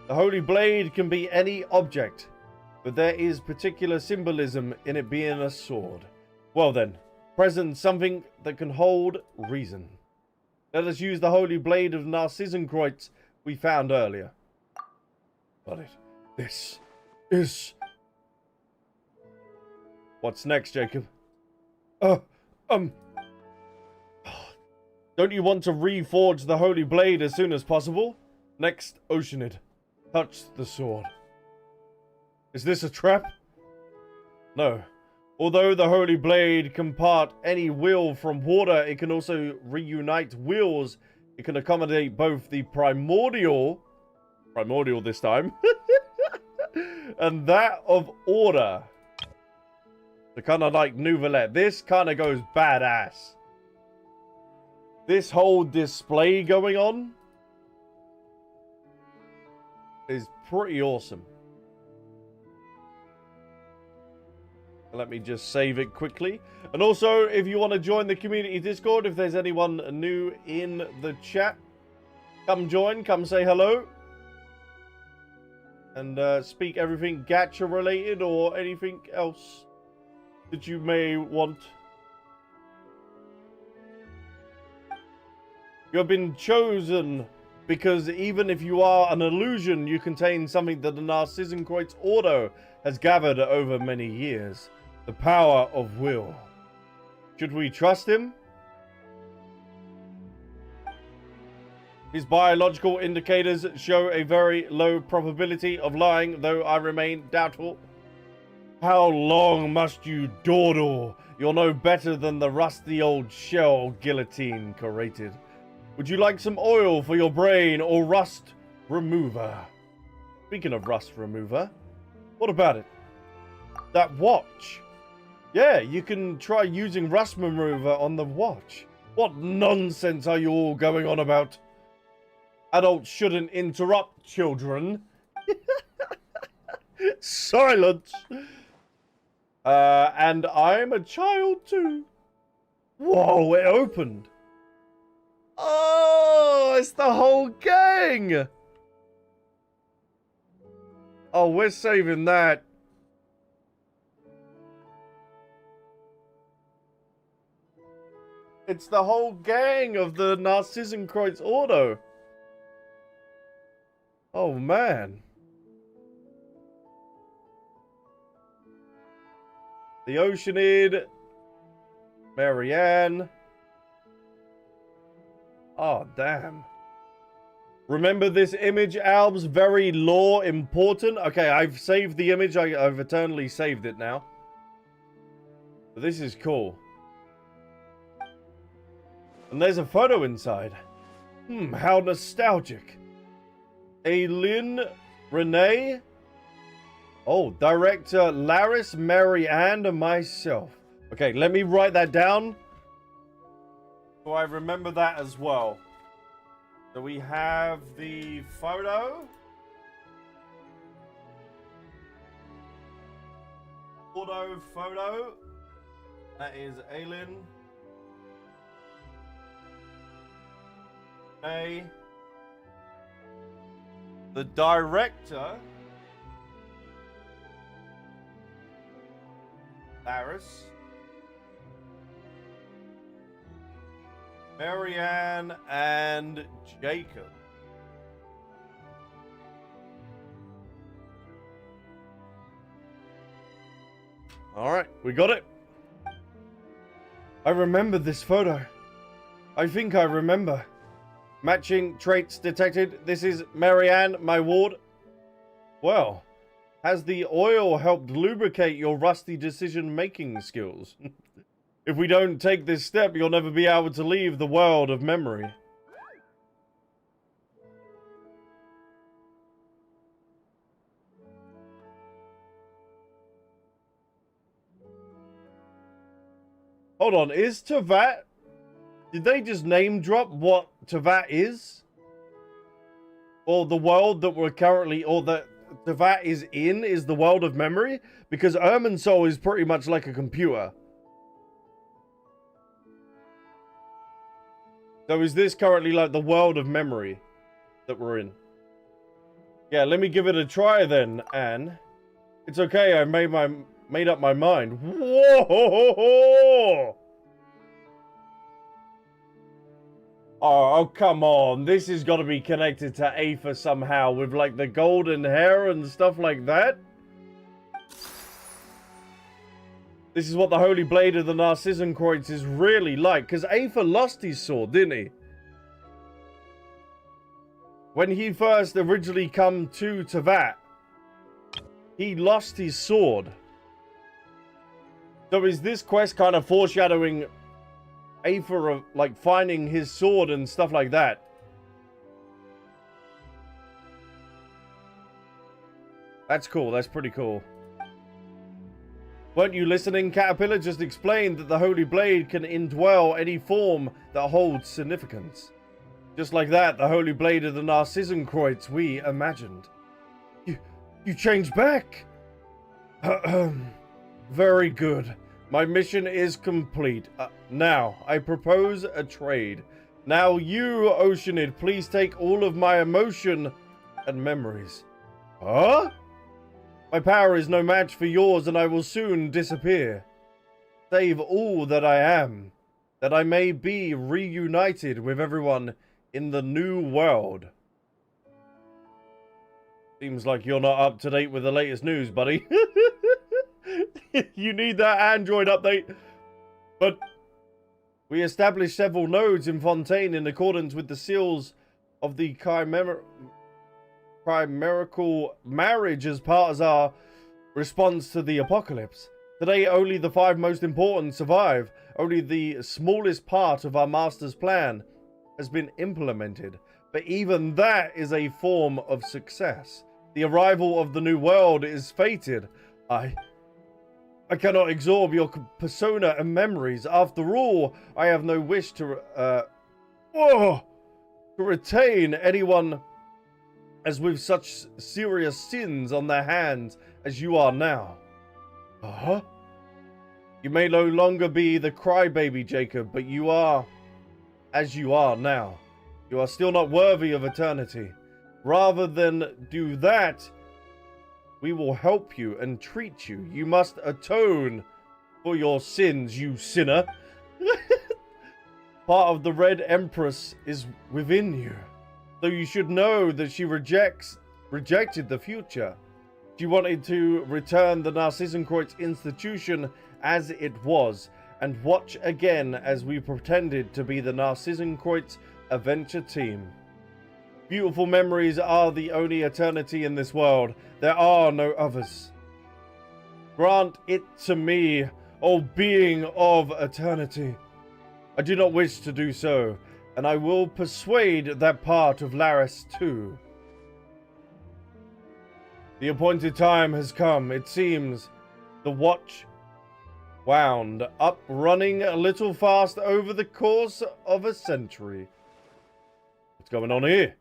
The holy blade can be any object, but there is particular symbolism in it being a sword. Well then, present something that can hold reason. Let us use the holy blade of Narzissenkreuz we found earlier. Got it. This is... What's next, Jacob? Don't you want to reforge the holy blade as soon as possible? Next, Oceanid. Touch the sword. Is this a trap? No. Although the holy blade can part any will from water, it can also reunite wills. It can accommodate both the primordial this time, and that of order. The kind of like Nouvellette. This kind of goes badass. This whole display going on is pretty awesome. Let me just save it quickly. And also, if you want to join the community Discord, if there's anyone new in the chat, come join, come say hello. And speak everything gacha related or anything else that you may want. You have been chosen because even if you are an illusion, you contain something that the Narzissenkreuz Ordo has gathered over many years. The power of will. Should we trust him? His biological indicators show a very low probability of lying, though I remain doubtful. How long must you dawdle? You're no better than the rusty old shell guillotine curated. Would you like some oil for your brain or rust remover? Speaking of rust remover, what about it? That watch. Yeah, you can try using rust remover on the watch. What nonsense are you all going on about? Adults shouldn't interrupt children. Silence. And I'm a child too. Whoa, it opened. Oh, it's the whole gang. Oh, we're saving that. It's the whole gang of the Narzissenkreuz Ordo. Oh, man. The Oceanid. Marianne. Oh, damn. Remember this image, Albs? Very lore important. Okay, I've saved the image. I've eternally saved it now. But this is cool. And there's a photo inside. How nostalgic. Aileen, Renee. Oh, director Laris, Mary Ann, and myself. Okay, let me write that down. So I remember that as well. So we have the photo. Photo. That is Aileen. The director, Laris, Marianne, and Jacob. All right, we got it. I remember this photo. I think I remember. Matching traits detected. This is Marianne, my ward. Well, has the oil helped lubricate your rusty decision-making skills? If we don't take this step, you'll never be able to leave the world of memory. Hold on, is Teyvat... Did they just name drop what Teyvat is? Or the world that we're currently... Or that Teyvat is in is the world of memory? Because Irminsul is pretty much like a computer. So is this currently like the world of memory that we're in? Yeah, let me give it a try then, Anne. It's okay, I made up my mind. Whoa! Oh, come on. This has got to be connected to Aether somehow with, like, the golden hair and stuff like that. This is what the Holy Blade of the Narzissenkreuz is really like. Because Aether lost his sword, didn't he? When he first originally come to Teyvat, he lost his sword. So is this quest kind of foreshadowing Aether of, like, finding his sword and stuff like that? That's cool. That's pretty cool. Weren't you listening? Caterpillar just explained that the Holy Blade can indwell any form that holds significance. Just like that, the Holy Blade of the Narzissenkreuz we imagined. You changed back? Very good. My mission is complete. Now, I propose a trade. Now you, Oceanid, please take all of my emotion and memories. Huh? My power is no match for yours, and I will soon disappear. Save all that I am, that I may be reunited with everyone in the new world. Seems like you're not up to date with the latest news, buddy. You need that Android update. But we established several nodes in Fontaine in accordance with the seals of the chimerical marriage as part of our response to the apocalypse. Today, only the 5 most important survive. Only the smallest part of our master's plan has been implemented. But even that is a form of success. The arrival of the new world is fated. I cannot absorb your persona and memories. After all, I have no wish to retain anyone as with such serious sins on their hands as you are now. Uh-huh. You may no longer be the crybaby, Jacob, but you are as you are now. You are still not worthy of eternity. Rather than do that, we will help you and treat you. You must atone for your sins, you sinner. Part of the Red Empress is within you. So you should know that she rejected the future. She wanted to return the Narzissenkreuz institution as it was, and watch again as we pretended to be the Narzissenkreuz adventure team. Beautiful memories are the only eternity in this world. There are no others. Grant it to me, O being of eternity. I do not wish to do so, and I will persuade that part of Laris too. The appointed time has come. It seems the watch wound up, running a little fast over the course of a century. What's going on here?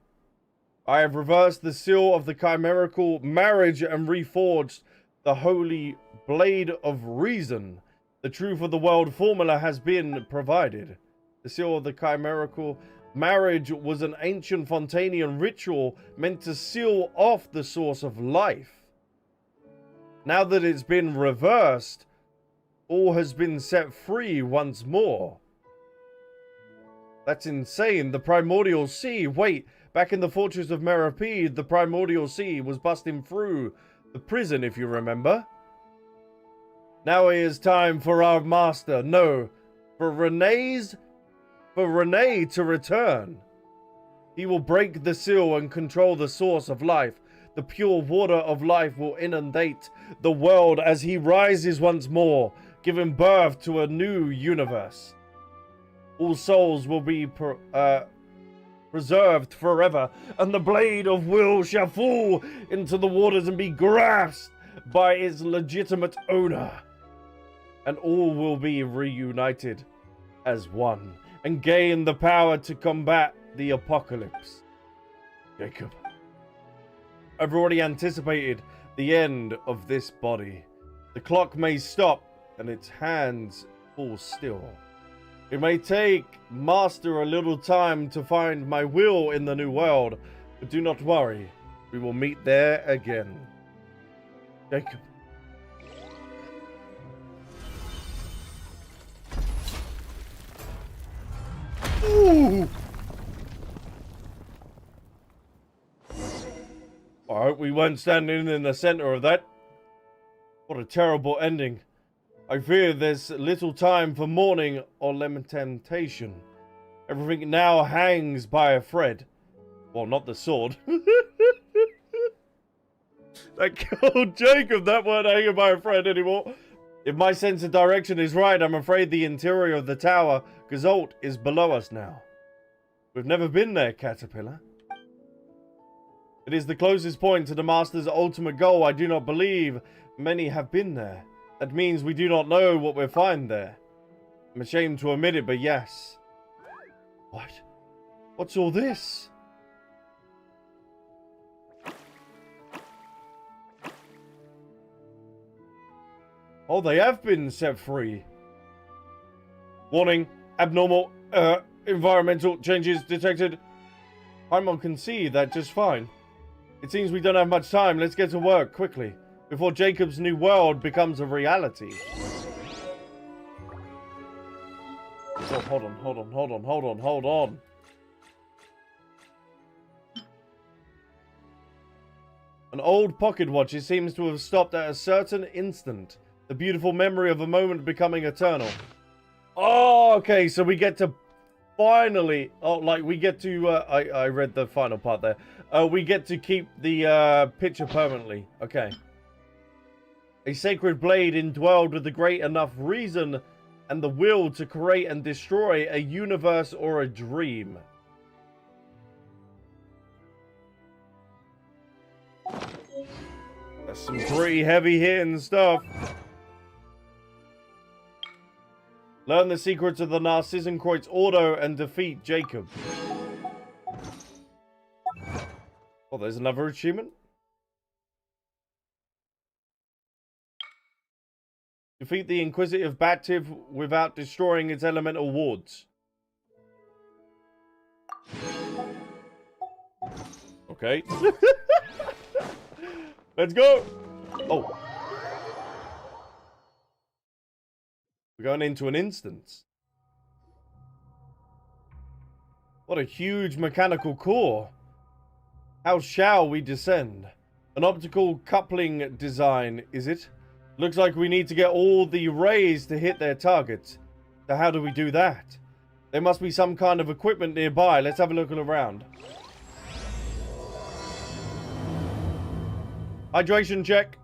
I have reversed the seal of the chimerical marriage and reforged the holy blade of reason. The truth of the world formula has been provided. The seal of the chimerical marriage was an ancient Fontanian ritual meant to seal off the source of life. Now that it's been reversed, all has been set free once more. That's insane. The primordial sea. Wait, back in the fortress of Meripede, the primordial sea was busting through the prison, if you remember. Now it is time for our master, no, for Renee to return. He will break the seal and control the source of life. The pure water of life will inundate the world as he rises once more, giving birth to a new universe. All souls will be preserved forever, and the blade of will shall fall into the waters and be grasped by its legitimate owner. And all will be reunited as one, and gain the power to combat the apocalypse. Jacob, I've already anticipated the end of this body. The clock may stop, and its hands fall still. It may take Master a little time to find my will in the new world, but do not worry, we will meet there again. Jacob, Hope we weren't standing in the center of that. What a terrible ending. I fear there's little time for mourning or lamentation. Everything now hangs by a thread. Well, not the sword. That killed Jacob. That weren't hanging by a thread anymore. If my sense of direction is right, I'm afraid the interior of the tower, Gazolt, is below us now. We've never been there, Caterpillar. It is the closest point to the Master's ultimate goal. I do not believe many have been there. That means we do not know what we'll find there. I'm ashamed to admit it, but yes. What? What's all this? Oh, they have been set free. Warning, abnormal environmental changes detected. Paimon can see that just fine. It seems we don't have much time. Let's get to work quickly before Jacob's new world becomes a reality. Oh, hold on. An old pocket watch. It seems to have stopped at a certain instant. The beautiful memory of a moment becoming eternal. Oh, okay. So we get to finally... Oh, like we get to... I read the final part there. We get to keep the picture permanently. Okay. A sacred blade indwelled with the great enough reason and the will to create and destroy a universe or a dream. That's some pretty heavy hitting stuff. Learn the secrets of the Narzissenkreuz Ordo and defeat Jacob. Oh, there's another achievement. Defeat the inquisitive Bativ without destroying its elemental wards. Okay. Let's go. Oh. We're going into an instance. What a huge mechanical core. How shall we descend? An optical coupling design, is it? Looks like we need to get all the rays to hit their targets. So how do we do that? There must be some kind of equipment nearby. Let's have a look around. Hydration check.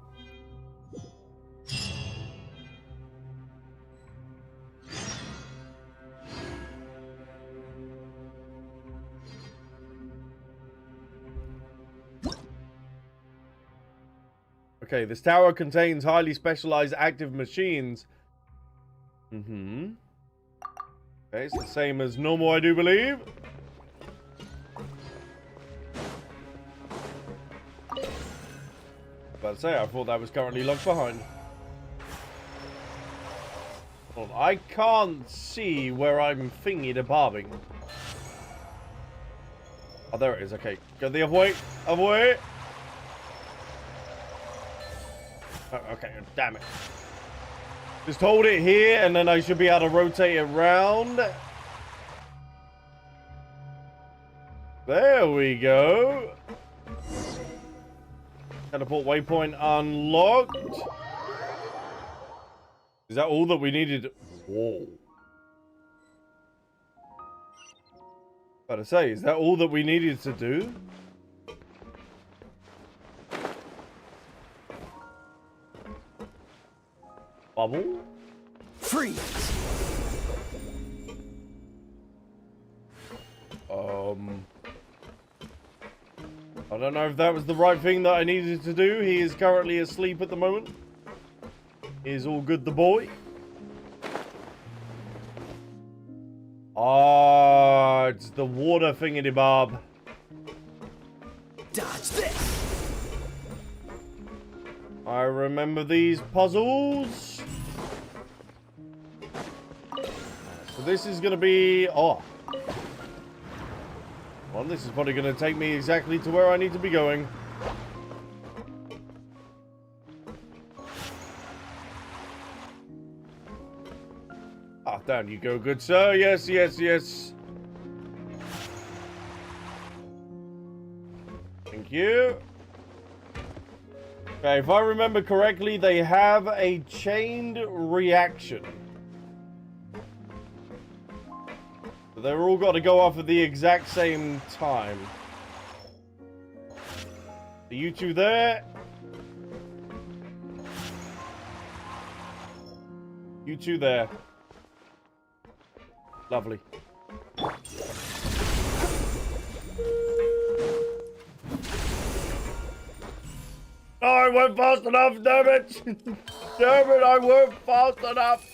Okay, this tower contains highly specialized active machines. Okay, it's the same as normal, I do believe. About to say, I thought that was currently locked behind. Hold on, I can't see where I'm thingy-de-bobbing. Oh, there it is. Okay, go the other way. Other way. Oh, okay, damn it. Just hold it here, and then I should be able to rotate it around. There we go. Teleport waypoint unlocked. Is that all that we needed? Whoa. About to say, is that all that we needed to do? Bubble? Freeze! I don't know if that was the right thing that I needed to do. He is currently asleep at the moment. He is all good, the boy. Ah, it's the water thingy-bob. Dodge this! I remember these puzzles. So this is going to be... Oh. Well, this is probably going to take me exactly to where I need to be going. Ah, down you go, good sir. Yes, yes, yes. Thank you. Okay, if I remember correctly, they have a chained reaction. But they're all got to go off at the exact same time. Are you two there? You two there. Lovely. Oh, I went fast enough, damn it! Damn it, I went fast enough!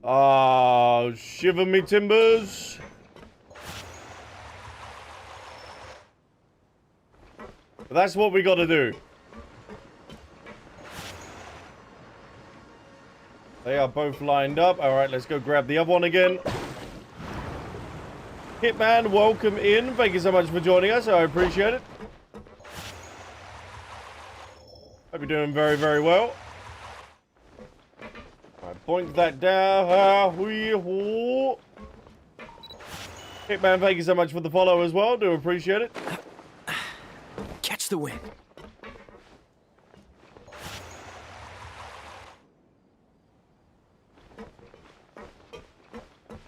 Ah, shiver me timbers. But that's what we gotta do. They are both lined up. Alright, let's go grab the other one again. Hitman, welcome in. Thank you so much for joining us. I appreciate it. Hope you're doing very, very well. Alright, point that down. Hitman, thank you so much for the follow as well. Do appreciate it. Catch the wind.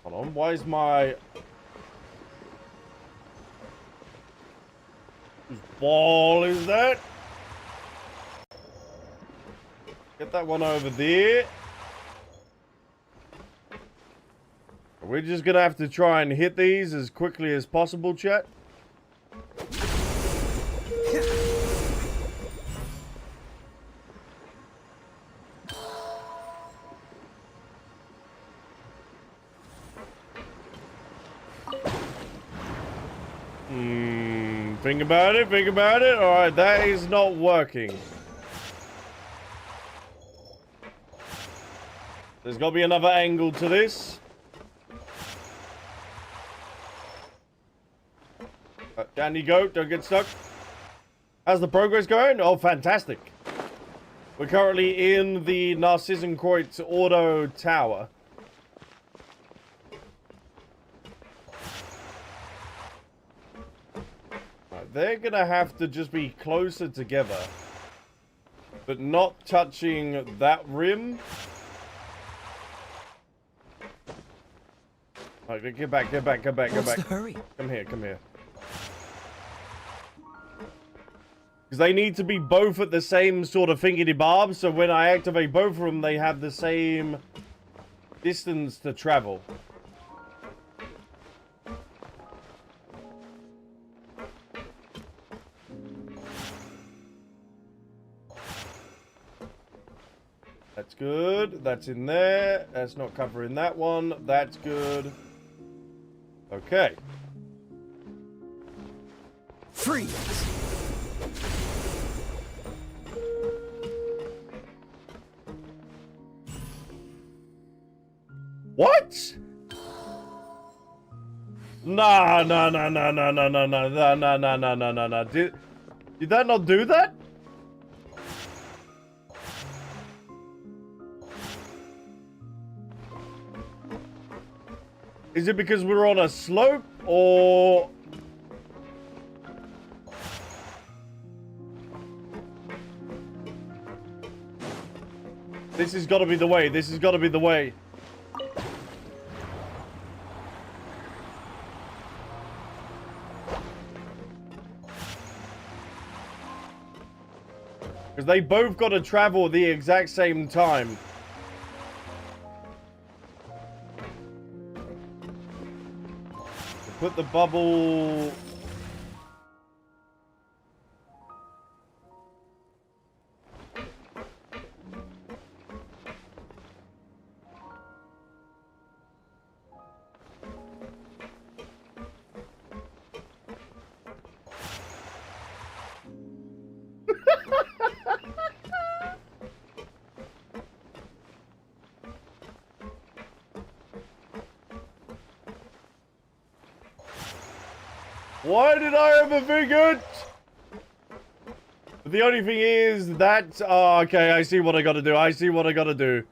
Hold on, why is my... Whose ball is that? Get that one over there. We're just gonna have to try and hit these as quickly as possible, chat. Think about it, think about it. Alright, that is not working. There's got to be another angle to this. Down you go, don't get stuck. How's the progress going? Oh, fantastic. We're currently in the Narzissenkreuz Ordo tower. They're gonna have to just be closer together, but not touching that rim. Okay, get back, get back, get back, get back. What's the hurry? Come here, come here. Because they need to be both at the same sort of thingy-bob, so when I activate both of them, they have the same distance to travel. That's good. That's in there. That's not covering that one. That's good. Okay. Freeze. What? Nah, nah, nah, nah, nah, nah, nah, nah, nah, nah, nah, nah, nah, nah, nah. Did that not do that? Is it because we're on a slope, or... This has got to be the way. This has got to be the way. Because they both got to travel at the exact same time. Put the bubble... Why did I ever figure it? The only thing is that... Oh, okay, I see what I gotta do. I see what I gotta do.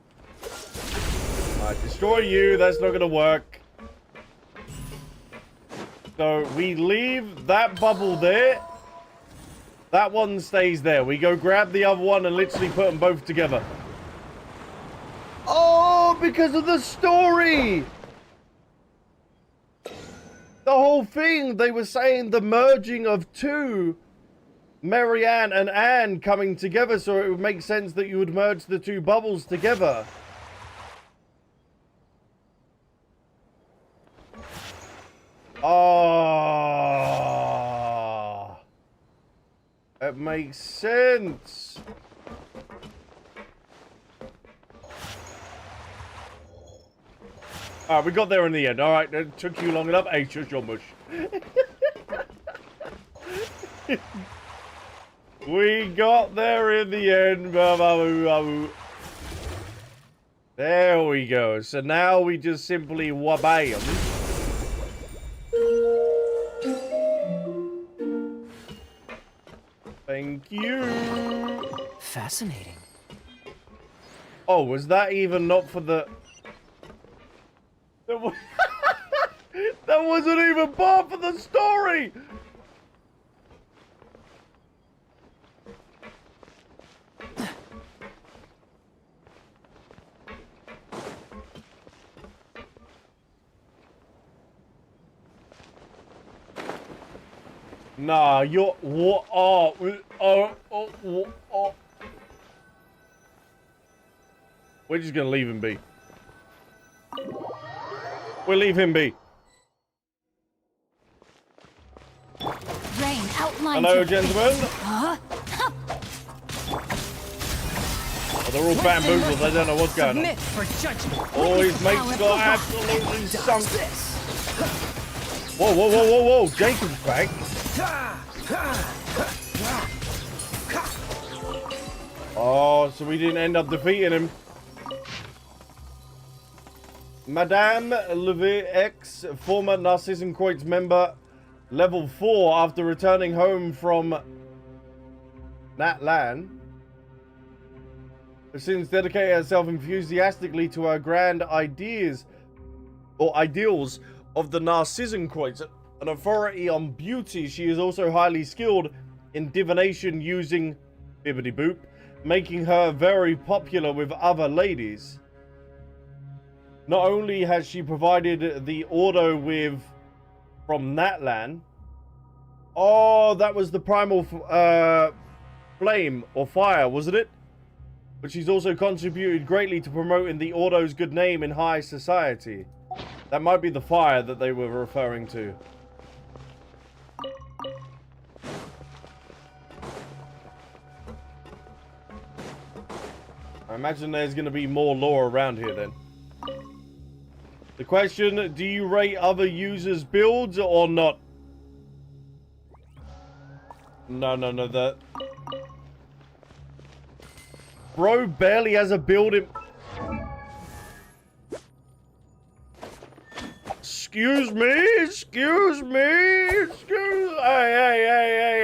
Alright, destroy you. That's not gonna work. So, we leave that bubble there. That one stays there. We go grab the other one and literally put them both together. Oh, because of the story! The whole thing, they were saying the merging of two, Marianne and Anne coming together, so it would make sense that you would merge the two bubbles together. Ah, it makes sense. Alright, we got there in the end. Alright, it took you long enough. Hey, shush your mush. We got there in the end. There we go. So now we just simply wabam. Thank you. Fascinating. Oh, was that even not for the... That wasn't even part of the story! Nah, you're... What? Oh. We're just gonna leave him be. We'll leave him be. Rain outlines. Hello, gentlemen. Huh? Oh, they're all bamboozled. They don't know what's going on. Submit for judgment. Oh, his mate's got absolutely sunk. Whoa. Jacob's back. Oh, so we didn't end up defeating him. Madame Levy X, former Narzissenkreuz member, level 4, after returning home from Natlan, has since dedicated herself enthusiastically to her grand ideas or ideals of the Narzissenkreuz, an authority on beauty. She is also highly skilled in divination using bibbidi boop, making her very popular with other ladies. Not only has she provided the Ordo with from Natlan. Oh, that was the primal flame or fire, wasn't it? But she's also contributed greatly to promoting the Ordo's good name in high society. That might be the fire that they were referring to. I imagine there's going to be more lore around here then. The question, do you rate other users' builds or not? No, that... Bro barely has a build in... Excuse me. Hey,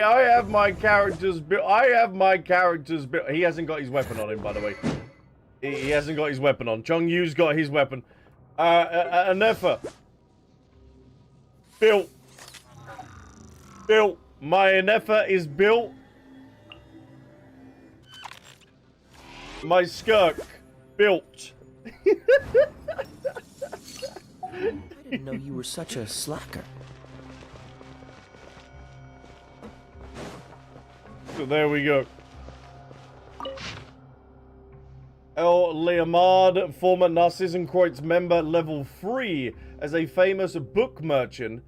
I have my character's build. He hasn't got his weapon on him, by the way. He hasn't got his weapon on. Chong Yu's got his weapon. Anefa. Built. My Anefa is built. My skirk. Built. I didn't know you were such a slacker. So there we go. El Leomard, former Narzissenkreuz member, level 3. As a famous book merchant,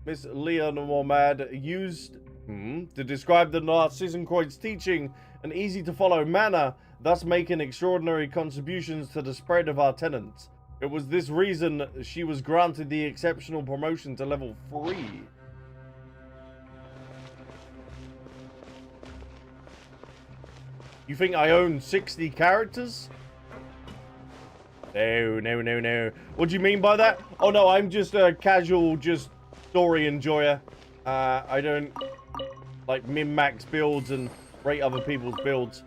Miss Leomard used to describe the Narzissenkreuz teaching an easy-to-follow manner, thus making extraordinary contributions to the spread of our tenets. It was this reason she was granted the exceptional promotion to level 3. You think I own 60 characters? No. What do you mean by that? Oh no, I'm just a casual, story enjoyer. I don't like min-max builds and rate other people's builds.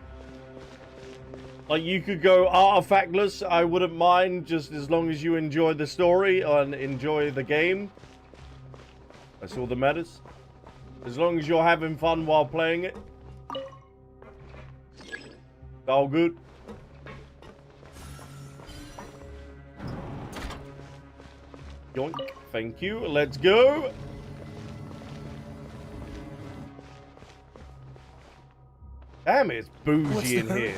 Like, you could go artifactless, I wouldn't mind, just as long as you enjoy the story and enjoy the game. That's all that matters. As long as you're having fun while playing it. All good. Yoink. Thank you. Let's go. Damn, it's bougie in here.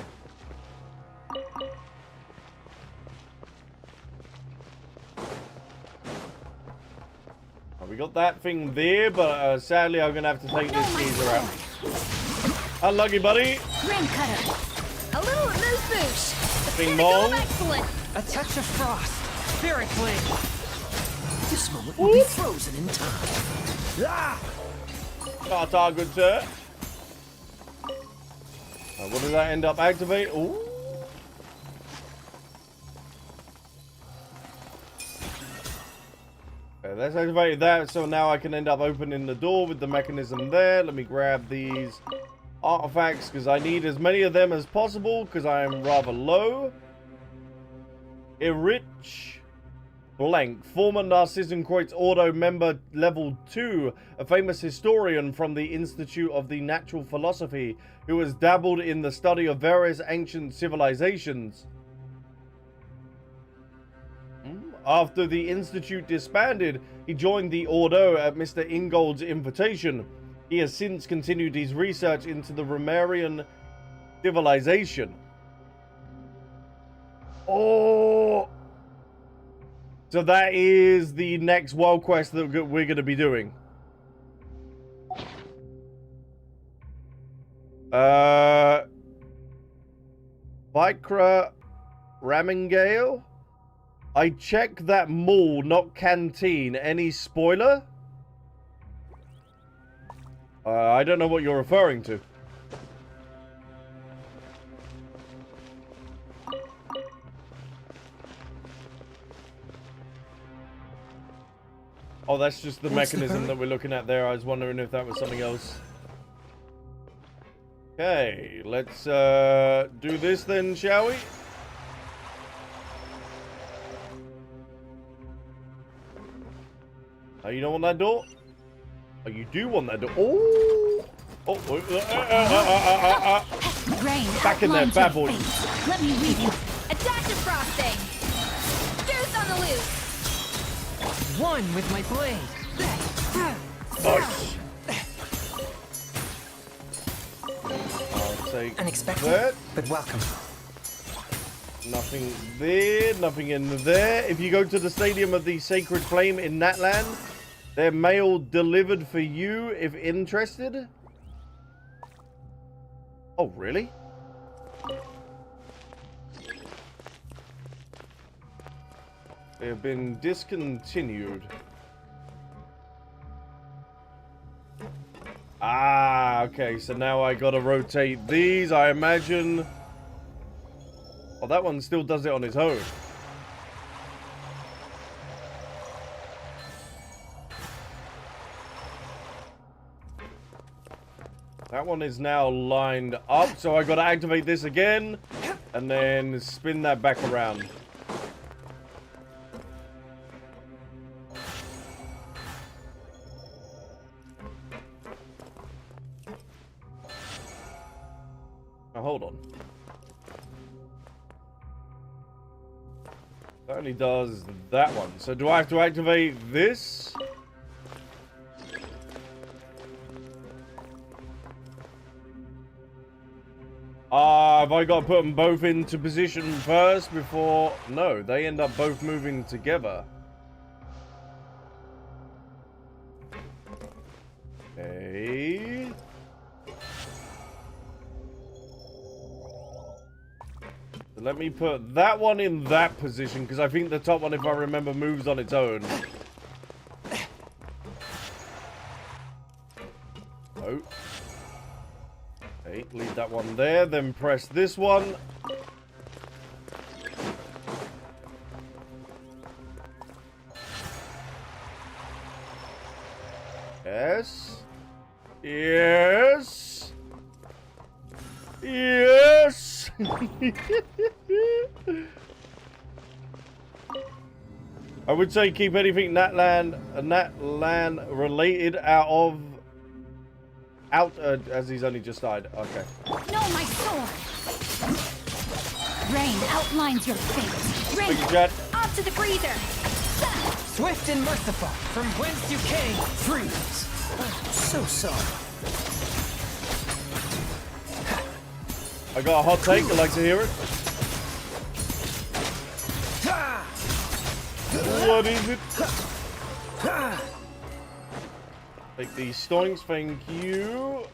We got that thing there, but sadly I'm gonna have to take this geezer out. Unlucky, buddy. Rain cutter. A little boosh. Bing bong. Excellent. A touch of frost. Spirit blade. This moment will be frozen in time. Ah! Tata, good sir. What does that end up activating? Ooh. Okay, let's activate that, so now I can end up opening the door with the mechanism there. Let me grab these artifacts, because I need as many of them as possible, because I am rather low. Erich Blank, former Narzissenkreuz Ordo member level 2, a famous historian from the Institute of the Natural Philosophy, who has dabbled in the study of various ancient civilizations. After the Institute disbanded, he joined the Ordo at Mr. Ingold's invitation. He has since continued his research into the Romarian civilization. Oh! So that is the next world quest that we're going to be doing. Vikra Ramingale? I check that mall, not canteen. Any spoiler? I don't know what you're referring to. Oh, that's just the mechanism that we're looking at there. I was wondering if that was something else. Okay, let's do this then, shall we? Oh, you don't want that door? Oh, you do want that door. Oh! Rain, back in there, bad boy. Let me read you. A dash of frosting. Deuce on the loose. One with my blade. Nice. I'll take Unexpected, that. but welcome. Nothing there, nothing in there. If you go to the Stadium of the Sacred Flame in Natland, their mail delivered for you if interested. Oh, really? They have been discontinued. Ah, okay, so now I gotta rotate these, I imagine. Oh, that one still does it on its own. That one is now lined up, so I gotta activate this again, and then spin that back around. Now, hold on. That only does that one. So do I have to activate this? Have I got to put them both into position first before... No, they end up both moving together. Okay. So let me put that one in that position, because I think the top one, if I remember, moves on its own. Oh. Okay, leave that one there, then press this one. Yes. Yes. Yes. I would say keep anything Natland related out, as he's only just died. Okay. No, my sword. rain outlines your fate. Rain, Thank you, Jet. up to the freezer. Swift and merciful, from whence you came. Freeze. So sorry. I got a hot take. I'd like to hear it. What is it? Take these stoinks, thank you.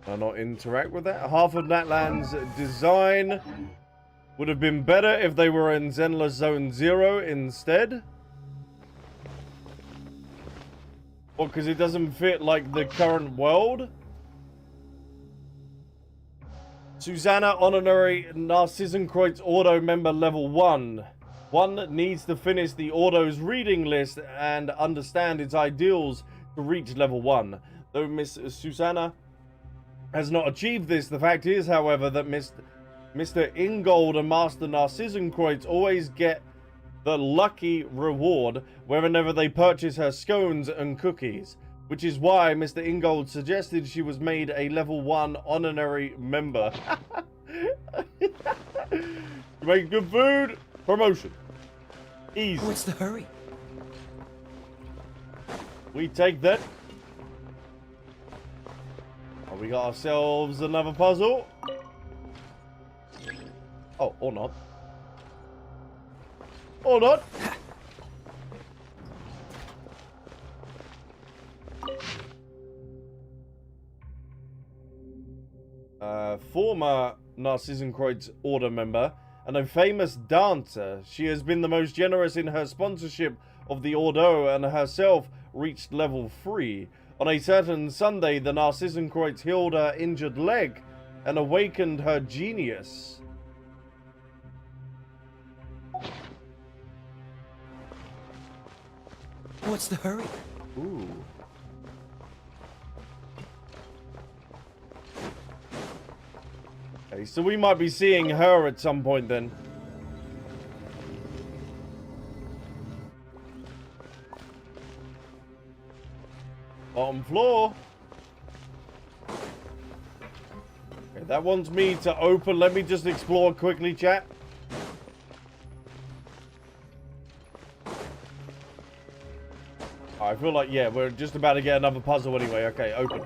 I'll not interact with that. Half of Natlan's design would have been better if they were in Zenless Zone 0 instead. Or because it doesn't fit like the current world. Susanna, honorary Narzissenkreuz Ordo member level 1. One needs to finish the Ordo's reading list and understand its ideals to reach level 1. Though Miss Susanna has not achieved this, the fact is, however, that Mr. Ingold and Master Narzissenkreuz always get the lucky reward whenever they purchase her scones and cookies, which is why Mr. Ingold suggested she was made a level 1 honorary member. You make good food, promotion. Easy. What's the hurry? We take that. Oh, we got ourselves another puzzle. Oh, or not. Or not. Former Narzissenkreuz Order member and a famous dancer, she has been the most generous in her sponsorship of the Ordo and herself reached level 3. On a certain Sunday, the Narzissenkreuz healed her injured leg and awakened her genius. What's the hurry? Ooh. Okay, so we might be seeing her at some point then. Bottom floor. Okay, that wants me to open. Let me just explore quickly, chat. I feel like, yeah, we're just about to get another puzzle anyway. Okay, open.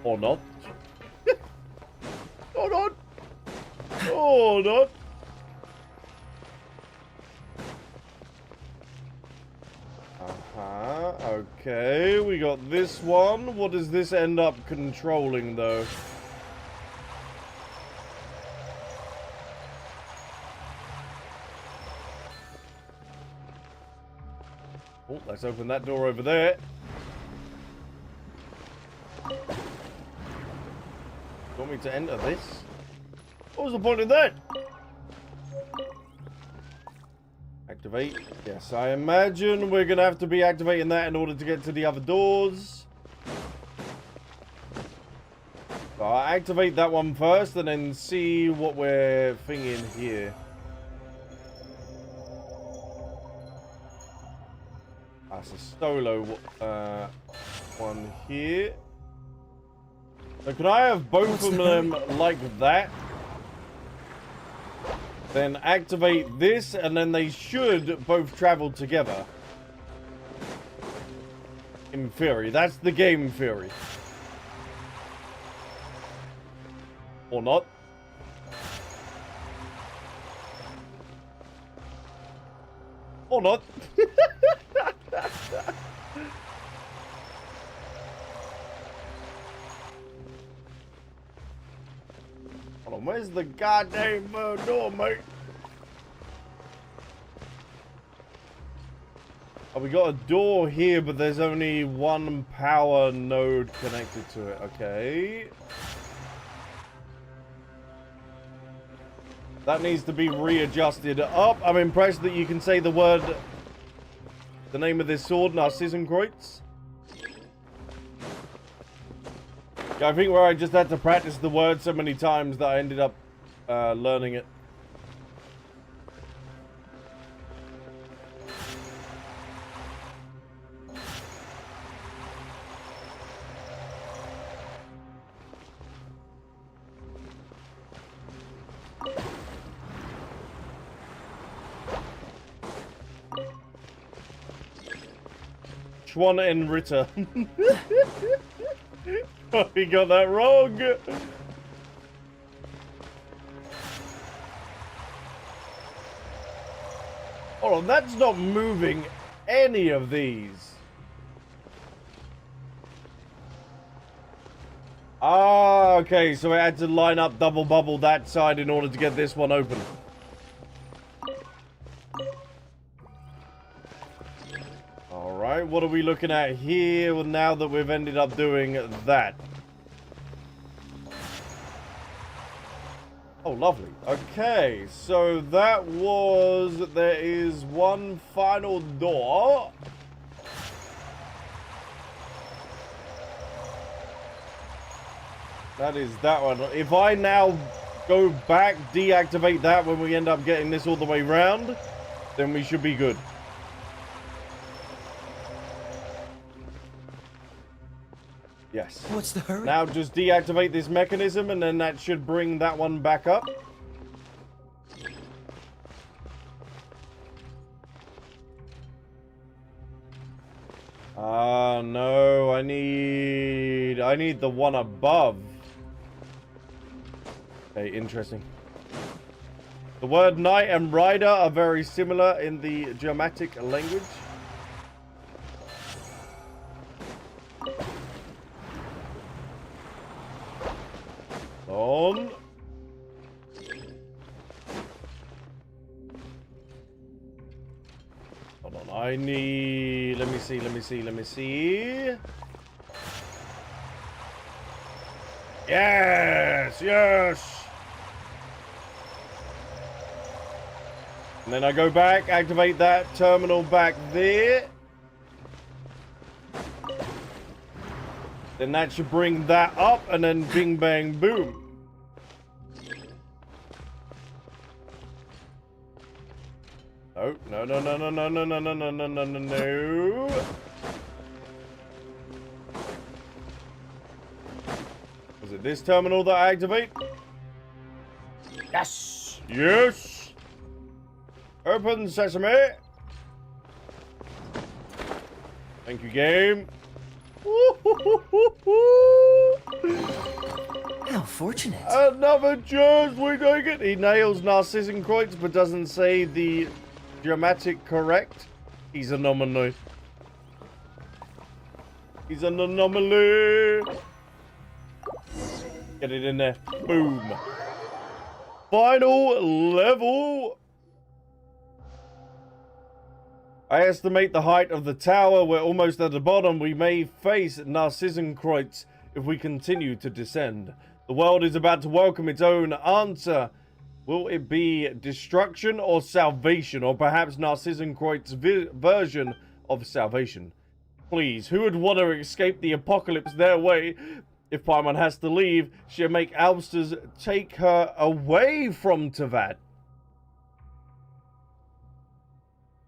Or not. Or not. Or not. Okay, we got this one. What does this end up controlling, though? Oh, let's open that door over there. You want me to enter this? What was the point of that? Activate. Yes, I imagine we're going to have to be activating that in order to get to the other doors. So I'll activate that one first and then see what we're thinking here. That's a solo one here. So could I have both of them like that? Then activate this, and then they should both travel together. In theory. That's the game theory. Or not. Or not. Hold on, where's the goddamn door, mate? Oh, we got a door here, but there's only one power node connected to it. Okay. That needs to be readjusted up. I'm impressed that you can say the word, the name of this sword, Narzissenkreuz. Yeah, I think where I just had to practice the word so many times that I ended up learning it. Schwanenritter. We got that wrong. Hold on, that's not moving any of these. Ah, okay, so I had to line up double bubble that side in order to get this one open. Alright, what are we looking at here now that we've ended up doing that? Oh, lovely. Okay, so that was... There is one final door. That is that one. If I now go back, deactivate that when we end up getting this all the way round, then we should be good. Yes. What's the hurry? Now just deactivate this mechanism and then that should bring that one back up. No, I need the one above. Okay, interesting. The word knight and rider are very similar in the Germanic language. On. Hold on, I need... Let me see. Yes! And then I go back, activate that terminal back there. Then that should bring that up, and then bing, bang, boom. Oh, no. Was it this terminal that I activate? Yes! Yes! Open sesame! Thank you, game. How fortunate. Another chance, we take it. He nails Narzissenkreuz, but doesn't say the grammatic correct. He's an anomaly. He's an anomaly. Get it in there. Boom. Final level. I estimate the height of the tower. We're almost at the bottom. We may face Narzissenkreuz if we continue to descend. The world is about to welcome its own answer. Will it be destruction or salvation? Or perhaps Narzissenkreuz's version of salvation? Please, who would want to escape the apocalypse their way? If Paimon has to leave, she'll make Albsterz take her away from Teyvat.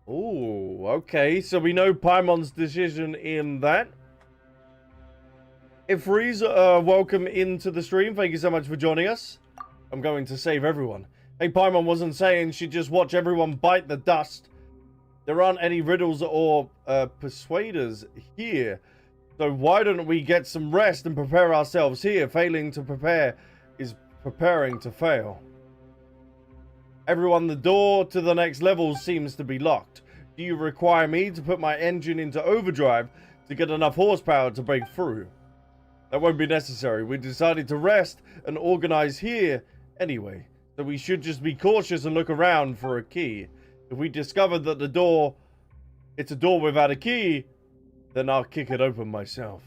Oh, okay. So we know Paimon's decision in that. Ifreeze, welcome into the stream. Thank you so much for joining us. I'm going to save everyone. Hey, Paimon wasn't saying she'd just watch everyone bite the dust. There aren't any riddles or persuaders here. So why don't we get some rest and prepare ourselves here? Failing to prepare is preparing to fail. Everyone, the door to the next level seems to be locked. Do you require me to put my engine into overdrive to get enough horsepower to break through? That won't be necessary. We decided to rest and organize here anyway. So we should just be cautious and look around for a key. If we discover that it's a door without a key, then I'll kick it open myself.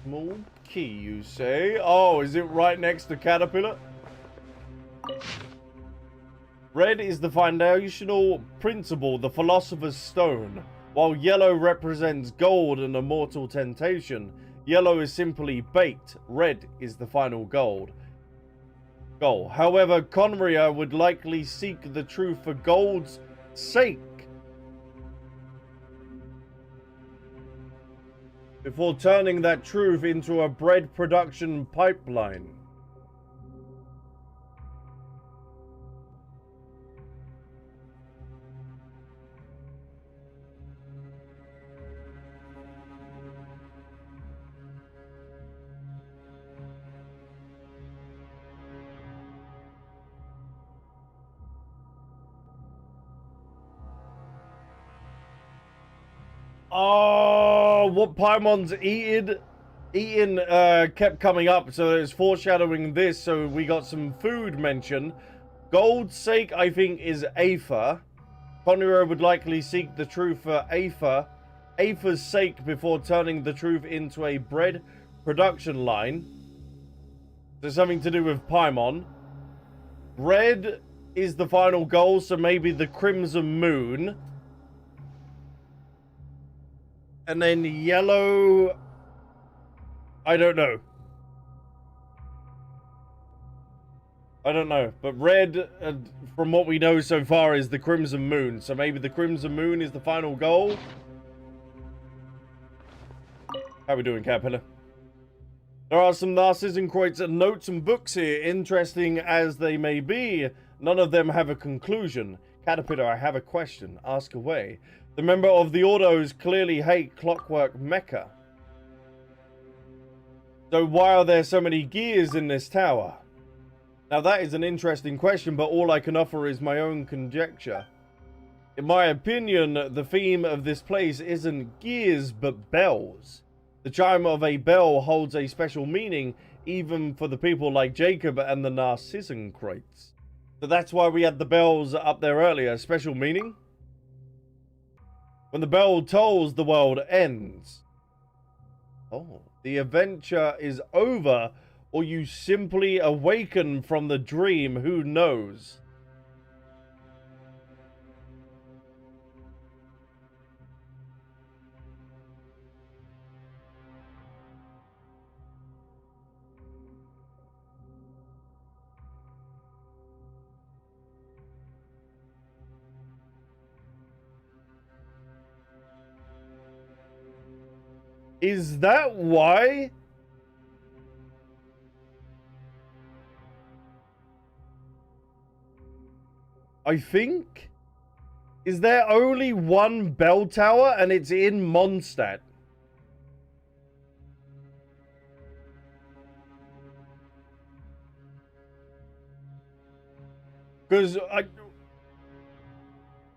Small key, you say? Oh, is it right next to Caterpillar? Red is the foundational principle, the philosopher's stone, while yellow represents gold and a mortal temptation. Yellow is simply bait. Red is the final goal. However, Conria would likely seek the truth for gold's sake before turning that truth into a bread production pipeline. Oh, what Paimon's eating kept coming up, so it's foreshadowing this. So we got some food mention. Gold's sake, I think, is Aether. Conroe would likely seek the truth for Aether. Aether's sake before turning the truth into a bread production line. There's something to do with Paimon. Red is the final goal, so maybe the Crimson Moon. And then yellow, I don't know. I don't know. But red, from what we know so far, is the Crimson Moon. So maybe the Crimson Moon is the final goal. How we doing, Caterpillar? There are some Narzissenkreuz notes and books here, interesting as they may be. None of them have a conclusion. Caterpillar, I have a question. Ask away. The member of the Ordos clearly hate Clockwork Mecha. So why are there so many gears in this tower? Now that is an interesting question, but all I can offer is my own conjecture. In my opinion, the theme of this place isn't gears, but bells. The chime of a bell holds a special meaning, even for the people like Jacob and the Narzissenkreuz. So that's why we had the bells up there earlier. Special meaning? When the bell tolls, the world ends. Oh, the adventure is over, or you simply awaken from the dream, who knows? Is that why? I think? Is there only one bell tower and it's in Mondstadt? Because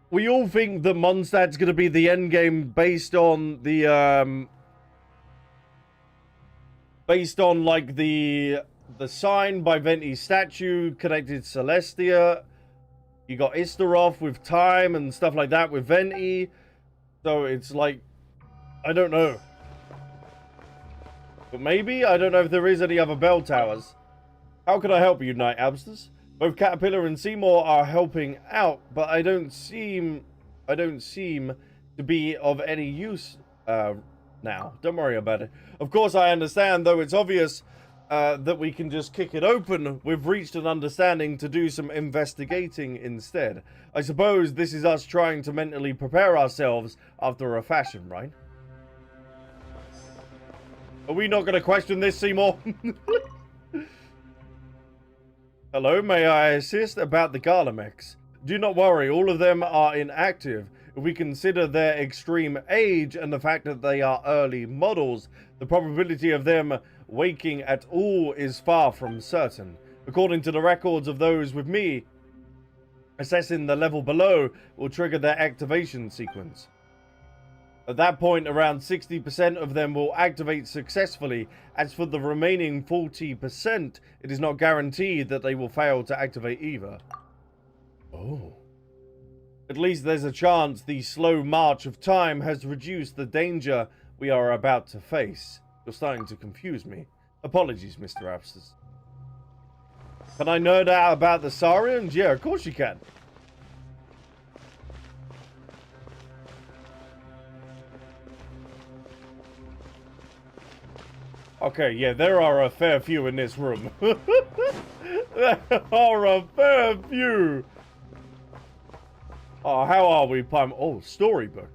we all think that Mondstadt's going to be the end game based on the like the sign by Venti's statue connected to Celestia. You got Istaroth with time and stuff like that with Venti. So it's like, I don't know. But maybe, I don't know if there is any other bell towers. How can I help you, Knight Albsterz? Both Caterpillar and Seymour are helping out, but I don't seem to be of any use now. Don't worry about it. Of course, I understand, though it's obvious that we can just kick it open. We've reached an understanding to do some investigating instead. I suppose this is us trying to mentally prepare ourselves after a fashion, right? Are we not going to question this, Seymour? Hello, may I assist about the Garlemeks? Do not worry, all of them are inactive. If we consider their extreme age and the fact that they are early models, the probability of them waking at all is far from certain. According to the records of those with me, assessing the level below will trigger their activation sequence. At that point, around 60% of them will activate successfully. As for the remaining 40%, it is not guaranteed that they will fail to activate either. Oh. At least there's a chance the slow march of time has reduced the danger we are about to face. You're starting to confuse me. Apologies, Mr. Albsterz. Can I nerd out about the Saurians? Yeah, of course you can. Okay, yeah, there are a fair few in this room. There are a fair few. Oh, how are we, Pim? Oh, storybook.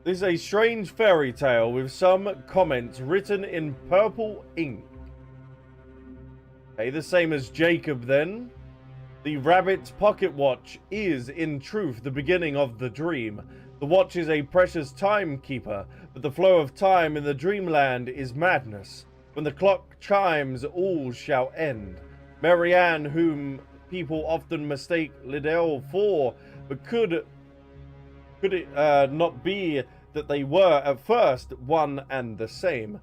This is a strange fairy tale with some comments written in purple ink. Okay, the same as Jacob then. The rabbit's pocket watch is, in truth, the beginning of the dream. The watch is a precious timekeeper, but the flow of time in the dreamland is madness. When the clock chimes, all shall end. Marianne, whom people often mistake Liddell for, but could Could it not be that they were, at first, one and the same?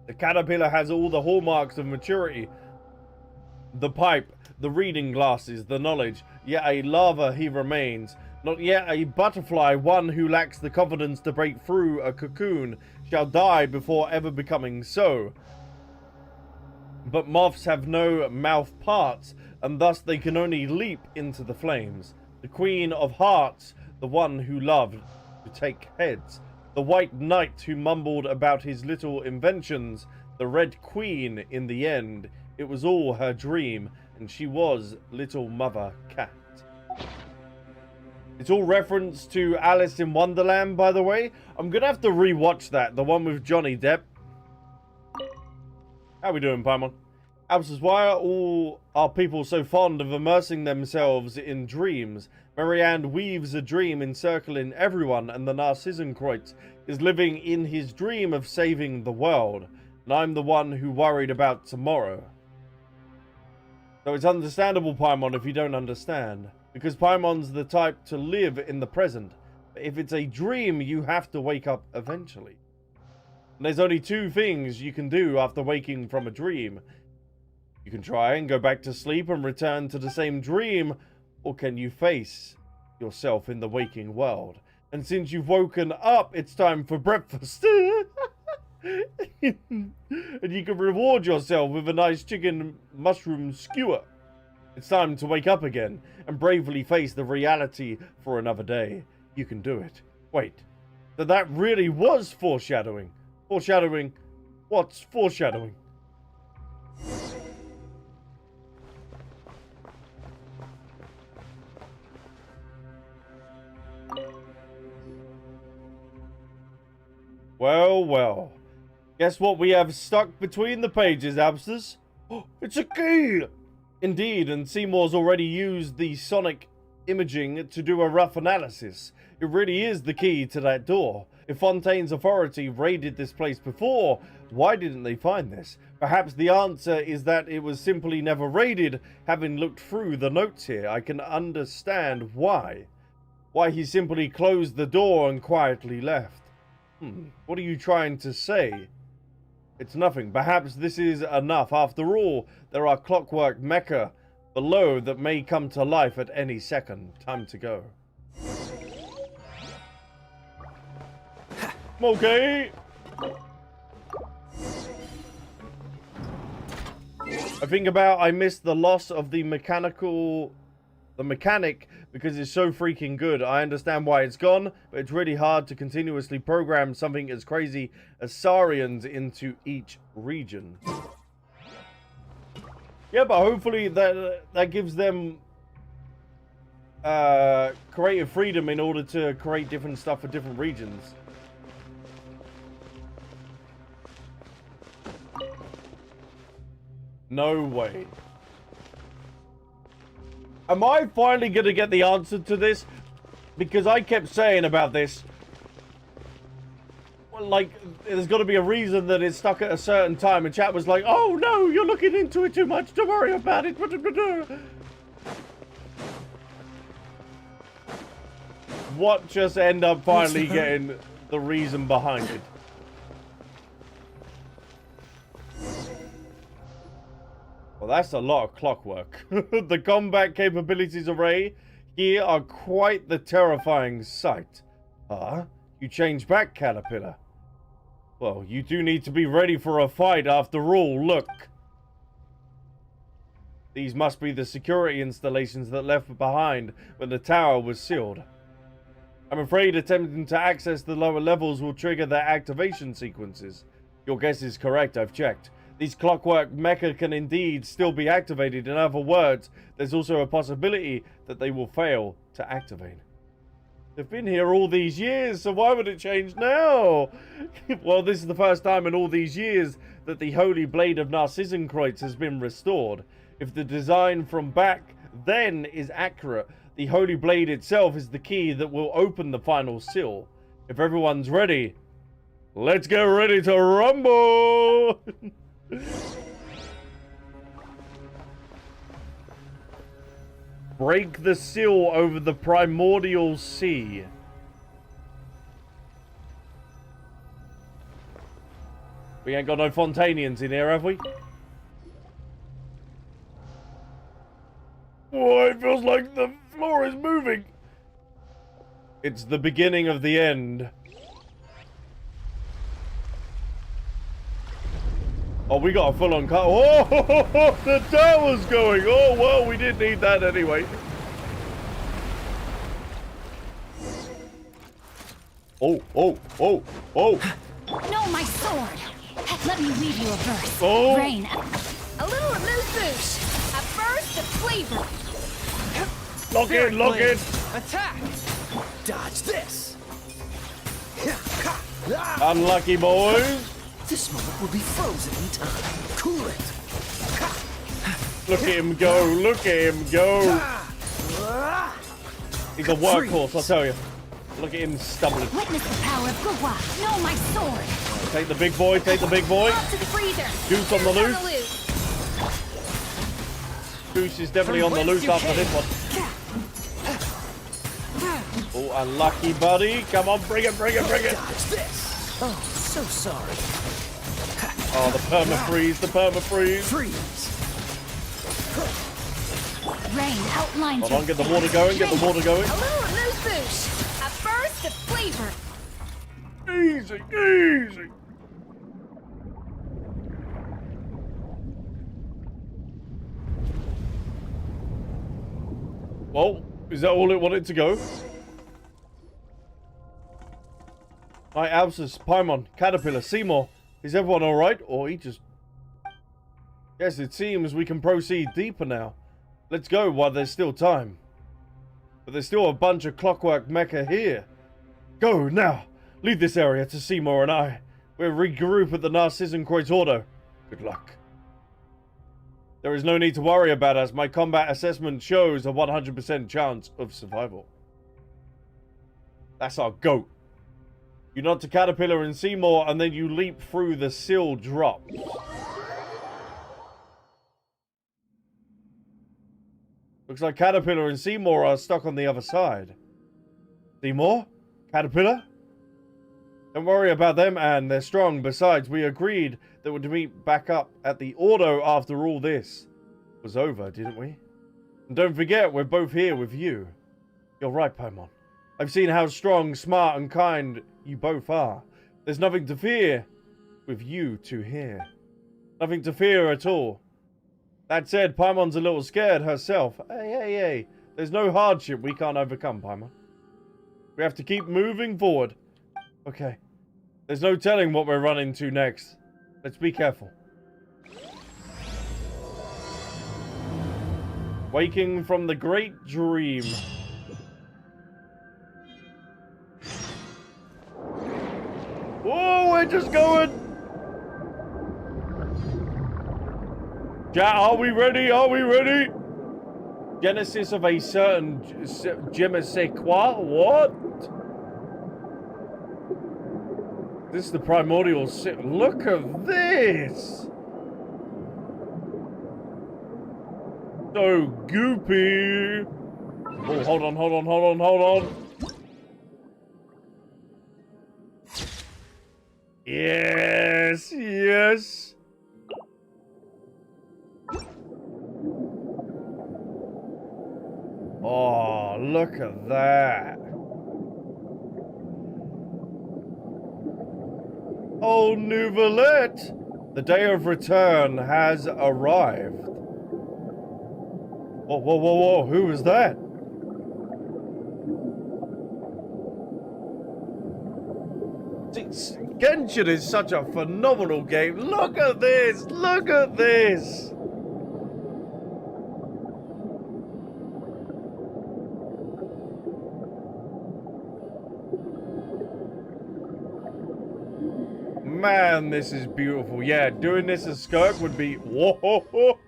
The caterpillar has all the hallmarks of maturity. The pipe, the reading glasses, the knowledge. Yet a larva he remains. Not yet a butterfly, one who lacks the confidence to break through a cocoon, shall die before ever becoming so. But moths have no mouth parts, and thus they can only leap into the flames. The Queen of Hearts, the one who loved to take heads. The White Knight who mumbled about his little inventions. The Red Queen in the end. It was all her dream, and she was Little Mother Cat. It's all reference to Alice in Wonderland, by the way. I'm gonna have to rewatch that, the one with Johnny Depp. How we doing, Paimon? Albsterz, why are all our people so fond of immersing themselves in dreams? Marianne weaves a dream encircling everyone, and the Narzissenkreuz is living in his dream of saving the world. And I'm the one who worried about tomorrow. So it's understandable, Paimon, if you don't understand. Because Paimon's the type to live in the present. But if it's a dream, you have to wake up eventually. And there's only two things you can do after waking from a dream. You can try and go back to sleep and return to the same dream, or can you face yourself in the waking world? And since you've woken up, it's time for breakfast. And you can reward yourself with a nice chicken mushroom skewer. It's time to wake up again and bravely face the reality for another day. You can do it. Wait, so that really was foreshadowing. Foreshadowing? What's foreshadowing? Well, well. Guess what we have stuck between the pages, Albsterz? Oh, it's a key! Indeed, and Seymour's already used the sonic imaging to do a rough analysis. It really is the key to that door. If Fontaine's authority raided this place before, why didn't they find this? Perhaps the answer is that it was simply never raided. Having looked through the notes here, I can understand why. Why he simply closed the door and quietly left. What are you trying to say? It's nothing. Perhaps this is enough. After all, there are clockwork mecha below that may come to life at any second. Time to go. Okay. I missed the loss of the mechanic because it's so freaking good. I understand why it's gone, but it's really hard to continuously program something as crazy as Saurians into each region. Yeah, but hopefully that gives them creative freedom in order to create different stuff for different regions. No way. Am I finally going to get the answer to this? Because I kept saying about this. Well, like, there's got to be a reason that it's stuck at a certain time. And chat was like, oh no, you're looking into it too much. Don't worry about it. What just end up finally getting the reason behind it? Well, that's a lot of clockwork. The combat capabilities array here are quite the terrifying sight. Huh? You changed back, Caterpillar. Well, you do need to be ready for a fight after all. Look. These must be the security installations that left behind when the tower was sealed. I'm afraid attempting to access the lower levels will trigger their activation sequences. Your guess is correct, I've checked. These clockwork mecha can indeed still be activated. In other words, there's also a possibility that they will fail to activate. They've been here all these years, so why would it change now? Well, this is the first time in all these years that the Holy Blade of Narzissenkreuz has been restored. If the design from back then is accurate, the Holy Blade itself is the key that will open the final seal. If everyone's ready, let's get ready to rumble! Break the seal over the primordial sea. We ain't got no Fontanians in here, have we? Oh, it feels like the floor is moving. It's the beginning of the end. Oh, we got a full-on cut. Oh, the tower's going. Oh, well, we didn't need that anyway. Oh. No, my sword. Let me read you a verse. Oh. Rain. A little amuse-bouche. A burst of flavor. Lock in. Attack! Dodge this! Unlucky boys. This moment will be frozen in time. Cool it! Look at him go. He's a workhorse, I'll tell you. Look at him stumbling. Witness the power of Gugwa. No, my sword. Take the big boy. Up to the freezer. Goose on the loose. Goose is definitely on the loose after this one. Oh, unlucky, buddy. Come on, bring it. Dodge this! Oh, so sorry. Oh, the perma-freeze. Freeze! Rain outlines. Hold on, get the water going. A little amuse-bouche. A burst of flavor. Easy. Well, is that all it wanted to go? Hi, Albsterz, Paimon, Caterpillar, Seymour. Is everyone alright? Or he just... Yes, it seems we can proceed deeper now. Let's go while there's still time. But there's still a bunch of clockwork mecha here. Go, now! Leave this area to Seymour and I. We'll regroup at the Narzissenkreuz Ordo. Good luck. There is no need to worry about us. My combat assessment shows a 100% chance of survival. That's our goat. You nod to Caterpillar and Seymour, and then you leap through the seal drop. Looks like Caterpillar and Seymour are stuck on the other side. Seymour? Caterpillar? Don't worry about them, Anne. They're strong. Besides, we agreed that we'd meet back up at the Ordo after all this was over, didn't we? And don't forget, we're both here with you. You're right, Paimon. I've seen how strong, smart, and kind you both are. There's nothing to fear with you two here. Nothing to fear at all. That said, Paimon's a little scared herself. Hey. There's no hardship we can't overcome, Paimon. We have to keep moving forward. Okay. There's no telling what we're running to next. Let's be careful. Waking from the great dream. Whoa, we're just going. Chat, are we ready? Genesis of a certain je ne sais quoi? What? This is the primordial sit. Look at this! So goopy. Oh, hold on. Yes. Oh, look at that. Oh, Nouvelette! The day of return has arrived. Whoa. Who was that? Genshin is such a phenomenal game. Look at this! Man, this is beautiful. Yeah, doing this as Skirk would be... Whoa!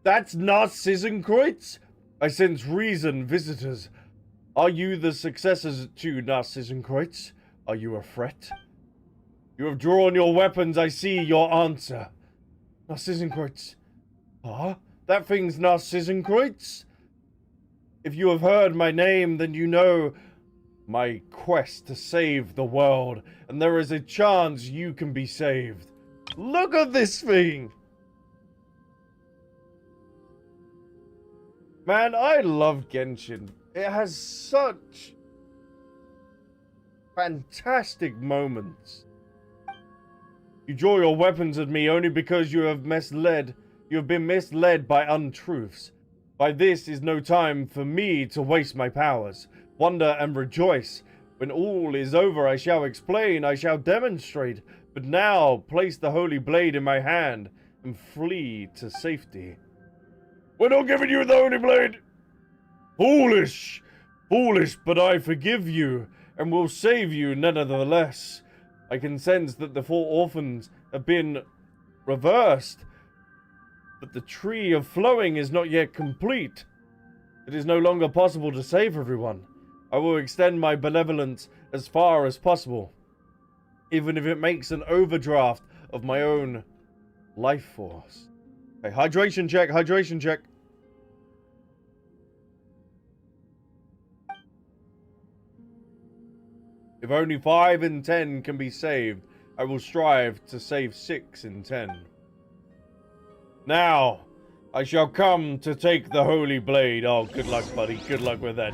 That's Narzissenkreuz? I sense reason, visitors. Are you the successors to Narzissenkreuz? Are you a threat? You have drawn your weapons, I see your answer. Narzissenkreuz. Huh? That thing's Narzissenkreuz? If you have heard my name, then you know my quest to save the world, and there is a chance you can be saved. Look at this thing! Man, I love Genshin. It has such fantastic moments. You draw your weapons at me only because you have been misled by untruths. By this is no time for me to waste my powers. Wonder and rejoice. When all is over, I shall explain, I shall demonstrate. But now, place the holy blade in my hand and flee to safety. We're not giving you the holy blade! Foolish! Foolish, but I forgive you, and will save you nevertheless. I can sense that the 4 orphans have been reversed, but the tree of flowing is not yet complete. It is no longer possible to save everyone. I will extend my benevolence as far as possible, even if it makes an overdraft of my own life force. Okay, hydration check, hydration check. If only 5 in 10 can be saved, I will strive to save 6 in 10. Now, I shall come to take the holy blade. Oh, good luck, buddy. Good luck with that.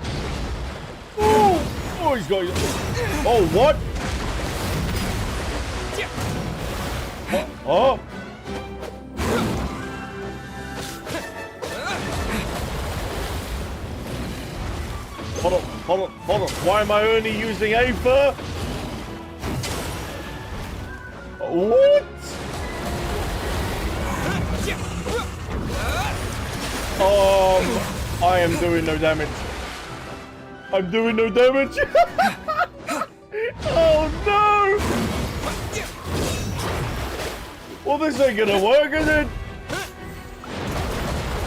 Oh, he's got... Oh, what? Oh. Hold on. Why am I only using Aether? What? I am doing no damage. I'm doing no damage. Oh no! Well, this ain't gonna work, is it?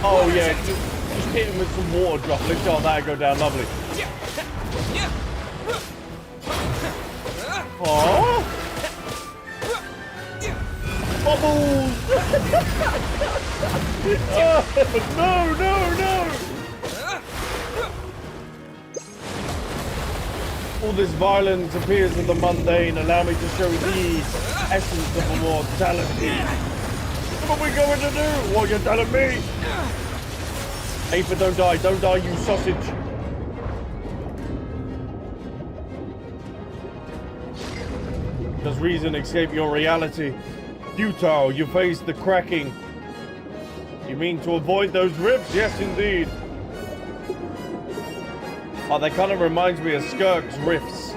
Oh yeah, just hit him with some water droplets. Oh, that'll go down lovely. Oh! Bubbles! Oh, no! All this violence appears in the mundane. Allow me to show the essence of immortality. What are we going to do? What you're telling me? Aether, don't die, you sausage. Does reason escape your reality? Futile, you face the cracking. You mean to avoid those rifts? Yes, indeed. Oh, that kind of reminds me of Skirk's rifts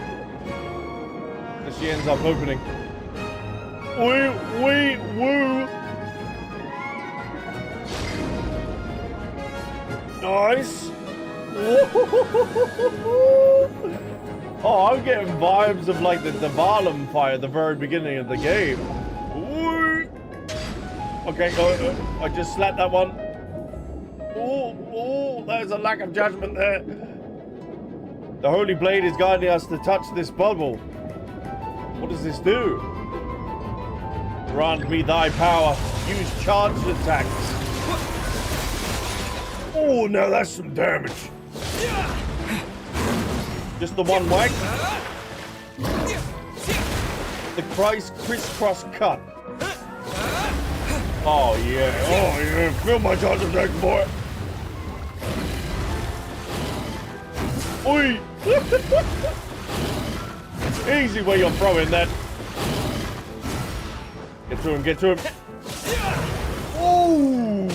that she ends up opening. Woo! Nice. Oh, I'm getting vibes of like the Dvalin fight at the very beginning of the game. Woo. Okay, I just slapped that one. Oh, there's a lack of judgment there. The Holy Blade is guiding us to touch this bubble. What does this do? Grant me thy power. Use charged attacks. Oh, now that's some damage. Just the one whack. The crisscross cut. Oh yeah. Feel my charge attack, boy. Oi! Easy where you're throwing that. Get to him. Ooh!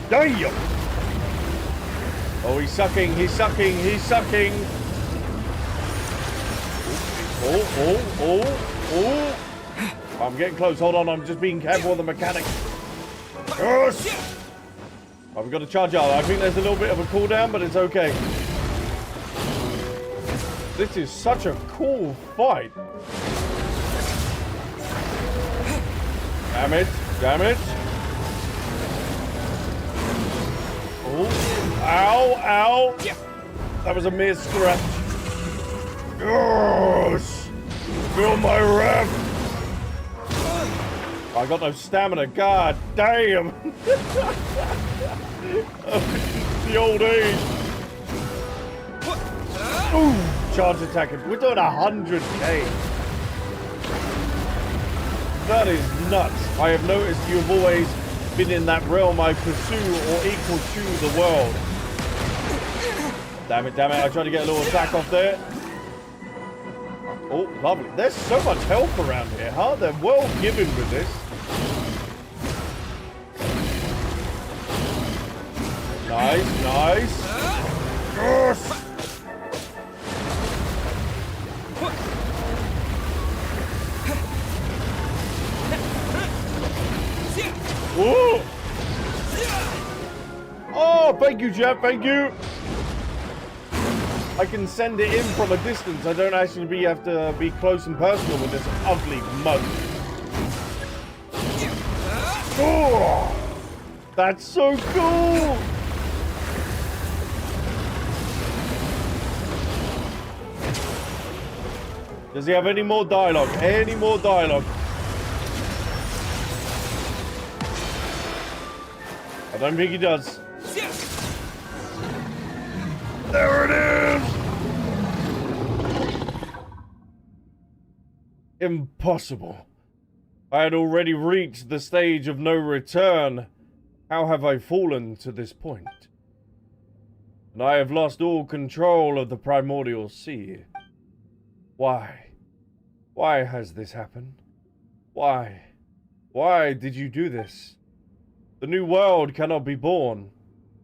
Damn! Oh, he's sucking. Oh. I'm getting close. Hold on, I'm just being careful with the mechanics. Yes! Oh, we've got to charge out. I think there's a little bit of a cooldown, but it's okay. This is such a cool fight. Damn it. Oh. Ow, ow. That was a mere scratch. Yes! Feel my wrath. I got no stamina. God damn. The old age. Ooh, charge attack. We're doing 100k. That is nuts. I have noticed you've always been in that realm I pursue or equal to the world. Damn it, damn it. I tried to get a little attack off there. Oh, lovely. There's so much health around here, huh? They're well given with this. Nice, nice. Yes! Whoa! Oh, thank you, Jeff. Thank you. I can send it in from a distance. I don't actually have to be close and personal with this ugly mug. Oh, that's so cool. Does he have any more dialogue? Any more dialogue? I don't think he does. There it is! Impossible. I had already reached the stage of no return. How have I fallen to this point? And I have lost all control of the primordial sea. Why? Why has this happened? Why? Why did you do this? The new world cannot be born.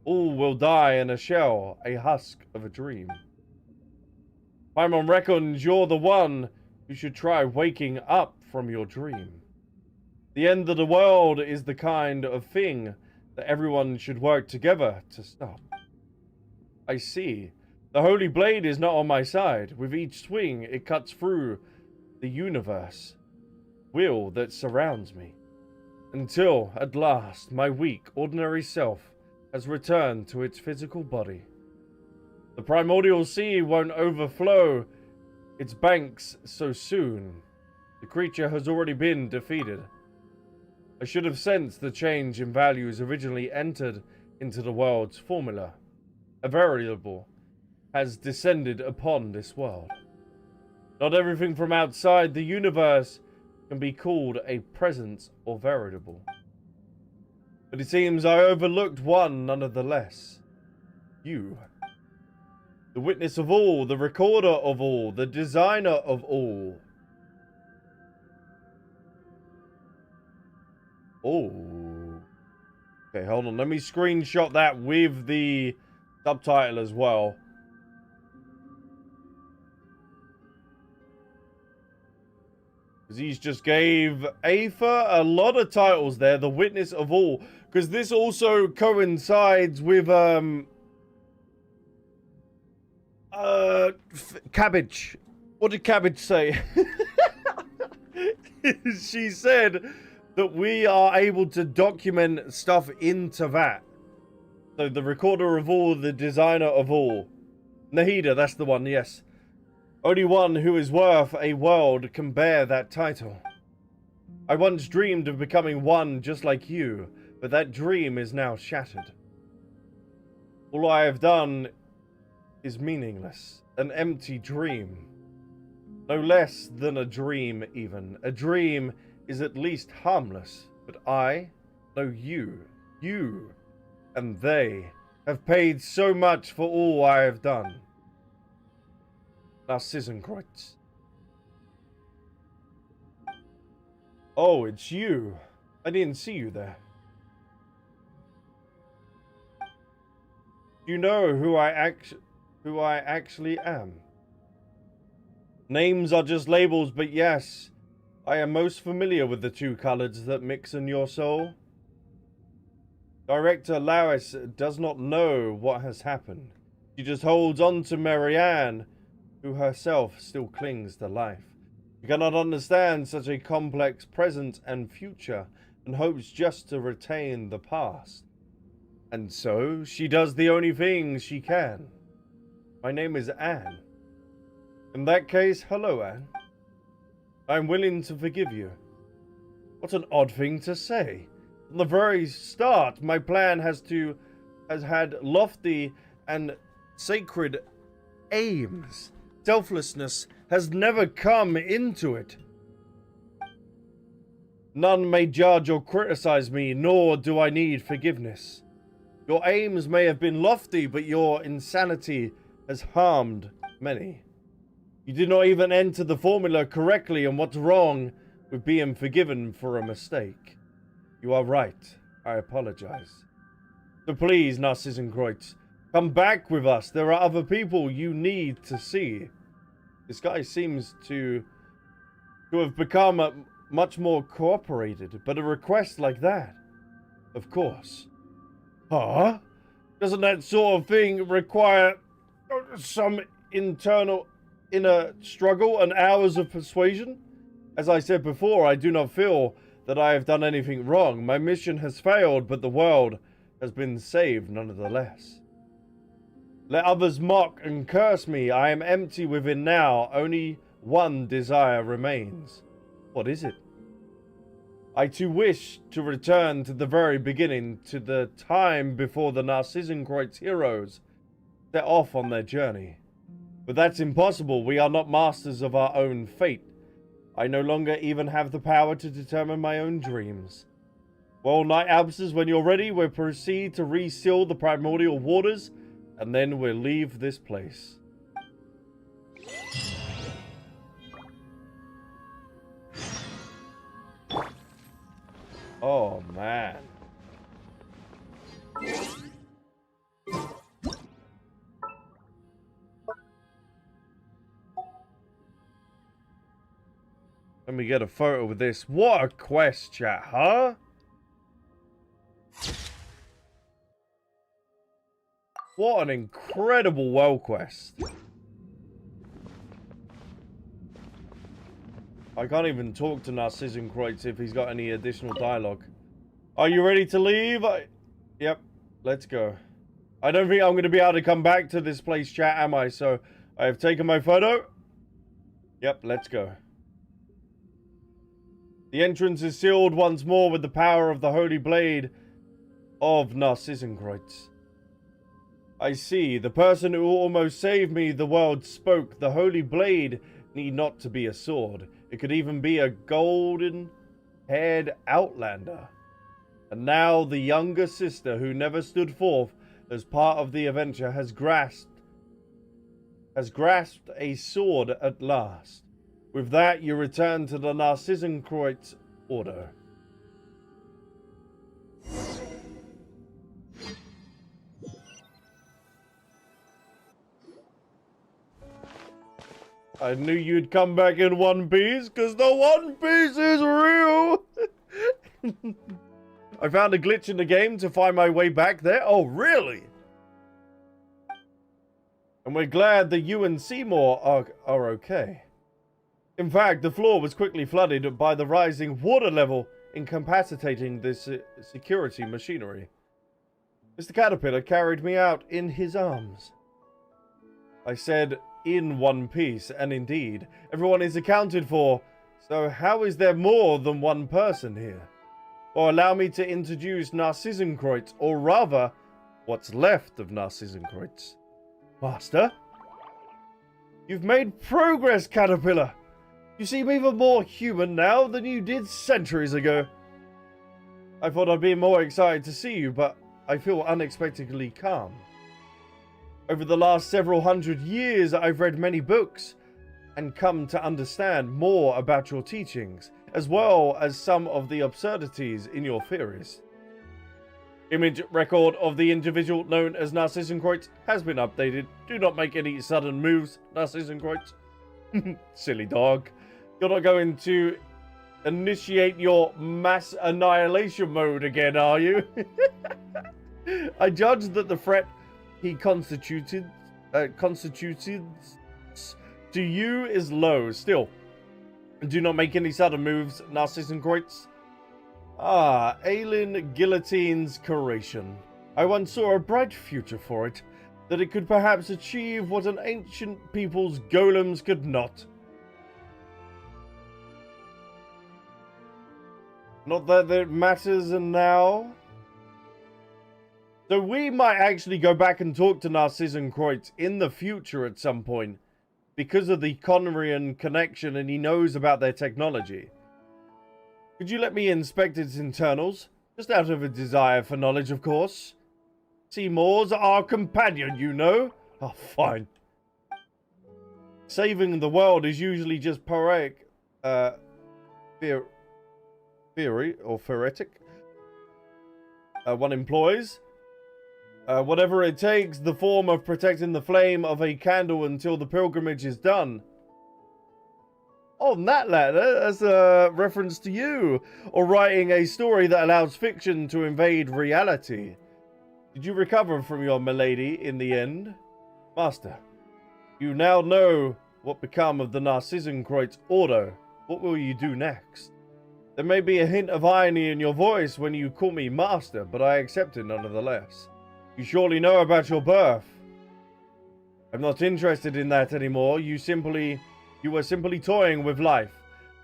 All will die in a shell, a husk of a dream. I'm on record, you're the one who should try waking up from your dream. The end of the world is the kind of thing that everyone should work together to stop. I see. The Holy Blade is not on my side. With each swing, it cuts through the universe, will that surrounds me. Until, at last, my weak, ordinary self has returned to its physical body. The primordial sea won't overflow its banks so soon. The creature has already been defeated. I should have sensed the change in values originally entered into the world's formula. A variable has descended upon this world. Not everything from outside the universe can be called a presence or variable. But it seems I overlooked one nonetheless. You. The witness of all, the recorder of all, the designer of all. Oh. Okay, hold on. Let me screenshot that with the subtitle as well. Because he's just gave Aether a lot of titles there. The witness of all. Because this also coincides with Cabbage. What did Cabbage say? She said that we are able to document stuff into that. So the recorder of all, the designer of all. Nahida, that's the one, yes. Only one who is worth a world can bear that title. I once dreamed of becoming one just like you, but that dream is now shattered. All I have done is meaningless, an empty dream. No less than a dream, even. A dream is at least harmless, but I know you, and they have paid so much for all I have done. Narzissenkreuz. Oh, it's you. I didn't see you there. You know who I actually am. Names are just labels, but yes, I am most familiar with the two colors that mix in your soul. Director Laris does not know what has happened. She just holds on to Marianne, who herself still clings to life. She cannot understand such a complex present and future, and hopes just to retain the past. And so, she does the only thing she can. My name is Anne. In that case, hello, Anne. I'm willing to forgive you. What an odd thing to say. From the very start, my plan has had lofty and sacred aims. Selflessness has never come into it. None may judge or criticize me, nor do I need forgiveness. Your aims may have been lofty, but your insanity has harmed many. You did not even enter the formula correctly, and what's wrong with being forgiven for a mistake? You are right. I apologize. So please, Narzissenkreuz, come back with us. There are other people you need to see. This guy seems to have become much more cooperated, but a request like that, of course. Huh? Doesn't that sort of thing require some inner struggle and hours of persuasion? As I said before, I do not feel that I have done anything wrong. My mission has failed, but the world has been saved nonetheless. Let others mock and curse me. I am empty within now. Only one desire remains. What is it? I too wish to return to the very beginning, to the time before the Narzissenkreuz heroes set off on their journey. But that's impossible. We are not masters of our own fate. I no longer even have the power to determine my own dreams. Well, Knight Albsterz, when you're ready, we'll proceed to reseal the primordial waters, and then we'll leave this place. Oh, man. Let me get a photo with this. What a quest, chat, huh? What an incredible well quest. I can't even talk to Narzissenkreuz if he's got any additional dialogue. Are you ready to leave? Yep, let's go. I don't think I'm going to be able to come back to this place, chat, am I? So, I have taken my photo. Yep, let's go. The entrance is sealed once more with the power of the Holy Blade of Narzissenkreuz. I see. The person who almost saved me the world spoke. The Holy Blade need not to be a sword. It could even be a golden-haired outlander. And now the younger sister who never stood forth as part of the adventure has grasped a sword at last. With that, you return to the Narzissenkreuz Ordo. I knew you'd come back in one piece, because the One Piece is real! I found a glitch in the game to find my way back there. Oh, really? And we're glad that you and Seymour are okay. In fact, the floor was quickly flooded by the rising water level, incapacitating the security machinery. Mr. Caterpillar carried me out in his arms. I said, in one piece, and indeed, everyone is accounted for, so how is there more than one person here? Or allow me to introduce Narzissenkreuz, or rather, what's left of Narzissenkreuz. Master? You've made progress, Caterpillar! You seem even more human now than you did centuries ago. I thought I'd be more excited to see you, but I feel unexpectedly calm. Over the last several hundred years, I've read many books and come to understand more about your teachings, as well as some of the absurdities in your theories. Image record of the individual known as Narzissenkreuz has been updated. Do not make any sudden moves, Narzissenkreuz. Silly dog. You're not going to initiate your mass annihilation mode again, are you? I judge that the threat he constituted to you is low. Still, do not make any sudden moves, Narzissenkreuz. Ah, Aelin Guillotine's Curation. I once saw a bright future for it, that it could perhaps achieve what an ancient people's golems could not. Not that it matters now. So we might actually go back and talk to Narzissenkreuz in the future at some point, because of the Conrian connection and he knows about their technology. Could you let me inspect its internals? Just out of a desire for knowledge, of course. Seymour's our companion, you know. Oh, fine. Saving the world is usually just poetic, theory, or theoretic. One employs. Whatever it takes, the form of protecting the flame of a candle until the pilgrimage is done. On that letter, that's a reference to you, or writing a story that allows fiction to invade reality. Did you recover from your malady in the end? Master, you now know what become of the Narzissenkreuz Ordo. What will you do next? There may be a hint of irony in your voice when you call me Master, but I accept it nonetheless. You surely know about your birth. I'm not interested in that anymore. You were simply toying with life.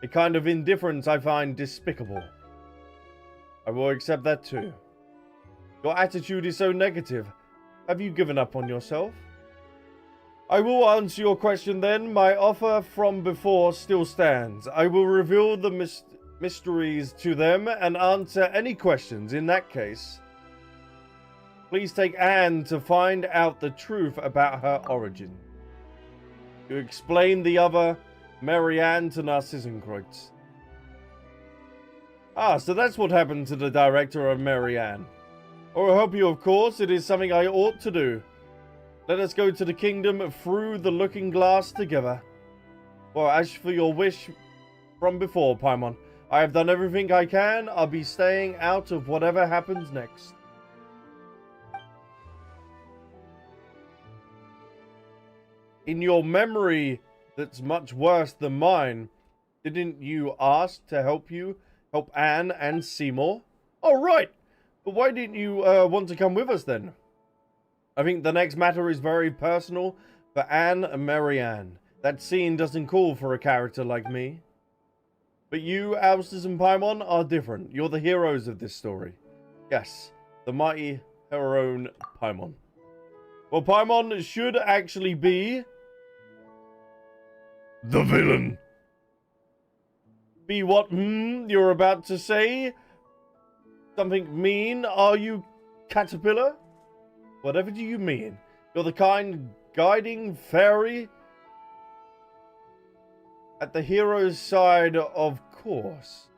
A kind of indifference I find despicable. I will accept that too. Your attitude is so negative. Have you given up on yourself? I will answer your question then. My offer from before still stands. I will reveal the mysteries to them and answer any questions in that case. Please take Anne to find out the truth about her origin. You explain the other Marianne to Narzissenkreuz. Ah, so that's what happened to the director of Marianne. Oh, I help you, of course. It is something I ought to do. Let us go to the kingdom through the looking glass together. Well, as for your wish from before, Paimon, I have done everything I can. I'll be staying out of whatever happens next. In your memory that's much worse than mine, didn't you ask to help Anne and Seymour? Oh, right. But why didn't you want to come with us then? I think the next matter is very personal for Anne and Marianne. That scene doesn't call for a character like me. But you, Albsterz and Paimon, are different. You're the heroes of this story. Yes, the mighty heroine Paimon. Well, Paimon should actually be the villain. Be what, you're about to say? Something mean, are you, caterpillar? Whatever do you mean? You're the kind guiding fairy? At the hero's side, of course.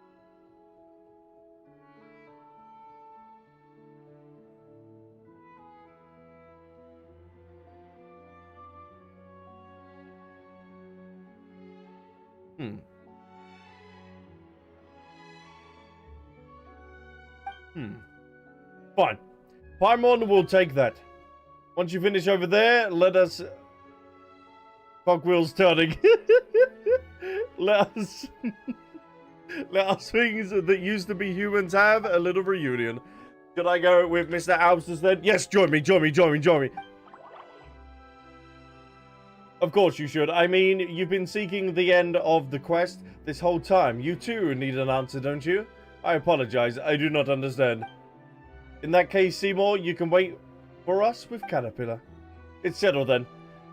Fine. Paimon will take that. Once you finish over there, let us... Cogwheel's turning. Let us things that used to be humans have a little reunion. Should I go with Mr. Albsterz then? Yes, join me. Of course you should. I mean, you've been seeking the end of the quest this whole time. You too need an answer, don't you? I apologize. I do not understand. In that case, Seymour, you can wait for us with Caterpillar. It's settled then.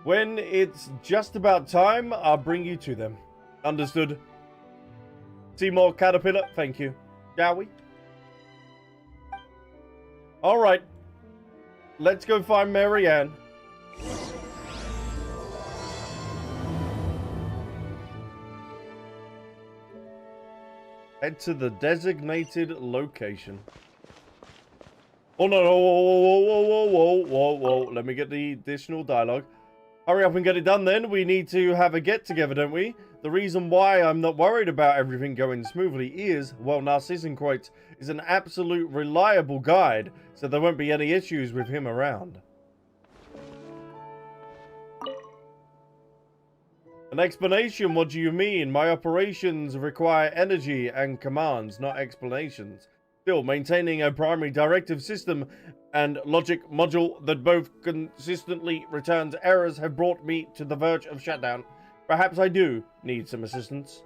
When it's just about time, I'll bring you to them. Understood. Seymour, Caterpillar, thank you. Shall we? Alright. Let's go find Marianne. Head to the designated location. Oh no, whoa. Let me get the additional dialogue. Hurry up and get it done then. We need to have a get-together, don't we? The reason why I'm not worried about everything going smoothly is, well, Narzissenkreuz is an absolute reliable guide, so there won't be any issues with him around. An explanation? What do you mean? My operations require energy and commands, not explanations. Still, maintaining a primary directive system and logic module that both consistently returns errors have brought me to the verge of shutdown. Perhaps I do need some assistance.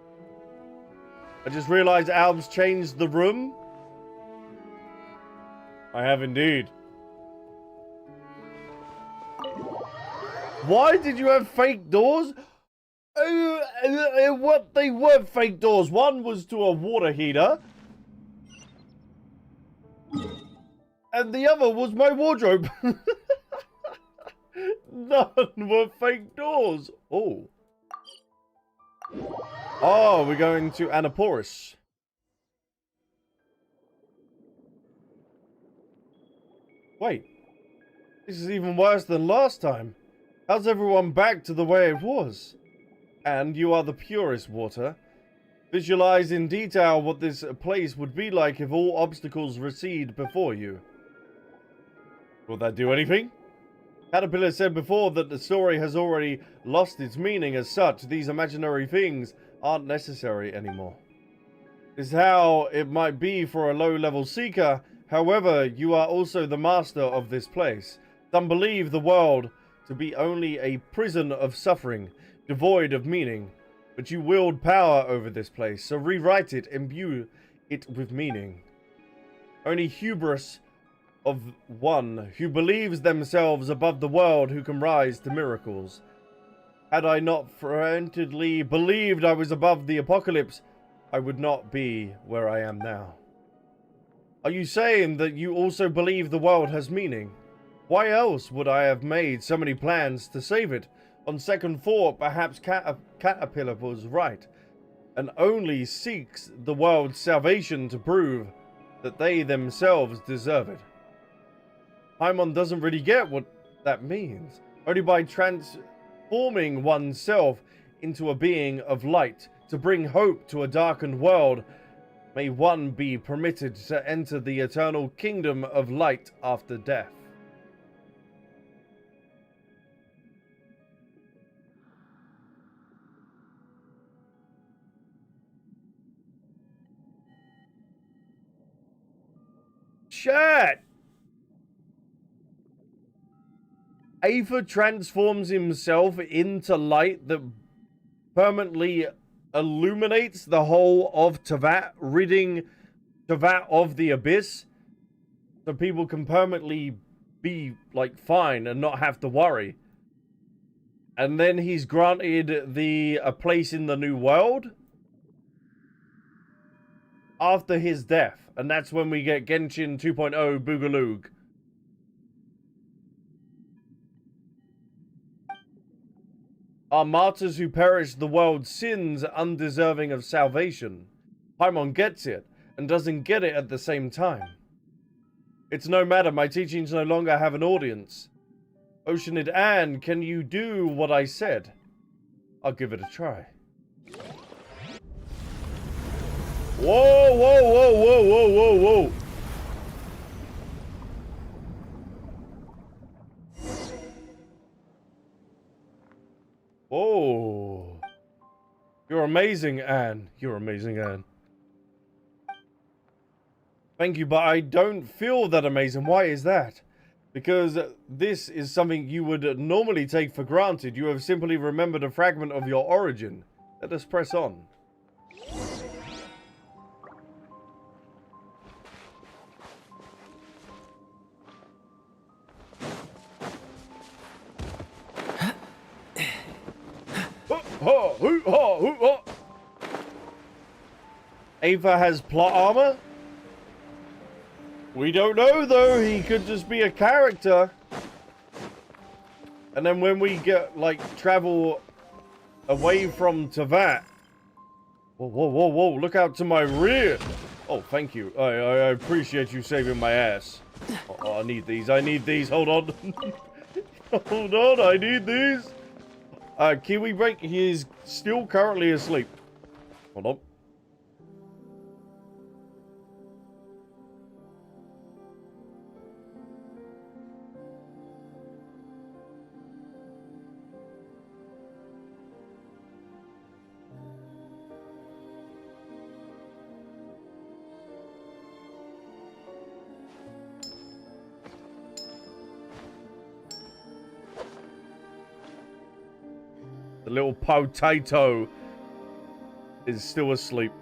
I just realized Alb's changed the room. I have indeed. Why did you have fake doors? What? They were fake doors. One was to a water heater. And the other was my wardrobe. None were fake doors. Oh. Oh, we're going to Anaporis. Wait. This is even worse than last time. How's everyone back to the way it was? And you are the purest water. Visualize in detail what this place would be like if all obstacles recede before you. Will that do anything? Caterpillar said before that the story has already lost its meaning. As such, these imaginary things aren't necessary anymore. This is how it might be for a low-level seeker. However, you are also the master of this place. Some believe the world to be only a prison of suffering, devoid of meaning. But you wield power over this place, so rewrite it, imbue it with meaning. Only hubris of one who believes themselves above the world who can rise to miracles. Had I not fervently believed I was above the apocalypse, I would not be where I am now. Are you saying that you also believe the world has meaning? Why else would I have made so many plans to save it? On second thought, perhaps Caterpillar was right, and only seeks the world's salvation to prove that they themselves deserve it. Paimon doesn't really get what that means. Only by transforming oneself into a being of light to bring hope to a darkened world, may one be permitted to enter the eternal kingdom of light after death. Shit! Aether transforms himself into light that permanently illuminates the whole of Teyvat, ridding Teyvat of the abyss, so people can permanently be, like, fine and not have to worry. And then he's granted a place in the new world after his death. And that's when we get Genshin 2.0 Boogaloo. Are martyrs who perish the world's sins undeserving of salvation? Paimon gets it, and doesn't get it at the same time. It's no matter, my teachings no longer have an audience. Oceanid Anne, can you do what I said? I'll give it a try. Whoa, whoa, whoa, whoa, whoa, whoa, whoa. Whoa. You're amazing, Anne. You're amazing, Anne. Thank you, but I don't feel that amazing. Why is that? Because this is something you would normally take for granted. You have simply remembered a fragment of your origin. Let us press on. Aether has plot armor? We don't know, though. He could just be a character. And then when we get, like, travel away from Teyvat. Whoa, whoa, whoa, whoa. Look out to my rear. Oh, thank you. I appreciate you saving my ass. Oh, I need these. I need these. Hold on. Hold on. I need these. Kiwi break. He is still currently asleep. Hold on. The little potato is still asleep.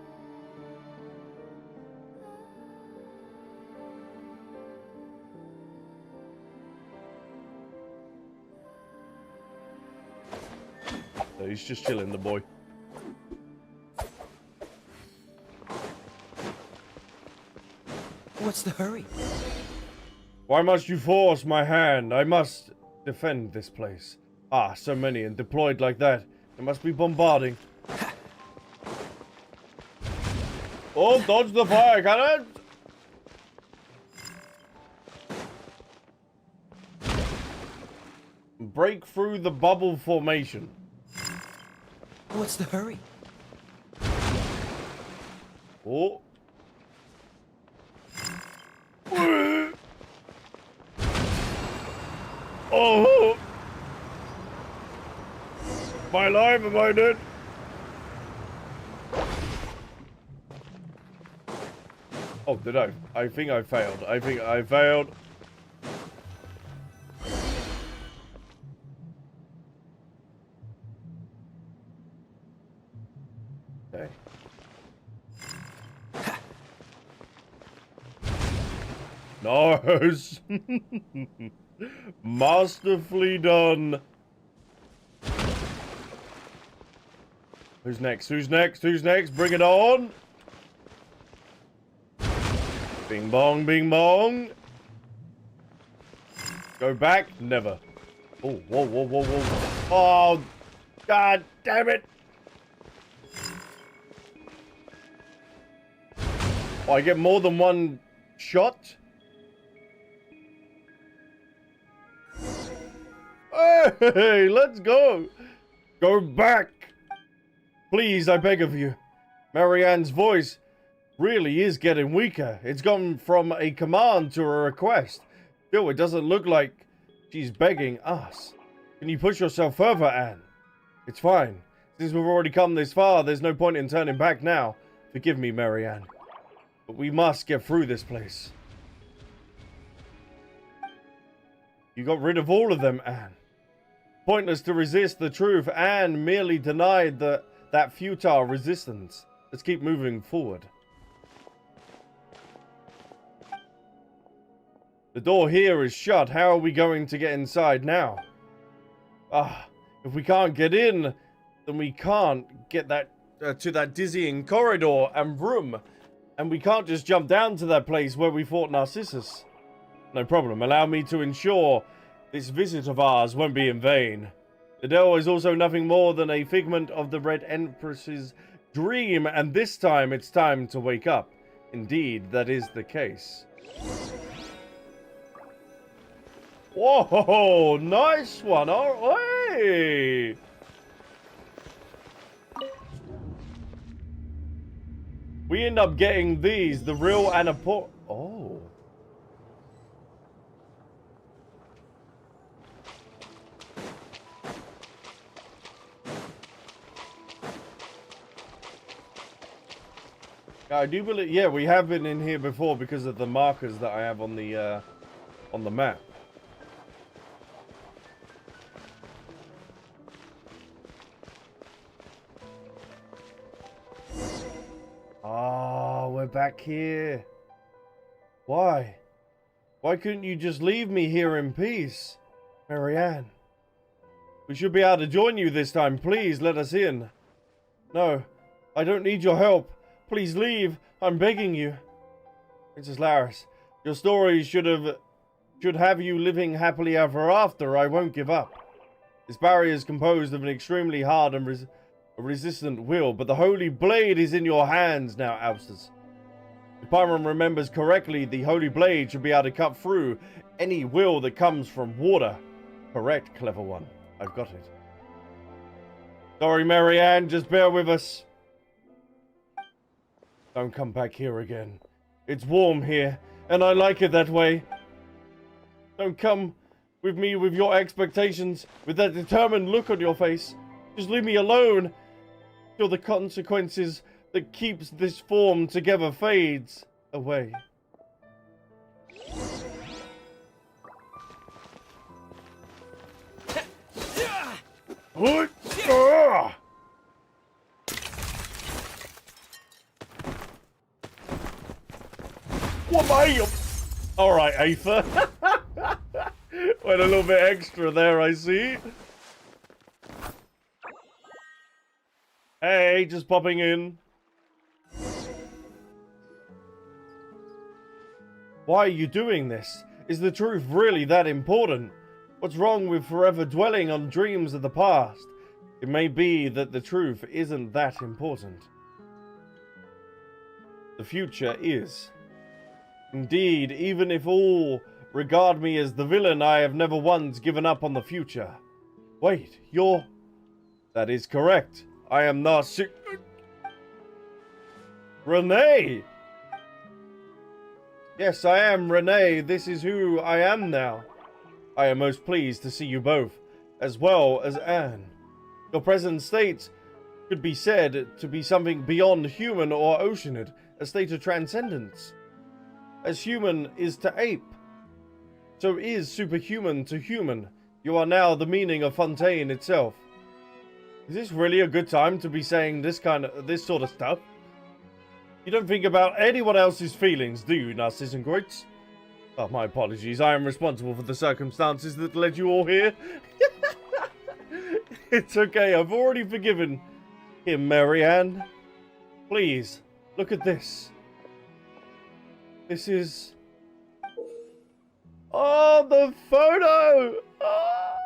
So he's just chilling, the boy. What's the hurry? Why must you force my hand? I must defend this place. Ah, so many and deployed like that. They must be bombarding. Oh, dodge the fire cannon! Break through the bubble formation. What's the hurry? Oh. Oh! My life, am I dead? Oh, did I? I think I failed. I think I failed. Okay. Nice! Masterfully done. Who's next? Who's next? Who's next? Bring it on! Bing bong, bing bong. Go back? Never. Oh, whoa, whoa, whoa, whoa. Oh, god damn it! Oh, I get more than one shot? Hey, let's go! Go back! Please, I beg of you. Marianne's voice really is getting weaker. It's gone from a command to a request. Still, it doesn't look like she's begging us. Can you push yourself further, Anne? It's fine. Since we've already come this far, there's no point in turning back now. Forgive me, Marianne. But we must get through this place. You got rid of all of them, Anne. Pointless to resist the truth. Anne merely denied that futile resistance. Let's keep moving forward. The door here is shut. How are we going to get inside now? If we can't get in, then we can't get that to that dizzying corridor and room. And we can't just jump down to that place where we fought Narcissus. No problem. Allow me to ensure this visit of ours won't be in vain. The door is also nothing more than a figment of the Red Empress's dream, and this time it's time to wake up. Indeed, that is the case. Whoa, nice one. Oh, hey! We end up getting these, the real Anapor... Oh. I do believe, yeah, we have been in here before because of the markers that I have on the map. Ah, we're back here. Why? Why couldn't you just leave me here in peace, Marianne? We should be able to join you this time. Please let us in. No, I don't need your help. Please leave. I'm begging you. Princess Laris, your story should have you living happily ever after. I won't give up. This barrier is composed of an extremely hard and resistant will, but the Holy Blade is in your hands now, Albsterz. If Pyron remembers correctly, the Holy Blade should be able to cut through any will that comes from water. Correct, clever one. I've got it. Sorry, Marianne, just bear with us. Don't come back here again. It's warm here, and I like it that way. Don't come with me with your expectations, with that determined look on your face. Just leave me alone till the consequences that keeps this form together fades away. What? Bam! Alright, Aether. Went a little bit extra there, I see. Hey, just popping in. Why are you doing this? Is the truth really that important? What's wrong with forever dwelling on dreams of the past? It may be that the truth isn't that important. The future is. Indeed, even if all regard me as the villain, I have never once given up on the future. Wait, you're... That is correct. I am Narzissenkreuz... Renee! Yes, I am Renee. This is who I am now. I am most pleased to see you both, as well as Anne. Your present state could be said to be something beyond human or oceanid, a state of transcendence. As human is to ape, so is superhuman to human. You are now the meaning of Fontaine itself. Is this really a good time to be saying this sort of stuff? You don't think about anyone else's feelings, do you, Narzissenkreuz? Oh, my apologies. I am responsible for the circumstances that led you all here. It's okay. I've already forgiven him, Marianne. Please, look at this. This is... Oh, the photo! Oh!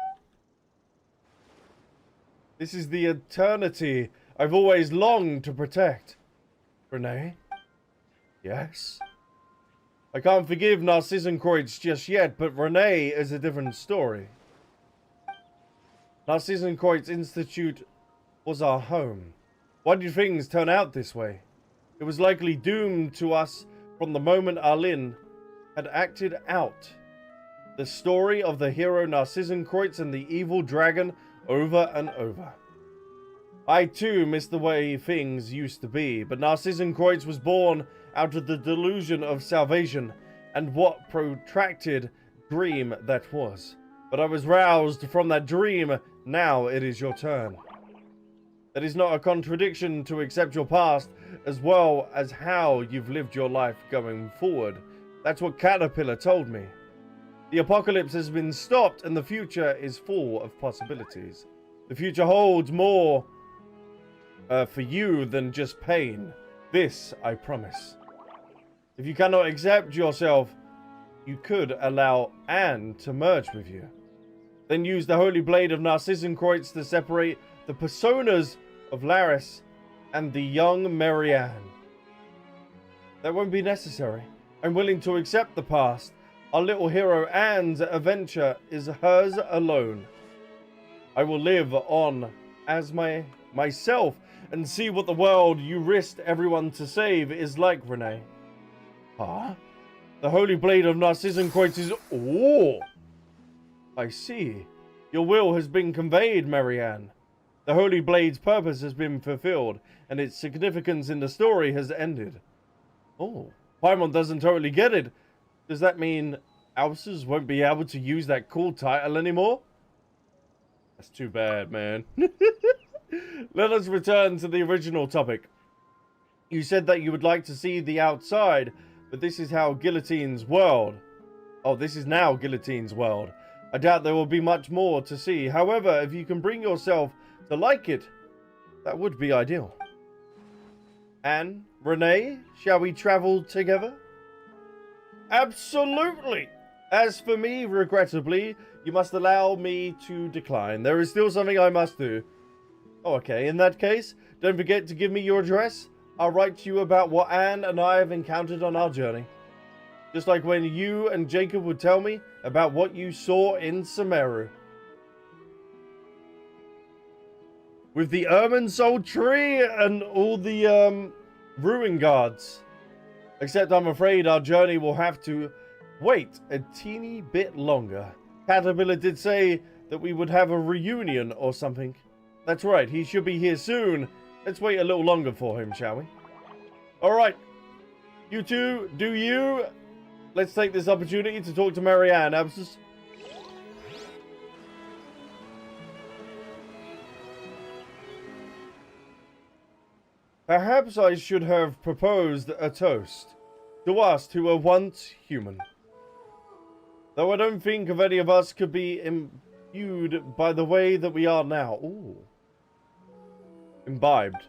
This is the eternity I've always longed to protect. Renee? Yes? I can't forgive Narzissenkreuz just yet, but Renee is a different story. Narzissenkreuz Institute was our home. Why did things turn out this way? It was likely doomed to us from the moment Arlene had acted out the story of the hero Narzissenkreuz and the evil dragon over and over. I too missed the way things used to be, but Narzissenkreuz was born out of the delusion of salvation, and what protracted dream that was. But I was roused from that dream. Now it is your turn. That is not a contradiction to accept your past, as well as how you've lived your life going forward. That's what Caterpillar told me. The apocalypse has been stopped, and the future is full of possibilities. The future holds more for you than just pain. This I promise. If you cannot accept yourself, you could allow Anne to merge with you. Then use the holy blade of Narzissenkreuz to separate the personas of Laris and the young Marianne. That won't be necessary. I'm willing to accept the past. Our little hero Anne's adventure is hers alone. I will live on as myself and see what the world you risked everyone to save is like, Renee. Huh? The holy blade of Narzissenkreuz is... Oh! I see. Your will has been conveyed, Marianne. The holy blade's purpose has been fulfilled, and its significance in the story has ended. Oh, Paimon doesn't totally get it. Does that mean Albsterz won't be able to use that cool title anymore? That's too bad, man. Let us return to the original topic. You said that you would like to see the outside, but this is how Guillotine's world. Oh, this is now Guillotine's world. I doubt there will be much more to see. However, if you can bring yourself to like it, that would be ideal. Anne, Renee, shall we travel together? Absolutely! As for me, regrettably, you must allow me to decline. There is still something I must do. Oh, okay. In that case, don't forget to give me your address. I'll write to you about what Anne and I have encountered on our journey. Just like when you and Jacob would tell me about what you saw in Sumeru. With the Irminsul tree and all the, ruin guards. Except I'm afraid our journey will have to wait a teeny bit longer. Caterpillar did say that we would have a reunion or something. That's right, he should be here soon. Let's wait a little longer for him, shall we? Alright. You two, do you? Let's take this opportunity to talk to Marianne, Albsterz. Perhaps I should have proposed a toast To us who were once human. Though I don't think of any of us could be imbued by the way that we are now. Ooh. Imbibed.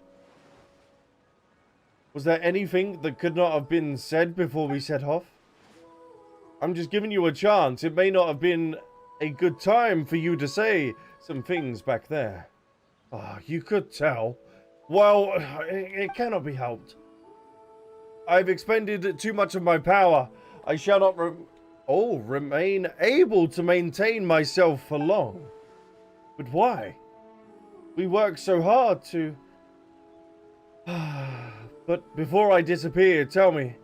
Was there anything that could not have been said before we set off? I'm just giving you a chance. It may not have been a good time for you to say some things back there. Ah, you could tell. Well, it cannot be helped. I've expended too much of my power. I shall not remain able to maintain myself for long. But why? We work so hard to... But before I disappear, tell me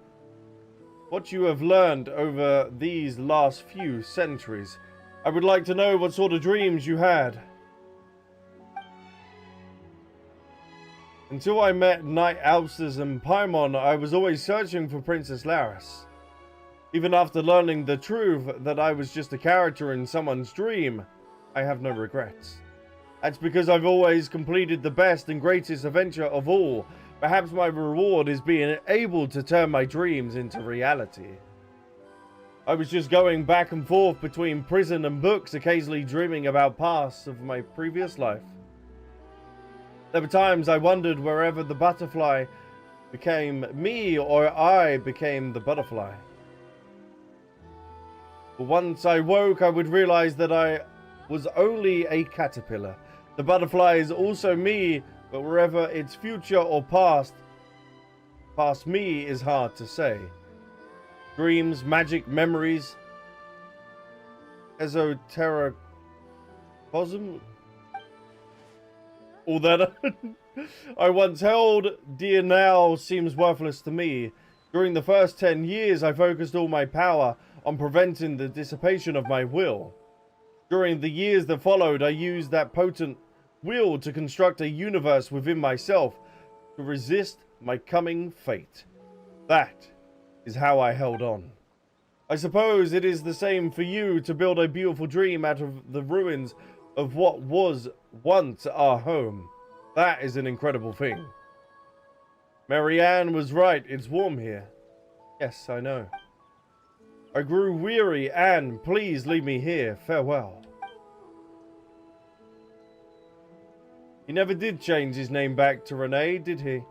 what you have learned over these last few centuries. I would like to know what sort of dreams you had. Until I met Knight Albsterz and Paimon, I was always searching for Princess Laris. Even after learning the truth that I was just a character in someone's dream, I have no regrets. That's because I've always completed the best and greatest adventure of all. Perhaps my reward is being able to turn my dreams into reality. I was just going back and forth between prison and books, occasionally dreaming about pasts of my previous life. There were times I wondered wherever the butterfly became me or I became the butterfly. But once I woke, I would realize that I was only a caterpillar. The butterfly is also me, but wherever its future or past me is hard to say. Dreams, magic, memories, esotericosm, all that I once held dear now seems worthless to me. During the first 10 years, I focused all my power on preventing the dissipation of my will. During the years that followed, I used that potent will to construct a universe within myself to resist my coming fate. That is how I held on. I suppose it is the same for you to build a beautiful dream out of the ruins of what was once our home. That is an incredible thing. Marianne was right, it's warm here. Yes, I know. I grew weary, Anne, please leave me here. Farewell. He never did change his name back to Renee, did he?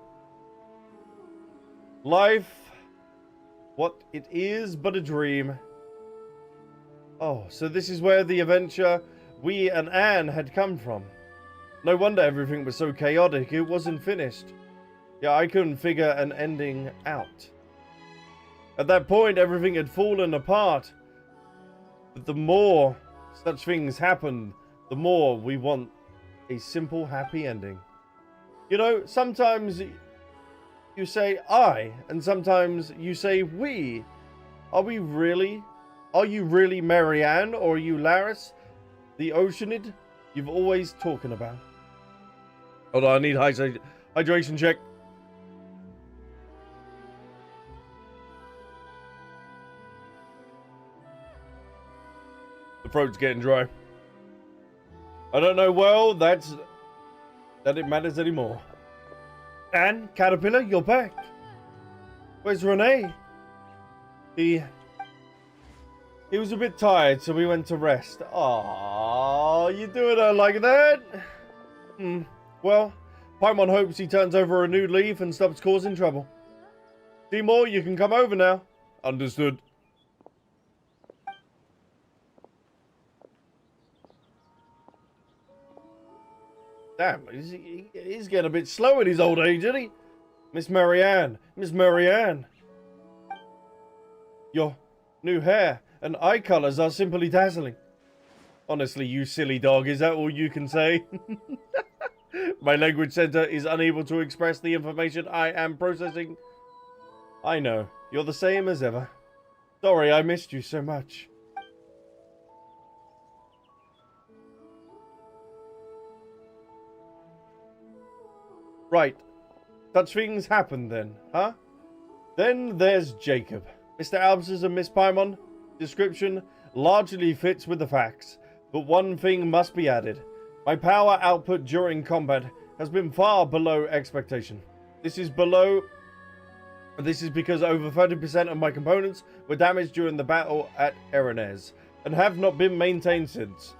Life, what it is but a dream. Oh, so this is where the adventure we and Anne had come from. No wonder everything was so chaotic, it wasn't finished. Yeah, I couldn't figure an ending out. At that point, everything had fallen apart. But the more such things happen, the more we want a simple, happy ending. You know, sometimes you say I, and sometimes you say we. Are you really Marianne, or are you Laris, the Oceanid you've always talking about? Hold on, I need hydration check. The throat's getting dry. I don't know well that it matters anymore. And Caterpillar, you're back. Where's Renee? He was a bit tired, so we went to rest. Aww, you doing her like that? Well, Paimon hopes he turns over a new leaf and stops causing trouble. Seymour, you can come over now. Understood. Damn, he's getting a bit slow in his old age, isn't he? Miss Marianne. Your new hair and eye colors are simply dazzling. Honestly, you silly dog, is that all you can say? My language center is unable to express the information I am processing. I know, you're the same as ever. Sorry, I missed you so much. Right. Such things happen then, huh? Then there's Jacob. Mr. Albsterz and Miss Paimon. Description largely fits with the facts, but one thing must be added. My power output during combat has been far below expectation. This is below This is because over 30% of my components were damaged during the battle at Erenez, and have not been maintained since.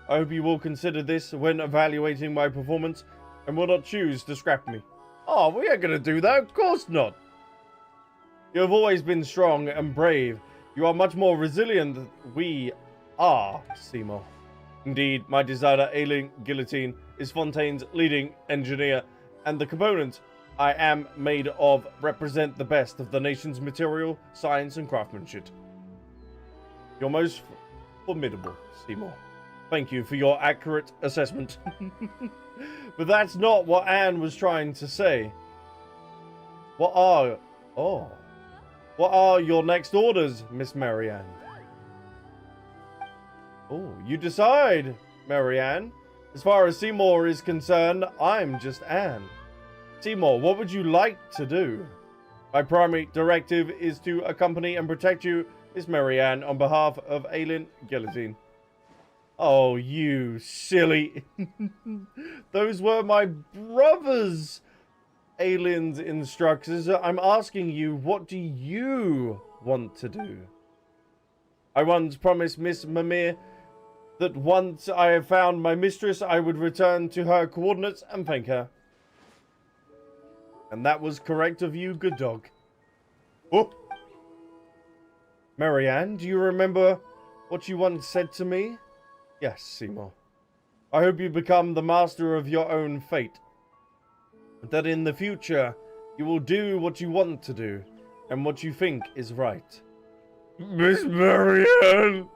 I hope you will consider this when evaluating my performance, and will not choose to scrap me. Oh, we ain't gonna do that, of course not. You have always been strong and brave. You are much more resilient than we are, Seymour. Indeed, my designer, Aileen Guillotine, is Fontaine's leading engineer, and the components I am made of represent the best of the nation's material, science, and craftsmanship. You're most formidable, Seymour. Thank you for your accurate assessment. But that's not what Anne was trying to say. What are your next orders, Miss Marianne? Oh, you decide, Marianne. As far as Seymour is concerned, I'm just Anne. Seymour, what would you like to do? My primary directive is to accompany and protect you, Miss Marianne, on behalf of Aileen Guillotine. Oh, you silly. Those were my brothers. Aileen's instructors. I'm asking you, what do you want to do? I once promised Miss Mimir that once I have found my mistress, I would return to her coordinates and thank her. And that was correct of you, good dog. Oh! Marianne, do you remember what you once said to me? Yes, Seymour. I hope you become the master of your own fate. That in the future, you will do what you want to do, and what you think is right. Miss Marianne!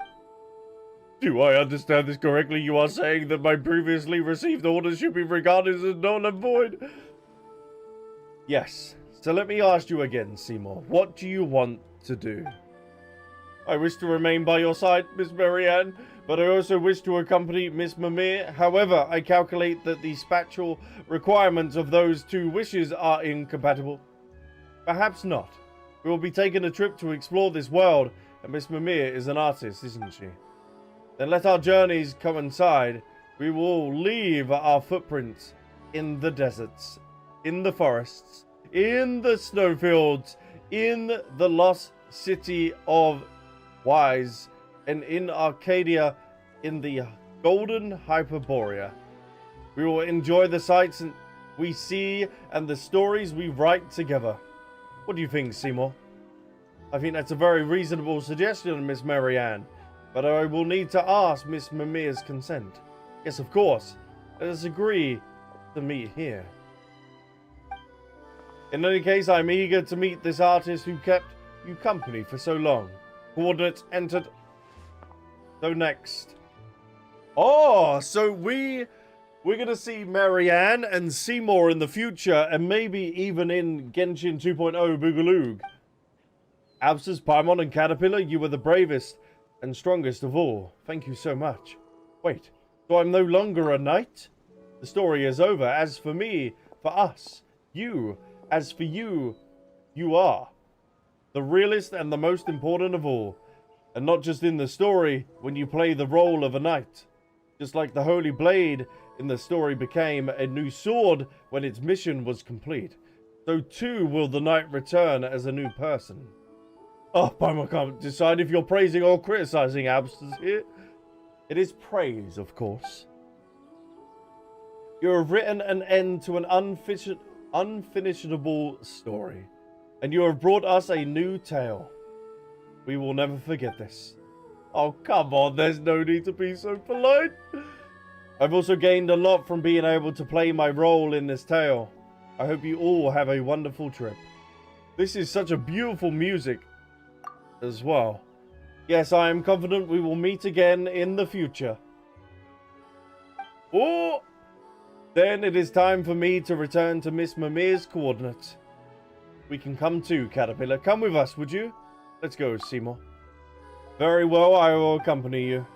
Do I understand this correctly? You are saying that my previously received orders should be regarded as null and void? Yes. So let me ask you again, Seymour. What do you want to do? I wish to remain by your side, Miss Marianne, but I also wish to accompany Miss Mimir. However, I calculate that the spatial requirements of those two wishes are incompatible. Perhaps not. We will be taking a trip to explore this world, and Miss Mimir is an artist, isn't she? Then let our journeys coincide. We will leave our footprints in the deserts, in the forests, in the snowfields, in the lost city of Wise, and in Arcadia, in the golden Hyperborea. We will enjoy the sights we see and the stories we write together. What do you think, Seymour? I think that's a very reasonable suggestion, Miss Marianne, but I will need to ask Miss Mimir's consent. Yes, of course. Let us agree to meet here. In any case, I'm eager to meet this artist who kept you company for so long. Coordinates entered. So next. Oh, so we're gonna see Marianne and Seymour in the future, and maybe even in Genshin 2.0 Boogaloo. Albsterz, Paimon, and Caterpillar, you were the bravest and strongest of all. Thank you so much. Wait, so I'm no longer a knight? The story is over. As for me, for us, you, as for you, you are. The realest and the most important of all. And not just in the story, when you play the role of a knight. Just like the Holy Blade in the story became a new sword when its mission was complete, so too will the knight return as a new person. Oh, I can't decide if you're praising or criticizing Albsterz here. It is praise, of course. You have written an end to an unfinishable story, and you have brought us a new tale. We will never forget this. Oh, come on, there's no need to be so polite. I've also gained a lot from being able to play my role in this tale. I hope you all have a wonderful trip. This is such a beautiful music as well. Yes, I am confident we will meet again in the future. Oh! Then it is time for me to return to Miss Mimir's coordinates. We can come too, Caterpillar. Come with us, would you? Let's go, Seymour. Very well, I will accompany you.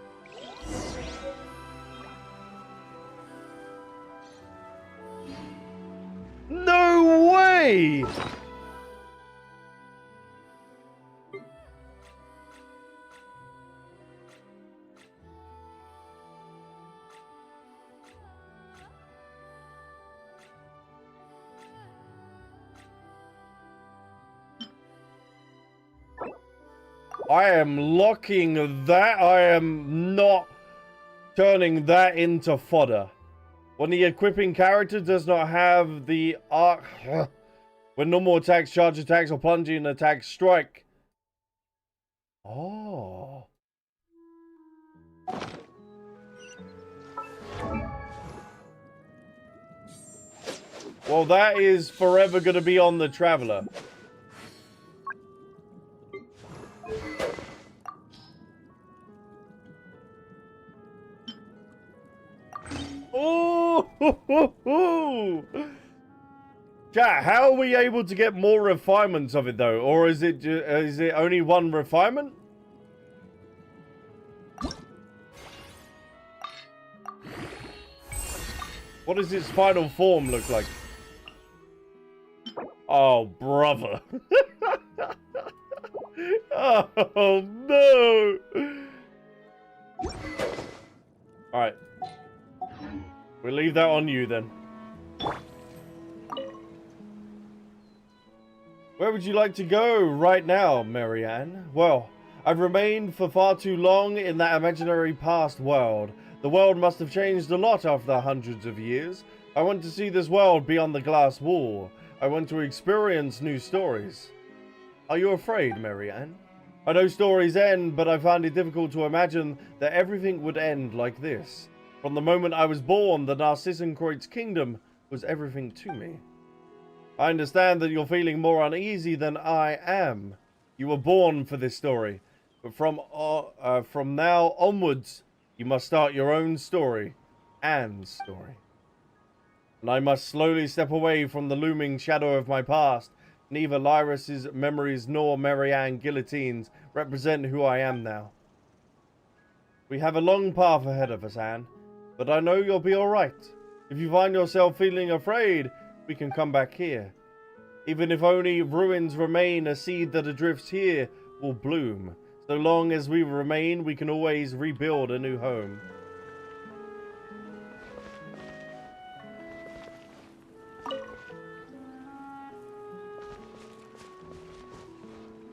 No way! I am locking that. I am not turning that into fodder. When the equipping character does not have the arc... When normal attacks, charge attacks, or plunging attacks strike. Oh. Well, that is forever going to be on the Traveler. Oh! Chat, how are we able to get more refinements of it though? Or is it only one refinement? What does its final form look like? Oh, brother. Oh, no. Alright. We'll leave that on you then. Where would you like to go right now, Marianne? Well, I've remained for far too long in that imaginary past world. The world must have changed a lot after hundreds of years. I want to see this world beyond the glass wall. I want to experience new stories. Are you afraid, Marianne? I know stories end, but I find it difficult to imagine that everything would end like this. From the moment I was born, the Narzissenkreuz kingdom was everything to me. I understand that you're feeling more uneasy than I am. You were born for this story. But from now onwards, you must start your own story. Anne's story. And I must slowly step away from the looming shadow of my past. Neither Lyris's memories nor Marianne Guillotine's represent who I am now. We have a long path ahead of us, Anne. But I know you'll be alright. If you find yourself feeling afraid, we can come back here. Even if only ruins remain, a seed that adrifts here will bloom. So long as we remain, we can always rebuild a new home.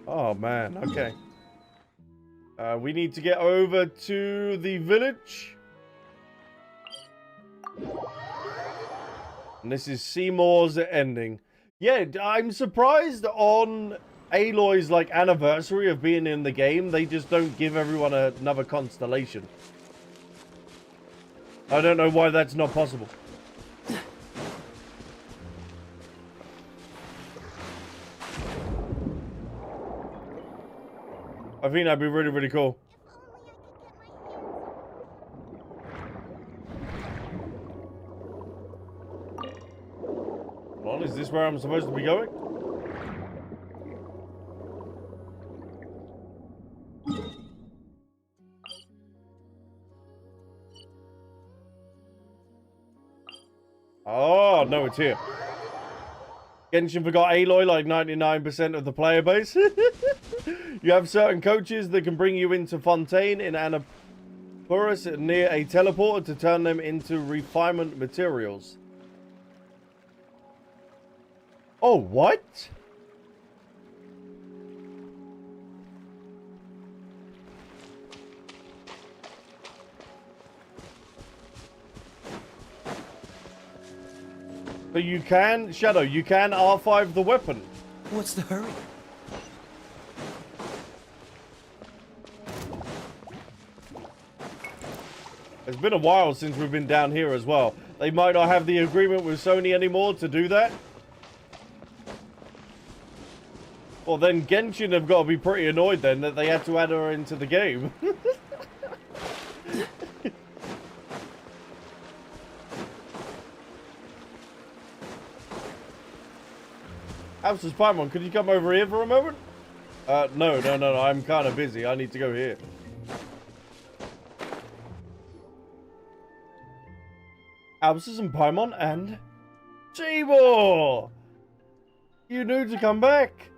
Oh man, okay. We need to get over to the village. And this is Seymour's ending. Yeah, I'm surprised on Aloy's like anniversary of being in the game, they just don't give everyone another constellation. I don't know why that's not possible. I think that'd be really, really cool. Hold on, is this where I'm supposed to be going? Oh, no, it's here. Genshin forgot Aloy like 99% of the player base. You have certain coaches that can bring you into Fontaine in Alpaca near a teleporter to turn them into refinement materials. Oh, what? So you can, Shadow, you can R5 the weapon. What's the hurry? It's been a while since we've been down here as well. They might not have the agreement with Sony anymore to do that. Well, then Genshin have got to be pretty annoyed then that they had to add her into the game. Albsterz Paimon, could you come over here for a moment? No, I'm kind of busy. I need to go here. Albsterz and Paimon and Seymour! You knew to come back.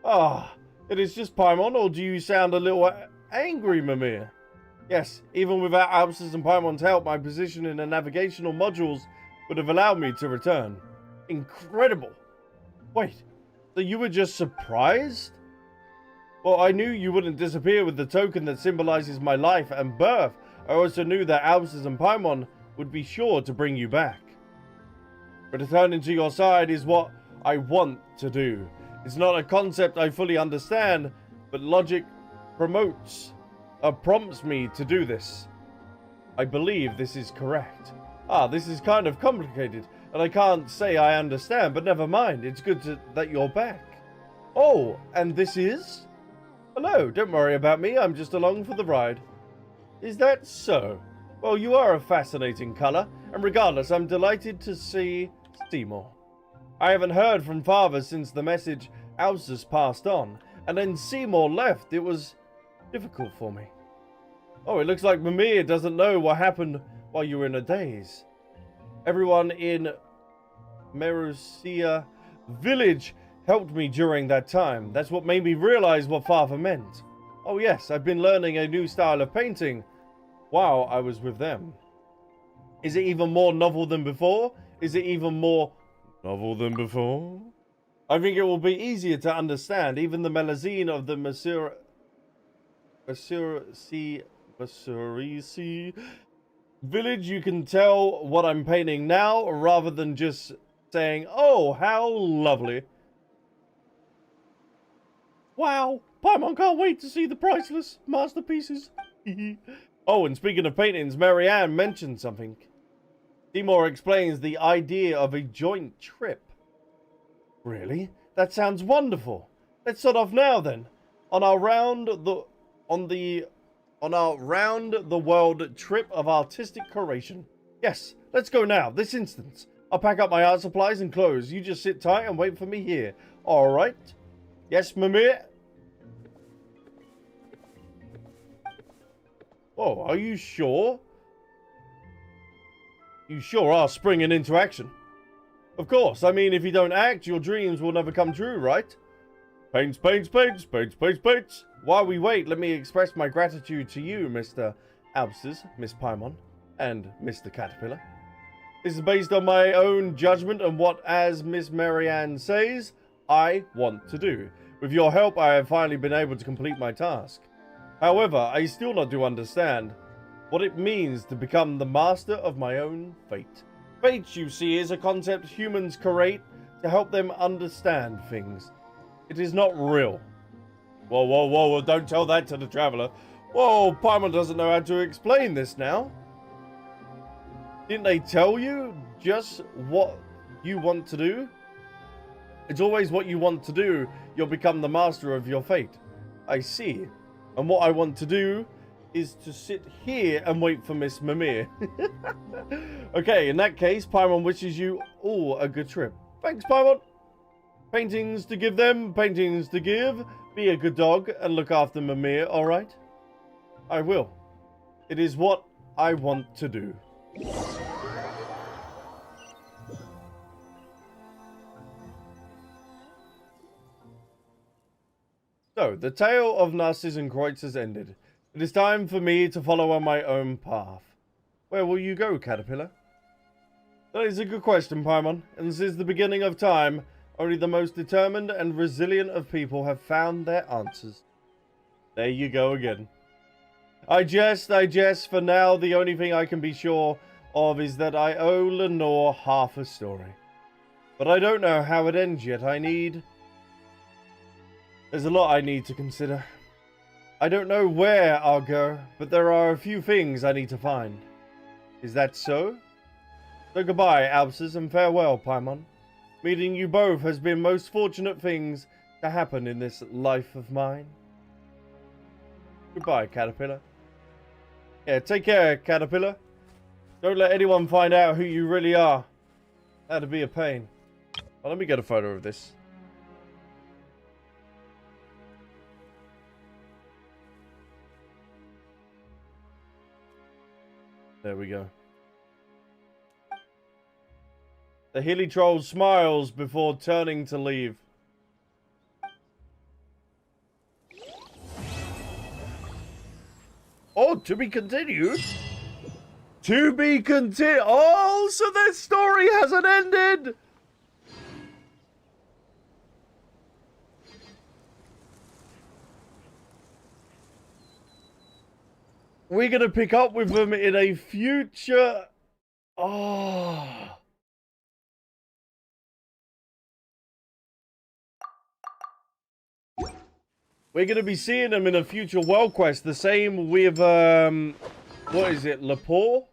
Ah, it is just Paimon, or do you sound a little angry, Mimir? Yes, even without Albsterz and Paimon's help, my position in the navigational modules would have allowed me to return. Incredible. Wait, so you were just surprised? Well, I knew you wouldn't disappear with the token that symbolizes my life and birth. I also knew that Albsterz and Paimon would be sure to bring you back. Returning to your side is what I want to do. It's not a concept I fully understand, but logic prompts me to do this. I believe this is correct. This is kind of complicated, and I can't say I understand, but never mind. It's good that you're back. Oh, and this is? Hello, don't worry about me. I'm just along for the ride. Is that so? Well, you are a fascinating color, and regardless, I'm delighted to see Seymour. I haven't heard from Father since the message Albsterz passed on, and then Seymour left. It was difficult for me. Oh, it looks like Mimir doesn't know what happened while you were in a daze. Everyone in Merusia village helped me during that time. That's what made me realize what Father meant. Oh yes, I've been learning a new style of painting while I was with them. Is it even more novel than before? Is it even more novel than before? I think it will be easier to understand. Even the Melazine of the Masurisi village, you can tell what I'm painting now, rather than just saying, oh, how lovely. Wow, Paimon can't wait to see the priceless masterpieces. Oh, and speaking of paintings, Marianne mentioned something. Seymour explains the idea of a joint trip. Really? That sounds wonderful. Let's start off now then. On our round the world trip of artistic creation. Yes, let's go now, this instant. I'll pack up my art supplies and clothes. You just sit tight and wait for me here. Alright? Yes, Mimir? Oh, are you sure? You sure are springing into action. Of course, I mean, if you don't act, your dreams will never come true, right? Paints, paints, paints, paints, paints, paints. While we wait, let me express my gratitude to you, Mr. Albsterz, Miss Paimon, and Mr. Caterpillar. This is based on my own judgment and what, as Miss Marianne says, I want to do. With your help, I have finally been able to complete my task. However, I still not do understand what it means to become the master of my own fate. Fate, you see, is a concept humans create to help them understand things. It is not real. Whoa, whoa, whoa, don't tell that to the traveler. Whoa, Paimon doesn't know how to explain this now. Didn't they tell you just what you want to do? It's always what you want to do. You'll become the master of your fate. I see. And what I want to do is to sit here and wait for Miss Mimir. Okay, in that case, Paimon wishes you all a good trip. Thanks, Paimon. Paintings to give them, paintings to give. Be a good dog and look after Mimir, alright? I will. It is what I want to do. So, the tale of Narzissenkreuz has ended. It is time for me to follow on my own path. Where will you go, Caterpillar? That is a good question, Paimon, and since the beginning of time, only the most determined and resilient of people have found their answers. There you go again. I jest. For now, the only thing I can be sure of is that I owe Lenore half a story. But I don't know how it ends yet. There's a lot I need to consider. I don't know where I'll go, but there are a few things I need to find. Is that so? So goodbye, Albsterz, and farewell, Paimon. Meeting you both has been most fortunate things to happen in this life of mine. Goodbye, Caterpillar. Yeah, take care, Caterpillar. Don't let anyone find out who you really are. That'd be a pain. Well, let me get a photo of this. There we go. The hilly troll smiles before turning to leave. Oh, to be continued? To be continued. Oh, so their story hasn't ended. . we're going to pick up with them in a future... Oh... We're going to be seeing them in a future world quest. The same with, what is it, Lepore?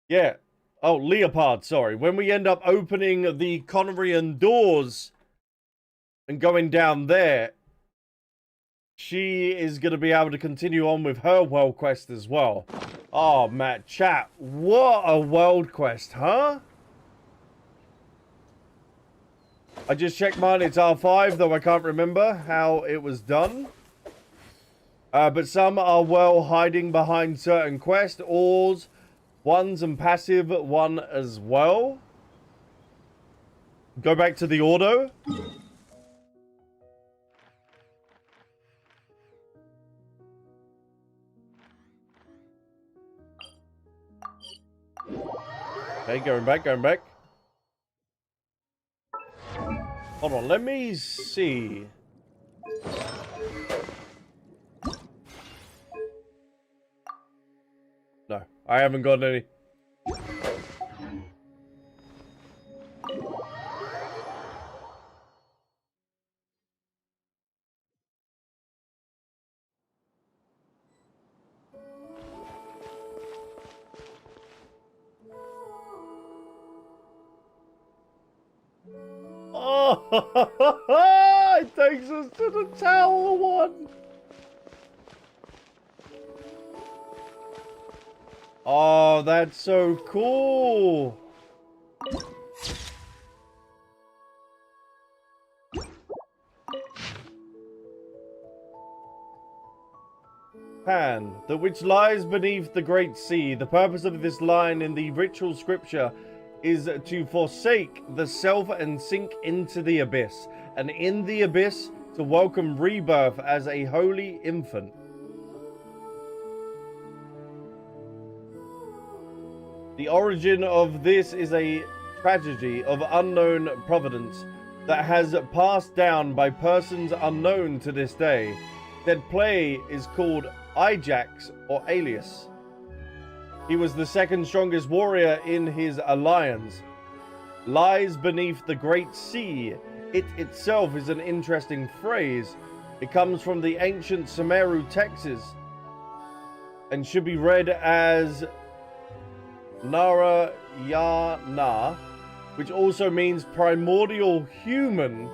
Yeah. Oh, Leopard, sorry. When we end up opening the Conorian doors and going down there, she is going to be able to continue on with her world quest as well. Oh, Matt, chat, what a world quest, huh? I just checked mine, it's R5, though I can't remember how it was done. But some are well hiding behind certain quests, ors, ones and passive one as well. Go back to the Ordo. Okay, going back, going back. Hold on, let me see. No, I haven't got any. Oh, it takes us to the tower one. Oh, that's so cool. Pan, the which lies beneath the great sea. The purpose of this line in the ritual scripture is to forsake the self and sink into the abyss, and in the abyss to welcome rebirth as a holy infant. The origin of this is a tragedy of unknown providence that has passed down by persons unknown to this day. Said play is called Ajax or Alias. He was the second strongest warrior in his alliance. Lies beneath the great sea. It itself is an interesting phrase. It comes from the ancient Sumeru texts and should be read as Narayana, which also means primordial human.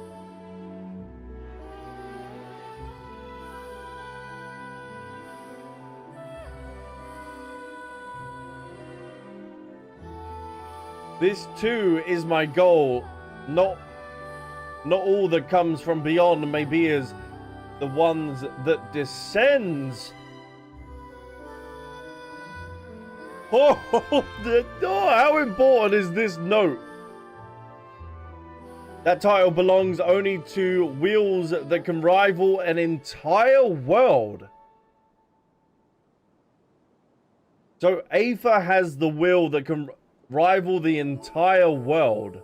This too is my goal. Not all that comes from beyond may be as the ones that descends. Oh, how important is this note? That title belongs only to wheels that can rival an entire world. So Aether has the wheel that can rival the entire world.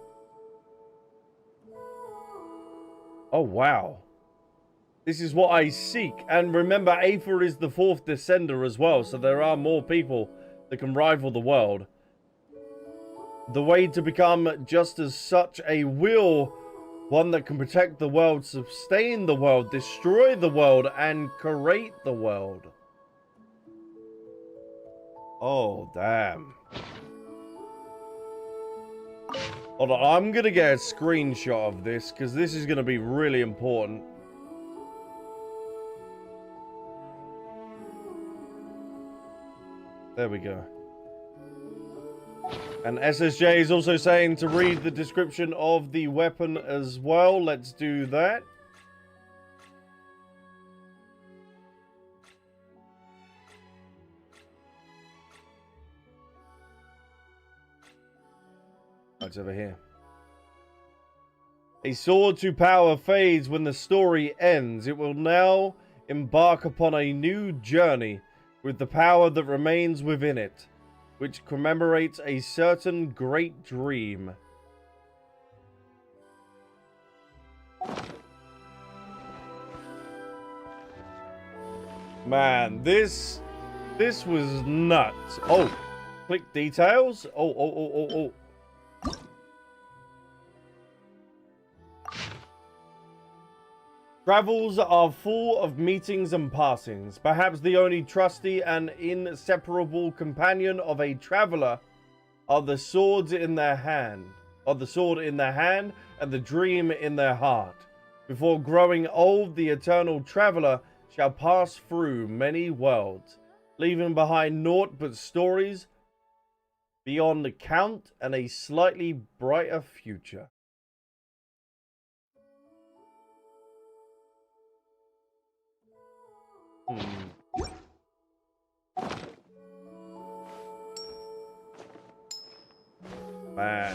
Oh, wow. This is what I seek. And remember, Aether is the fourth descender as well, so there are more people that can rival the world. The way to become just as such a will, one that can protect the world, sustain the world, destroy the world, and create the world. Oh, damn. Hold on, I'm going to get a screenshot of this, because this is going to be really important. There we go. And SSJ is also saying to read the description of the weapon as well. Let's do that. It's over here. A sword to power fades when the story ends. It will now embark upon a new journey with the power that remains within it, which commemorates a certain great dream. Man, this was nuts. Oh, click details. Oh. Travels are full of meetings and passings. Perhaps the only trusty and inseparable companion of a traveler are the swords in their hand, and the dream in their heart. Before growing old, the eternal traveler shall pass through many worlds, leaving behind naught but stories beyond the count and a slightly brighter future. Man.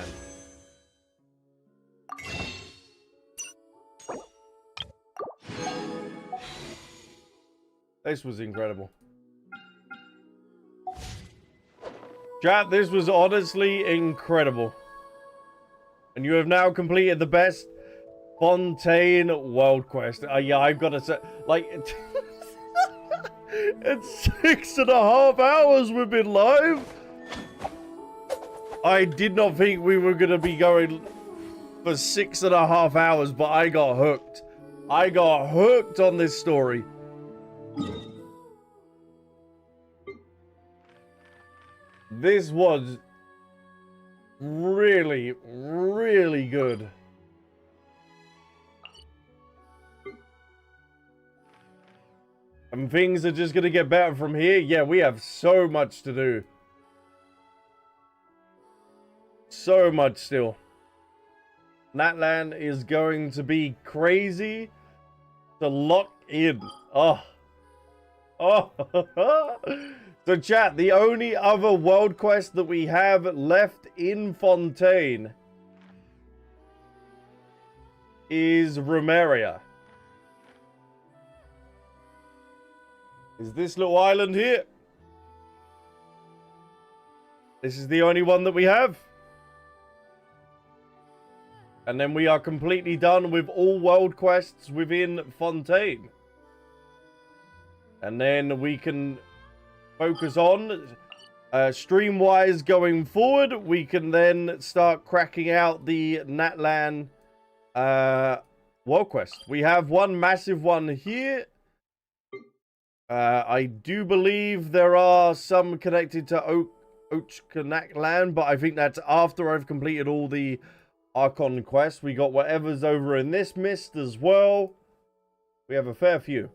This was incredible. Chat, this was honestly incredible. And you have now completed the best Fontaine world quest. Yeah, I've got to say, like, it's 6.5 hours we've been live. I did not think we were going to be going for 6.5 hours, but I got hooked. I got hooked on this story. This was really, really good. And things are just going to get better from here. Yeah, we have so much to do. So much still. Natlan is going to be crazy to lock in. Oh. So chat, the only other world quest that we have left in Fontaine is Rumeria. Is this little island here? This is the only one that we have. And then we are completely done with all world quests within Fontaine. And then we can focus on stream-wise going forward. We can then start cracking out the Natlan world quest. We have one massive one here. I do believe there are some connected to Ochkanaklan, but I think that's after I've completed all the Archon quests. We got whatever's over in this mist as well. We have a fair few.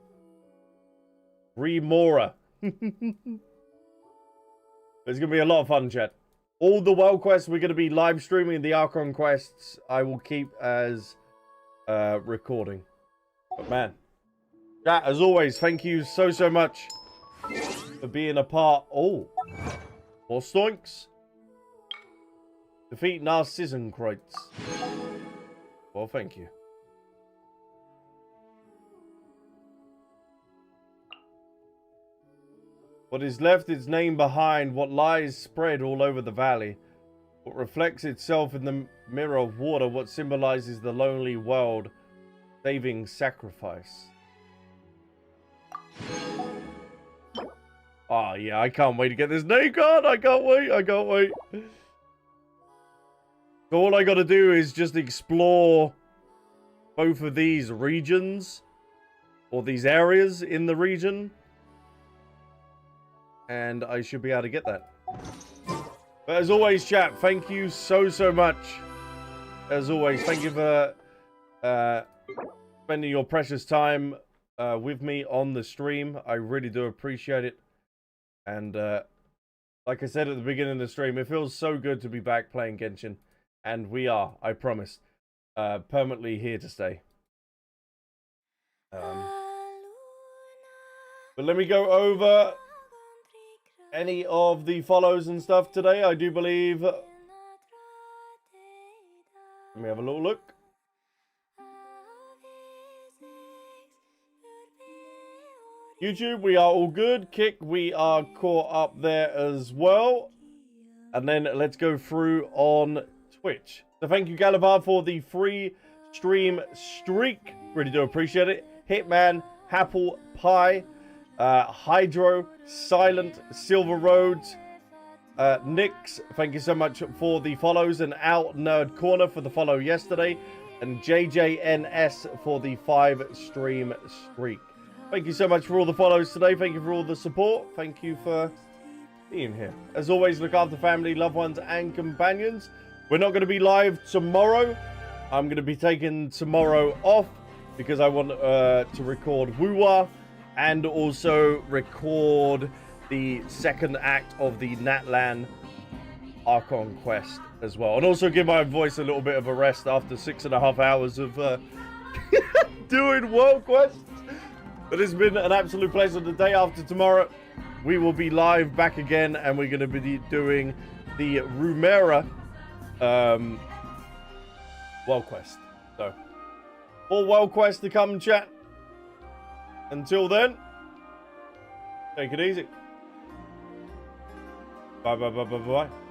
Remora. It's going to be a lot of fun, chat. All the world quests we're going to be live streaming. The Archon quests I will keep as recording. But man, chat, as always, thank you so much for being a part. Oh, more stoinks. Defeat Narzissenkreuz. Well, thank you. What is left its name behind, what lies spread all over the valley, what reflects itself in the mirror of water, what symbolizes the lonely world, saving sacrifice. Oh yeah, I can't wait to get this name card. I can't wait. So all I gotta do is just explore both of these regions, or these areas in the region, and I should be able to get that. But as always, chat, thank you so much. As always, thank you for spending your precious time with me on the stream. I really do appreciate it. And like I said at the beginning of the stream, it feels so good to be back playing Genshin. And we are, I promise, permanently here to stay. But let me go over any of the follows and stuff today. I do believe... Let me have a little look. YouTube, we are all good. Kick, we are caught up there as well. And then let's go through on Twitch. So thank you, Galabar, for the free stream streak. Really do appreciate it. Hitman, Apple Pie, Hydro, Silent, Silver Roads, Nix, thank you so much for the follows, and Out Nerd Corner for the follow yesterday, and JJNS for the 5-stream streak. Thank you so much for all the follows today. Thank you for all the support. Thank you for being here. As always, look after family, loved ones, and companions. We're not going to be live tomorrow. I'm going to be taking tomorrow off because I want to record Woowa and also record the second act of the Natlan Archon quest as well. And also give my voice a little bit of a rest after 6.5 hours of doing world quests. But it's been an absolute pleasure. The day after tomorrow, we will be live back again, and we're going to be doing the Rumera world quest. So, more world quests to come, chat. Until then, take it easy. Bye, bye, bye, bye, bye.